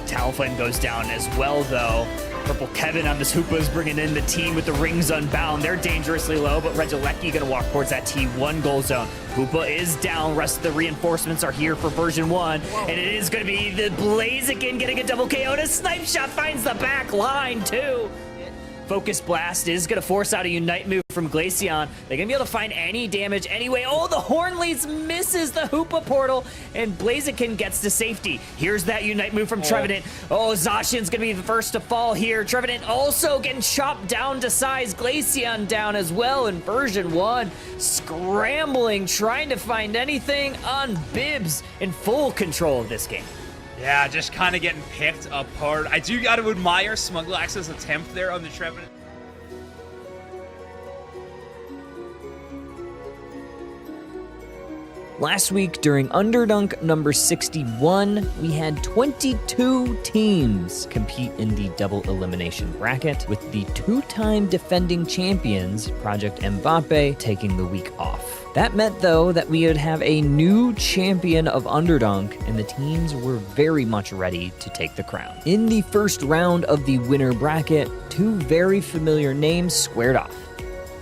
Talflame goes down as well, though. Purple Kevin on this Hoopa is bringing in the team with the rings unbound. They're dangerously low, but Regieleki gonna walk towards that T1 goal zone. Hoopa is down. Rest of the reinforcements are here for version 1. And it is gonna be the Blaziken getting a double KO. And a snipe shot finds the back line, too. Focus Blast is going to force out a Unite move from Glaceon. They're going to be able to find any damage anyway. Oh, the Hornleaf misses the Hoopa portal, and Blaziken gets to safety. Here's that Unite move from Trevenant. Oh, Zacian's going to be the first to fall here. Trevenant also getting chopped down to size. Glaceon down as well in version 1. Scrambling, trying to find anything on Bibs in full control of this game. Yeah, just kind of getting picked apart. I do got to admire Smuglax's attempt there on the Trevenant. Last week during Underdunk number 61, we had 22 teams compete in the double elimination bracket, with the 2-time defending champions, Project Mbappe, taking the week off. That meant, though, that we would have a new champion of Underdunk, and the teams were very much ready to take the crown. In the first round of the winner bracket, 2 very familiar names squared off.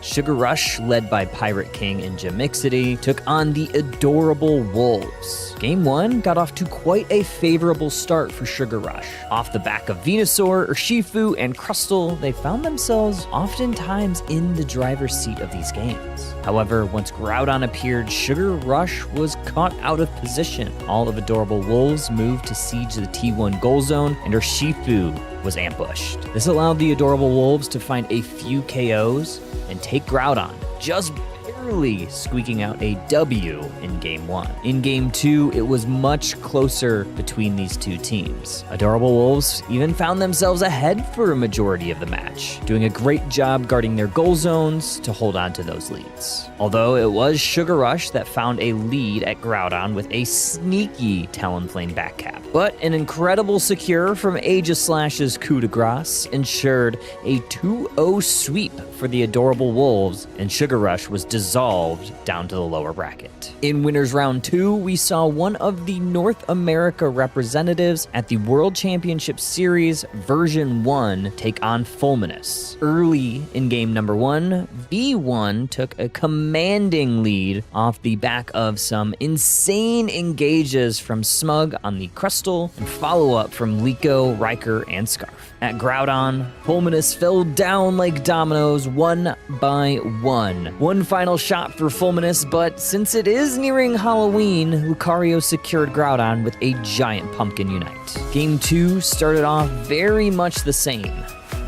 Sugar Rush, led by Pirate King and Jamixity, took on the adorable Wolves. Game 1 got off to quite a favorable start for Sugar Rush. Off the back of Venusaur, Urshifu, and Crustle, they found themselves oftentimes in the driver's seat of these games. However, once Groudon appeared, Sugar Rush was caught out of position. All of Adorable Wolves moved to siege the T1 goal zone, and Urshifu was ambushed. This allowed the Adorable Wolves to find a few KOs and take Groudon, just barely squeaking out a W in Game 1. In Game 2, it was much closer between these two teams. Adorable Wolves even found themselves ahead for a majority of the match, doing a great job guarding their goal zones to hold on to those leads. Although it was Sugar Rush that found a lead at Groudon with a sneaky Talonflame backcap. But an incredible secure from Aegislash's coup de grace ensured a 2-0 sweep for the Adorable Wolves, and Sugar Rush was dissolved down to the lower bracket. In Winners Round 2, we saw one of the North America representatives at the World Championship Series version 1 take on Fulminous. Early in game number 1, V1 took a commanding lead off the back of some insane engages from Smug on the Crustle and follow-up from Liko, Riker, and Scarf. At Groudon, Fulminous fell down like dominoes one by one. One final shot for Fulminous, but since it is nearing Halloween, Lucario secured Groudon with a giant Pumpkin Unite. Game 2 started off very much the same.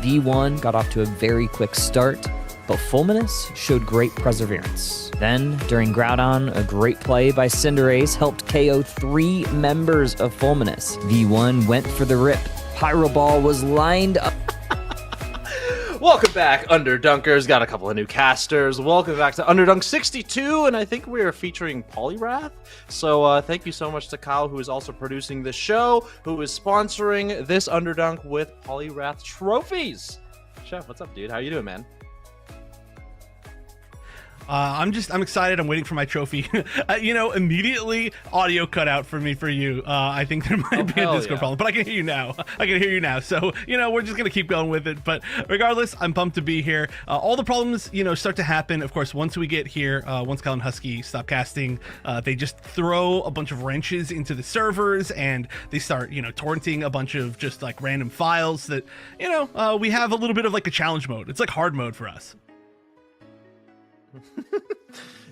V1 got off to a very quick start, but Fulminous showed great perseverance. Then, during Groudon, a great play by Cinderace helped KO 3 members of Fulminous. V1 went for the rip. Pyro Ball was lined up. Welcome back, Underdunkers. Got a couple of new casters. Welcome back to Underdunk 62, and I think we are featuring Polyrath. So thank you so much to Kyle, who is also producing this show, who is sponsoring this Underdunk with Polyrath trophies. Chef, what's up, dude? How you doing, man? I'm excited. I'm waiting for my trophy. Immediately audio cut out for me for you. I think there might be a Discord problem, but I can hear you now. So, we're just going to keep going with it. But regardless, I'm pumped to be here. All the problems, start to happen. Of course, once we get here, once Kyle and Husky stop casting, they just throw a bunch of wrenches into the servers and they start, torrenting a bunch of just like random files that, we have a little bit of like a challenge mode. It's like hard mode for us.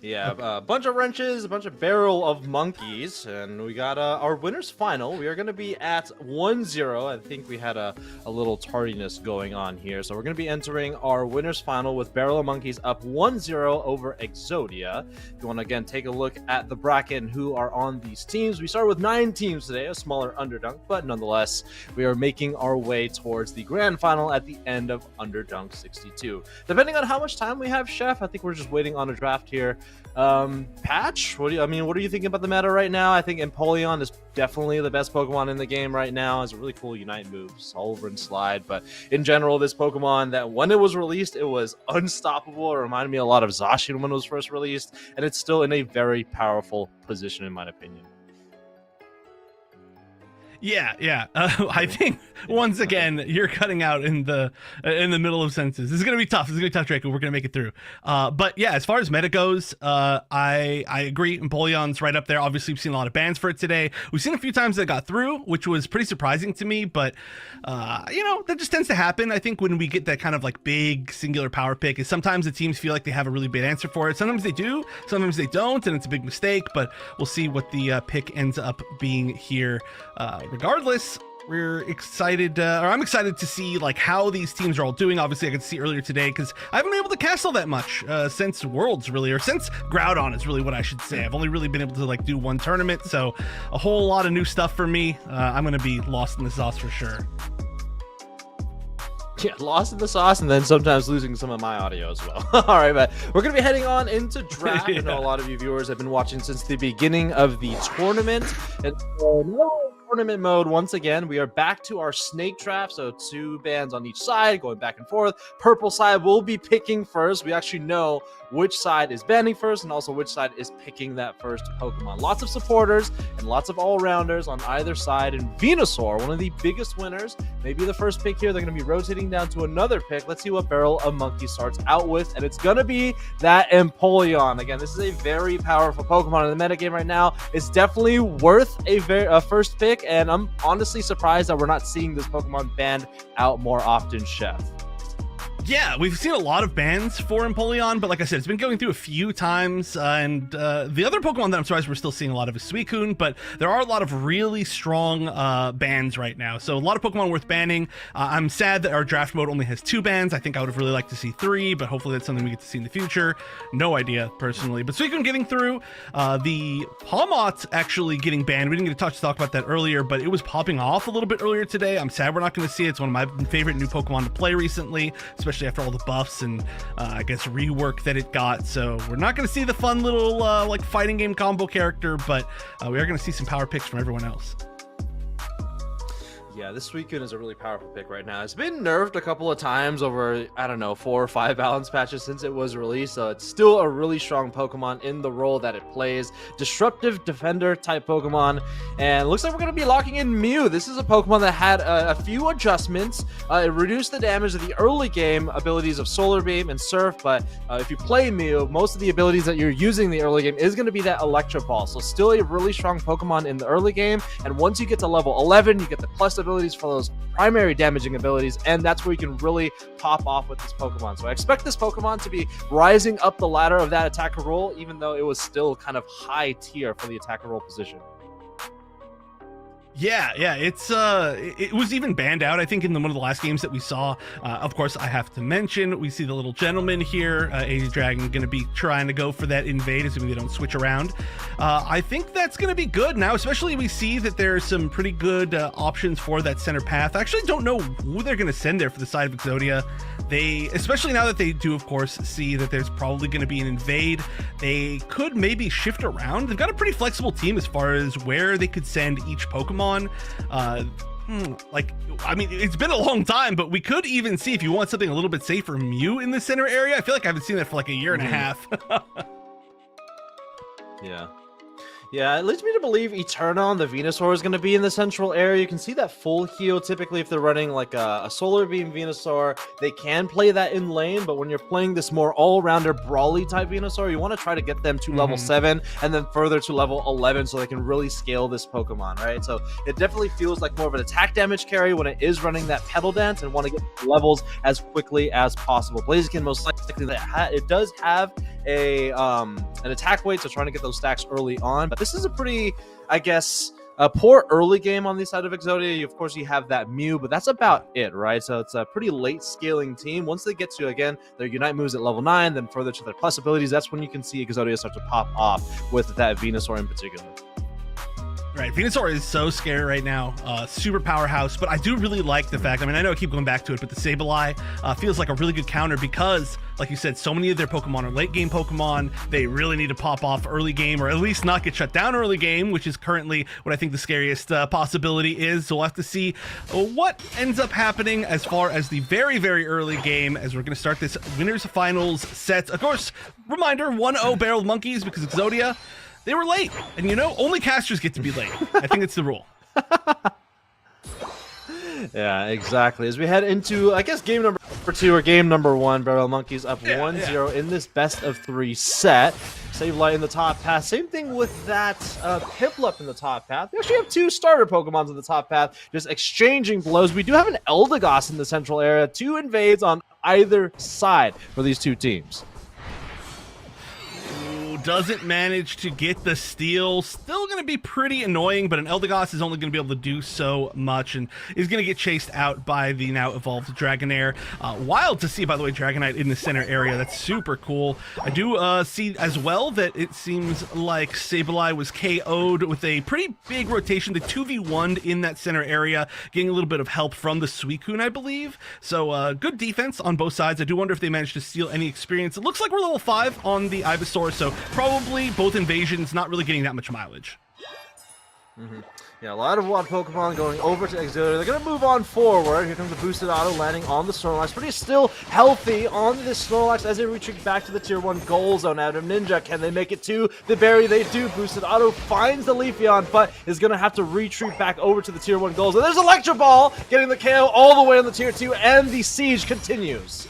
Yeah, a bunch of wrenches, a bunch of barrel of monkeys, and we got our winner's final. We are going to be at 1-0. I think we had a little tardiness going on here. So we're going to be entering our winner's final with barrel of monkeys up 1-0 over Exodia. If you want to, again, take a look at the bracket and who are on these teams. We started with 9 teams today, a smaller Underdunk, but nonetheless, we are making our way towards the grand final at the end of Underdunk 62. Depending on how much time we have, Chef, I think we're just waiting on a draft here. Patch, what are you thinking about the meta right now? I think Empoleon is definitely the best Pokemon in the game right now. It's a really cool Unite move, Solver and Slide, but in general, this Pokemon that when it was released, it was unstoppable. It reminded me a lot of Zacian when it was first released, and it's still in a very powerful position in my opinion. Yeah. I think once again you're cutting out in the middle of sentences. This is gonna be tough. Draco. We're gonna make it through. But yeah, as far as meta goes, I agree. Empoleon's right up there. Obviously, we've seen a lot of bans for it today. We've seen a few times that got through, which was pretty surprising to me. But that just tends to happen. I think when we get that kind of like big singular power pick, is sometimes the teams feel like they have a really big answer for it. Sometimes they do, sometimes they don't, and it's a big mistake. But we'll see what the pick ends up being here. Regardless, we're excited, or I'm excited to see like how these teams are all doing. Obviously, I could see earlier today because I haven't been able to cast all that much since Worlds, really, or since Groudon is really what I should say. I've only really been able to like do one tournament, so a whole lot of new stuff for me. I'm gonna be lost in the sauce for sure. Yeah, lost in the sauce, and then sometimes losing some of my audio as well. All right, but we're going to be heading on into draft. I know a lot of you viewers have been watching since the beginning of the tournament. And tournament mode once again. We are back to our snake draft, so 2 bands on each side going back and forth. Purple side will be picking first. We actually know which side is banning first and also which side is picking that first Pokemon. Lots of supporters and lots of all-rounders on either side, and Venusaur, one of the biggest winners, maybe the first pick here. They're going to be rotating down to another pick. Let's see what Barrel of Monkey starts out with, and it's going to be that Empoleon. Again, this is a very powerful Pokemon in the metagame right now. It's definitely worth a first pick, and I'm honestly surprised that we're not seeing this Pokemon banned out more often, Chef. Yeah, we've seen a lot of bans for Empoleon, but like I said, it's been going through a few times, and the other Pokemon that I'm surprised we're still seeing a lot of is Suicune, but there are a lot of really strong bans right now, so a lot of Pokemon worth banning. I'm sad that our draft mode only has 2 bans. I think I would have really liked to see 3, but hopefully that's something we get to see in the future. No idea, personally. But Suicune getting through, the Pawmot actually getting banned. We didn't get a touch to talk about that earlier, but it was popping off a little bit earlier today. I'm sad we're not going to see it. It's one of my favorite new Pokemon to play recently, especially after all the buffs and I guess rework that it got. So we're not going to see the fun little like fighting game combo character, but we are going to see some power picks from everyone else. Yeah, this Suicune is a really powerful pick right now. It's been nerfed a couple of times over, I don't know, 4 or 5 balance patches since it was released, so it's still a really strong Pokemon in the role that it plays. Disruptive defender type Pokemon, and it looks like we're going to be locking in Mew. This is a Pokemon that had a few adjustments. It reduced the damage of the early game abilities of Solar Beam and Surf, but if you play Mew, most of the abilities that you're using in the early game is going to be that Electro Ball, so still a really strong Pokemon in the early game, and once you get to level 11, you get the plus abilities for those primary damaging abilities, and that's where you can really pop off with this Pokemon. So I expect this Pokemon to be rising up the ladder of that attacker role, even though it was still kind of high tier for the attacker role position. Yeah, it was even banned out, I think, in one of the last games that we saw. Of course, I have to mention, we see the little gentleman here, AD Dragon, going to be trying to go for that invade, assuming they don't switch around. I think that's going to be good now, especially we see that there's some pretty good options for that center path. I actually don't know who they're going to send there for the side of Exodia. Especially now that they do, of course, see that there's probably going to be an invade, they could maybe shift around. They've got a pretty flexible team as far as where they could send each Pokemon. like, I mean, it's been a long time, but we could even see, if you want something a little bit safer, Mew in the center area. I feel like I haven't seen that for like a year and a half. Yeah. Yeah, it leads me to believe Eterna on the Venusaur is going to be in the central area. You can see that full heal. Typically, if they're running like a Solar Beam Venusaur, they can play that in lane. But when you're playing this more all-rounder brawly type Venusaur, you want to try to get them to level 7 and then further to level 11 so they can really scale this Pokemon, right? So it definitely feels like more of an attack damage carry when it is running that Petal Dance and want to get levels as quickly as possible. Blaziken most likely it does have an attack weight, so trying to get those stacks early on. But this is a pretty, I guess, a poor early game on the side of Exodia. Of course, you have that Mew, but that's about it, right? So it's a pretty late scaling team. Once they get to, again, their Unite moves at level 9, then further to their plus abilities, that's when you can see Exodia start to pop off with that Venusaur in particular. Right, Venusaur is so scary right now, super powerhouse, but I do really like the fact, I mean, I know I keep going back to it, but the Sableye feels like a really good counter because, like you said, so many of their Pokemon are late game Pokemon. They really need to pop off early game, or at least not get shut down early game, which is currently what I think the scariest possibility is. So we'll have to see what ends up happening as far as the very, very early game, as we're going to start this winners finals set. Of course, reminder, 1-0 Barrel Monkeys, because Exodia, they were late, and you know, only casters get to be late. I think it's the rule. Yeah, exactly. As we head into, I guess, game number 2 or game number 1, Barrel Monkeys up 1-0 in this best of 3 set. Sableye in the top path. Same thing with that Piplup in the top path. We actually have 2 starter Pokemons in the top path, just exchanging blows. We do have an Eldegoss in the central area. 2 invades on either side for these 2 teams. Doesn't manage to get the steal. Still going to be pretty annoying, but an Eldegoss is only going to be able to do so much and is going to get chased out by the now evolved Dragonair. Wild to see, by the way, Dragonite in the center area. That's super cool. I do see as well that it seems like Sableye was KO'd with a pretty big rotation. The 2v1'd in that center area, getting a little bit of help from the Suicune, I believe. So good defense on both sides. I do wonder if they managed to steal any experience. It looks like we're level 5 on the Ivysaur, so probably both invasions not really getting that much mileage. Yeah, a lot of wild Pokemon going over to Exodia. They're going to move on forward. Here comes the boosted auto landing on the Snorlax, but he's still healthy on this Snorlax as they retreat back to the tier 1 goal zone. Adam Ninja, can they make it to the berry? They do. Boosted auto finds the Leafeon, but is going to have to retreat back over to the tier 1 goal zone. There's Electro Ball getting the KO all the way on the tier 2, and the siege continues.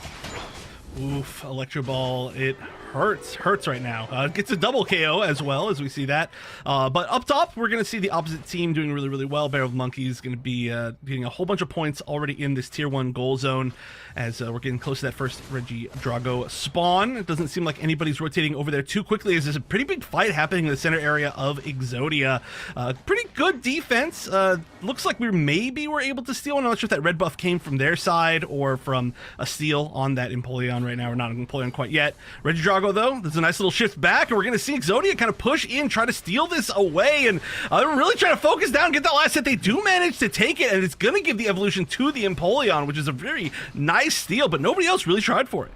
Oof, Electro Ball, it hurts right now. It gets a double KO as well, as we see that. But up top, we're going to see the opposite team doing really, really well. Barrel Monkeys going to be getting a whole bunch of points already in this tier 1 goal zone, as we're getting close to that first Regidrago spawn. It doesn't seem like anybody's rotating over there too quickly, as there's a pretty big fight happening in the center area of Exodia. Pretty good defense. Looks like maybe we're able to steal. I'm not sure if that red buff came from their side or from a steal on that Empoleon right now. We're not an Empoleon quite yet. Regidrago, though, there's a nice little shift back, and we're going to see Exodia kind of push in, try to steal this away, and they're really trying to focus down, get that last hit. They do manage to take it, and it's going to give the evolution to the Empoleon, which is a very nice steal, but nobody else really tried for it.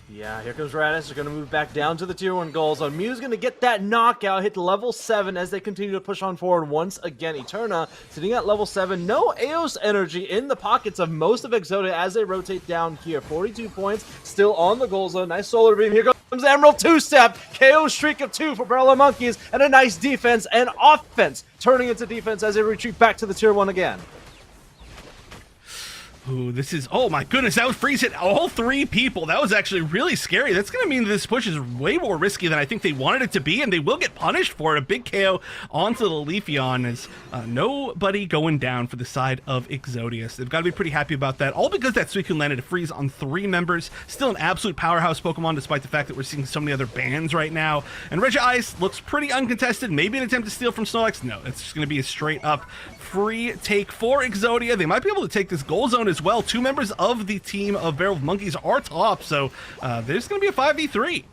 Yeah, here comes Raditz. They're going to move back down to the tier 1 goal zone. Mew's going to get that knockout, hit level 7 as they continue to push on forward once again. Eterna sitting at level 7. No Eos energy in the pockets of most of Exodia as they rotate down here. 42 points still on the goal zone. Nice Solar Beam. Here comes Emerald 2-step. KO streak of 2 for Barrel Monkeys, and a nice defense and offense turning into defense as they retreat back to the tier 1 again. Ooh, this is, oh my goodness, that was freeze hit all 3 people. That was actually really scary. That's going to mean this push is way more risky than I think they wanted it to be, and they will get punished for it. A big KO onto the Leafeon is nobody going down for the side of Exodia. So they've got to be pretty happy about that, all because that Suicune landed a freeze on 3 members. Still an absolute powerhouse Pokemon, despite the fact that we're seeing so many other bans right now. And Regice looks pretty uncontested. Maybe an attempt to steal from Snorlax. No, it's just going to be a straight up free take for Exodia. They might be able to take this goal zone as well. 2 members of the team of Barrel Monkeys are top, so there's going to be a 5v3.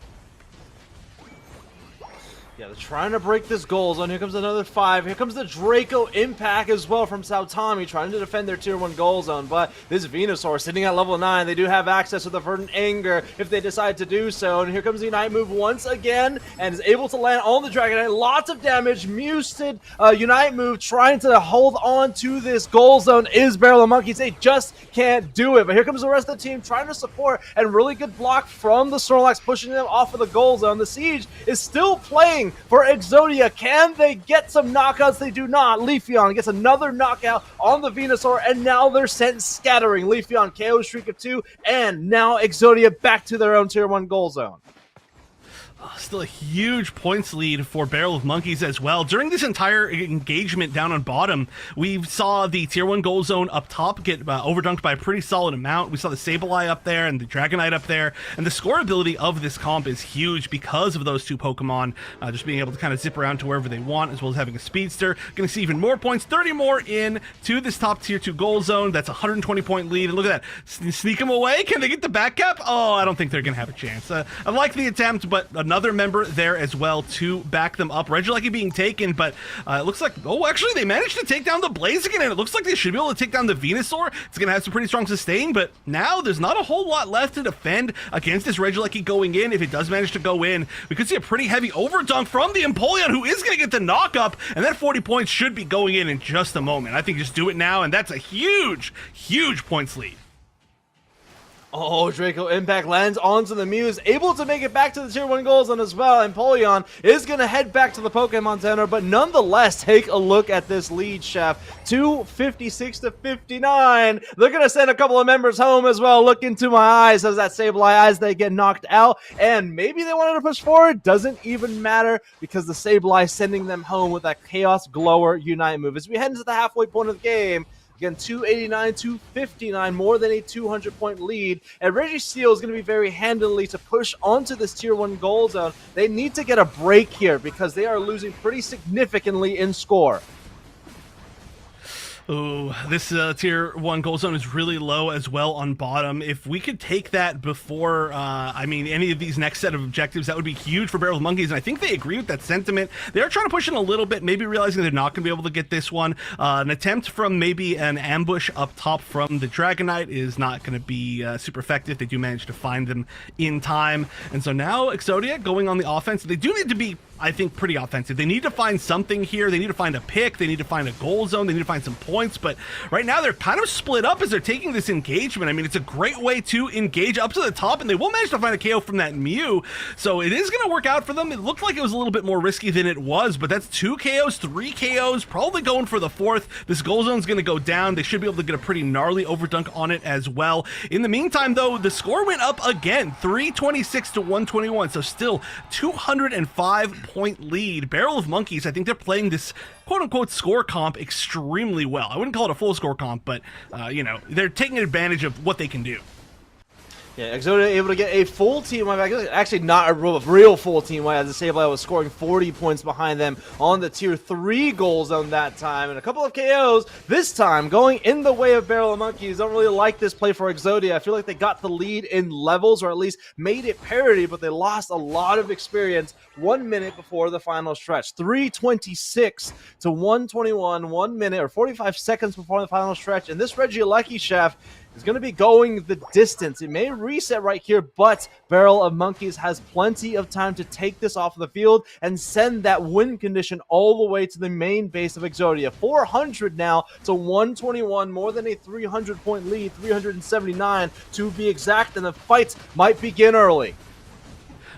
Yeah, they're trying to break this goal zone. Here comes another 5. Here comes the Draco Impact as well from Sautami, trying to defend their tier 1 goal zone. But this Venusaur sitting at level 9. They do have access to the Verdant Anger if they decide to do so. And here comes the Unite move once again and is able to land on the Dragonite. Lots of damage. Muted Unite move trying to hold on to this goal zone is Barrel of Monkeys. They just can't do it. But here comes the rest of the team trying to support, and really good block from the Snorlax pushing them off of the goal zone. The Siege is still playing for Exodia. Can they get some knockouts? They do not. Leafeon gets another knockout on the Venusaur, and now they're sent scattering. Leafeon KO streak of 2, and now Exodia back to their own tier 1 goal zone. Still a huge points lead for Barrel of Monkeys as well. During this entire engagement down on bottom, we saw the tier 1 goal zone up top get overdunked by a pretty solid amount. We saw the Sableye up there and the Dragonite up there, and the score ability of this comp is huge because of those 2 Pokemon just being able to kind of zip around to wherever they want, as well as having a speedster. Going to see even more points, 30 more in to this top tier 2 goal zone. That's a 120 point lead, and look at that, sneak them away. Can they get the back cap? Oh, I don't think they're going to have a chance. I like the attempt, but another member there as well to back them up. Regieleki being taken, but it looks like, oh, actually they managed to take down the Blaziken, and it looks like they should be able to take down the Venusaur. It's going to have some pretty strong sustain, but now there's not a whole lot left to defend against this Regieleki going in. If it does manage to go in, we could see a pretty heavy overdunk from the Empoleon, who is going to get the knock up, and that 40 points should be going in just a moment. I think just do it now, and that's a huge, huge points lead. Oh, Draco Impact lands onto the Muse, able to make it back to the tier 1 goal zone as well, and Empoleon is going to head back to the Pokemon Center, but nonetheless, take a look at this lead, Chef. 256 to 59. They're going to send a couple of members home as well. Look into my eyes as that Sableye as they get knocked out, and maybe they wanted to push forward. Doesn't even matter because the Sableye sending them home with that Chaos Glower Unite move. As we head into the halfway point of the game, again, 289, 259, more than a 200-point lead. And Registeel is going to be very handily to push onto this tier 1 goal zone. They need to get a break here because they are losing pretty significantly in score. Ooh, this tier 1 goal zone is really low as well on bottom. If we could take that before, any of these next set of objectives, that would be huge for Barrel of Monkeys, and I think they agree with that sentiment. They are trying to push in a little bit, maybe realizing they're not going to be able to get this one. An attempt from maybe an ambush up top from the Dragonite is not going to be super effective. They do manage to find them in time, and so now Exodia going on the offense. They do need to be, I think, pretty offensive. They need to find something here. They need to find a pick. They need to find a goal zone. They need to find some points. But right now they're kind of split up as they're taking this engagement. I mean, it's a great way to engage up to the top, and they will manage to find a KO from that Mew. So it is going to work out for them. It looked like it was a little bit more risky than it was, but that's 2 KOs, 3 KOs, probably going for the 4th. This goal zone is going to go down. They should be able to get a pretty gnarly overdunk on it as well. In the meantime, though, the score went up again, 326 to 121. So still 205-point lead. Barrel of Monkeys, I think they're playing this quote-unquote score comp extremely well. I wouldn't call it a full score comp, but, they're taking advantage of what they can do. Yeah, Exodia able to get a full team wipe. Actually, not a real full team wipe, as the Sableye was scoring 40 points behind them on the tier 3 goal zone that time. And a couple of KOs this time going in the way of Barrel of Monkeys. Don't really like this play for Exodia. I feel like they got the lead in levels, or at least made it parity, but they lost a lot of experience 1 minute before the final stretch. 326 to 121, 1 minute or 45 seconds before the final stretch. And this Regieleki, Chef, is going to be going the distance. It may reset right here, but Barrel of Monkeys has plenty of time to take this off of the field and send that win condition all the way to the main base of Exodia. 400 now to 121, more than a 300-point lead, 379 to be exact, and the fights might begin early.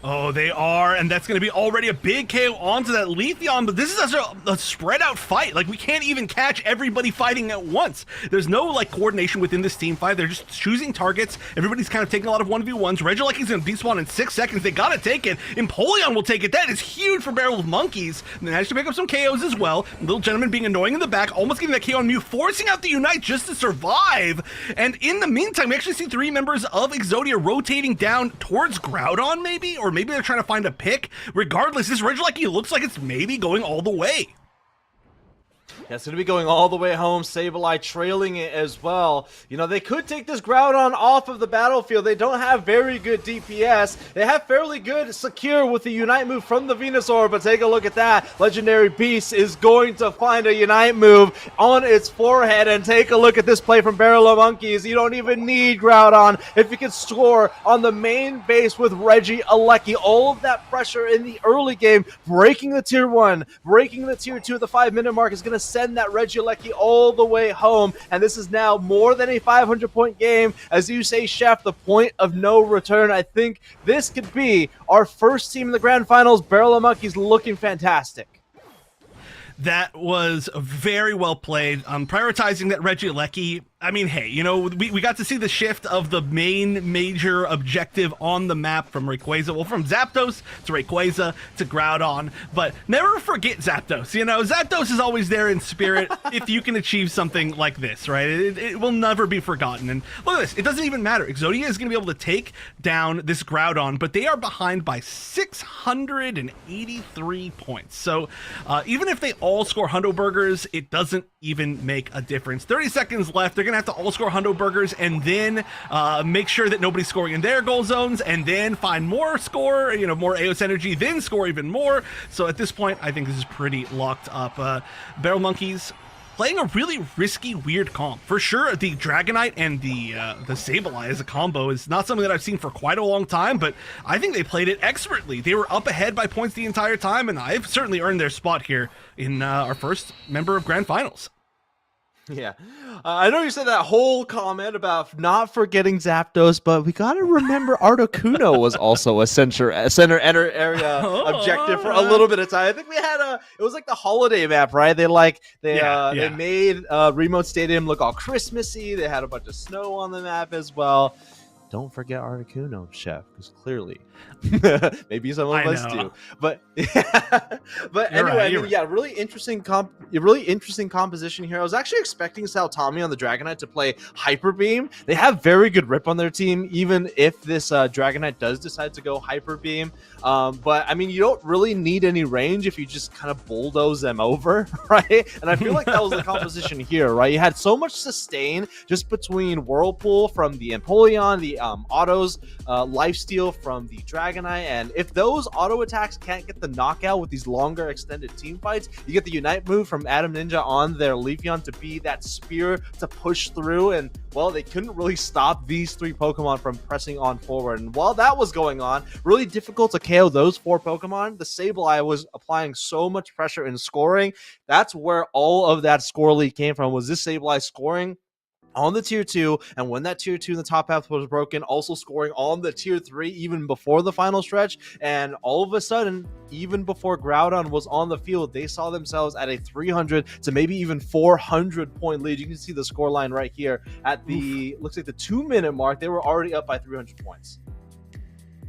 Oh, they are, and that's going to be already a big KO onto that Leafeon, but this is such a spread out fight. Like, we can't even catch everybody fighting at once. There's no, coordination within this team fight. They're just choosing targets. Everybody's kind of taking a lot of 1v1s. Regieleki's going to despawn in 6 seconds. They got to take it. Empoleon will take it. That is huge for Barrel of Monkeys. And they managed to pick up some KOs as well. Little Gentleman being annoying in the back, almost getting that KO on Mew, forcing out the Unite just to survive. And in the meantime, we actually see 3 members of Exodia rotating down towards Groudon, maybe? Or maybe they're trying to find a pick. Regardless, this Regieleki looks like it's maybe going all the way. Yeah, it's going to be going all the way home. Sableye trailing it as well. You know, they could take this Groudon off of the battlefield. They don't have very good DPS. They have fairly good secure with the Unite move from the Venusaur, but take a look at that. Legendary Beast is going to find a Unite move on its forehead, and take a look at this play from Barrel of Monkeys. You don't even need Groudon if you can score on the main base with Reggie Alecki. All of that pressure in the early game, breaking the tier 1, breaking the tier 2 at the 5-minute mark is going to send that Reggie Alecki all the way home, and this is now more than a 500-point game. As you say, Chef, the point of no return. I think this could be our first team in the grand finals. Barrel of Monkeys looking fantastic. That was very well played. Prioritizing that Reggie Alecki. I mean, hey, you know, we got to see the shift of the main major objective on the map from Rayquaza. Well, from Zapdos to Rayquaza to Groudon. But never forget Zapdos. You know, Zapdos is always there in spirit if you can achieve something like this, right? It will never be forgotten. And look at this. It doesn't even matter. Exodia is going to be able to take down this Groudon, but they are behind by 683 points. So even if they all score Hundo Burgers, it doesn't even make a difference. 30 seconds left. They're going to have to all score Hundo Burgers and then make sure that nobody's scoring in their goal zones, and then find more score, you know, more AOS energy, then score even more. So at this point, I think this is pretty locked up. Barrel Monkeys playing a really risky, weird comp. For sure, the Dragonite and the Sableye as a combo is not something that I've seen for quite a long time, but I think they played it expertly. They were up ahead by points the entire time, and I've certainly earned their spot here in our first member of Grand Finals. Yeah, I know you said that whole comment about not forgetting Zapdos, but we got to remember Articuno was also a center area objective for a little bit of time. I think we had it was like the holiday map, right? They made Remote Stadium look all Christmassy. They had a bunch of snow on the map as well. Don't forget Articuno, Chef, because clearly maybe some of us do. But but anyway, really interesting composition here. I was actually expecting Saltami on the Dragonite to play Hyper Beam. They have very good rip on their team, even if this Dragonite does decide to go Hyper Beam. But I mean, you don't really need any range if you just kind of bulldoze them over, right? And I feel like that was the composition here, right? You had so much sustain just between Whirlpool from the Empoleon, the autos, lifesteal from the Dragonite, and if those auto attacks can't get the knockout with these longer extended team fights, you get the Unite move from Adam Ninja on their Leafeon to be that spear to push through, and well, they couldn't really stop these 3 Pokemon from pressing on forward. And while that was going on, really difficult to KO those 4 Pokemon, the Sableye was applying so much pressure in scoring. That's where all of that score lead came from, was this Sableye scoring on the tier 2, and when that tier 2 in the top half was broken, also scoring on the tier 3 even before the final stretch. And all of a sudden, even before Groudon was on the field, they saw themselves at a 300 to maybe even 400 point lead. You can see the score line right here at the looks like the 2-minute mark. They were already up by 300 points.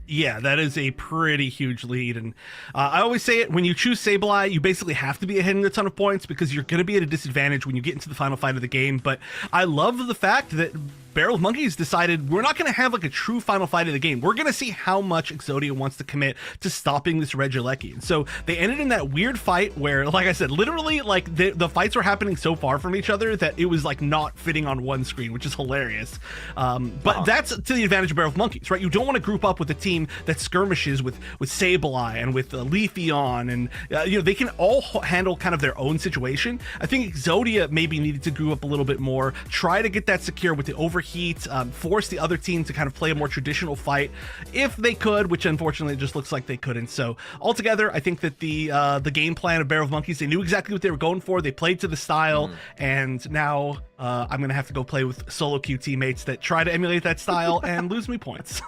Yeah, that is a pretty huge lead. And I always say it, when you choose Sableye, you basically have to be ahead in a ton of points because you're going to be at a disadvantage when you get into the final fight of the game. But I love the fact that Barrel of Monkeys decided we're not going to have like a true final fight of the game. We're going to see how much Exodia wants to commit to stopping this Regieleki. And so they ended in that weird fight where, like I said, literally like the fights were happening so far from each other that it was like not fitting on one screen, which is hilarious. But that's to the advantage of Barrel of Monkeys, right? You don't want to group up with a team that skirmishes with Sableye and with Leafeon, and you know, they can all handle kind of their own situation. I think Exodia maybe needed to group up a little bit more, try to get that secure with the overheat, force the other team to kind of play a more traditional fight if they could, which unfortunately it just looks like they couldn't. So altogether, I think that the game plan of Barrel of Monkeys, they knew exactly what they were going for. They played to the style, and now I'm gonna have to go play with solo queue teammates that try to emulate that style and lose me points.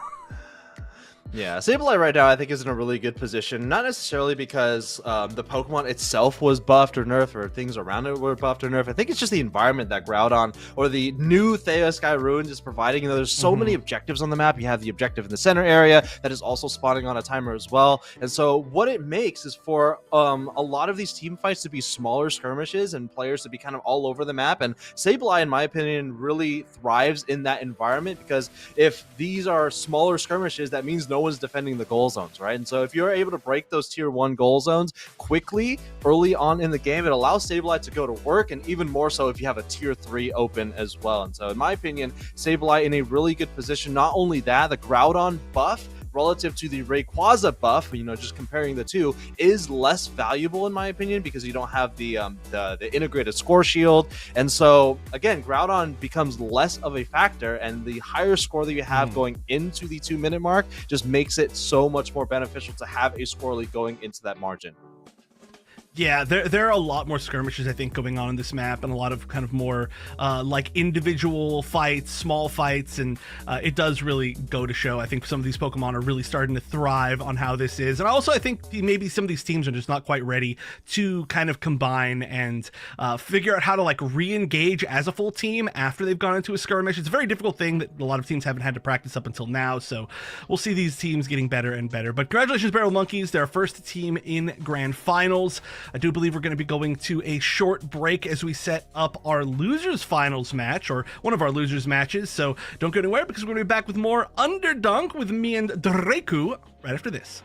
Yeah, Sableye right now I think is in a really good position, not necessarily because the Pokemon itself was buffed or nerfed or things around it were buffed or nerfed. I think it's just the environment that Groudon or the new Thea Sky Ruins is providing. You know, there's so many objectives on the map. You have the objective in the center area that is also spawning on a timer as well. And so what it makes is for a lot of these team fights to be smaller skirmishes and players to be kind of all over the map. And Sableye, in my opinion, really thrives in that environment because if these are smaller skirmishes, that means no no one's defending the goal zones, right? And so if you're able to break those tier 1 goal zones quickly early on in the game, it allows Sableye to go to work, and even more so if you have a tier 3 open as well. And so in my opinion, Sableye in a really good position. Not only that, the Groudon buff relative to the Rayquaza buff, just comparing the two, is less valuable in my opinion, because you don't have the integrated score shield. And so again, Groudon becomes less of a factor, and the higher score that you have going into the 2-minute mark just makes it so much more beneficial to have a score lead going into that margin. Yeah, there are a lot more skirmishes, I think, going on in this map, and a lot of kind of more like individual fights, small fights, and it does really go to show. I think some of these Pokemon are really starting to thrive on how this is. And also, I think maybe some of these teams are just not quite ready to kind of combine and figure out how to like re-engage as a full team after they've gone into a skirmish. It's a very difficult thing that a lot of teams haven't had to practice up until now, so we'll see these teams getting better and better. But congratulations, Barrel Monkeys. They're our first team in Grand Finals. I do believe we're going to be going to a short break as we set up our losers finals match, or one of our losers matches. So don't go anywhere, because we're going to be back with more Underdunk with me and Draku right after this.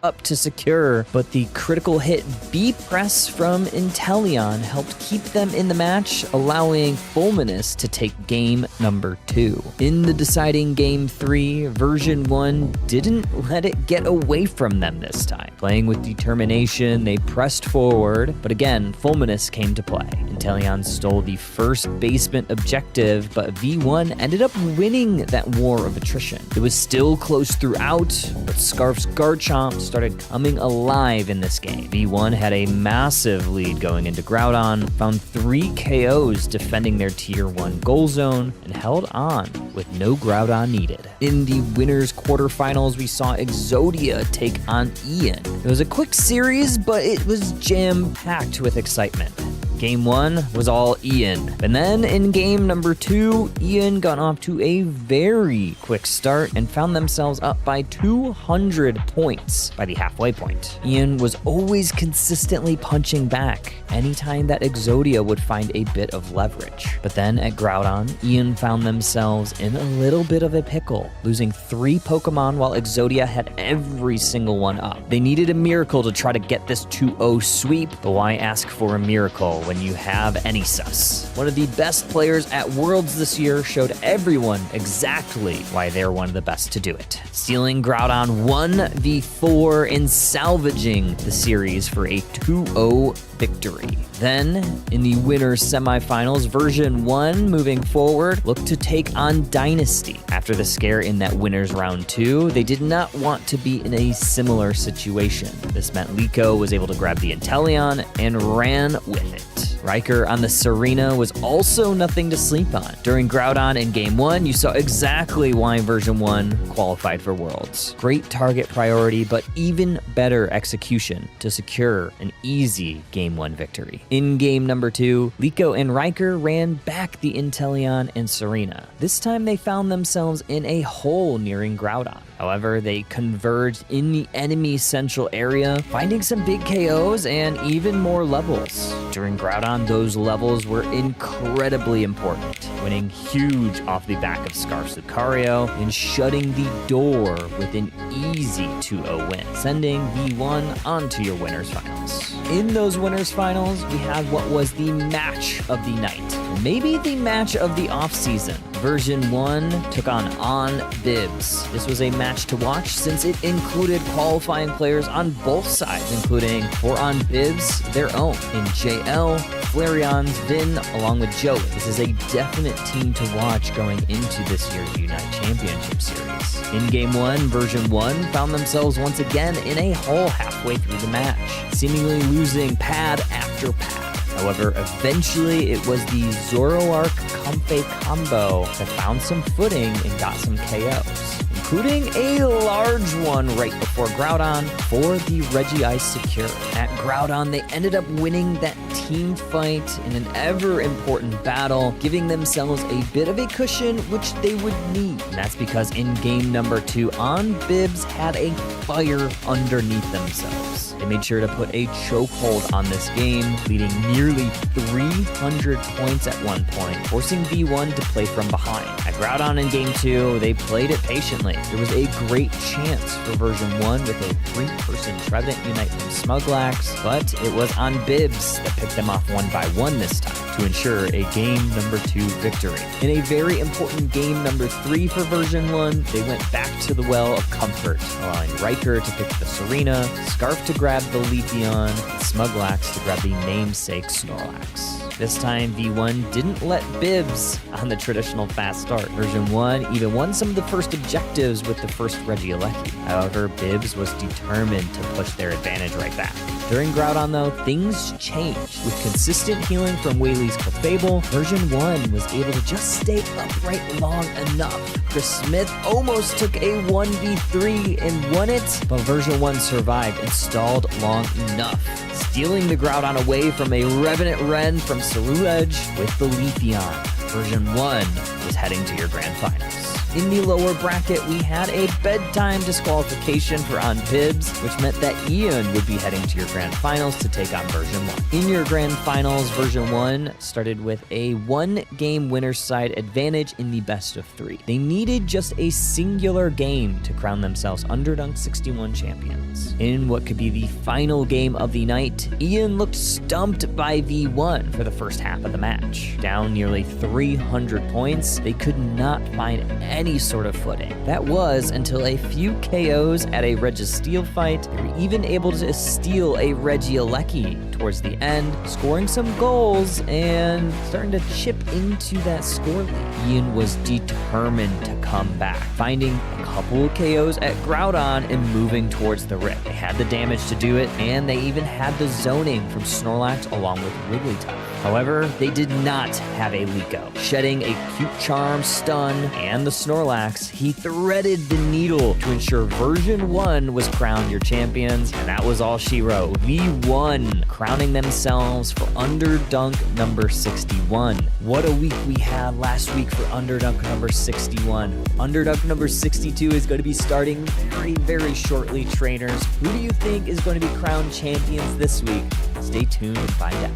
Up to secure, but the critical hit B press from Inteleon helped keep them in the match, allowing Fulminous to take game number 2. In the deciding game 3, version 1 didn't let it get away from them this time. Playing with determination, they pressed forward, but again, Fulminous came to play. Inteleon stole the first basement objective, but V1 ended up winning that war of attrition. It was still close throughout, but Scarf's Garchomp started coming alive in this game. V1 had a massive lead going into Groudon, found 3 KOs defending their tier 1 goal zone, and held on with no Groudon needed. In the winners quarterfinals, we saw Exodia take on Ian. It was a quick series, but it was jam-packed with excitement. Game 1 was all Ian. And then in game number 2, Ian got off to a very quick start and found themselves up by 200 points by the halfway point. Ian was always consistently punching back anytime that Exodia would find a bit of leverage. But then at Groudon, Ian found themselves in a little bit of a pickle, losing 3 Pokemon while Exodia had every single one up. They needed a miracle to try to get this 2-0 sweep, but why ask for a miracle when you have Anysus? One of the best players at Worlds this year showed everyone exactly why they're one of the best to do it, stealing Groudon 1v4 and salvaging the series for a 2-0 victory. Then, in the winners semifinals, version 1 moving forward looked to take on Dynasty. After the scare in that winners round 2, they did not want to be in a similar situation. This meant Liko was able to grab the Inteleon and ran with it. Riker on the Serena was also nothing to sleep on. During Groudon in Game 1, you saw exactly why version 1 qualified for Worlds. Great target priority, but even better execution to secure an easy Game 1 victory. In Game number 2, Liko and Riker ran back the Inteleon and Serena. This time they found themselves in a hole nearing Groudon. However, they converged in the enemy central area, finding some big KOs and even more levels. During Groudon, those levels were incredibly important, winning huge off the back of Scarf's Lucario and shutting the door with an easy 2-0 win, sending V1 onto your winners finals. In those winners finals, we had what was the match of the night, maybe the match of the offseason. Version 1 took on Bibs. This was a match to watch since it included qualifying players on both sides, including for on Bibs their own in JL, Flareon's Vin, along with Joey. This is a definite team to watch going into this year's Unite Championship Series. In Game 1, version 1 found themselves once again in a hole halfway through the match, seemingly losing pad after pad. However, eventually it was the Zoroark Comfey combo that found some footing and got some KOs, including a large one right before Groudon for the Regice secure. At Groudon, they ended up winning that team fight in an ever-important battle, giving themselves a bit of a cushion which they would need. And that's because in game number 2, On Bibs had a fire underneath themselves. They made sure to put a chokehold on this game, leading nearly 300 points at one point, forcing V1 to play from behind. At Groudon in Game 2, they played it patiently. There was a great chance for version 1 with a 3-person Trident Unite from Smuglax, but it was on Bibs that picked them off 1 by 1 this time to ensure a game number 2 victory. In a very important game number 3 for version 1, they went back to the well of comfort, allowing Riker to pick the Serena, Scarf to grab the Leafeon, and Smuglax to grab the namesake Snorlax. This time, V1 didn't let Bibs on the traditional fast start. Version 1 even won some of the first objectives with the first Regieleki. However, Bibs was determined to push their advantage right back. During Groudon, though, things changed. With consistent healing from Whaley's Clefable, version 1 was able to just stay upright long enough. Chris Smith almost took a 1v3 and won it, but version 1 survived and stalled long enough, stealing the Groudon away from a Revenant Ren from Ceruledge with the Leafeon. Version 1 was heading to your grand finals. In the lower bracket, we had a bedtime disqualification for on Bibs, which meant that Ian would be heading to your grand finals to take on version 1. In your grand finals, version 1 started with a 1-game winner's side advantage in the best of 3. They needed just a singular game to crown themselves Underdunk 61 champions. In what could be the final game of the night, Ian looked stumped by V1 for the first half of the match. Down nearly 300 points, they could not find any sort of footing. That was until a few KOs at a Registeel fight. They were even able to steal a Regieleki towards the end, scoring some goals and starting to chip into that score lead. Ian was determined to come back, finding a couple of KOs at Groudon and moving towards the Rip. They had the damage to do it, and they even had the zoning from Snorlax along with Wigglytuff. However, they did not have a Liko. Shedding a cute charm, stun, and the Snorlax, he threaded the needle to ensure version 1 was crowned your champions, and that was all she wrote. V1 crowning themselves for Underdunk number 61. What a week we had last week for Underdunk number 61. Underdunk number 62 is going to be starting very, very shortly, trainers. Who do you think is going to be crowned champions this week? Stay tuned and find out.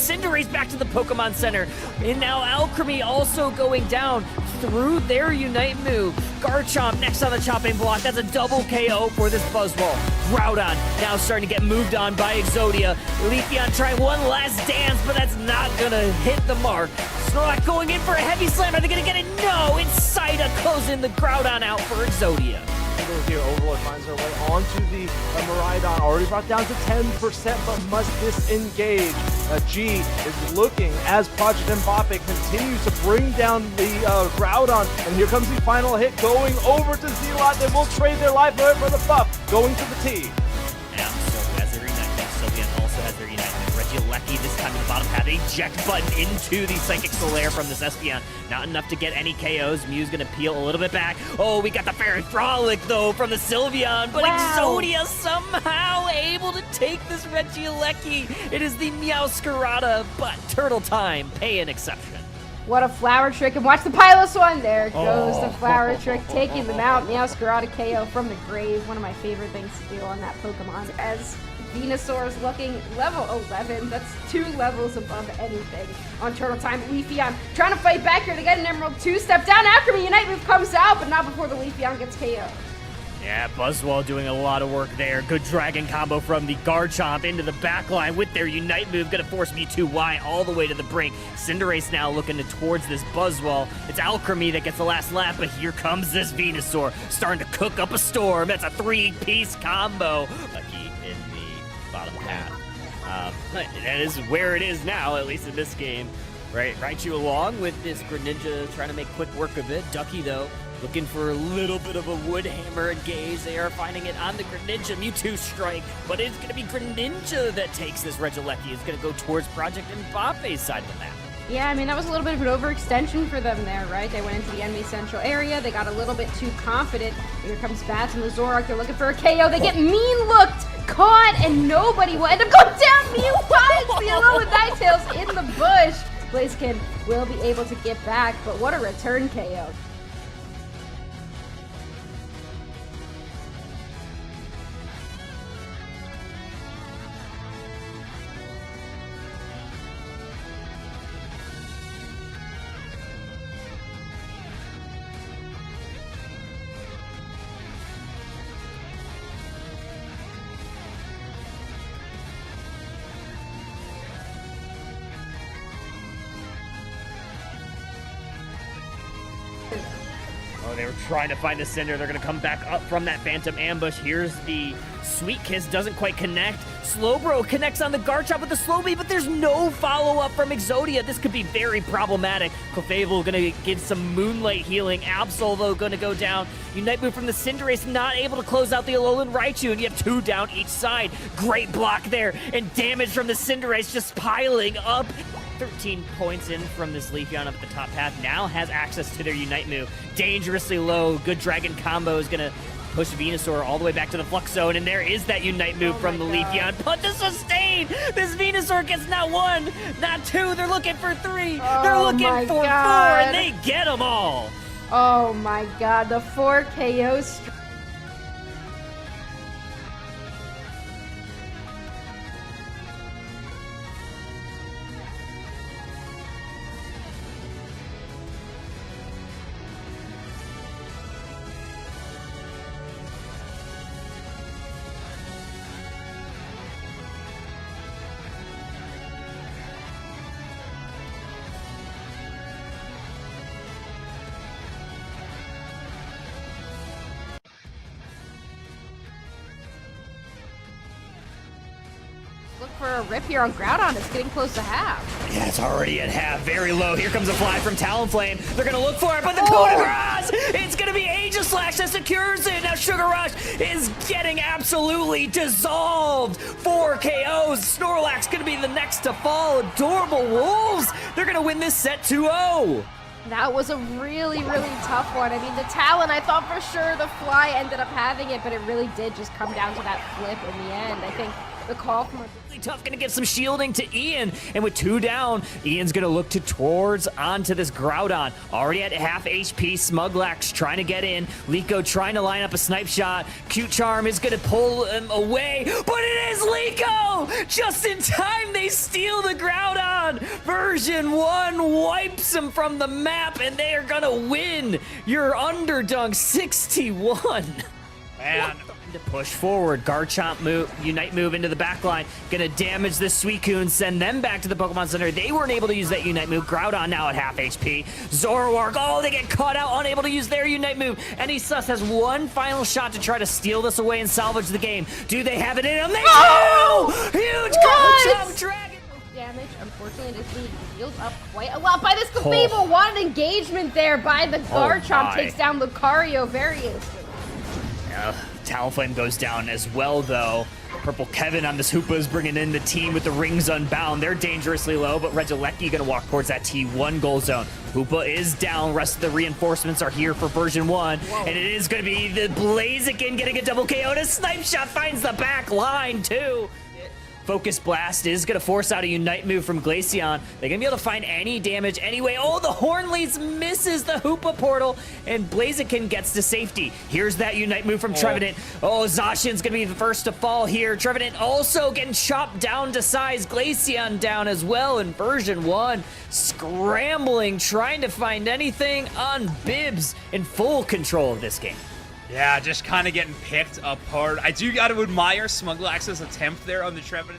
Cinderace back to the Pokemon Center. And now Alchemy also going down through their Unite move. Garchomp next on the chopping block. That's a double KO for this Buzzwole. Groudon now starting to get moved on by Exodia. Leafeon trying one last dance, but that's not gonna hit the mark. Snorlax going in for a heavy slam. Are they gonna get it? No! It's Saida closing the Groudon out for Exodia. Here, Overlord finds their way onto the Miraidon, already brought down to 10%, but must disengage. G is looking as Project Mbappe continues to bring down the Groudon, and here comes the final hit going over to Zealot. They will trade their life for the buff, going to the T. And so has their Unite. Sylveon also has their Unite. Regieleki this time in the bottom path. Eject button into the Psychic Solaire from this Espeon. Not enough to get any KOs. Mew's gonna peel a little bit back. Oh, we got the Fairy Frolic though from the Sylveon, but Exodia somehow able to take this Regieleki. It is the Meowscarada, but Turtle Time pay an exception. What a Flower Trick, and watch the Pilus one. There goes the Flower Trick, taking them out. Meowscarada KO from the grave. One of my favorite things to do on that Pokemon. As Venusaur is looking level 11. That's 2 levels above anything on Turtle Time. Leafeon trying to fight back here. They get an Emerald 2-step down. Alchemy Unite move comes out, but not before the Leafeon gets KO. Yeah, Buzzwole doing a lot of work there. Good dragon combo from the Garchomp into the backline with their Unite move. Gonna force Mewtwo all the way to the brink. Cinderace now looking towards this Buzzwole. It's Alchemy that gets the last lap, but here comes this Venusaur. Starting to cook up a storm. That's a 3-piece combo. Lucky in the bottom half. That is where it is now, at least in this game. Right, Raichu along with this Greninja trying to make quick work of it. Ducky, though, looking for a little bit of a wood hammer engage. They are finding it on the Greninja. Mewtwo strike, but it's going to be Greninja that takes this Regieleki. It's going to go towards Project Mbappe's side of the map. Yeah, I mean, that was a little bit of an overextension for them there, right? They went into the enemy central area. They got a little bit too confident. Here comes Bats and the Zoroark. They're looking for a KO. They get mean-looked, caught, and nobody will end up going down. Mew finds the Alolan Ninetales in the bush. Blaziken will be able to get back, but what a return KO. Oh, they were trying to find the Cinder. They're going to come back up from that Phantom Ambush. Here's the Sweet Kiss. Doesn't quite connect. Slowbro connects on the Garchomp with the Slow Beat, but there's no follow-up from Exodia. This could be very problematic. Clefable going to get some Moonlight healing. Absol, though, going to go down. Unite move from the Cinderace, not able to close out the Alolan Raichu, and you have 2 down each side. Great block there, and damage from the Cinderace just piling up. 13 points in from this Leafeon up at the top path. Now has access to their Unite move. Dangerously low. Good Dragon combo is going to push Venusaur all the way back to the Flux Zone, and there is that Unite move from the Leafeon. But the sustain! This Venusaur gets not 1, not 2. They're looking for 3. They're looking for 4, and they get them all. Oh my god, the 4 KOs. Look for a rip here on Groudon. It's getting close to half. Yeah, it's already at half. Very low. Here comes a fly from Talonflame. They're going to look for it, but the coup de grace! It's going to be Aegislash that secures it. Now Sugar Rush is getting absolutely dissolved. 4 KOs. Snorlax going to be the next to fall. Adorable Wolves. They're going to win this set 2-0. That was a really, really tough one. I mean, the Talon, I thought for sure the Fly ended up having it, but it really did just come down to that flip in the end. I think the call from really tough, gonna get some shielding to Ian, and with 2 down, Ian's gonna look towards onto this Groudon. Already at half HP, Smuglax trying to get in, Liko trying to line up a snipe shot. Cute Charm is gonna pull him away, but it is Liko! Just in time, they steal the Groudon! on. Version 1 wipes them from the map, and they are gonna win your Underdunk 61. Man. To push forward, Garchomp move, Unite move into the back line, gonna damage the Suicune, send them back to the Pokemon Center. They weren't able to use that Unite move. Groudon now at half HP. Zoroark, oh, they get caught out, unable to use their Unite move. NA has one final shot to try to steal this away and salvage the game. Do they have it in them? They do! Huge Garchomp Dragon! Damage, unfortunately, this lead heals up quite a lot by this Clefable. What an engagement there by the Garchomp. Takes down Lucario very instantly. Talonflame goes down as well, though. Purple Kevin on this Hoopa is bringing in the team with the rings unbound. They're dangerously low, but Regieleki gonna walk towards that T1 goal zone. Hoopa is down. Rest of the reinforcements are here for version 1. Whoa. And it is gonna be the Blaziken getting a double KO. And a snipe shot finds the back line, too. Focus Blast is going to force out a Unite move from Glaceon. They're going to be able to find any damage anyway. Oh, the Hornleys misses the Hoopa portal, and Blaziken gets to safety. Here's that Unite move from Trevenant. Oh, Zacian's going to be the first to fall here. Trevenant also getting chopped down to size. Glaceon down as well in version 1. Scrambling, trying to find anything on Bibs in full control of this game. Yeah, just kind of getting picked apart. I do got to admire Smuglax's attempt there on the Trevenant.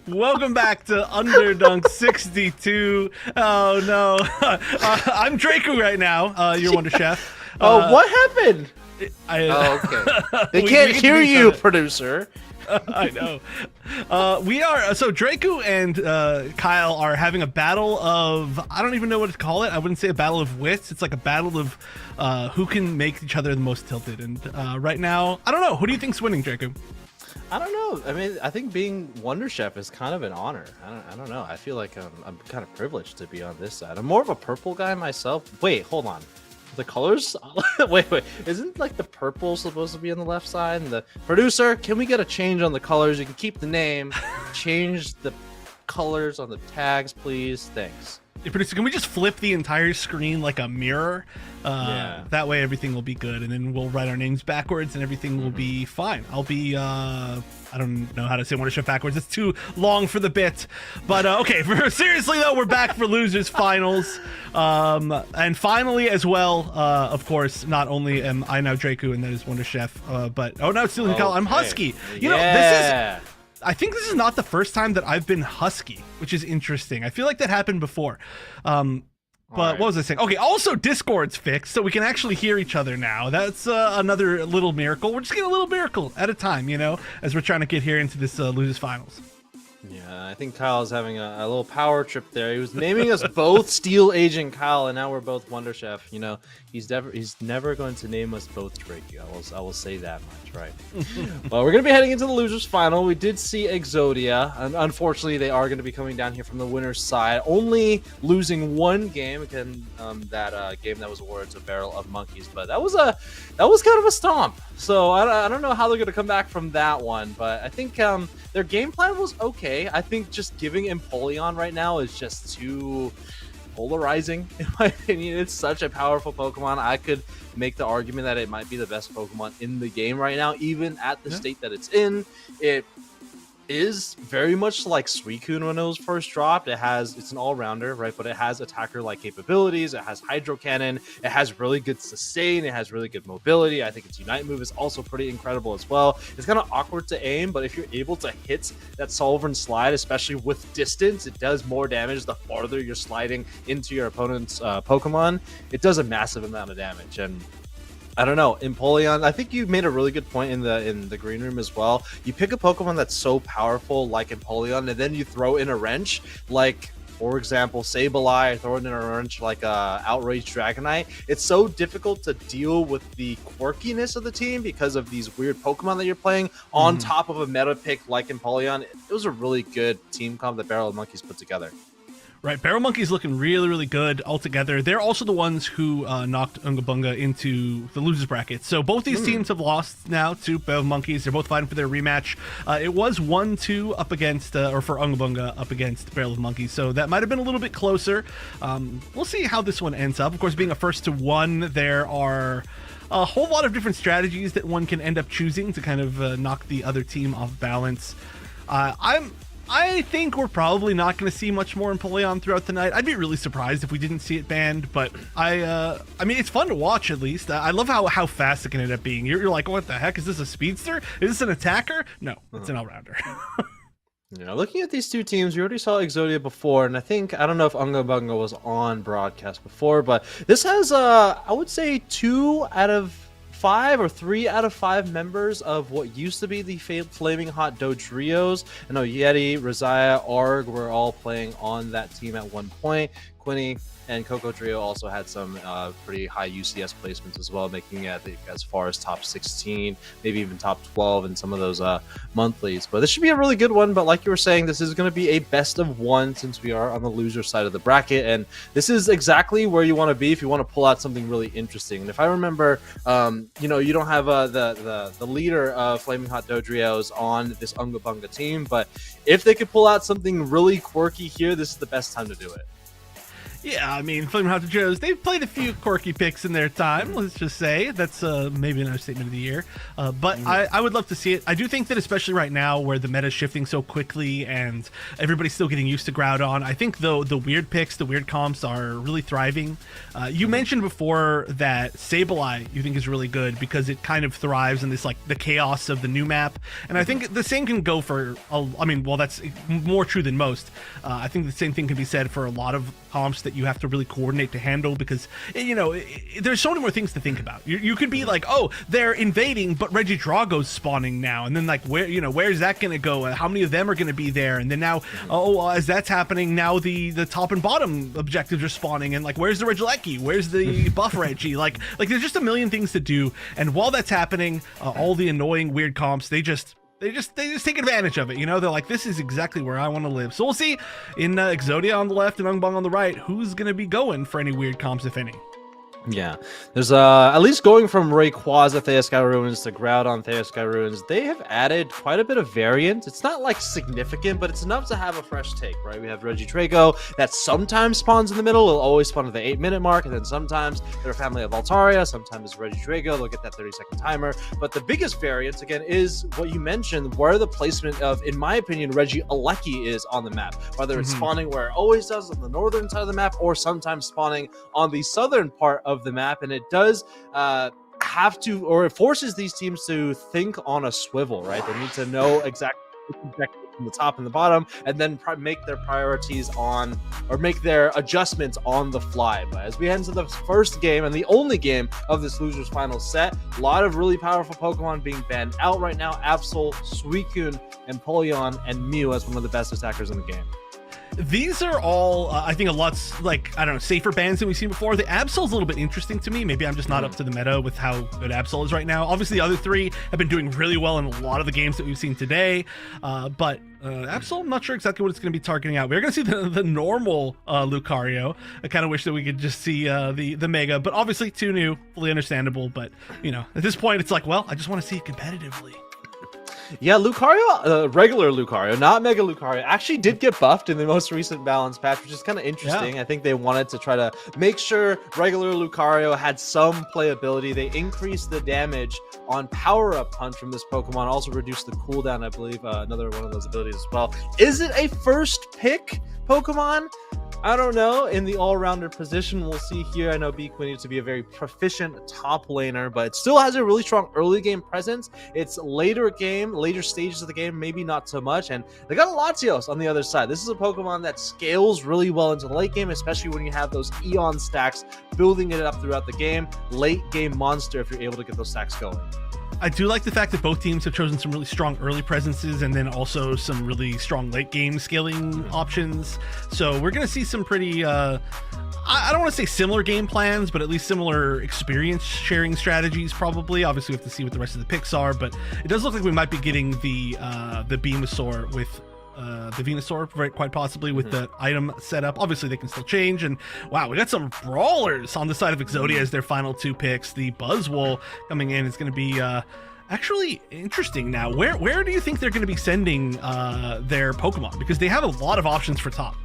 Welcome back to Underdunk 62. Oh no, I'm Draco right now. Your Wonder Chef. What happened? Okay. They can't hear you, producer. I know. We are so Draco and Kyle are having a battle of, I don't even know what to call it. I wouldn't say a battle of wits. It's like a battle of who can make each other the most tilted. And right now, I don't know. Who do you think's winning, Draco? I don't know. I mean, I think being Wonder Chef is kind of an honor. I don't know. I feel like I'm kind of privileged to be on this side. I'm more of a purple guy myself. Wait, hold on. The colors? wait, isn't like the purple supposed to be on the left side? And the producer, can we get a change on the colors? You can keep the name, change the colors on the tags, please. Thanks. Hey, producer, can we just flip the entire screen like a mirror? Yeah. That way everything will be good, and then we'll write our names backwards and everything will be fine. I'll be, I don't know how to say Wonder Chef backwards. It's too long for the bit. But, okay, seriously, though, we're back for Losers Finals. And finally, as well, of course, not only am I now Draku, and that is Wonder Chef, but, oh, no, it's still I'm Husky. You know, this is... I think this is not the first time that I've been Husky, which is interesting. I feel like that happened before. But what was I saying? Okay, also Discord's fixed, so we can actually hear each other now. That's another little miracle. We're just getting a little miracle at a time, you know, as we're trying to get here into this Losers Finals. Yeah, I think Kyle's having a little power trip there. He was naming us both Steel Agent Kyle, and now we're both Wonder Chef. You know, he's never going to name us both Drake. I will say that much, right? Well, we're going to be heading into the Losers Final. We did see Exodia, and unfortunately, they are going to be coming down here from the winner's side, only losing one game. Again, that game that was awarded to Barrel of Monkeys, but that was kind of a stomp. So I don't know how they're going to come back from that one, but I think their game plan was okay. I think just giving Empoleon right now is just too polarizing, in my opinion. It's such a powerful Pokemon. I could make the argument that it might be the best Pokemon in the game right now, even at the state that it's in. It is very much like Suicune when it was first dropped. It's an all-rounder, right? But it has attacker-like capabilities. It has Hydro Cannon. It has really good sustain. It has really good mobility. I think its Unite move is also pretty incredible as well. It's kind of awkward to aim, but if you're able to hit that Sovereign Slide, especially with distance, it does more damage the farther you're sliding into your opponent's Pokemon. It does a massive amount of damage, and I don't know, Empoleon, I think you made a really good point in the green room as well. You pick a Pokemon that's so powerful like Empoleon, and then you throw in a wrench, like, for example, Sableye, throw in a wrench like Outrage Dragonite. It's so difficult to deal with the quirkiness of the team because of these weird Pokemon that you're playing on top of a meta pick like Empoleon. It was a really good team comp that Barrel of Monkeys put together. Right, Barrel Monkey's looking really, really good altogether. They're also the ones who knocked Unga Bunga into the losers bracket. So both these teams have lost now to Barrel Monkeys. They're both fighting for their rematch. It was 1-2 up against, or for Unga Bunga up against Barrel of Monkeys. So that might have been a little bit closer. We'll see how this one ends up. Of course, being a first to one, there are a whole lot of different strategies that one can end up choosing to kind of knock the other team off balance. I think we're probably not going to see much more Empoleon throughout the night. I'd be really surprised if we didn't see it banned, but I mean, it's fun to watch at least. I love how fast it can end up being. You're like, what the heck? Is this a speedster? Is this an attacker? No, it's an all-rounder. Yeah, looking at these two teams, we already saw Exodia before, and I don't know if Unga Bunga was on broadcast before, but this has, I would say 2 out of 5 or 3 out of 5 members of what used to be the Flaming Hot Dodrios. I know Yeti, Razia, Arg were all playing on that team at one point. Quinny and Coco Trio also had some pretty high UCS placements as well, making it as far as top 16, maybe even top 12 in some of those monthlies. But this should be a really good one. But like you were saying, this is going to be a best of one since we are on the loser side of the bracket. And this is exactly where you want to be if you want to pull out something really interesting. And if I remember, you know, you don't have the leader of Flaming Hot Dodrios on this Unga Bunga team, but if they could pull out something really quirky here, this is the best time to do it. Yeah, I mean, Flaming Hot Joes, they've played a few quirky picks in their time, let's just say. That's maybe another statement of the year. But I would love to see it. I do think that especially right now where the meta is shifting so quickly and everybody's still getting used to Groudon, I think though the weird picks, the weird comps are really thriving. You mentioned before that Sableye you think is really good because it kind of thrives in this, like, the chaos of the new map. And I think the same can go for, I mean, well, that's more true than most. I think the same thing can be said for a lot of comps that you have to really coordinate to handle because, you know, there's so many more things to think about. You could be like, oh, they're invading, but Regidrago's spawning now. And then, like, where's that going to go? How many of them are going to be there? And then now, as that's happening, now the top and bottom objectives are spawning. And, like, where's the Regieleki? Where's the buff Reggie? Like there's just a million things to do. And while that's happening, all the annoying weird comps, they just take advantage of it, you know? They're like, this is exactly where I want to live. So we'll see in Exodia on the left and Ungbong on the right, who's going to be going for any weird comps, if any. Yeah, there's at least going from Rayquaza Theosky Ruins to Groudon Theosky Ruins, they have added quite a bit of variant. It's not like significant, but it's enough to have a fresh take, right? We have Regidrago that sometimes spawns in the middle, it'll always spawn at the 8-minute mark, and then sometimes they're a family of Altaria, sometimes it's Regidrago, they'll get that 30-second timer. But the biggest variance, again, is what you mentioned, where the placement of, in my opinion, Regieleki is on the map. Whether it's spawning where it always does on the northern side of the map, or sometimes spawning on the southern part of the map, and it does have to, or it forces these teams to think on a swivel, right? They need to know exactly from the top and the bottom, and then make their priorities on, or make their adjustments on the fly. But as we head into the first game and the only game of this losers final set, a lot of really powerful Pokemon being banned out right now. Absol, Suicune, and Empoleon, and Mew as one of the best attackers in the game. These are all, I think, a lot, like, I don't know, safer bans than we've seen before. The Absol's a little bit interesting to me. Maybe I'm just not up to the meta with how good Absol is right now. Obviously, the other three have been doing really well in a lot of the games that we've seen today. But Absol, I'm not sure exactly what it's going to be targeting out. We're going to see the normal Lucario. I kind of wish that we could just see the Mega, but obviously too new, fully understandable. But, you know, at this point, it's like, well, I just want to see it competitively. Yeah, Lucario, regular Lucario, not Mega Lucario, actually did get buffed in the most recent balance patch, which is kind of interesting. Yeah. I think they wanted to try to make sure regular Lucario had some playability. They increased the damage on Power Up Punch from this Pokemon, also reduced the cooldown, I believe, another one of those abilities as well. Is it a first pick Pokemon? I don't know. In the all-rounder position, we'll see here. I know B-Queen needs to be a very proficient top laner, but it still has a really strong early game presence. It's later stages of the game, maybe not so much. And they got a Latios on the other side. This is a Pokemon that scales really well into the late game, especially when you have those Eon stacks building it up throughout the game. Late game monster if you're able to get those stacks going. I do like the fact that both teams have chosen some really strong early presences and then also some really strong late game scaling options. So we're going to see some pretty, I don't want to say similar game plans, but at least similar experience sharing strategies probably. Obviously we have to see what the rest of the picks are, but it does look like we might be getting the Venusaur with the Venusaur, quite possibly, with the item setup. Obviously they can still change, and wow, we got some brawlers on the side of Exodia as their final two picks. The Buzzwole coming in is going to be actually interesting. Now, where do you think they're going to be sending their Pokemon, because they have a lot of options for top?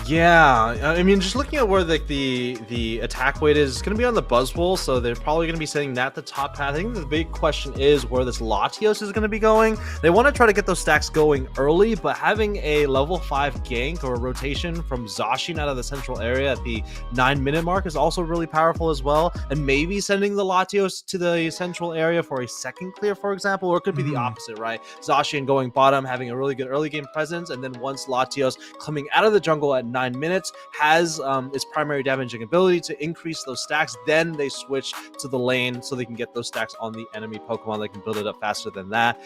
Yeah, I mean, just looking at where the attack weight is, it's going to be on the Buzzwole, so they're probably going to be sending that the top path. I think the big question is where this Latios is going to be going. They want to try to get those stacks going early, but having a level 5 gank or a rotation from Zacian out of the central area at the 9-minute mark is also really powerful as well. And maybe sending the Latios to the central area for a second clear, for example, or it could be the opposite, right? Zacian going bottom, having a really good early game presence, and then once Latios coming out of the jungle at 9 minutes has its primary damaging ability to increase those stacks, then they switch to the lane so they can get those stacks on the enemy Pokemon. They can build it up faster than that.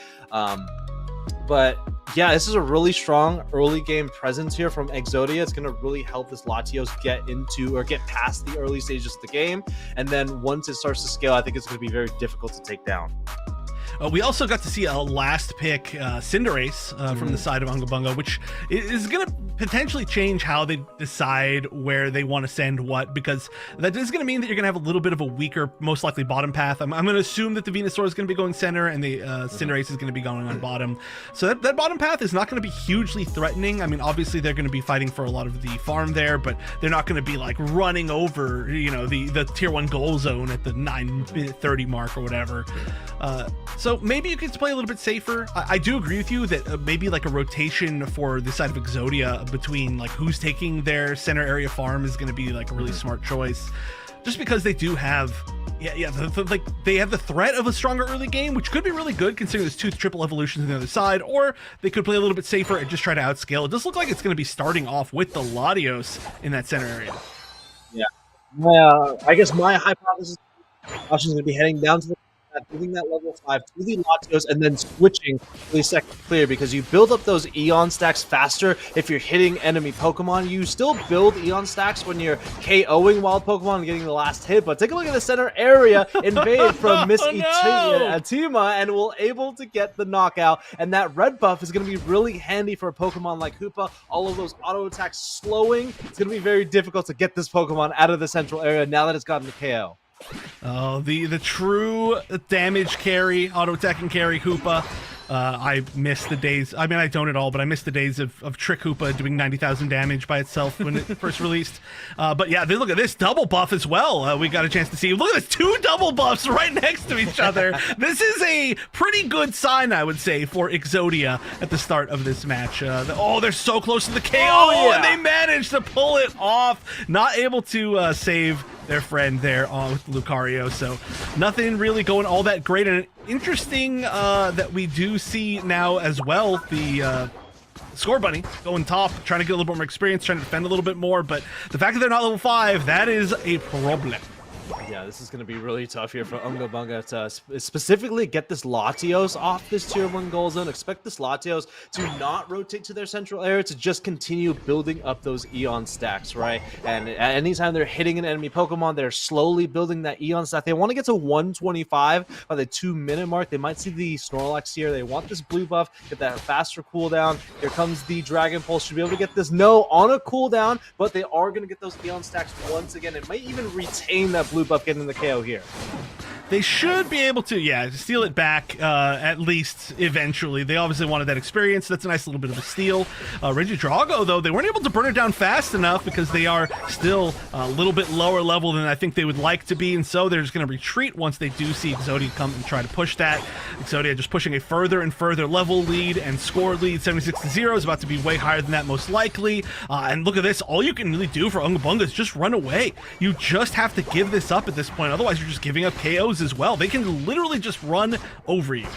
But yeah, this is a really strong early game presence here from Exodia. It's going to really help this Latios get into or get past the early stages of the game, and then once it starts to scale, I think it's going to be very difficult to take down. We also got to see a last pick Cinderace from the side of Unga Bunga, which is going to potentially change how they decide where they want to send what, because that is going to mean that you're going to have a little bit of a weaker, most likely bottom path. I'm going to assume that the Venusaur is going to be going center and the Cinderace is going to be going on bottom. So that bottom path is not going to be hugely threatening. I mean, obviously they're going to be fighting for a lot of the farm there, but they're not going to be like running over, you know, the tier 1 goal zone at the 9:30 mark or whatever. So maybe you could play a little bit safer. I do agree with you that maybe like a rotation for the side of Exodia between like who's taking their center area farm is going to be like a really smart choice, just because they do have like they have the threat of a stronger early game, which could be really good considering there's 2 triple evolutions on the other side, or they could play a little bit safer and just try to outscale. It does look like it's going to be starting off with the Latios in that center area. Yeah, I guess my hypothesis is going to be heading down to the giving that level 5 to the Latios and then switching to the second clear, because you build up those Eon stacks faster if you're hitting enemy Pokemon. You still build Eon stacks when you're KOing wild Pokemon and getting the last hit, but take a look at the center area invade from Miss Atima, and we'll able to get the knockout. And that red buff is going to be really handy for a Pokemon like Hoopa. All of those auto attacks slowing. It's going to be very difficult to get this Pokemon out of the central area now that it's gotten the KO. Oh, the true damage carry, auto attacking carry Hoopa. I miss the days. I mean, I don't at all, but I miss the days of Trick Hoopa doing 90,000 damage by itself when it first released. But yeah, look at this double buff as well. We got a chance to see. Look at this, 2 double buffs right next to each other. This is a pretty good sign, I would say, for Exodia at the start of this match. They're so close to the KO, and they managed to pull it off. Not able to save their friend there with Lucario, so nothing really going all that great. And interesting that we do see now as well the Score Bunny going top, trying to get a little bit more experience, trying to defend a little bit more, but the fact that they're not level 5, that is a problem. Yeah, this is going to be really tough here for Unga Bunga to specifically get this Latios off this tier 1 goal zone. Expect this Latios to not rotate to their central area, to just continue building up those Eon stacks, right? And at any time they're hitting an enemy Pokemon, they're slowly building that Eon stack. They want to get to 125 by the 2-minute mark. They might see the Snorlax here. They want this blue buff, get that faster cooldown. Here comes the Dragon Pulse. Should be able to get this on a cooldown, but they are going to get those Eon stacks once again. It might even retain that blue buff getting the KO here. They should be able to, steal it back at least eventually. They obviously wanted that experience. That's a nice little bit of a steal. Regidrago, though, they weren't able to burn it down fast enough because they are still a little bit lower level than I think they would like to be, and so they're just going to retreat once they do see Exodia come and try to push that. Exodia just pushing a further and further level lead and score lead. 76-0 is about to be way higher than that most likely. And look at this. All you can really do for Unga Bunga is just run away. You just have to give this up at this point. Otherwise, you're just giving up KOs as well. They can literally just run over you.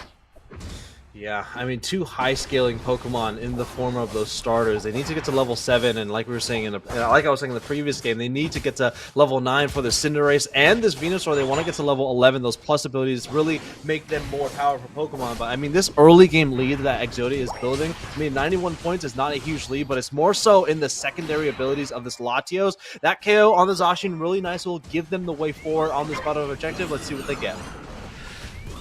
Yeah, I mean, 2 high-scaling Pokemon in the form of those starters. They need to get to level 7, and like we were saying like I was saying in the previous game, they need to get to level 9 for the Cinderace and this Venusaur. They want to get to level 11. Those plus abilities really make them more powerful Pokemon. But I mean, this early game lead that Exodia is building, I mean, 91 points is not a huge lead, but it's more so in the secondary abilities of this Latios. That KO on the Zacian, really nice, will give them the way forward on this bottom objective. Let's see what they get.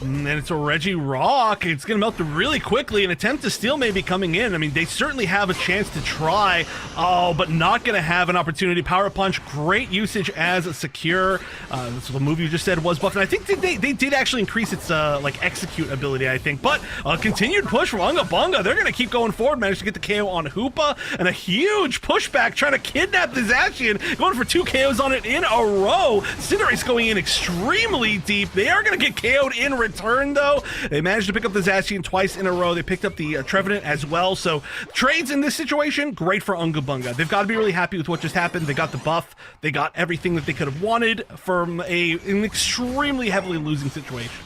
And it's a Regirock. It's going to melt really quickly. An attempt to steal may be coming in. I mean, they certainly have a chance to try. Oh, but not going to have an opportunity. Power Punch, great usage as a secure. That's what the move you just said was buffed. And I think they did actually increase its execute ability, I think. But a continued push from Unga Bunga. They're going to keep going forward. Managed to get the KO on Hoopa. And a huge pushback trying to kidnap the Zacian. Going for 2 KOs on it in a row. Cinderace going in extremely deep. They are going to get KO'd in return, though. They managed to pick up the Zacian twice in a row. They picked up the Trevenant as well. So trades in this situation, great for Unga Bunga. They've got to be really happy with what just happened. They got the buff. They got everything that they could have wanted from an extremely heavily losing situation.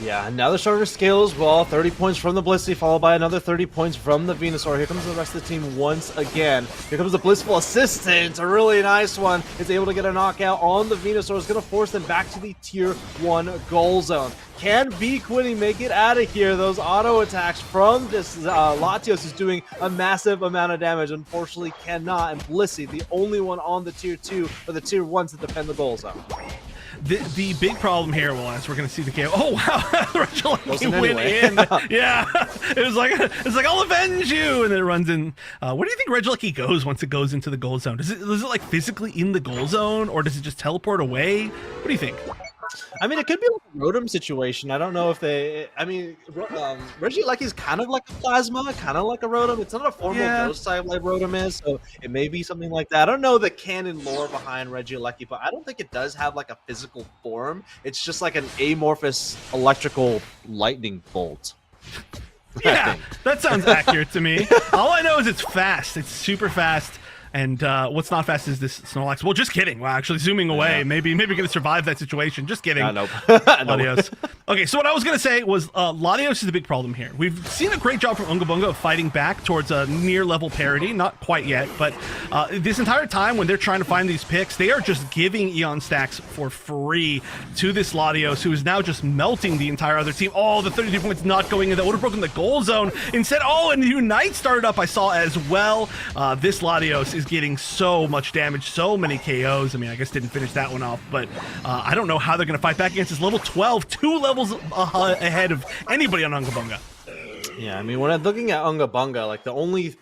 Yeah, now the starter scale as well. 30 points from the Blissey, followed by another 30 points from the Venusaur. Here comes the rest of the team once again. Here comes the Blissful Assistant, a really nice one. It's able to get a knockout on the Venusaur. It's going to force them back to the Tier 1 goal zone. Can B Quinny make it out of here? Those auto attacks from this Latios is doing a massive amount of damage. Unfortunately, cannot. And Blissey, the only one on the Tier 2 or the Tier 1 to defend the goal zone. The big problem here, well, as we're going to see the KO. Oh, wow. Regieleki went anyway. in. Yeah. It's like, I'll avenge you. And then it runs in. Where do you think Regieleki goes once it goes into the goal zone? Is it like physically in the goal zone, or does it just teleport away? What do you think? I mean, it could be like a Rotom situation. I don't know if they... I mean, Regieleki is kind of like a Plasma, kind of like a Rotom. It's not a formal ghost type like Rotom is, so it may be something like that. I don't know the canon lore behind Regieleki, but I don't think it does have like a physical form. It's just like an amorphous electrical lightning bolt. Yeah, that sounds accurate to me. All I know is it's fast. It's super fast. And what's not fast is this Snorlax. Well, just kidding. Well, actually, zooming away. Yeah. Maybe going to survive that situation. Just kidding. Nope. Adios. Okay, so what I was going to say was Latios is a big problem here. We've seen a great job from Unga Bunga of fighting back towards a near-level parity. Not quite yet, but this entire time when they're trying to find these picks, they are just giving Eon stacks for free to this Latios, who is now just melting the entire other team. Oh, the 32 points not going in. That would have broken the goal zone. Instead, and Unite started up, I saw as well. This Latios is getting so much damage, so many KOs. I mean, I guess didn't finish that one off, but I don't know how they're going to fight back against this level 12, 2 levels ahead of anybody on Unga Bunga. Yeah, I mean, when I'm looking at Unga Bunga, like the only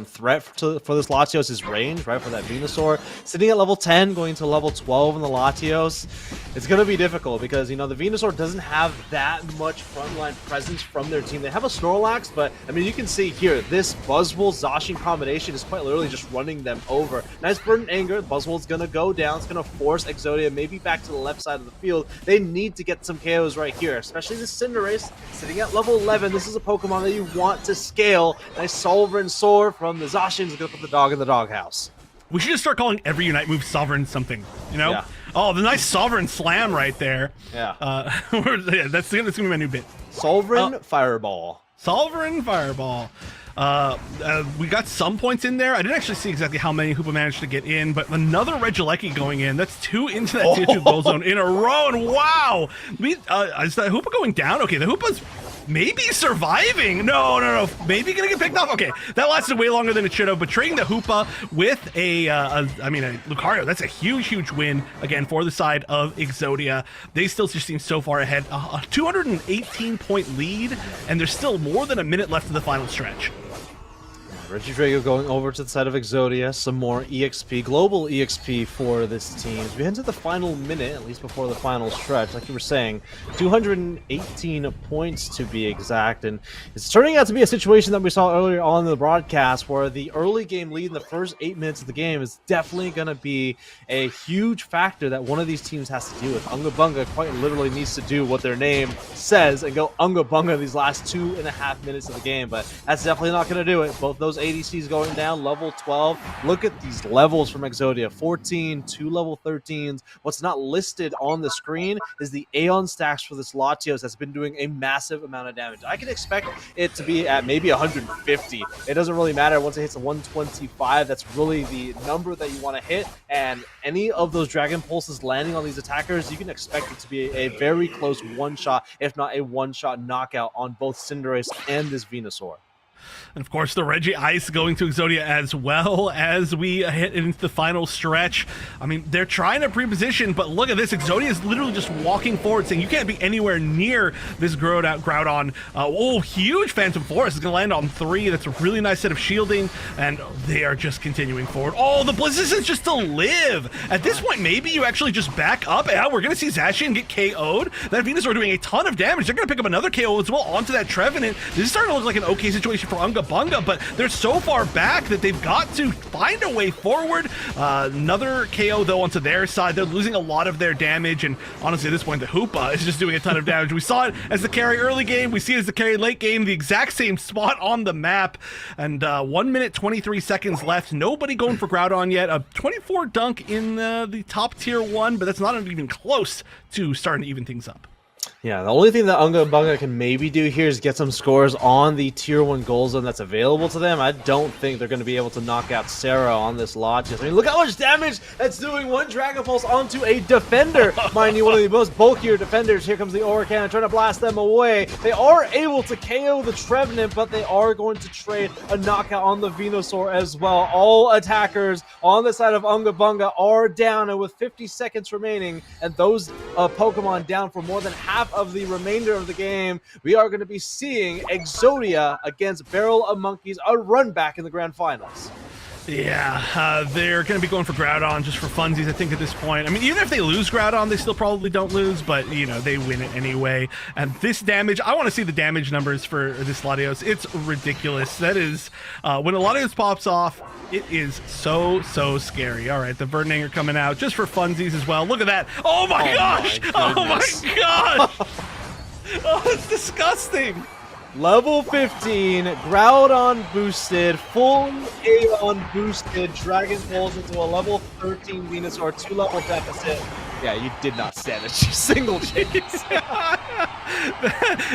threat for this Latios is range, right, for that Venusaur. Sitting at level 10, going to level 12 in the Latios, it's going to be difficult because, you know, the Venusaur doesn't have that much frontline presence from their team. They have a Snorlax, but, I mean, you can see here, this Buzzwole Zacian combination is quite literally just running them over. Nice Burden Anger, Buzzwole's going to go down. It's going to force Exodia maybe back to the left side of the field. They need to get some KOs right here, especially the Cinderace sitting at level 11. This is a Pokemon that you want to scale. Nice Sovereign Sword from the Zacian is going to put the dog in the doghouse. We should just start calling every Unite move Sovereign something, you know? Yeah. Oh, the nice Sovereign Slam right there. Yeah. Yeah, that's going to be my new bit. Sovereign Fireball. Sovereign Fireball. We got some points in there. I didn't actually see exactly how many Hoopa managed to get in, but another Regieleki going in. That's 2 into that tier 2 goal zone in a row, and wow! Is that Hoopa going down? Okay, the Hoopa's maybe surviving. No. Maybe gonna get picked off. Okay, that lasted way longer than it should have, but trading the Hoopa with a Lucario, that's a huge win, again, for the side of Exodia. They still just seem so far ahead. A 218-point lead, and there's still more than a minute left of the final stretch. Regidrago going over to the side of Exodia, some more EXP, global EXP for this team. As we head to the final minute, at least before the final stretch, like you were saying, 218 points to be exact, and it's turning out to be a situation that we saw earlier on in the broadcast where the early game lead in the first 8 minutes of the game is definitely going to be a huge factor that one of these teams has to deal with. Unga Bunga quite literally needs to do what their name says and go Unga Bunga these last 2.5 minutes of the game, but that's definitely not going to do it. Both those ADCs going down, level 12. Look at these levels from Exodia. 14, 2 level 13s. What's not listed on the screen is the Aeon stacks for this Latios that's been doing a massive amount of damage. I can expect it to be at maybe 150. It doesn't really matter once it hits a 125. That's really the number that you want to hit, and any of those Dragon Pulses landing on these attackers, you can expect it to be a very close one-shot, if not a one-shot knockout on both Cinderace and this Venusaur. And of course, the Regi Ice going to Exodia as well as we hit into the final stretch. I mean, they're trying to pre-position, but look at this. Exodia is literally just walking forward, saying you can't be anywhere near this Groudon. Huge Phantom Forest is going to land on 3. That's a really nice set of shielding, and they are just continuing forward. Oh, the Blizzard is just to live. At this point, maybe you actually just back up. Yeah, we're going to see Zacian get KO'd. That Venusaur doing a ton of damage. They're going to pick up another KO as well onto that Trevenant. This is starting to look like an okay situation for Unga Bunga, but they're so far back that they've got to find a way forward. Another KO though onto their side. They're losing a lot of their damage, and honestly at this point the Hoopa is just doing a ton of damage. We saw it as the carry early game, we see it as the carry late game, the exact same spot on the map, and 1 minute 23 seconds left. Nobody going for Groudon yet. A 24 dunk in the top tier 1, but that's not even close to starting to even things up. Yeah, the only thing that Unga Bunga can maybe do here is get some scores on the tier 1 goal zone that's available to them. I don't think they're going to be able to knock out Sarah on this Latios. I mean, look how much damage that's doing. 1 Dragon Pulse onto a defender. Mind you, one of the most bulkier defenders. Here comes the Aura Cannon trying to blast them away. They are able to KO the Trevenant, but they are going to trade a knockout on the Venusaur as well. All attackers on the side of Unga Bunga are down, and with 50 seconds remaining, and those Pokemon down for more than half of the remainder of the game, we are going to be seeing Exodia against Barrel of Monkeys, a run back in the grand finals. Yeah, they're going to be going for Groudon just for funsies, I think, at this point. I mean, even if they lose Groudon, they still probably don't lose, but, you know, they win it anyway. And this damage, I want to see the damage numbers for this Latios. It's ridiculous. That is, when a Latios pops off, it is so scary. All right, the Verdanger coming out just for funsies as well. Look at that. Oh my gosh! Oh my gosh! Oh, it's disgusting. Level 15, Groudon boosted, full Aeon boosted, Dragon Pulse into a level 13 Venusaur, 2 level deficit. Yeah, you did not stand a single chance.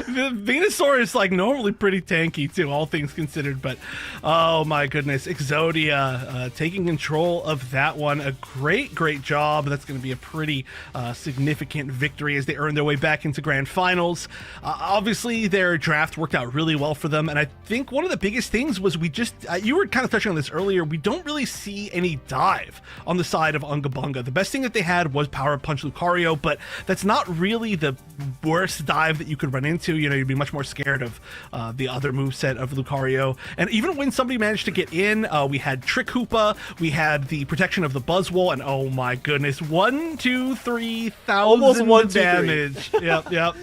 The Venusaur is like normally pretty tanky too, all things considered, but oh my goodness, Exodia taking control of that one. A great job. That's going to be a pretty significant victory as they earn their way back into grand finals. Obviously their draft worked out really well for them, and I think one of the biggest things was we just you were kind of touching on this earlier, we don't really see any dive on the side of Unga Bunga. The best thing that they had was Power Punch Lucario, but that's not really the worst dive that you could run into. You know, you'd be much more scared of the other moveset of Lucario. And even when somebody managed to get in, we had Trick Hoopa, we had the protection of the Buzzwole, and oh my goodness, 1, 2, 3 thousand damage. Yep.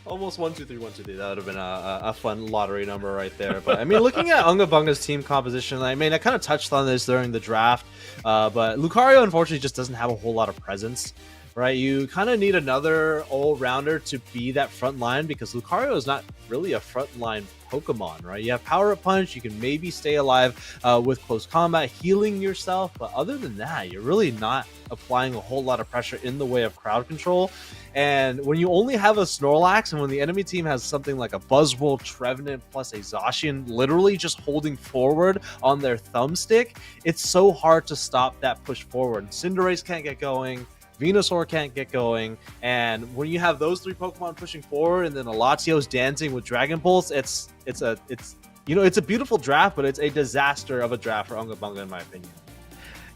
Almost 1, 2, 3, 1, 2, 3. That would have been a fun lottery number right there. But I mean, looking at Unga Bunga's team composition, I mean, I kind of touched on this during the draft, but Lucario unfortunately just doesn't have a whole lot of presence, right? You kind of need another all-rounder to be that front line, because Lucario is not really a front line Pokemon, right? You have Power Up Punch, you can maybe stay alive with close combat, healing yourself, but other than that, you're really not applying a whole lot of pressure in the way of crowd control. And when you only have a Snorlax, and when the enemy team has something like a Buzzwole, Trevenant, plus a Zacian literally just holding forward on their thumbstick, it's so hard to stop that push forward. Cinderace can't get going, Venusaur can't get going, and when you have those three Pokemon pushing forward, and then Latios dancing with Dragon Pulse, it's a beautiful draft, but it's a disaster of a draft for Unga Bunga in my opinion.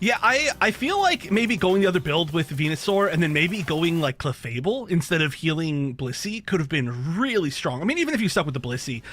Yeah, I feel like maybe going the other build with Venusaur and then maybe going like Clefable instead of healing Blissey could have been really strong. I mean, even if you stuck with the Blissey,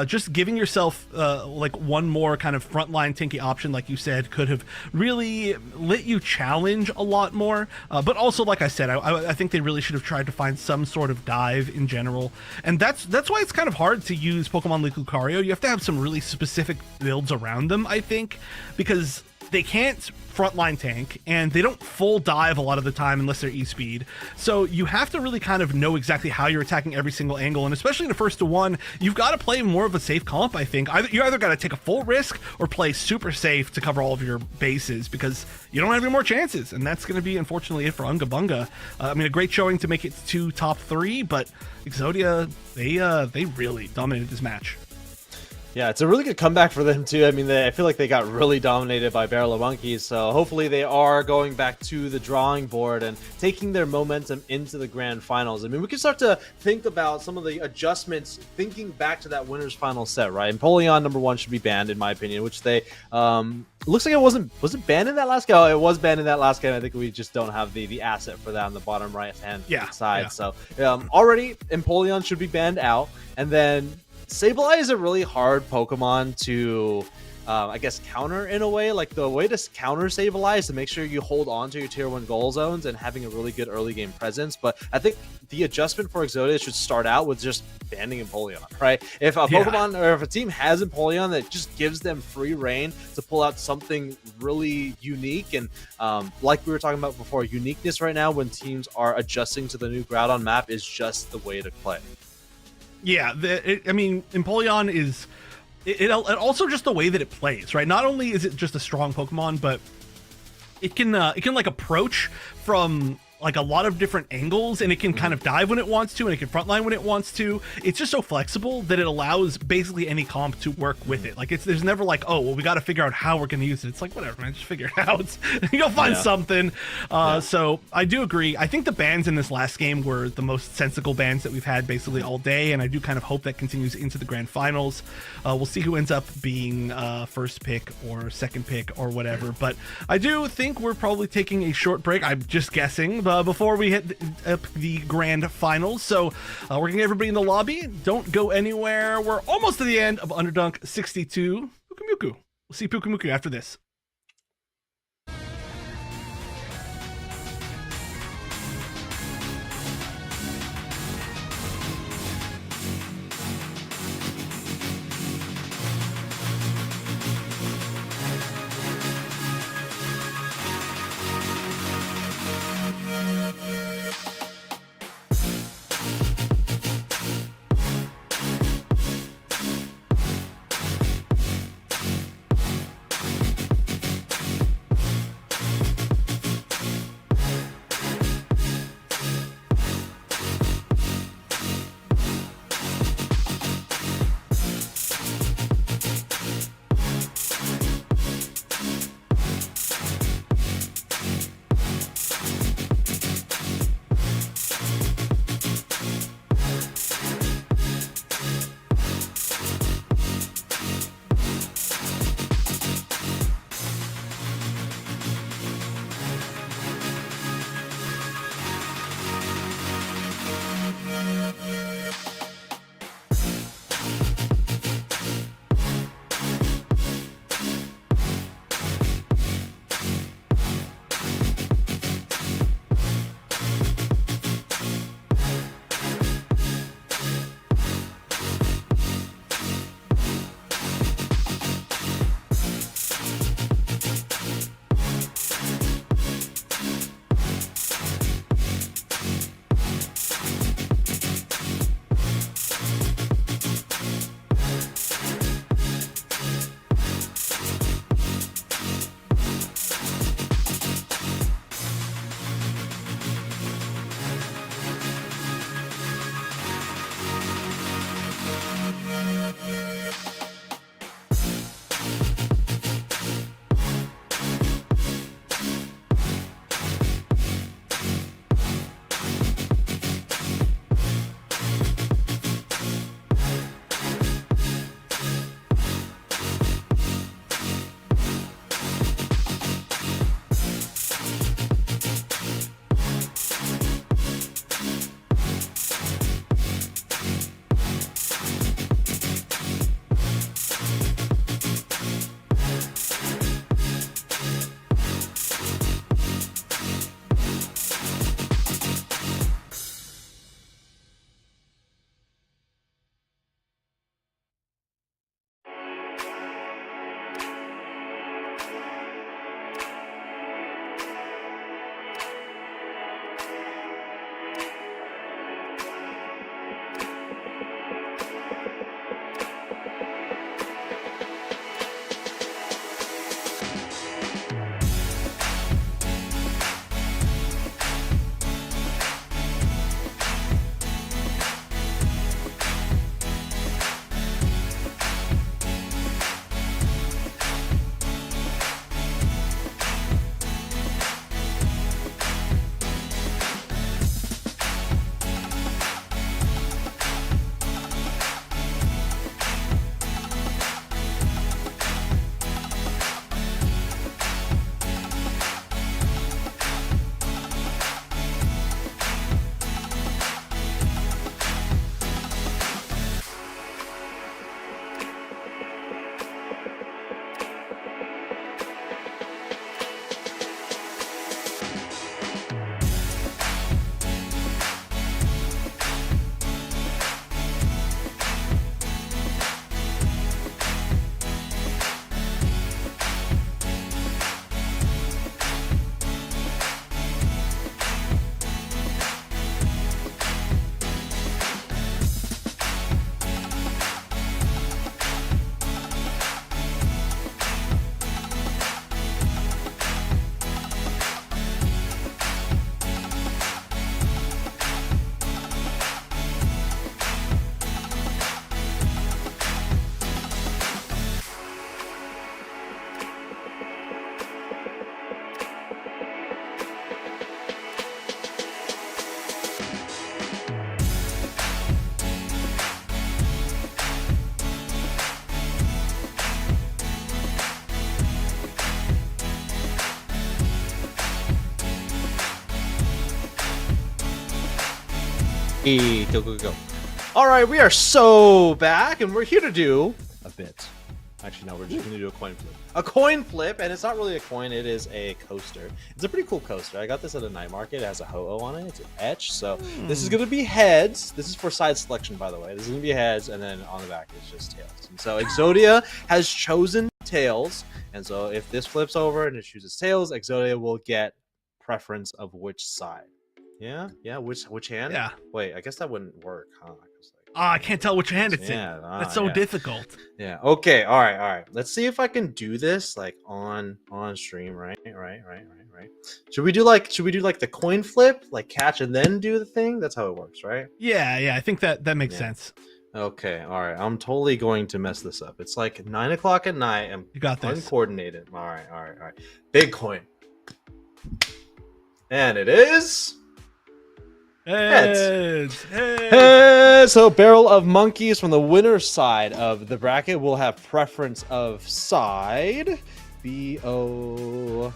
just giving yourself like one more kind of frontline tanky option, like you said, could have really let you challenge a lot more. But also, like I said, I think they really should have tried to find some sort of dive in general. And that's why it's kind of hard to use Pokemon like Lucario. You have to have some really specific builds around them, I think, because they can't frontline tank, and they don't full dive a lot of the time unless they're E-speed. So you have to really kind of know exactly how you're attacking every single angle, and especially in a 1-to-1, you've got to play more of a safe comp, I think. You either got to take a full risk or play super safe to cover all of your bases, because you don't have any more chances, and that's going to be, unfortunately, it for Unga Bunga. I mean, a great showing to make it to top 3, but Exodia, they really dominated this match. Yeah, it's a really good comeback for them too. I mean, I feel like they got really dominated by Barrel of Monkeys, so hopefully they are going back to the drawing board and taking their momentum into the grand finals. I mean, we can start to think about some of the adjustments, thinking back to that winner's final set, right? Empoleon #1 should be banned, in my opinion, which they looks like it was it banned in that last game? Oh, it was banned in that last game. I think we just don't have the asset for that on the bottom right hand side. Yeah. So already Empoleon should be banned out, and then Sableye is a really hard Pokemon to, I guess, counter in a way. Like, the way to counter Sableye is to make sure you hold on to your tier 1 goal zones and having a really good early game presence. But I think the adjustment for Exodia should start out with just banning Empoleon, right? If a Pokemon or if a team has Empoleon, that just gives them free reign to pull out something really unique. And like we were talking about before, uniqueness right now when teams are adjusting to the new Groudon map is just the way to play. Yeah, I mean, Empoleon is it also just the way that it plays, right? Not only is it just a strong Pokemon, but it can like approach from like a lot of different angles, and it can kind of dive when it wants to, and it can frontline when it wants to. It's just so flexible that it allows basically any comp to work with it. Like, there's never like, oh, well, we got to figure out how we're going to use it. It's like, whatever, man, just figure it out. You'll find something. So I do agree. I think the bans in this last game were the most sensible bans that we've had basically all day, and I do kind of hope that continues into the grand finals. We'll see who ends up being first pick or second pick or whatever, but I do think we're probably taking a short break. I'm just guessing, before we hit the grand finals. So we're gonna get everybody in the lobby. Don't go anywhere. We're almost to the end of Underdunk 62. Pukumuku. We'll see Pukumuku after this. Hey, go, go, go. All right, we are so back, and we're here to do a bit. Actually, no, we're just going to do a coin flip. A coin flip, and it's not really a coin, it is a coaster. It's a pretty cool coaster. I got this at a night market. It has a ho-oh on it. It's an etch. So this is going to be heads. This is for side selection, by the way. This is going to be heads, and then on the back is just tails. And so Exodia has chosen tails, and so if this flips over and it chooses tails, Exodia will get preference of which side. Yeah, which hand? Yeah. Wait, I guess that wouldn't work, huh? I can't tell which hand it's in. That's so difficult. Yeah. Okay. All right. Let's see if I can do this like on stream. Right. Should we do like the coin flip, like catch and then do the thing? That's how it works, right? Yeah. I think that makes sense. Okay. All right. I'm totally going to mess this up. It's like 9 o'clock at night. I'm you got this. Uncoordinated. All right. Big coin. And it is. Heads. So Barrel of Monkeys from the winner's side of the bracket will have preference of side. BO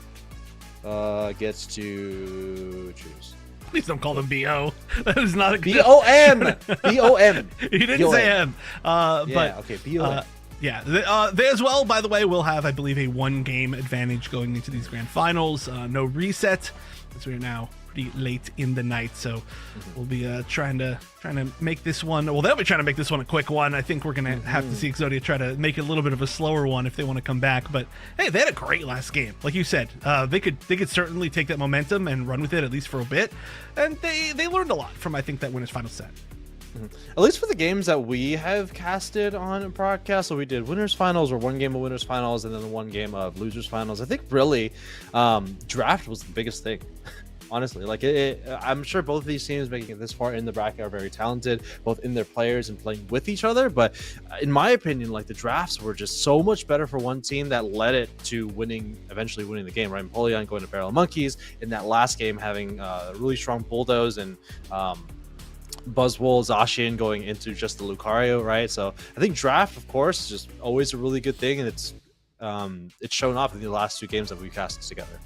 gets to choose. Please don't call them BO. That is not a good... BOM. BOM. He didn't say M. But okay, BOM. They as well, by the way, will have, I believe, a 1-game advantage going into these grand finals. No reset, as we are now pretty late in the night, so we'll be trying to make this one. Well, they'll be trying to make this one a quick one. I think we're gonna have to see Exodia try to make it a little bit of a slower one if they want to come back. But hey, they had a great last game, like you said. They could certainly take that momentum and run with it at least for a bit, and they learned a lot from, I think, that winners final set. At least for the games that we have casted on a broadcast, so we did winners finals, or 1 game of winners finals, and then 1 game of losers finals. I think really draft was the biggest thing. Honestly, like I'm sure both of these teams making it this far in the bracket are very talented, both in their players and playing with each other. But in my opinion, like the drafts were just so much better for one team that led it to eventually winning the game. Right, Empoleon going to Barrel of Monkeys in that last game, having really strong Bulldoze and Buzzwole, Zacian going into just the Lucario. Right, so I think draft, of course, is just always a really good thing, and it's shown off in the last 2 games that we casted together.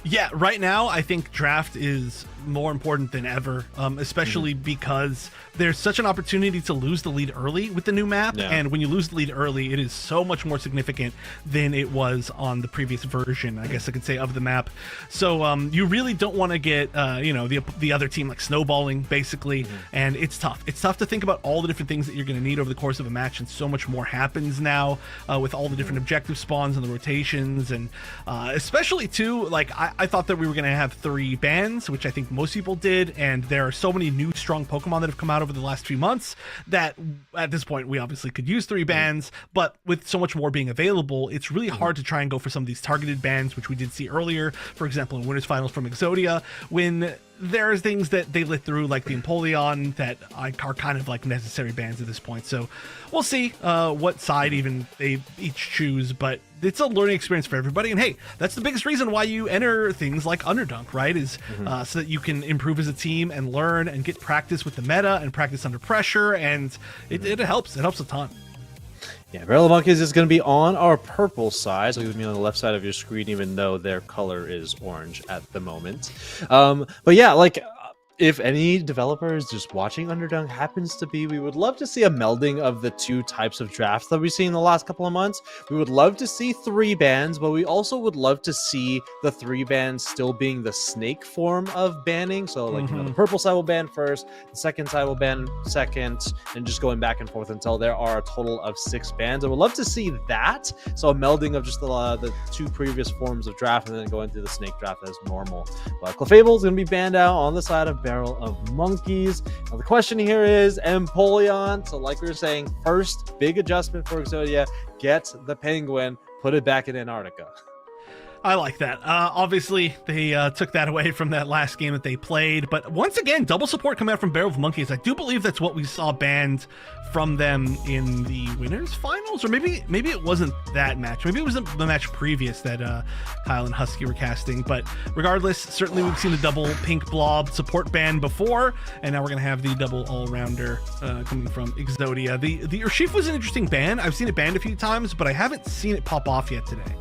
Yeah, right now I think draft is more important than ever, especially because there's such an opportunity to lose the lead early with the new map, and when you lose the lead early, it is so much more significant than it was on the previous version, I guess I could say, of the map. So you really don't want to get the other team like snowballing, basically, and it's tough. It's tough to think about all the different things that you're going to need over the course of a match, and so much more happens now with all the different objective spawns and the rotations, and especially too, like I thought that we were going to have 3 bans, which I think most people did, and there are so many new strong Pokemon that have come out over the last few months that at this point we obviously could use 3 bans, but with so much more being available, it's really hard to try and go for some of these targeted bans, which we did see earlier, for example, in Winners Finals from Exodia, when there's things that they lit through, like the Empoleon, that are kind of like necessary bans at this point. So we'll see what side even they each choose, but it's a learning experience for everybody. And hey, that's the biggest reason why you enter things like Underdunk, right? Is so that you can improve as a team and learn and get practice with the meta and practice under pressure, and it helps. It helps a ton. Yeah, Barrel of Monkeys is going to be on our purple side, so it's going to be on the left side of your screen, even though their color is orange at the moment. But yeah, like if any developers just watching Underdunk happens to be, we would love to see a melding of the 2 types of drafts that we've seen in the last couple of months. We would love to see 3 bans, but we also would love to see the 3 bans still being the snake form of banning. So like, the purple side will ban first, the second side will ban second, and just going back and forth until there are a total of 6 bans. I would love to see that. So a melding of just the 2 previous forms of draft, and then going through the snake draft as normal. But Clefable is going to be banned out on the side of Barrel of Monkeys. Now the question here is Empoleon. So like we were saying, first big adjustment for Exodia, get the penguin, put it back in Antarctica. I like that. Obviously, they took that away from that last game that they played. But once again, double support coming out from Barrel of Monkeys. I do believe that's what we saw banned from them in the winners finals, or maybe it wasn't that match. Maybe it was the match previous that Kyle and Husky were casting. But regardless, certainly we've seen the double pink blob support ban before, and now we're gonna have the double all-rounder coming from Exodia. The Urshifu was an interesting ban. I've seen it banned a few times, but I haven't seen it pop off yet today.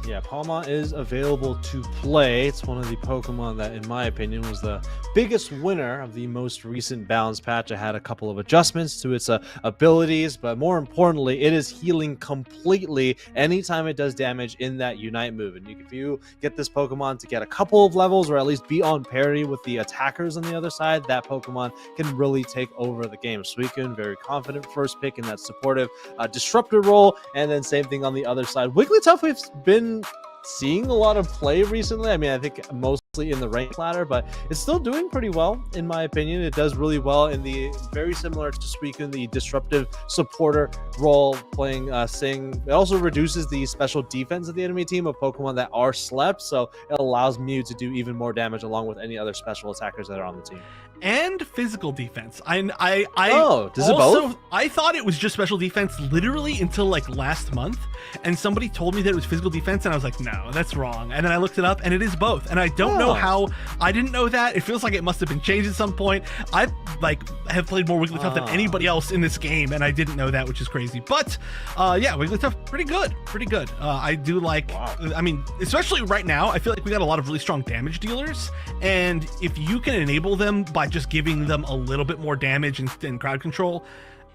Yeah, Palmont is available to play. It's one of the Pokemon that, in my opinion, was the biggest winner of the most recent balance patch. It had a couple of adjustments to its abilities, but more importantly, it is healing completely anytime it does damage in that Unite move. And if you get this Pokemon to get a couple of levels, or at least be on parity with the attackers on the other side, that Pokemon can really take over the game. Suicune, very confident first pick in that supportive disruptor role, and then same thing on the other side. Wigglytuff, we've been seeing a lot of play recently. I mean, I think mostly in the rank ladder, but it's still doing pretty well, in my opinion. It does really well in the very similar to Suicune, the disruptive supporter role, playing Sing. It also reduces the special defense of the enemy team of Pokemon that are slept, so it allows Mew to do even more damage along with any other special attackers that are on the team. And physical defense. Does it both? I thought it was just special defense literally until like last month, and somebody told me that it was physical defense, and I was like, no, that's wrong. And then I looked it up, and it is both. And I don't know how I didn't know that. It feels like it must have been changed at some point. I have played more Wigglytuff than anybody else in this game, and I didn't know that, which is crazy. But yeah, Wigglytuff, pretty good. I do like. I mean, especially right now, I feel like we got a lot of really strong damage dealers, and if you can enable them by just giving them a little bit more damage and crowd control,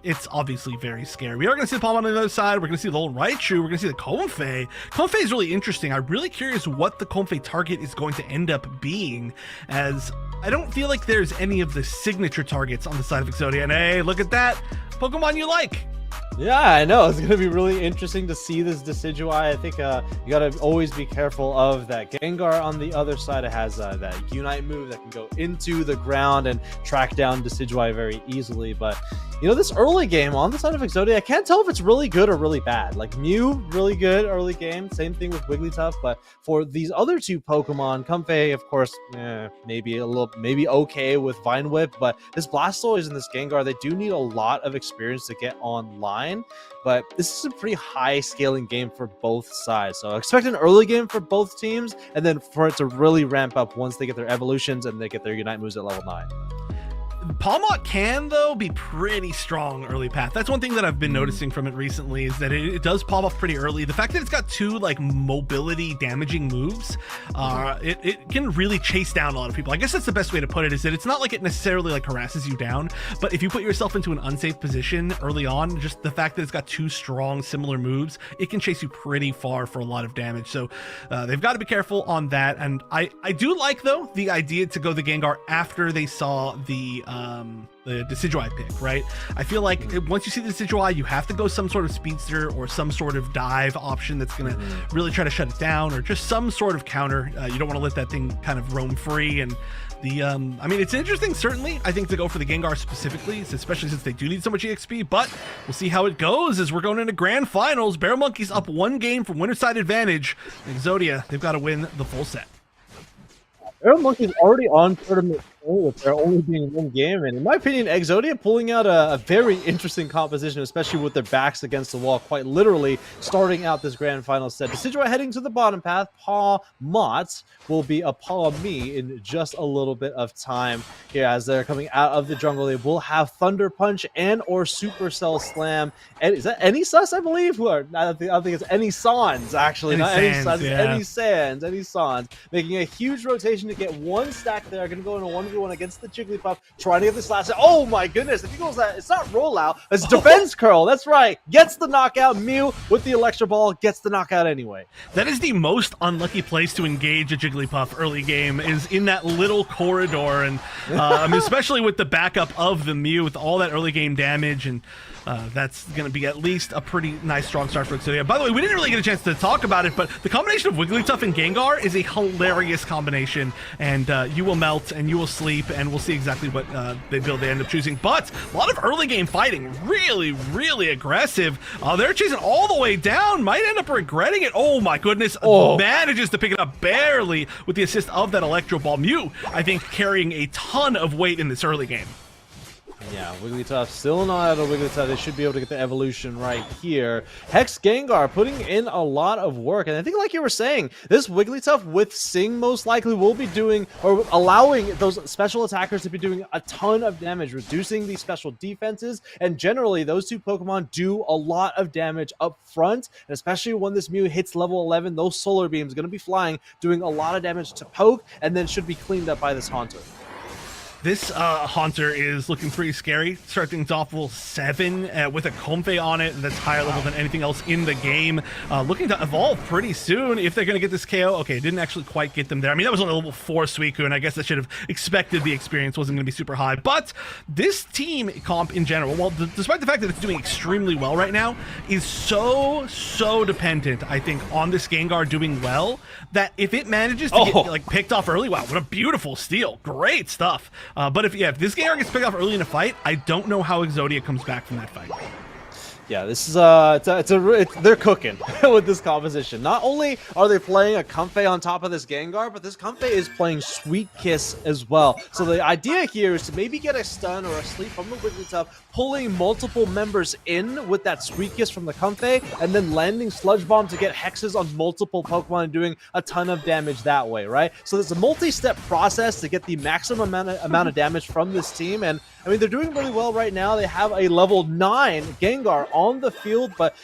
it's obviously very scary. We are going to see the Palm on the other side. We're going to see the old Raichu. We're going to see the Comfey. Comfey is really interesting. I'm really curious what the Comfey target is going to end up being, as I don't feel like there's any of the signature targets on the side of Exodia. And hey, look at that. Pokemon you like. Yeah, I know. It's going to be really interesting to see this Decidueye. I think you got to always be careful of that Gengar on the other side. It has that Unite move that can go into the ground and track down Decidueye very easily. But, you know, this early game on the side of Exodia, I can't tell if it's really good or really bad. Like Mew, really good early game. Same thing with Wigglytuff. But for these other two Pokemon, Comfey, of course, maybe okay with Vine Whip. But this Blastoise and this Gengar, they do need a lot of experience to get online. But this is a pretty high scaling game for both sides, so expect an early game for both teams, and then for it to really ramp up once they get their evolutions and they get their Unite moves at level 9. Palmont can, though, be pretty strong early path. That's one thing that I've been noticing from it recently, is that it does pop off pretty early. The fact that it's got two like mobility damaging moves, it can really chase down a lot of people. I guess that's the best way to put it, is that it's not like it necessarily like harasses you down, but if you put yourself into an unsafe position early on, just the fact that it's got two strong similar moves, it can chase you pretty far for a lot of damage. So they've got to be careful on that. And I do like, though, the idea to go the Gengar after they saw the Decidueye pick, right? I feel like once you see the Decidueye, you have to go some sort of speedster or some sort of dive option that's going to really try to shut it down, or just some sort of counter. You don't want to let that thing kind of roam free. And the I mean, it's interesting, certainly, I think, to go for the Gengar specifically, especially since they do need so much EXP, but we'll see how it goes as we're going into grand finals. Barrel Monkeys up one game from winner side advantage. Exodia, they've got to win the full set. Barrel Monkeys already on tournament with there only being one game, and in my opinion, Exodia pulling out a very interesting composition, especially with their backs against the wall, quite literally starting out this grand final set. Decidueye heading to the bottom path. Palmont will be a Palmy in just a little bit of time here as they're coming out of the jungle. They will have Thunder Punch and or Supercell Slam. And is that any sus, I believe? I think it's any Sans, actually. Not any Sans, any Sans, any Sans. Making a huge rotation to get one stack there. Going to go in a 1v1 against the Jigglypuff, trying to get this last. Oh my goodness! I think it was that. It's not rollout. It's defense curl. That's right. Gets the knockout. Mew with the Electro Ball gets the knockout anyway. That is the most unlucky place to engage a Jigglypuff early game, is in that little corridor, and I mean, especially with the backup of the Mew with all that early game damage, and that's going to be at least a pretty nice strong start for Exodia. By the way, we didn't really get a chance to talk about it, but the combination of Wigglytuff and Gengar is a hilarious combination, and you will melt and you will sleep, and we'll see exactly what build they end up choosing. But a lot of early game fighting, really aggressive. They're chasing all the way down, might end up regretting it. Oh my goodness, manages to pick it up barely with the assist of that Electro Ball. Mew, I think, carrying a ton of weight in this early game. Yeah, Wigglytuff still not at a Wigglytuff. They should be able to get the evolution right here. Hex Gengar putting in a lot of work. And I think like you were saying, this Wigglytuff with Sing most likely will be doing, or allowing those special attackers to be doing a ton of damage, reducing these special defenses. And generally, those two Pokemon do a lot of damage up front. And especially when this Mew hits level 11, those Solar Beams are going to be flying, doing a lot of damage to Poke, and then should be cleaned up by this Haunter. This Haunter is looking pretty scary. Start things off level 7 with a Comfey on it that's higher level than anything else in the game. Looking to evolve pretty soon if they're going to get this KO. Okay, didn't actually quite get them there. I mean, that was only level 4 Suicune, and I guess I should have expected the experience wasn't going to be super high. But this team comp in general, well, despite the fact that it's doing extremely well right now, is so dependent, I think, on this Gengar doing well, that if it manages to get like picked off early, wow, what a beautiful steal. Great stuff. But if this Gengar gets picked off early in a fight, I don't know how Exodia comes back from that fight. Yeah, this is they're cooking with this composition. Not only are they playing a Comfey on top of this Gengar, but this Comfey is playing Sweet Kiss as well. So the idea here is to maybe get a stun or a sleep from the Wigglytuff, pulling multiple members in with that Sweet Kiss from the Comfey, and then landing Sludge Bomb to get hexes on multiple Pokemon and doing a ton of damage that way, right? So there's a multi-step process to get the maximum amount of damage from this team, and I mean, they're doing really well right now. They have a level 9 Gengar on the field, but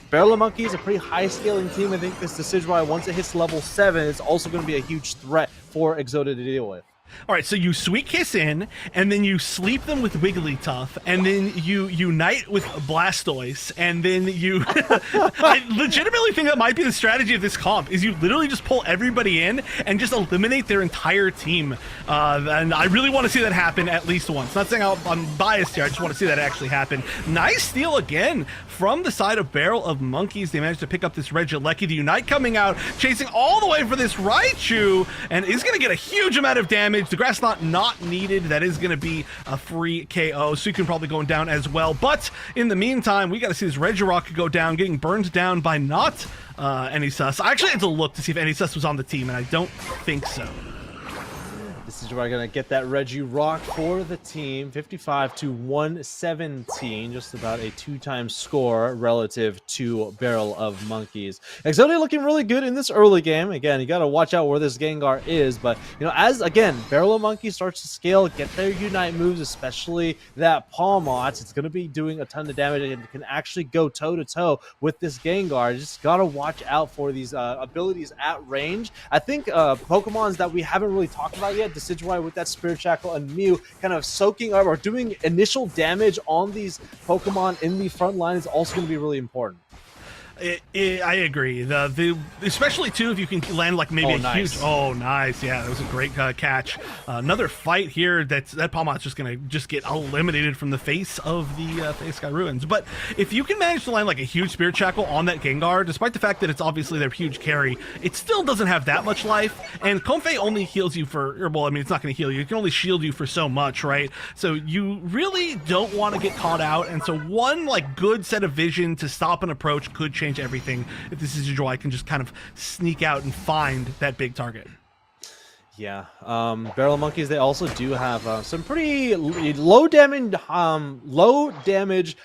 Barrel of Monkey is a pretty high-scaling team. I think this Decidueye, once it hits level 7, is also going to be a huge threat for Exodia to deal with. All right, so you Sweet Kiss in, and then you sleep them with Wigglytuff, and then you unite with Blastoise, and then you... I legitimately think that might be the strategy of this comp, is you literally just pull everybody in and just eliminate their entire team. And I really want to see that happen at least once. Not saying I'm biased here, I just want to see that actually happen. Nice steal again from the side of Barrel of Monkeys. They managed to pick up this Regieleki. The Unite coming out, chasing all the way for this Raichu, and is going to get a huge amount of damage. The Grass Knot not needed. That is going to be a free KO. Suicune probably going down as well. But in the meantime, we got to see this Regirock go down, getting burned down by not Anysus. I actually had to look to see if Anysus was on the team, and I don't think so. This is where I'm going to get that Regirock for the team. 55-117. Just about a 2-time score relative to Barrel of Monkeys. Exodia looking really good in this early game. Again, you got to watch out where this Gengar is. But, you know, as, again, Barrel of Monkeys starts to scale, get their Unite moves, especially that Palmot, it's going to be doing a ton of damage and can actually go toe-to-toe with this Gengar. You just got to watch out for these abilities at range. I think Pokemons that we haven't really talked about yet, Decidueye with that Spirit Shackle and Mew kind of soaking up or doing initial damage on these Pokemon in the front line is also going to be really important. I agree. Especially too if you can land like maybe huge. Oh, nice! Yeah, that was a great catch. Another fight here. That Palmot's just gonna get eliminated from the face of the Sky Ruins. But if you can manage to land like a huge Spirit Shackle on that Gengar, despite the fact that it's obviously their huge carry, it still doesn't have that much life. And Comfey only heals you for, well, I mean, it's not going to heal you. It can only shield you for so much, right? So you really don't want to get caught out. And so one like good set of vision to stop an approach could change everything if this is Decidueye can just kind of sneak out and find that big target. Yeah, Barrel of Monkeys, they also do have some pretty low damage,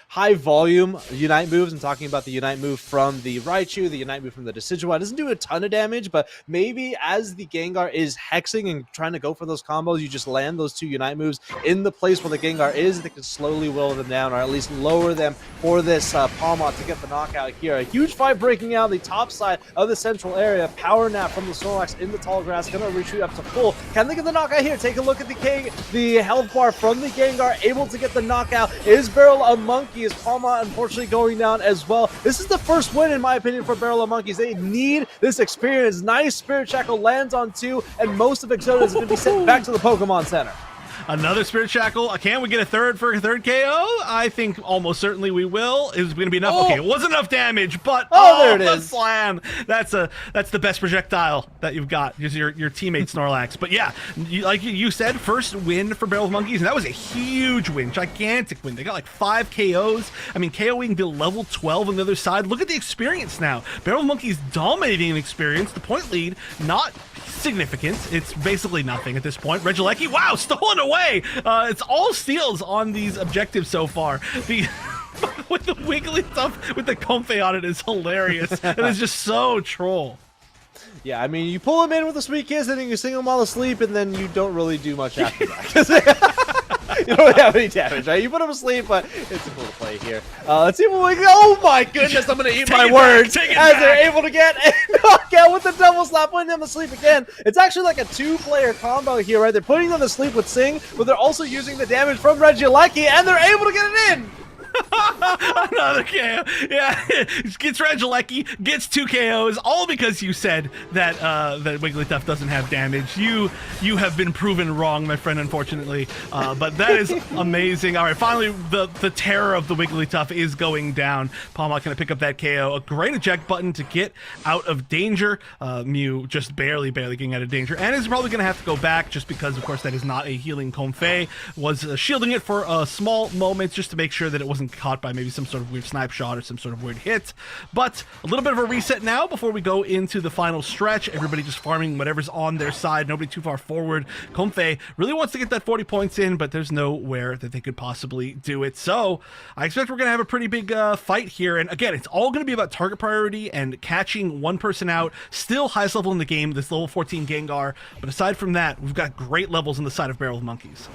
high volume Unite moves. I'm talking about the Unite move from the Raichu, the Unite move from the Decidueye. It doesn't do a ton of damage, but maybe as the Gengar is hexing and trying to go for those combos, you just land those 2 Unite moves in the place where the Gengar is. They can slowly will them down, or at least lower them for this Palmot to get the knockout here. A huge fight breaking out the top side of the central area. Power Nap from the Snorlax in the tall grass, gonna retreat up to full. Can they get the knockout here? Take a look at the health bar from the Gengar, able to get the knockout. Is Barrel of Monkeys. Palma unfortunately going down as well. This is the first win, in my opinion, for Barrel of Monkeys. They need this experience. Nice Spirit Shackle lands on 2, and most of Exodia is going to be sent back to the Pokemon Center. Another Spirit Shackle. Can we get a third for a third KO? I think almost certainly we will. Is going to be enough? Okay, it wasn't enough damage, but there it is. Slam. That's the best projectile that you've got. Just your teammate Snorlax. But yeah, like you said, first win for Barrel of Monkeys, and that was a huge win, gigantic win. They got like 5 KOs. I mean, KOing to level 12 on the other side. Look at the experience now. Barrel of Monkeys dominating an experience. The point lead not significant. It's basically nothing at this point. Regieleki, wow, stolen away. It's all steals on these objectives so far. The with the wiggly stuff with the Comfey on it is hilarious. It is just so troll. Yeah, I mean, you pull him in with a sweet kiss, and then you sing him while asleep, and then you don't really do much after that. You don't have any damage, right? You put him asleep, but it's a cool play here. Let's see what we go. Oh my goodness, I'm gonna eat my words as they're able to get a knockout with the double slap, putting them to sleep again. It's actually like a two-player combo here, right? They're putting them to sleep with Sing, but they're also using the damage from Regieleki, and they're able to get it in. Another KO. Yeah, gets Regieleki, gets 2 KOs, all because you said that that Wigglytuff doesn't have damage. You have been proven wrong, my friend, unfortunately. But that is amazing. All right, finally, the terror of the Wigglytuff is going down. Palmok gonna pick up that KO. A great eject button to get out of danger. Mew just barely getting out of danger, and is probably gonna have to go back just because, of course, that is not a healing Comfey. Was shielding it for a small moment just to make sure that it wasn't caught by maybe some sort of weird snipe shot or some sort of weird hit. But a little bit of a reset now before we go into the final stretch. Everybody just farming whatever's on their side. Nobody too far forward. Comfey really wants to get that 40 points in, but there's nowhere that they could possibly do it. So I expect we're going to have a pretty big fight here. And again, it's all going to be about target priority and catching one person out. Still highest level in the game, this level 14 Gengar. But aside from that, we've got great levels on the side of Barrel of Monkeys.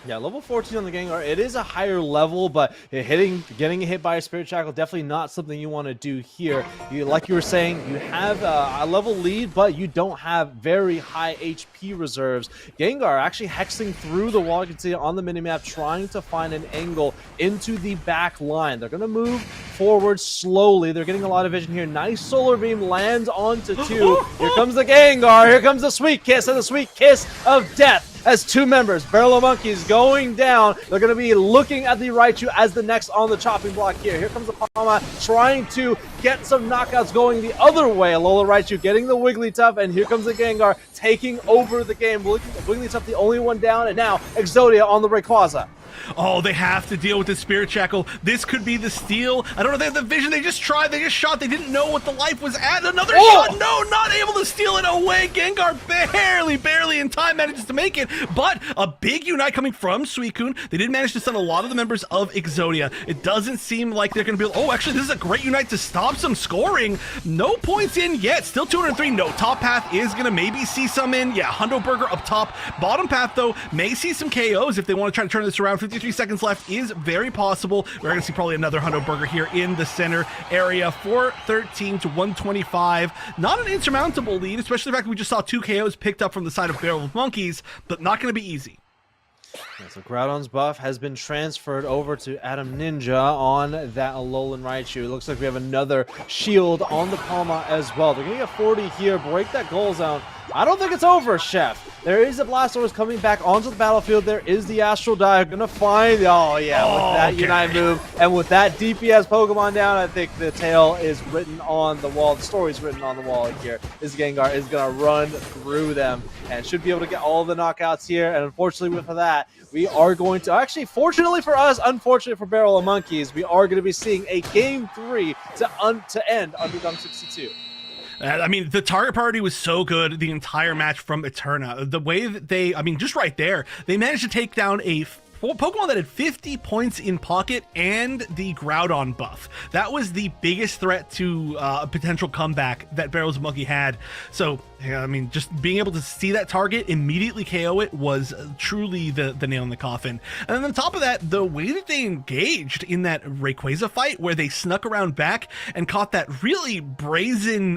Yeah, level 14 on the Gengar, it is a higher level, but getting hit by a Spirit Shackle, definitely not something you want to do here. Like you were saying, you have a level lead, but you don't have very high HP reserves. Gengar actually hexing through the wall, you can see it on the minimap, trying to find an angle into the back line. They're going to move forward slowly. They're getting a lot of vision here. Nice Solar Beam lands onto 2. Here comes the Gengar, here comes the Sweet Kiss, and the Sweet Kiss of Death. As 2 members, Barrel of Monkeys going down. They're going to be looking at the Raichu as the next on the chopping block here. Here comes the Palma trying to get some knockouts going the other way. Alola Raichu getting the Wigglytuff, and here comes the Gengar taking over the game. Wigglytuff the only one down, and now Exodia on the Rayquaza. Oh, they have to deal with the Spirit Shackle. This could be the steal. I don't know if they have the vision. They just tried. They just shot. They didn't know what the life was at. Another shot. No, not able to steal it away. Gengar barely in time manages to make it. But a big Unite coming from Suicune. They did manage to stun a lot of the members of Exodia. It doesn't seem like they're going to be... Oh, actually, this is a great Unite to stop some scoring. No points in yet. Still 203. No, top path is going to maybe see some in. Yeah, Hundo Burger up top. Bottom path, though, may see some KOs if they want to try to turn this around. 53 seconds left is very possible. We're going to see probably another Hundo Burger here in the center area. 413 to 125. Not an insurmountable lead, especially the fact that we just saw 2 KOs picked up from the side of Barrel of Monkeys, but not going to be easy. Yeah, so Groudon's buff has been transferred over to Adam Ninja on that Alolan Raichu. It looks like we have another shield on the Palma as well. They're going to get 40 here, break that goal zone. I don't think it's over, Chef. There is a Blastoise coming back onto the battlefield. There is the Astral Dive. Gonna find... Oh, yeah, with that Unite move and with that DPS Pokemon down, I think the tale is written on the wall. The story's written on the wall here. This Gengar is gonna run through them and should be able to get all the knockouts here. And unfortunately with that, we are going to... Actually, fortunately for us, unfortunately for Barrel of Monkeys, we are going to be seeing a Game 3 to end Underdunk 62. I mean, the target priority was so good the entire match from Eterna. The way that they, I mean, just right there, they managed to take down a Pokemon that had 50 points in pocket and the Groudon buff. That was the biggest threat to a potential comeback that Barrel's Monkey had. So, yeah, I mean, just being able to see that target immediately KO it was truly the nail in the coffin. And then on top of that, the way that they engaged in that Rayquaza fight, where they snuck around back and caught that really brazen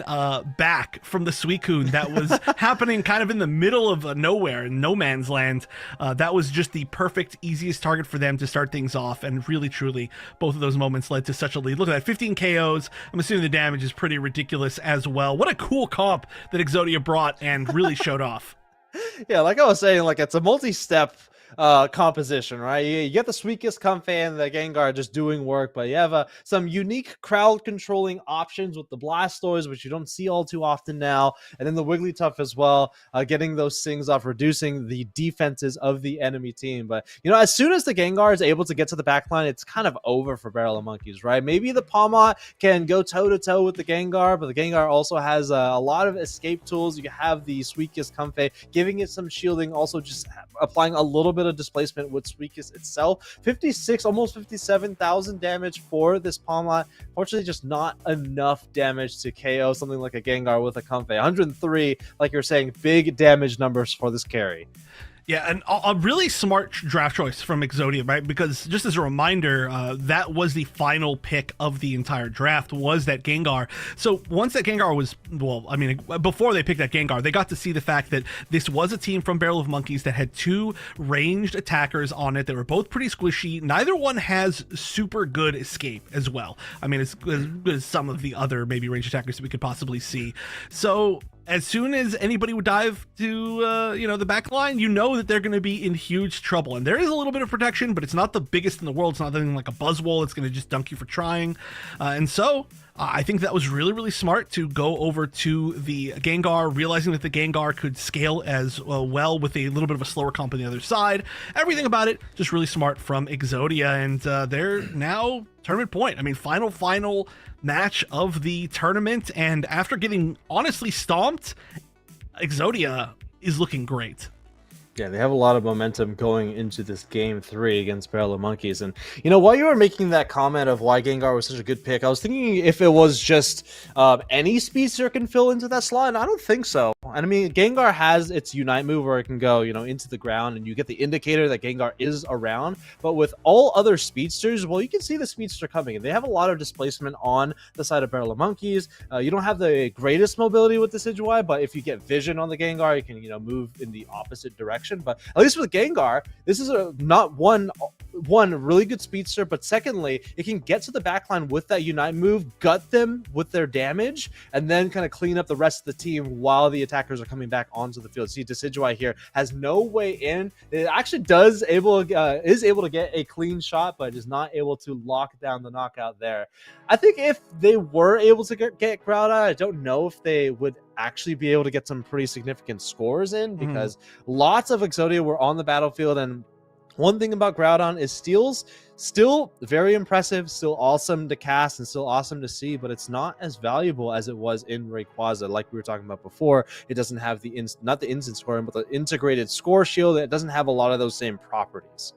back from the Suicune that was happening kind of in the middle of nowhere, in no man's land. That was just the perfect, easiest target for them to start things off, and really, truly, both of those moments led to such a lead. Look at that, 15 KOs. I'm assuming the damage is pretty ridiculous as well. What a cool comp that Exodia brought and really showed off. Yeah, like I was saying, like it's a multi-step composition, right? You get the Suicune, Comfey, and the Gengar just doing work, but you have some unique crowd controlling options with the Blastoise, which you don't see all too often now, and then the Wigglytuff as well, getting those things off, reducing the defenses of the enemy team. But, you know, as soon as the Gengar is able to get to the backline, it's kind of over for Barrel of Monkeys, right? Maybe the Palmot can go toe-to-toe with the Gengar, but the Gengar also has a lot of escape tools. You have the Suicune, Comfey, giving it some shielding, also just applying a little bit of displacement with Suicune itself. 56, almost 57,000 damage for this Palmot. Fortunately, just not enough damage to KO something like a Gengar with a Comfey. 103, like you're saying, big damage numbers for this carry. Yeah, and a really smart draft choice from Exodia, right? Because just as a reminder, that was the final pick of the entire draft, was that Gengar. So once that Gengar was, well, I mean, before they picked that Gengar, they got to see the fact that this was a team from Barrel of Monkeys that had two ranged attackers on it that were both pretty squishy. Neither one has super good escape as well. I mean, as good as some of the other maybe ranged attackers that we could possibly see. So as soon as anybody would dive to, the back line, you know that they're going to be in huge trouble. And there is a little bit of protection, but it's not the biggest in the world. It's not anything like a Buzzwole. It's going to just dunk you for trying. And so I think that was really, really smart to go over to the Gengar, realizing that the Gengar could scale as well with a little bit of a slower comp on the other side. Everything about it, just really smart from Exodia. And they're now tournament point. I mean, final match of the tournament, and after getting honestly stomped, Exodia is looking great. Yeah, they have a lot of momentum going into this game 3 against Barrel of Monkeys. And, you know, while you were making that comment of why Gengar was such a good pick, I was thinking if it was just any speedster can fill into that slot, and I don't think so. And I mean, Gengar has its Unite move where it can go, into the ground, and you get the indicator that Gengar is around. But with all other speedsters, well, you can see the speedster coming, and they have a lot of displacement on the side of Barrel of Monkeys. You don't have the greatest mobility with the Decidueye, but if you get vision on the Gengar, you can, move in the opposite direction. But at least with Gengar, this is not one really good speedster, but secondly, it can get to the backline with that Unite move, gut them with their damage, and then kind of clean up the rest of the team while the attackers are coming back onto the field. See, Decidueye here has no way in. It actually is able to get a clean shot, but is not able to lock down the knockout there. I think if they were able to get Groudon, I don't know if they would actually be able to get some pretty significant scores in, because lots of Exodia were on the battlefield. And one thing about Groudon is steals still very impressive, still awesome to cast, and still awesome to see, but it's not as valuable as it was in Rayquaza. Like we were talking about before, it doesn't have not the instant scoring, but the integrated score shield. It doesn't have a lot of those same properties.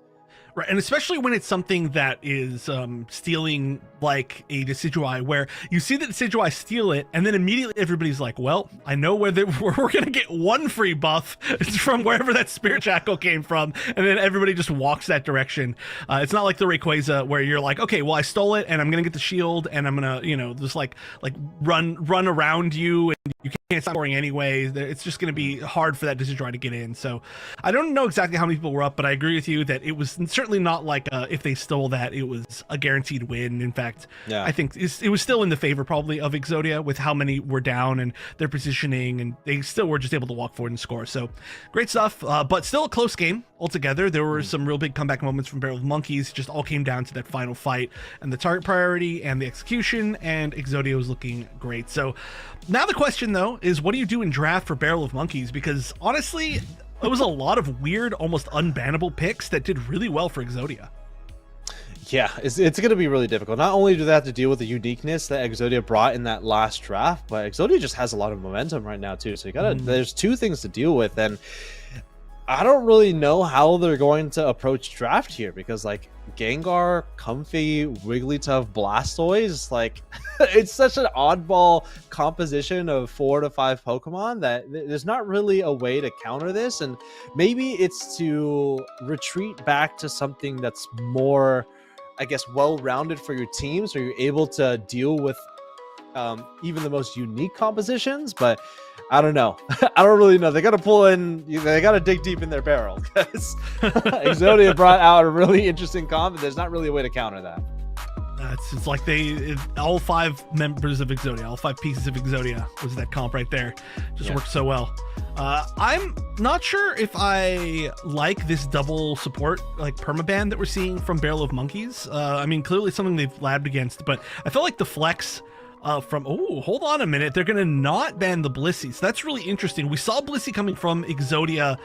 Right, and especially when it's something that is stealing like a Decidueye, where you see the Decidueye steal it, and then immediately everybody's like, well, I know where we're going to get one free buff. It's from wherever that Spirit Jackal came from, and then everybody just walks that direction. It's not like the Rayquaza where you're like, okay, well, I stole it, and I'm going to get the shield, and I'm going to, just like run around you, and you can't stop scoring anyway. It's just going to be hard for that Decidueye to get in. So I don't know exactly how many people were up, but I agree with you that it was certainly not like if they stole that, it was a guaranteed win. In fact, yeah, I think it was still in the favor probably of Exodia with how many were down and their positioning, and they still were just able to walk forward and score. So great stuff, but still a close game altogether. There were some real big comeback moments from Barrel of Monkeys. Just all came down to that final fight and the target priority and the execution, and Exodia was looking great. So now the question though is, what do you do in draft for Barrel of Monkeys? Because honestly, it was a lot of weird, almost unbannable picks that did really well for Exodia. Yeah, it's going to be really difficult. Not only do they have to deal with the uniqueness that Exodia brought in that last draft, but Exodia just has a lot of momentum right now too. So you gotta, there's two things to deal with, and I don't really know how they're going to approach draft here, because like Gengar, Comfey, Wigglytuff, Blastoise, like it's such an oddball composition of 4 to 5 Pokemon that there's not really a way to counter this. And maybe it's to retreat back to something that's more, I guess, well-rounded for your team, so you're able to deal with even the most unique compositions. But I don't know. I don't really know. They got to pull in, they got to dig deep in their barrel, because Exodia brought out a really interesting comp, and there's not really a way to counter that. It's like all 5 members of Exodia, all 5 pieces of Exodia was that comp right there. Just worked so well. I'm not sure if I like this double support, like permaban that we're seeing from Barrel of Monkeys. I mean, clearly something they've labbed against, but I feel like the flex hold on a minute, they're gonna not ban the Blissey. So that's really interesting. We saw Blissey coming from Exodia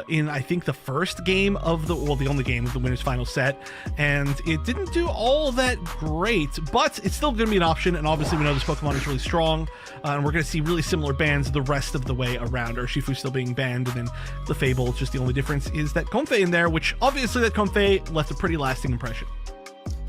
in I think the first game of the only game of the winners final set, and it didn't do all that great, but it's still gonna be an option. And obviously we know this Pokemon is really strong, and we're gonna see really similar bans the rest of the way around. Urshifu still being banned, and then the Fable, just the only difference is that Comfey in there, which obviously that Comfey left a pretty lasting impression.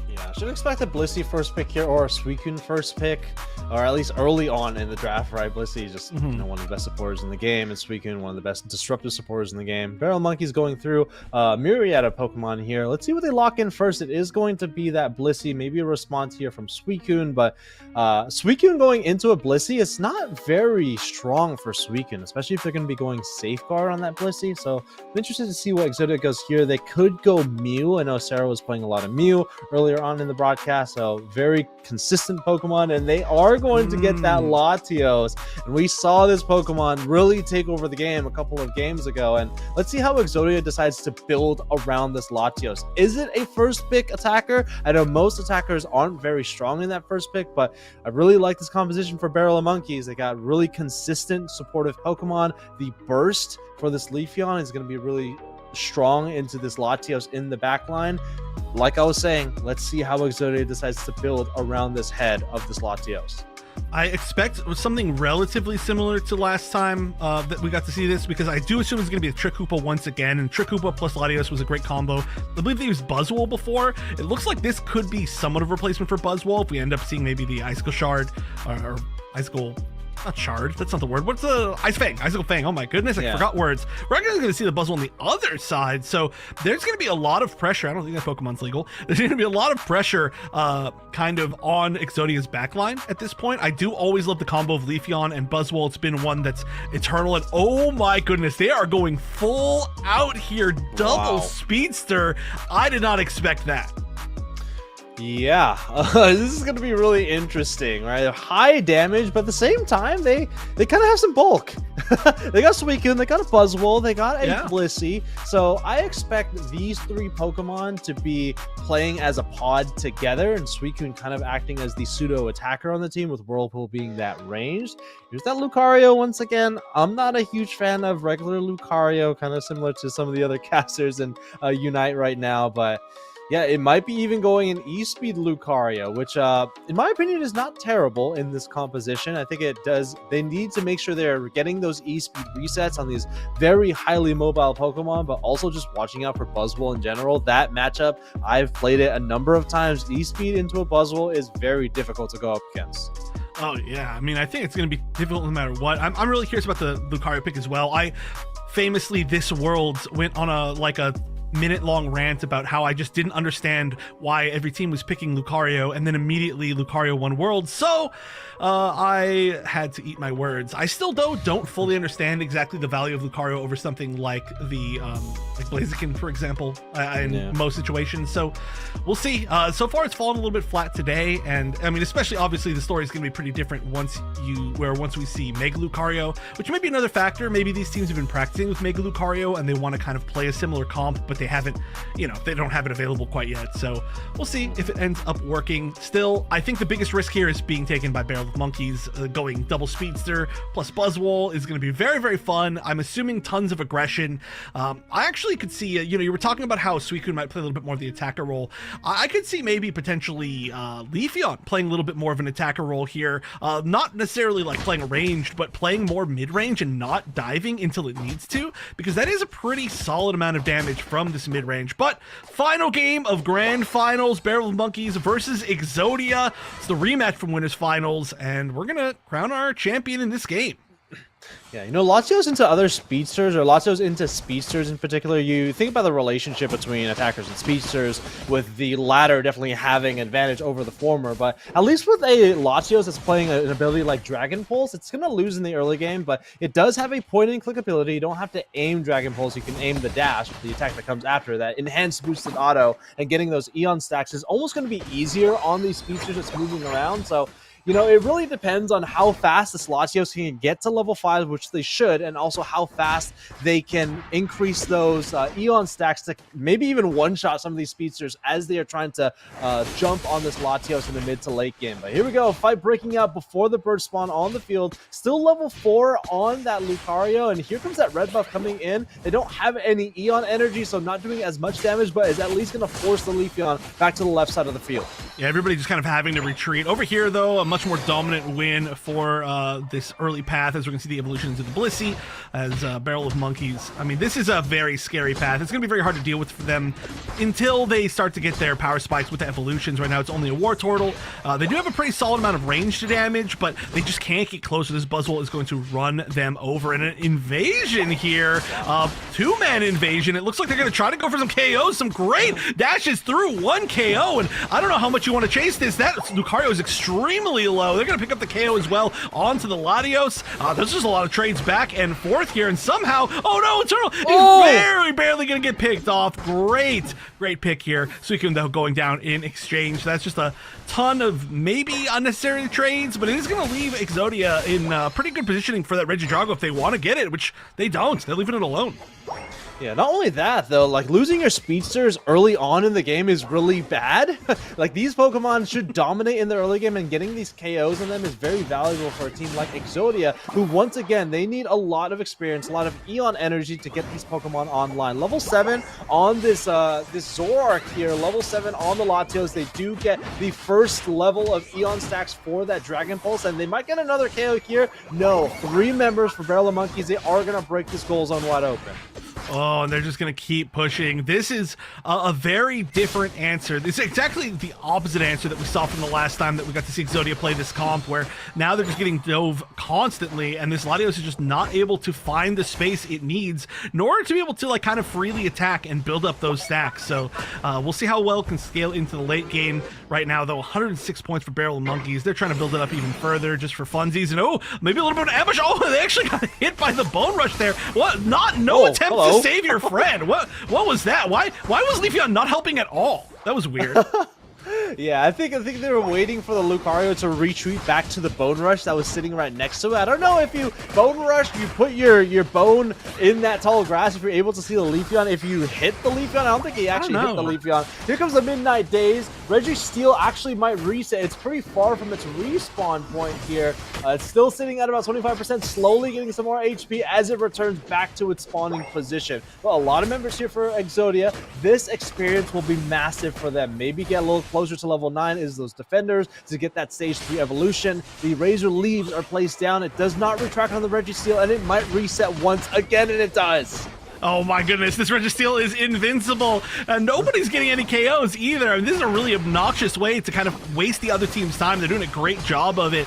Yeah, should expect a Blissey first pick here, or a Suicune first pick, or at least early on in the draft, right? Blissey is just one of the best supporters in the game, and Suicune one of the best disruptive supporters in the game. Barrel Monkey's going through myriad of Pokemon here. Let's see what they lock in first. It is going to be that Blissey, maybe a response here from Suicune, but Suicune going into a Blissey, it's not very strong for Suicune, especially if they're going to be going Safeguard on that Blissey. So I'm interested to see what Exodia goes here. They could go Mew. I know Sarah was playing a lot of Mew earlier on in the broadcast, so very consistent Pokemon, and they are going to get that Latios, and we saw this Pokemon really take over the game a couple of games ago, and let's see how Exodia decides to build around this Latios. Is it a first pick attacker? I know most attackers aren't very strong in that first pick, but I really like this composition for Barrel of Monkeys. They got really consistent supportive Pokemon. The burst for this Leafeon is going to be really strong into this Latios in the backline. Like I was saying, let's see how Exodia decides to build around this head of this Latios. I expect something relatively similar to last time that we got to see this, because I do assume it's going to be a Trick Hoopa once again, and Trick Hoopa plus Latios was a great combo. I believe they used Buzzwole before. It looks like this could be somewhat of a replacement for Buzzwole if we end up seeing maybe the Icicle Shard or Icicle... Not Shard, that's not the word. What's the Ice Fang? Icicle Fang. Oh my goodness, I forgot words. We're actually going to see the Buzzwole on the other side, so there's going to be a lot of pressure. I don't think that Pokemon's legal. There's going to be a lot of pressure kind of on Exodia's backline at this point. I do always love the combo of Leafeon and Buzzwole. It's been one that's eternal, and oh my goodness, they are going full out here. Double Speedster. I did not expect that. Yeah, this is going to be really interesting, right? High damage, but at the same time, they kind of have some bulk. They got Suicune, they got a Buzzwole, they got a Blissey. So I expect these 3 Pokemon to be playing as a pod together, and Suicune kind of acting as the pseudo attacker on the team, with Whirlpool being that ranged. Here's that Lucario once again. I'm not a huge fan of regular Lucario, kind of similar to some of the other casters in Unite right now, but yeah, it might be even going an E-Speed Lucario, which, in my opinion, is not terrible in this composition. I think it does. They need to make sure they're getting those E-Speed resets on these very highly mobile Pokemon, but also just watching out for Buzzwole in general. That matchup, I've played it a number of times. E-Speed into a Buzzwole is very difficult to go up against. Oh, yeah. I mean, I think it's going to be difficult no matter what. I'm really curious about the Lucario pick as well. I famously, this world went on a minute-long rant about how I just didn't understand why every team was picking Lucario, and then immediately Lucario won Worlds, so I had to eat my words. I still, though, don't fully understand exactly the value of Lucario over something like the like Blaziken, for example, in most situations, so we'll see. So far, it's fallen a little bit flat today, and I mean, especially, obviously, the story is going to be pretty different once we see Mega Lucario, which may be another factor. Maybe these teams have been practicing with Mega Lucario, and they want to kind of play a similar comp, but they haven't, they don't have it available quite yet. So we'll see if it ends up working. Still, I think the biggest risk here is being taken by Barrel of Monkeys. Going double Speedster plus Buzzwole is going to be very, very fun. I'm assuming tons of aggression. I actually could see, you were talking about how Suicune might play a little bit more of the attacker role. I could see maybe potentially Leafeon playing a little bit more of an attacker role here. Not necessarily like playing ranged, but playing more mid-range and not diving until it needs to, because that is a pretty solid amount of damage from this mid-range. But final game of Grand Finals, Barrel of Monkeys versus Exodia. It's the rematch from Winners Finals, and we're gonna crown our champion in this game. Yeah, you know, Latios into other speedsters, or Latios into speedsters in particular, you think about the relationship between attackers and speedsters, with the latter definitely having advantage over the former, but at least with a Latios that's playing an ability like Dragon Pulse, it's going to lose in the early game, but it does have a point-and-click ability. You don't have to aim Dragon Pulse, you can aim the dash, the attack that comes after that. Enhanced boosted auto, and getting those Eon stacks is almost going to be easier on these speedsters that's moving around, so you know, it really depends on how fast the Latios can get to level 5, which they should, and also how fast they can increase those Eon stacks to maybe even one-shot some of these speedsters as they are trying to jump on this Latios in the mid to late game. But here we go, fight breaking out before the bird spawn on the field. Still level 4 on that Lucario, and here comes that red buff coming in. They don't have any Eon energy, so not doing as much damage, but is at least going to force the Leafeon back to the left side of the field. Yeah, everybody just kind of having to retreat. Over here, though, a much more dominant win for this early path, as we're going to see the evolution into the Blissey, as Barrel of Monkeys. I mean, this is a very scary path. It's going to be very hard to deal with for them until they start to get their power spikes with the evolutions. Right now, it's only a War Turtle. They do have a pretty solid amount of range to damage, but they just can't get closer. This Buzzwole is going to run them over. And an invasion here, two-man invasion. It looks like they're going to try to go for some KOs, some great dashes through, one KO, and I don't know how much you want to chase this. That Lucario is extremely low. They're going to pick up the KO as well onto the Latios. There's just a lot of trades back and forth here, and somehow, oh no, Eternal is very barely going to get picked off. Great pick here. Suicune going down in exchange. That's just a ton of maybe unnecessary trades, but it is going to leave Exodia in pretty good positioning for that Regidrago if they want to get it, which they don't. They're leaving it alone. Yeah, not only that, though, like, losing your speedsters early on in the game is really bad. Like, these Pokemon should dominate in the early game, and getting these KOs on them is very valuable for a team like Exodia, who, once again, they need a lot of experience, a lot of Eon energy to get these Pokemon online. Level 7 on this Zoroark here, level 7 on the Latios. They do get the first level of Eon stacks for that Dragon Pulse, and they might get another KO here. No, 3 members for Barrel of Monkeys. They are going to break this goal zone wide open. Oh, and they're just going to keep pushing. This is a very different answer. This is exactly the opposite answer that we saw from the last time that we got to see Exodia play this comp, where now they're just getting dove constantly, and this Latios is just not able to find the space it needs in order to be able to, like, kind of freely attack and build up those stacks. So we'll see how well it can scale into the late game. Right now, though, 106 points for Barrel of Monkeys. They're trying to build it up even further just for funsies, and oh, maybe a little bit of ambush. Oh, they actually got hit by the Bone Rush there. What? No attempt to save your friend. What was that? Why was Leafeon not helping at all? That was weird. Yeah, I think they were waiting for the Lucario to retreat back to the Bone Rush that was sitting right next to it. I don't know if you Bone Rush, you put your bone in that tall grass, if you're able to see the Leafeon. If you hit the Leafeon, I don't think he actually hit the Leafeon. Here comes the Midnight Daze. Registeel actually might reset. It's pretty far from its respawn point here. It's still sitting at about 25%, slowly getting some more HP as it returns back to its spawning position. Well, a lot of members here for Exodia. This experience will be massive for them. Maybe get a little closer to level 9 is those defenders to get that stage 3 evolution. The Razor Leaves are placed down. It does not retract on the Registeel, and it might reset once again, and it does. Oh my goodness, this Registeel is invincible. Nobody's getting any KOs either. I mean, this is a really obnoxious way to kind of waste the other team's time. They're doing a great job of it.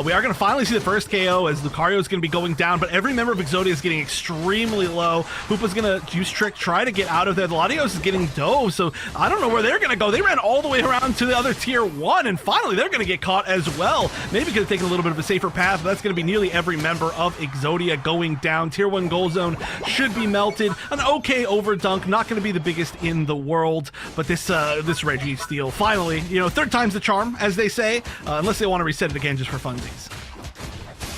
We are going to finally see the first KO as Lucario is going to be going down, but every member of Exodia is getting extremely low. Hoopa's going to use Trick, try to get out of there. The Latios is getting dove, so I don't know where they're going to go. They ran all the way around to the other tier 1, and finally they're going to get caught as well. Maybe could have taken a little bit of a safer path, but that's going to be nearly every member of Exodia going down. Tier 1 goal zone should be melted. An okay overdunk, not going to be the biggest in the world, but this Registeel finally, you know, third time's the charm, as they say, unless they want to reset it again just for funsies.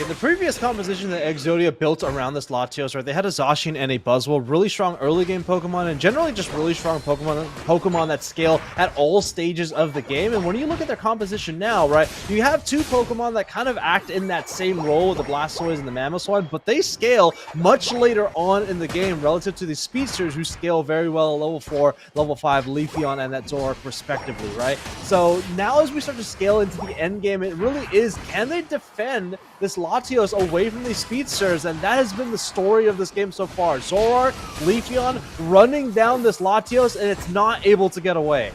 In the previous composition that Exodia built around this Latios, right, they had a Zacian and a Buzzwole, really strong early game Pokemon, and generally just really strong Pokemon that scale at all stages of the game. And when you look at their composition now, right, you have 2 Pokemon that kind of act in that same role with the Blastoise and the Mamoswine, but they scale much later on in the game relative to the speedsters who scale very well at level 4, level 5, Leafeon, and that Zoroark respectively, right? So now as we start to scale into the end game, it really is, can they defend this Latios away from these speedsters? And that has been the story of this game so far. Zoroark, Leafeon running down this Latios, and it's not able to get away.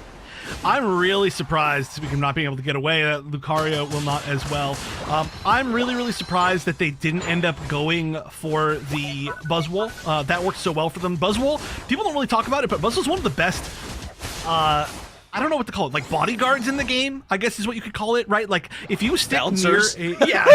I'm really surprised, speaking of not being able to get away, that Lucario will not as well. I'm really surprised that they didn't end up going for the Buzzwole. That worked so well for them. Buzzwole, people don't really talk about it, but Buzzwole's one of the best, I don't know what to call it, like bodyguards in the game, I guess is what you could call it, right? Like if you stick Bouncers. near, yeah,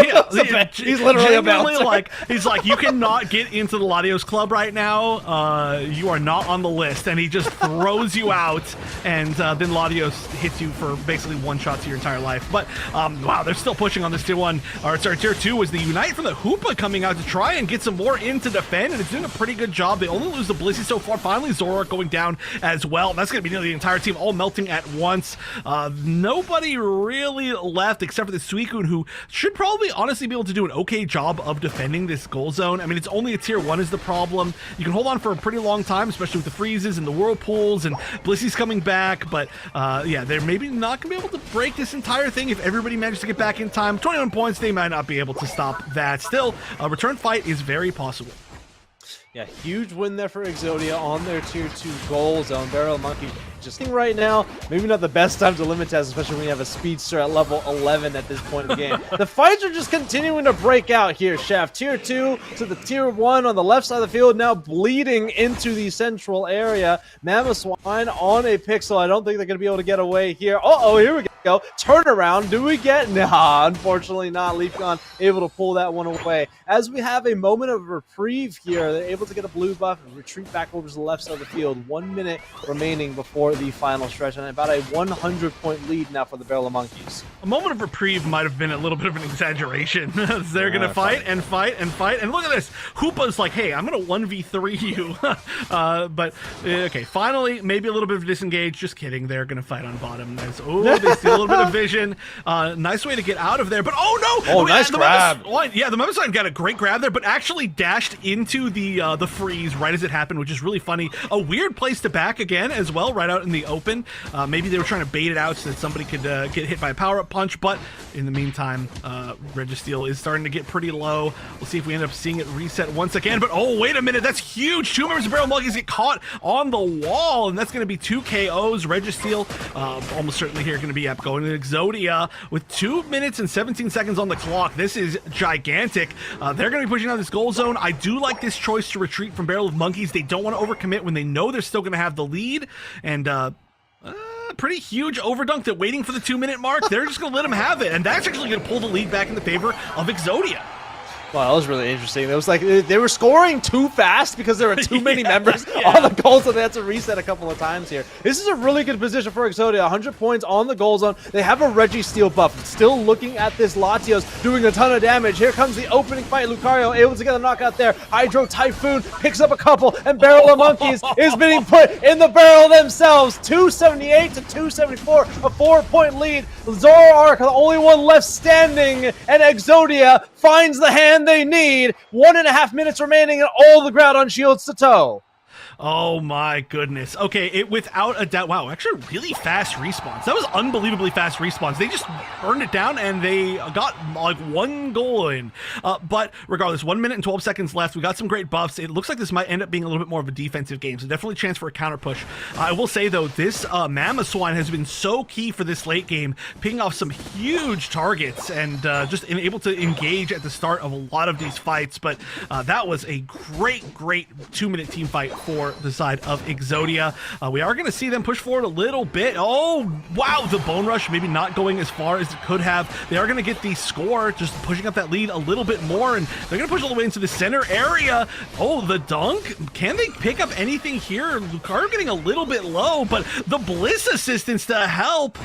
He's literally a bouncer. He's like, you cannot get into the Latios club right now. You are not on the list, and he just throws you out, and then Latios hits you for basically one shot to your entire life. But wow, they're still pushing on this tier 1. Or sorry, tier 2 was the Unite from the Hoopa coming out to try and get some more in to defend, and it's doing a pretty good job. They only lose the Blissey so far. Finally, Zoroark going down as well. That's going to be nearly the entire team all melting at once. Nobody really left except for the Suicune, who should probably honestly be able to do an okay job of defending this goal zone. I mean, it's only a tier 1 is the problem. You can hold on for a pretty long time, especially with the freezes and the whirlpools, and Blissey's coming back, but yeah, they're maybe not gonna be able to break this entire thing if everybody manages to get back in time. 21 points, they might not be able to stop that. Still, a return fight is very possible. Yeah, huge win there for Exodia on their tier 2 goal zone. Barrel Monkey just right now, maybe not the best time to limit test, especially when you have a speedster at level 11 at this point in the game. The fights are just continuing to break out here, Chef. Tier 2 to the tier 1 on the left side of the field, now bleeding into the central area. Mamoswine on a pixel. I don't think they're going to be able to get away here. Uh-oh, here we go. Turnaround. Do we get? Nah, unfortunately not. Leafeon able to pull that one away. As we have a moment of reprieve here, they're able to get a blue buff and retreat back over to the left side of the field. 1 minute remaining before the final stretch, and about a 100-point lead now for the Barrel of Monkeys. A moment of reprieve might have been a little bit of an exaggeration. They're going to fight and fight and fight. And look at this. Hoopa's like, hey, I'm going to 1v3 you. But, okay, finally, maybe a little bit of disengage. Just kidding. They're going to fight on bottom. Oh, they see a little bit of vision. Nice way to get out of there. But, oh, no. Oh, nice grab. Yeah, the Mamoswine got a great grab there, but actually dashed into the freeze right as it happened, which is really funny. A weird place to back again as well, right out in the open. Maybe they were trying to bait it out so that somebody could get hit by a power-up punch, but in the meantime, Registeel is starting to get pretty low. We'll see if we end up seeing it reset once again, but oh, wait a minute, that's huge! 2 members of Barrel Monkeys get caught on the wall, and that's going to be 2 KOs. Registeel almost certainly here going to be up going to Exodia with 2 minutes and 17 seconds on the clock. This is gigantic. They're going to be pushing on this goal zone. I do like this choice to retreat from Barrel of Monkeys. They don't want to overcommit when they know they're still going to have the lead, and pretty huge overdunk that waiting for the 2-minute mark. They're just going to let them have it, and that's actually going to pull the lead back in the favor of Exodia. Well, that was really interesting. It was like they were scoring too fast because there were too many members on the goal, so they had to reset a couple of times here. This is a really good position for Exodia. 100 points on the goal zone. They have a Registeel buff. Still looking at this Latios doing a ton of damage. Here comes the opening fight. Lucario able to get a knockout there. Hydro Typhoon picks up a couple, and Barrel of Monkeys is being put in the barrel themselves. 278 to 274, a 4-point lead. Zoroark, the only one left standing, and Exodia finds the hand they need. 1.5 minutes remaining, and all the ground on shields to toe. Oh my goodness. Okay, it without a doubt. Wow, actually really fast respawns. That was unbelievably fast respawns. They just burned it down and they got like 1 goal in. But regardless, 1 minute and 12 seconds left. We got some great buffs. It looks like this might end up being a little bit more of a defensive game, so definitely a chance for a counter push. I will say though, this Mamoswine has been so key for this late game, picking off some huge targets and just able to engage at the start of a lot of these fights. But that was a great 2-minute team fight for the side of Exodia. We are going to see them push forward a little bit. Oh, wow, the Bone Rush maybe not going as far as it could have. They are going to get the score, just pushing up that lead a little bit more, and they're going to push all the way into the center area. Oh, the dunk. Can they pick up anything here? Lucario getting a little bit low, but the Bliss assistance to help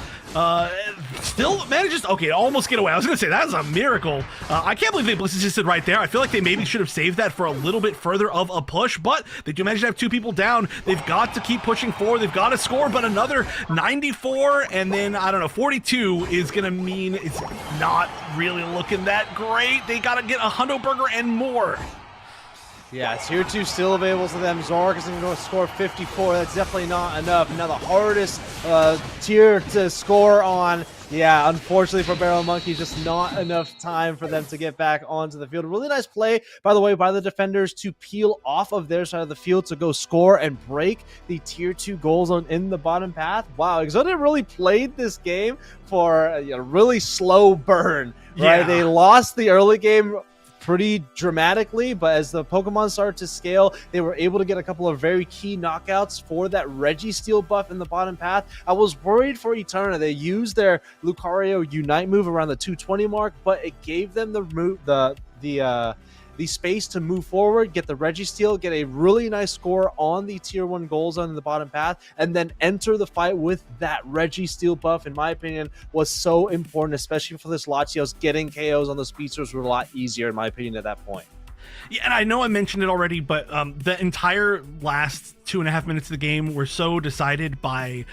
still manages. Okay, almost get away. I was going to say, that was a miracle. I can't believe they Bliss assisted right there. I feel like they maybe should have saved that for a little bit further of a push, but they do manage to have 2 people down. They've got to keep pushing forward. They've got to score, but another 94 and then, I don't know, 42 is going to mean it's not really looking that great. They got to get a Hundo Burger and more. Yeah, tier 2 still available to them. Zork is going to score 54. That's definitely not enough. Now the hardest tier to score on. Yeah, unfortunately for Barrel Monkeys, just not enough time for them to get back onto the field. Really nice play, by the way, by the defenders to peel off of their side of the field to go score and break the tier 2 goal zone in the bottom path. Wow, Exodia really played this game for a really slow burn, right? Yeah. They lost the early game pretty dramatically, but as the Pokemon started to scale, they were able to get a couple of very key knockouts for that Registeel buff in the bottom path. I was worried for Eterna. They used their Lucario Unite move around the 220 mark, but it gave them the space to move forward, get the Registeel, get a really nice score on the tier 1 goal zone in the bottom path, and then enter the fight with that Registeel buff, in my opinion, was so important, especially for this Latios. Getting KOs on the speedsters were a lot easier, in my opinion, at that point. Yeah, and I know I mentioned it already, but the entire last 2.5 minutes of the game were so decided by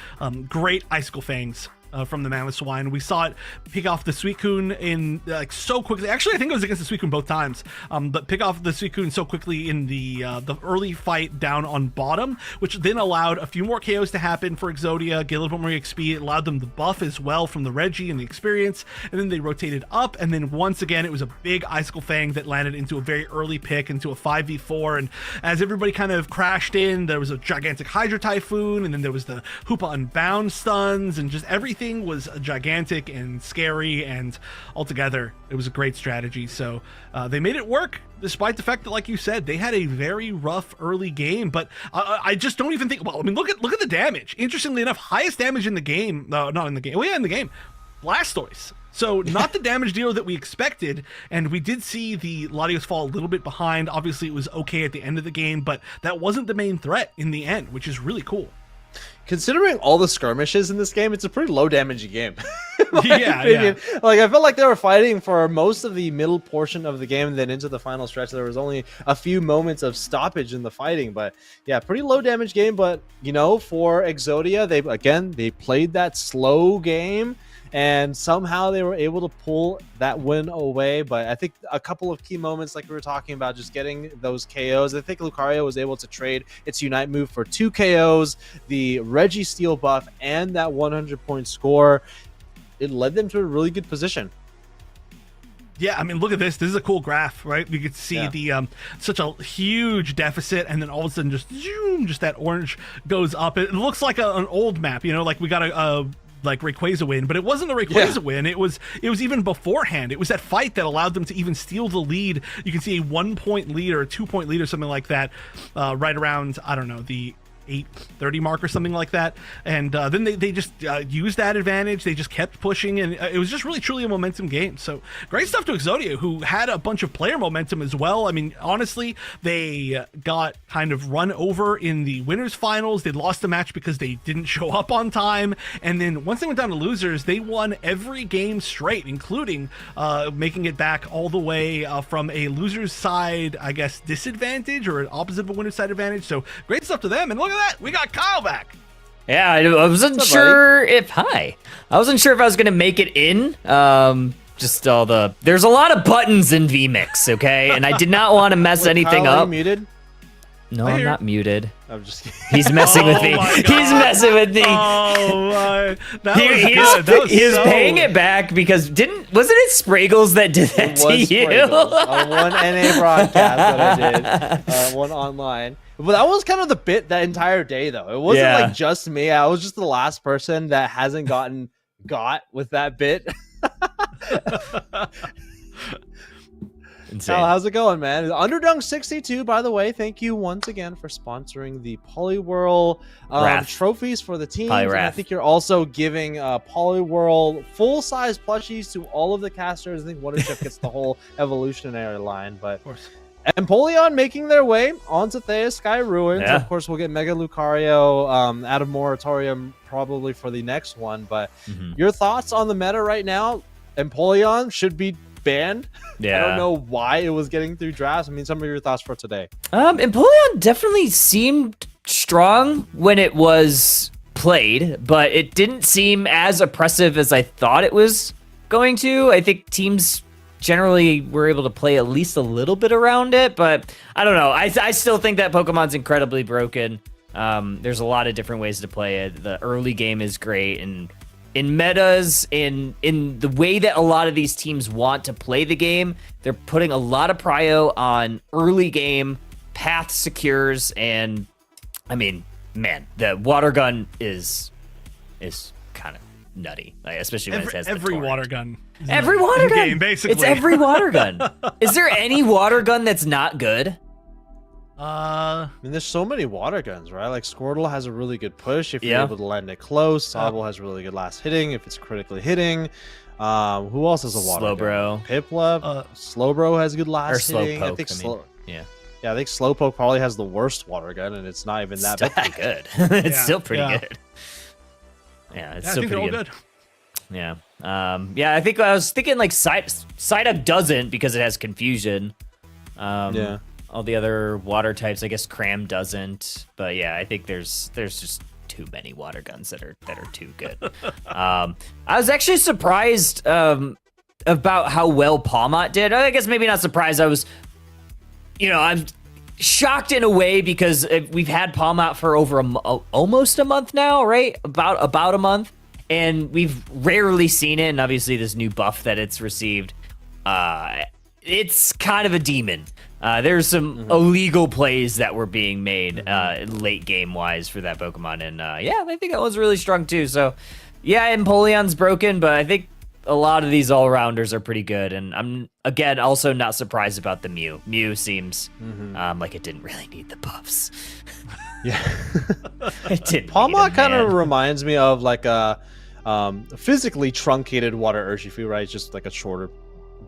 great Icicle Fangs from the Mammoth Swine. We saw it pick off the Suicune in so quickly. Actually, I think it was against the Suicune both times, but pick off the Suicune so quickly in the early fight down on bottom, which then allowed a few more KOs to happen for Exodia, get a little bit more XP. It allowed them the buff as well from the Reggie and the experience, and then they rotated up, and then once again, it was a big Icicle Fang that landed into a very early pick, into a 5v4, and as everybody kind of crashed in, there was a gigantic Hydro Typhoon, and then there was the Hoopa Unbound stuns, and just everything was gigantic and scary, and altogether it was a great strategy. So they made it work despite the fact that, like you said, they had a very rough early game. But I just don't even think, well, I mean, look at the damage. Interestingly enough, highest damage in the game, not in the game, well, yeah, in the game, Blastoise. So not the damage dealer that we expected, and we did see the Latios fall a little bit behind. Obviously it was okay at the end of the game, but that wasn't the main threat in the end, which is really cool. Considering all the skirmishes in this game, it's a pretty low damage game. Yeah. Like, I felt like they were fighting for most of the middle portion of the game, and then into the final stretch, there was only a few moments of stoppage in the fighting. But yeah, pretty low damage game. But you know, for Exodia, they played that slow game, and somehow they were able to pull that win away. But I think a couple of key moments, like we were talking about, just getting those KOs. I think Lucario was able to trade its Unite move for 2 KOs, the Registeel buff, and that 100-point score. It led them to a really good position. Yeah, I mean, look at this. This is a cool graph, right? We could see the such a huge deficit, and then all of a sudden, just zoom, just that orange goes up. It looks like an old map, you know, like we got a like Rayquaza win, but it wasn't the Rayquaza win. It was even beforehand. It was that fight that allowed them to even steal the lead. You can see a 1-point lead or a 2-point lead or something like that, right around, I don't know, the 8:30 mark or something like that, and then they just used that advantage. They just kept pushing, and it was just really truly a momentum game. So great stuff to Exodia, who had a bunch of player momentum as well. I mean, honestly, they got kind of run over in the winners finals. They lost the match because they didn't show up on time, and then once they went down to losers, they won every game straight, including making it back all the way from a loser's side, I guess, disadvantage, or an opposite of a winner's side advantage. So great stuff to them. And look at that, we got Kyle back. Yeah, I wasn't sure if I wasn't sure if I was gonna make it in. Just there's a lot of buttons in VMix, okay, and I did not want to mess anything Kyle, up. Are you muted? No, I'm not muted. I'm just kidding. He's messing with me. He's messing with me. Oh my! That was He was paying it back because wasn't it Spraggles that did that to you? On one NA broadcast that I did, one online. But that was kind of the bit that entire day, though. It wasn't like just me. I was just the last person that hasn't got with that bit. Insane. How's it going, man? Underdunk 62, by the way, thank you once again for sponsoring the Poliwhirl trophies for the teams. And I think you're also giving Poliwhirl full-size plushies to all of the casters. I think Waterchip gets the whole evolutionary line, but of course. Empoleon making their way onto Theia Sky Ruins. Yeah. Of course, we'll get Mega Lucario out of Moratorium probably for the next one. But your thoughts on the meta right now? Empoleon should be banned. Yeah. I don't know why it was getting through drafts. I mean, some of your thoughts for today. Empoleon definitely seemed strong when it was played, but it didn't seem as oppressive as I thought it was going to. I think teams generally we're able to play at least a little bit around it, but I don't know. I still think that Pokemon's incredibly broken. There's a lot of different ways to play it. The early game is great, and in metas, in the way that a lot of these teams want to play the game, they're putting a lot of prio on early game, path secures, and I mean, man, the water gun is kind of nutty, like, especially when it has every the water gun. Every water gun, game, basically. It's every water gun. Is there any water gun that's not good? I mean, there's so many water guns, right? Like Squirtle has a really good push if you're able to land it close. Sobble has really good last hitting if it's critically hitting. Who else has a water gun? Piplup. Slowbro has good last hitting. Slowpoke, I think yeah, I think Slowpoke probably has the worst water gun, and it's not even that still bad. pretty good. It's still pretty good. Yeah, it's still pretty good. Yeah. I think I was thinking like Psyduck doesn't because it has confusion. All the other water types, I guess Cram doesn't. But yeah, I think there's just too many water guns that are too good. I was actually surprised about how well Palmot did. I guess maybe not surprised. I'm shocked in a way because we've had Palmot for over almost a month now, right? About a month. And we've rarely seen it, and obviously this new buff that it's received, it's kind of a demon. There's some illegal plays that were being made late game wise for that Pokemon, and I think that was really strong too. So yeah, Empoleon's broken, but I think a lot of these all-rounders are pretty good, and I'm again also not surprised about the Mew. Mew seems like it didn't really need the buffs. Yeah, it didn't. Palmot kind of reminds me of like a physically truncated water Urshifu, right? It's just like a shorter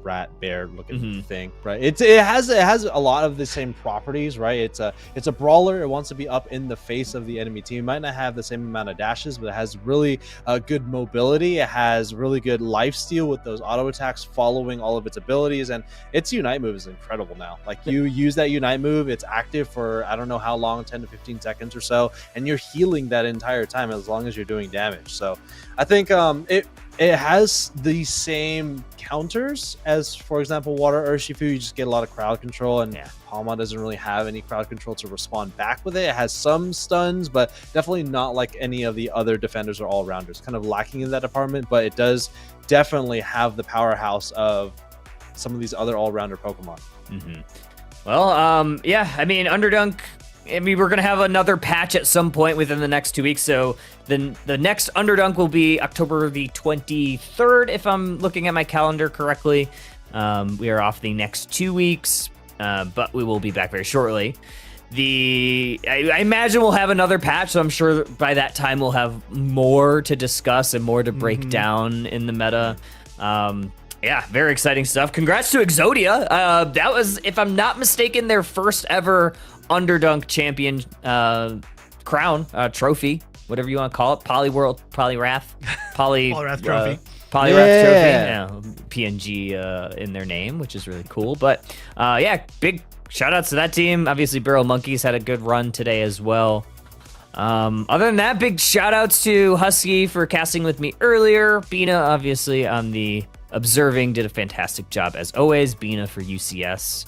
rat bear looking thing, right? It has a lot of the same properties, right? It's a brawler. It wants to be up in the face of the enemy team. It might not have the same amount of dashes, but it has really good mobility. It has really good lifesteal with those auto attacks following all of its abilities, and its Unite move is incredible now. Like you use that Unite move, it's active for I don't know how long, 10 to 15 seconds or so, and you're healing that entire time as long as you're doing damage. So I think it has the same counters as, for example, Water Urshifu. You just get a lot of crowd control, and Palma doesn't really have any crowd control to respond back with it. It has some stuns, but definitely not like any of the other defenders or all-rounders. Kind of lacking in that department, but it does definitely have the powerhouse of some of these other all-rounder Pokemon. Well, I mean, Underdunk, I mean, we're going to have another patch at some point within the next 2 weeks. So then the next Underdunk will be October the 23rd, if I'm looking at my calendar correctly. We are off the next 2 weeks, but we will be back very shortly. I imagine we'll have another patch, so I'm sure by that time we'll have more to discuss and more to break down in the meta. Very exciting stuff. Congrats to Exodia. That was, if I'm not mistaken, their first ever Underdunk champion crown, trophy, whatever you want to call it. Poliwrath trophy. PNG in their name, which is really cool. But big shout outs to that team. Obviously, Barrel Monkeys had a good run today as well. Other than that, big shout outs to Husky for casting with me earlier. Bina, obviously, on the observing, did a fantastic job as always. Bina for UCS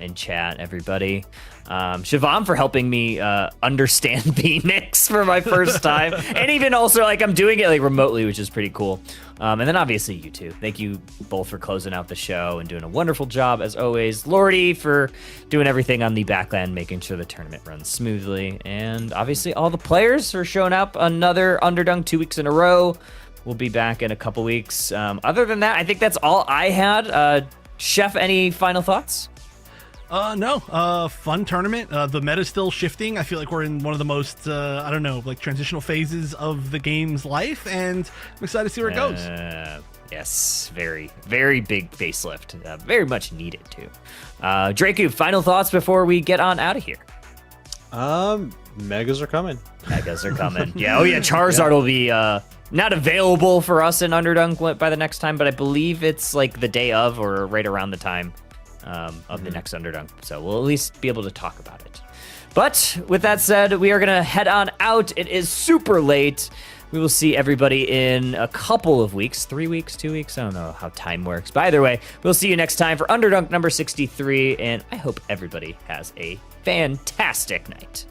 in chat, everybody. Siobhan for helping me understand Phoenix for my first time, and even also like I'm doing it like remotely, which is pretty cool. And then obviously you two, thank you both for closing out the show and doing a wonderful job as always. Lordy for doing everything on the backland, making sure the tournament runs smoothly, and obviously all the players for showing up. Another Underdunk 2 weeks in a row. We'll be back in a couple weeks. Other than that, I think that's all I had. Chef, any final thoughts? No. Fun tournament. The meta's still shifting. I feel like we're in one of the most, transitional phases of the game's life, and I'm excited to see where it goes. Yes, very, very big facelift. Very much needed, too. Draku, final thoughts before we get on out of here? Megas are coming. Charizard will be not available for us in Underdunk by the next time, but I believe it's like the day of or right around the time of the next Underdunk, so we'll at least be able to talk about it. But with that said, we are gonna head on out. It is super late. We will see everybody in a couple of weeks, 3 weeks, 2 weeks. I don't know how time works. But either way, we'll see you next time for Underdunk number 63. And I hope everybody has a fantastic night.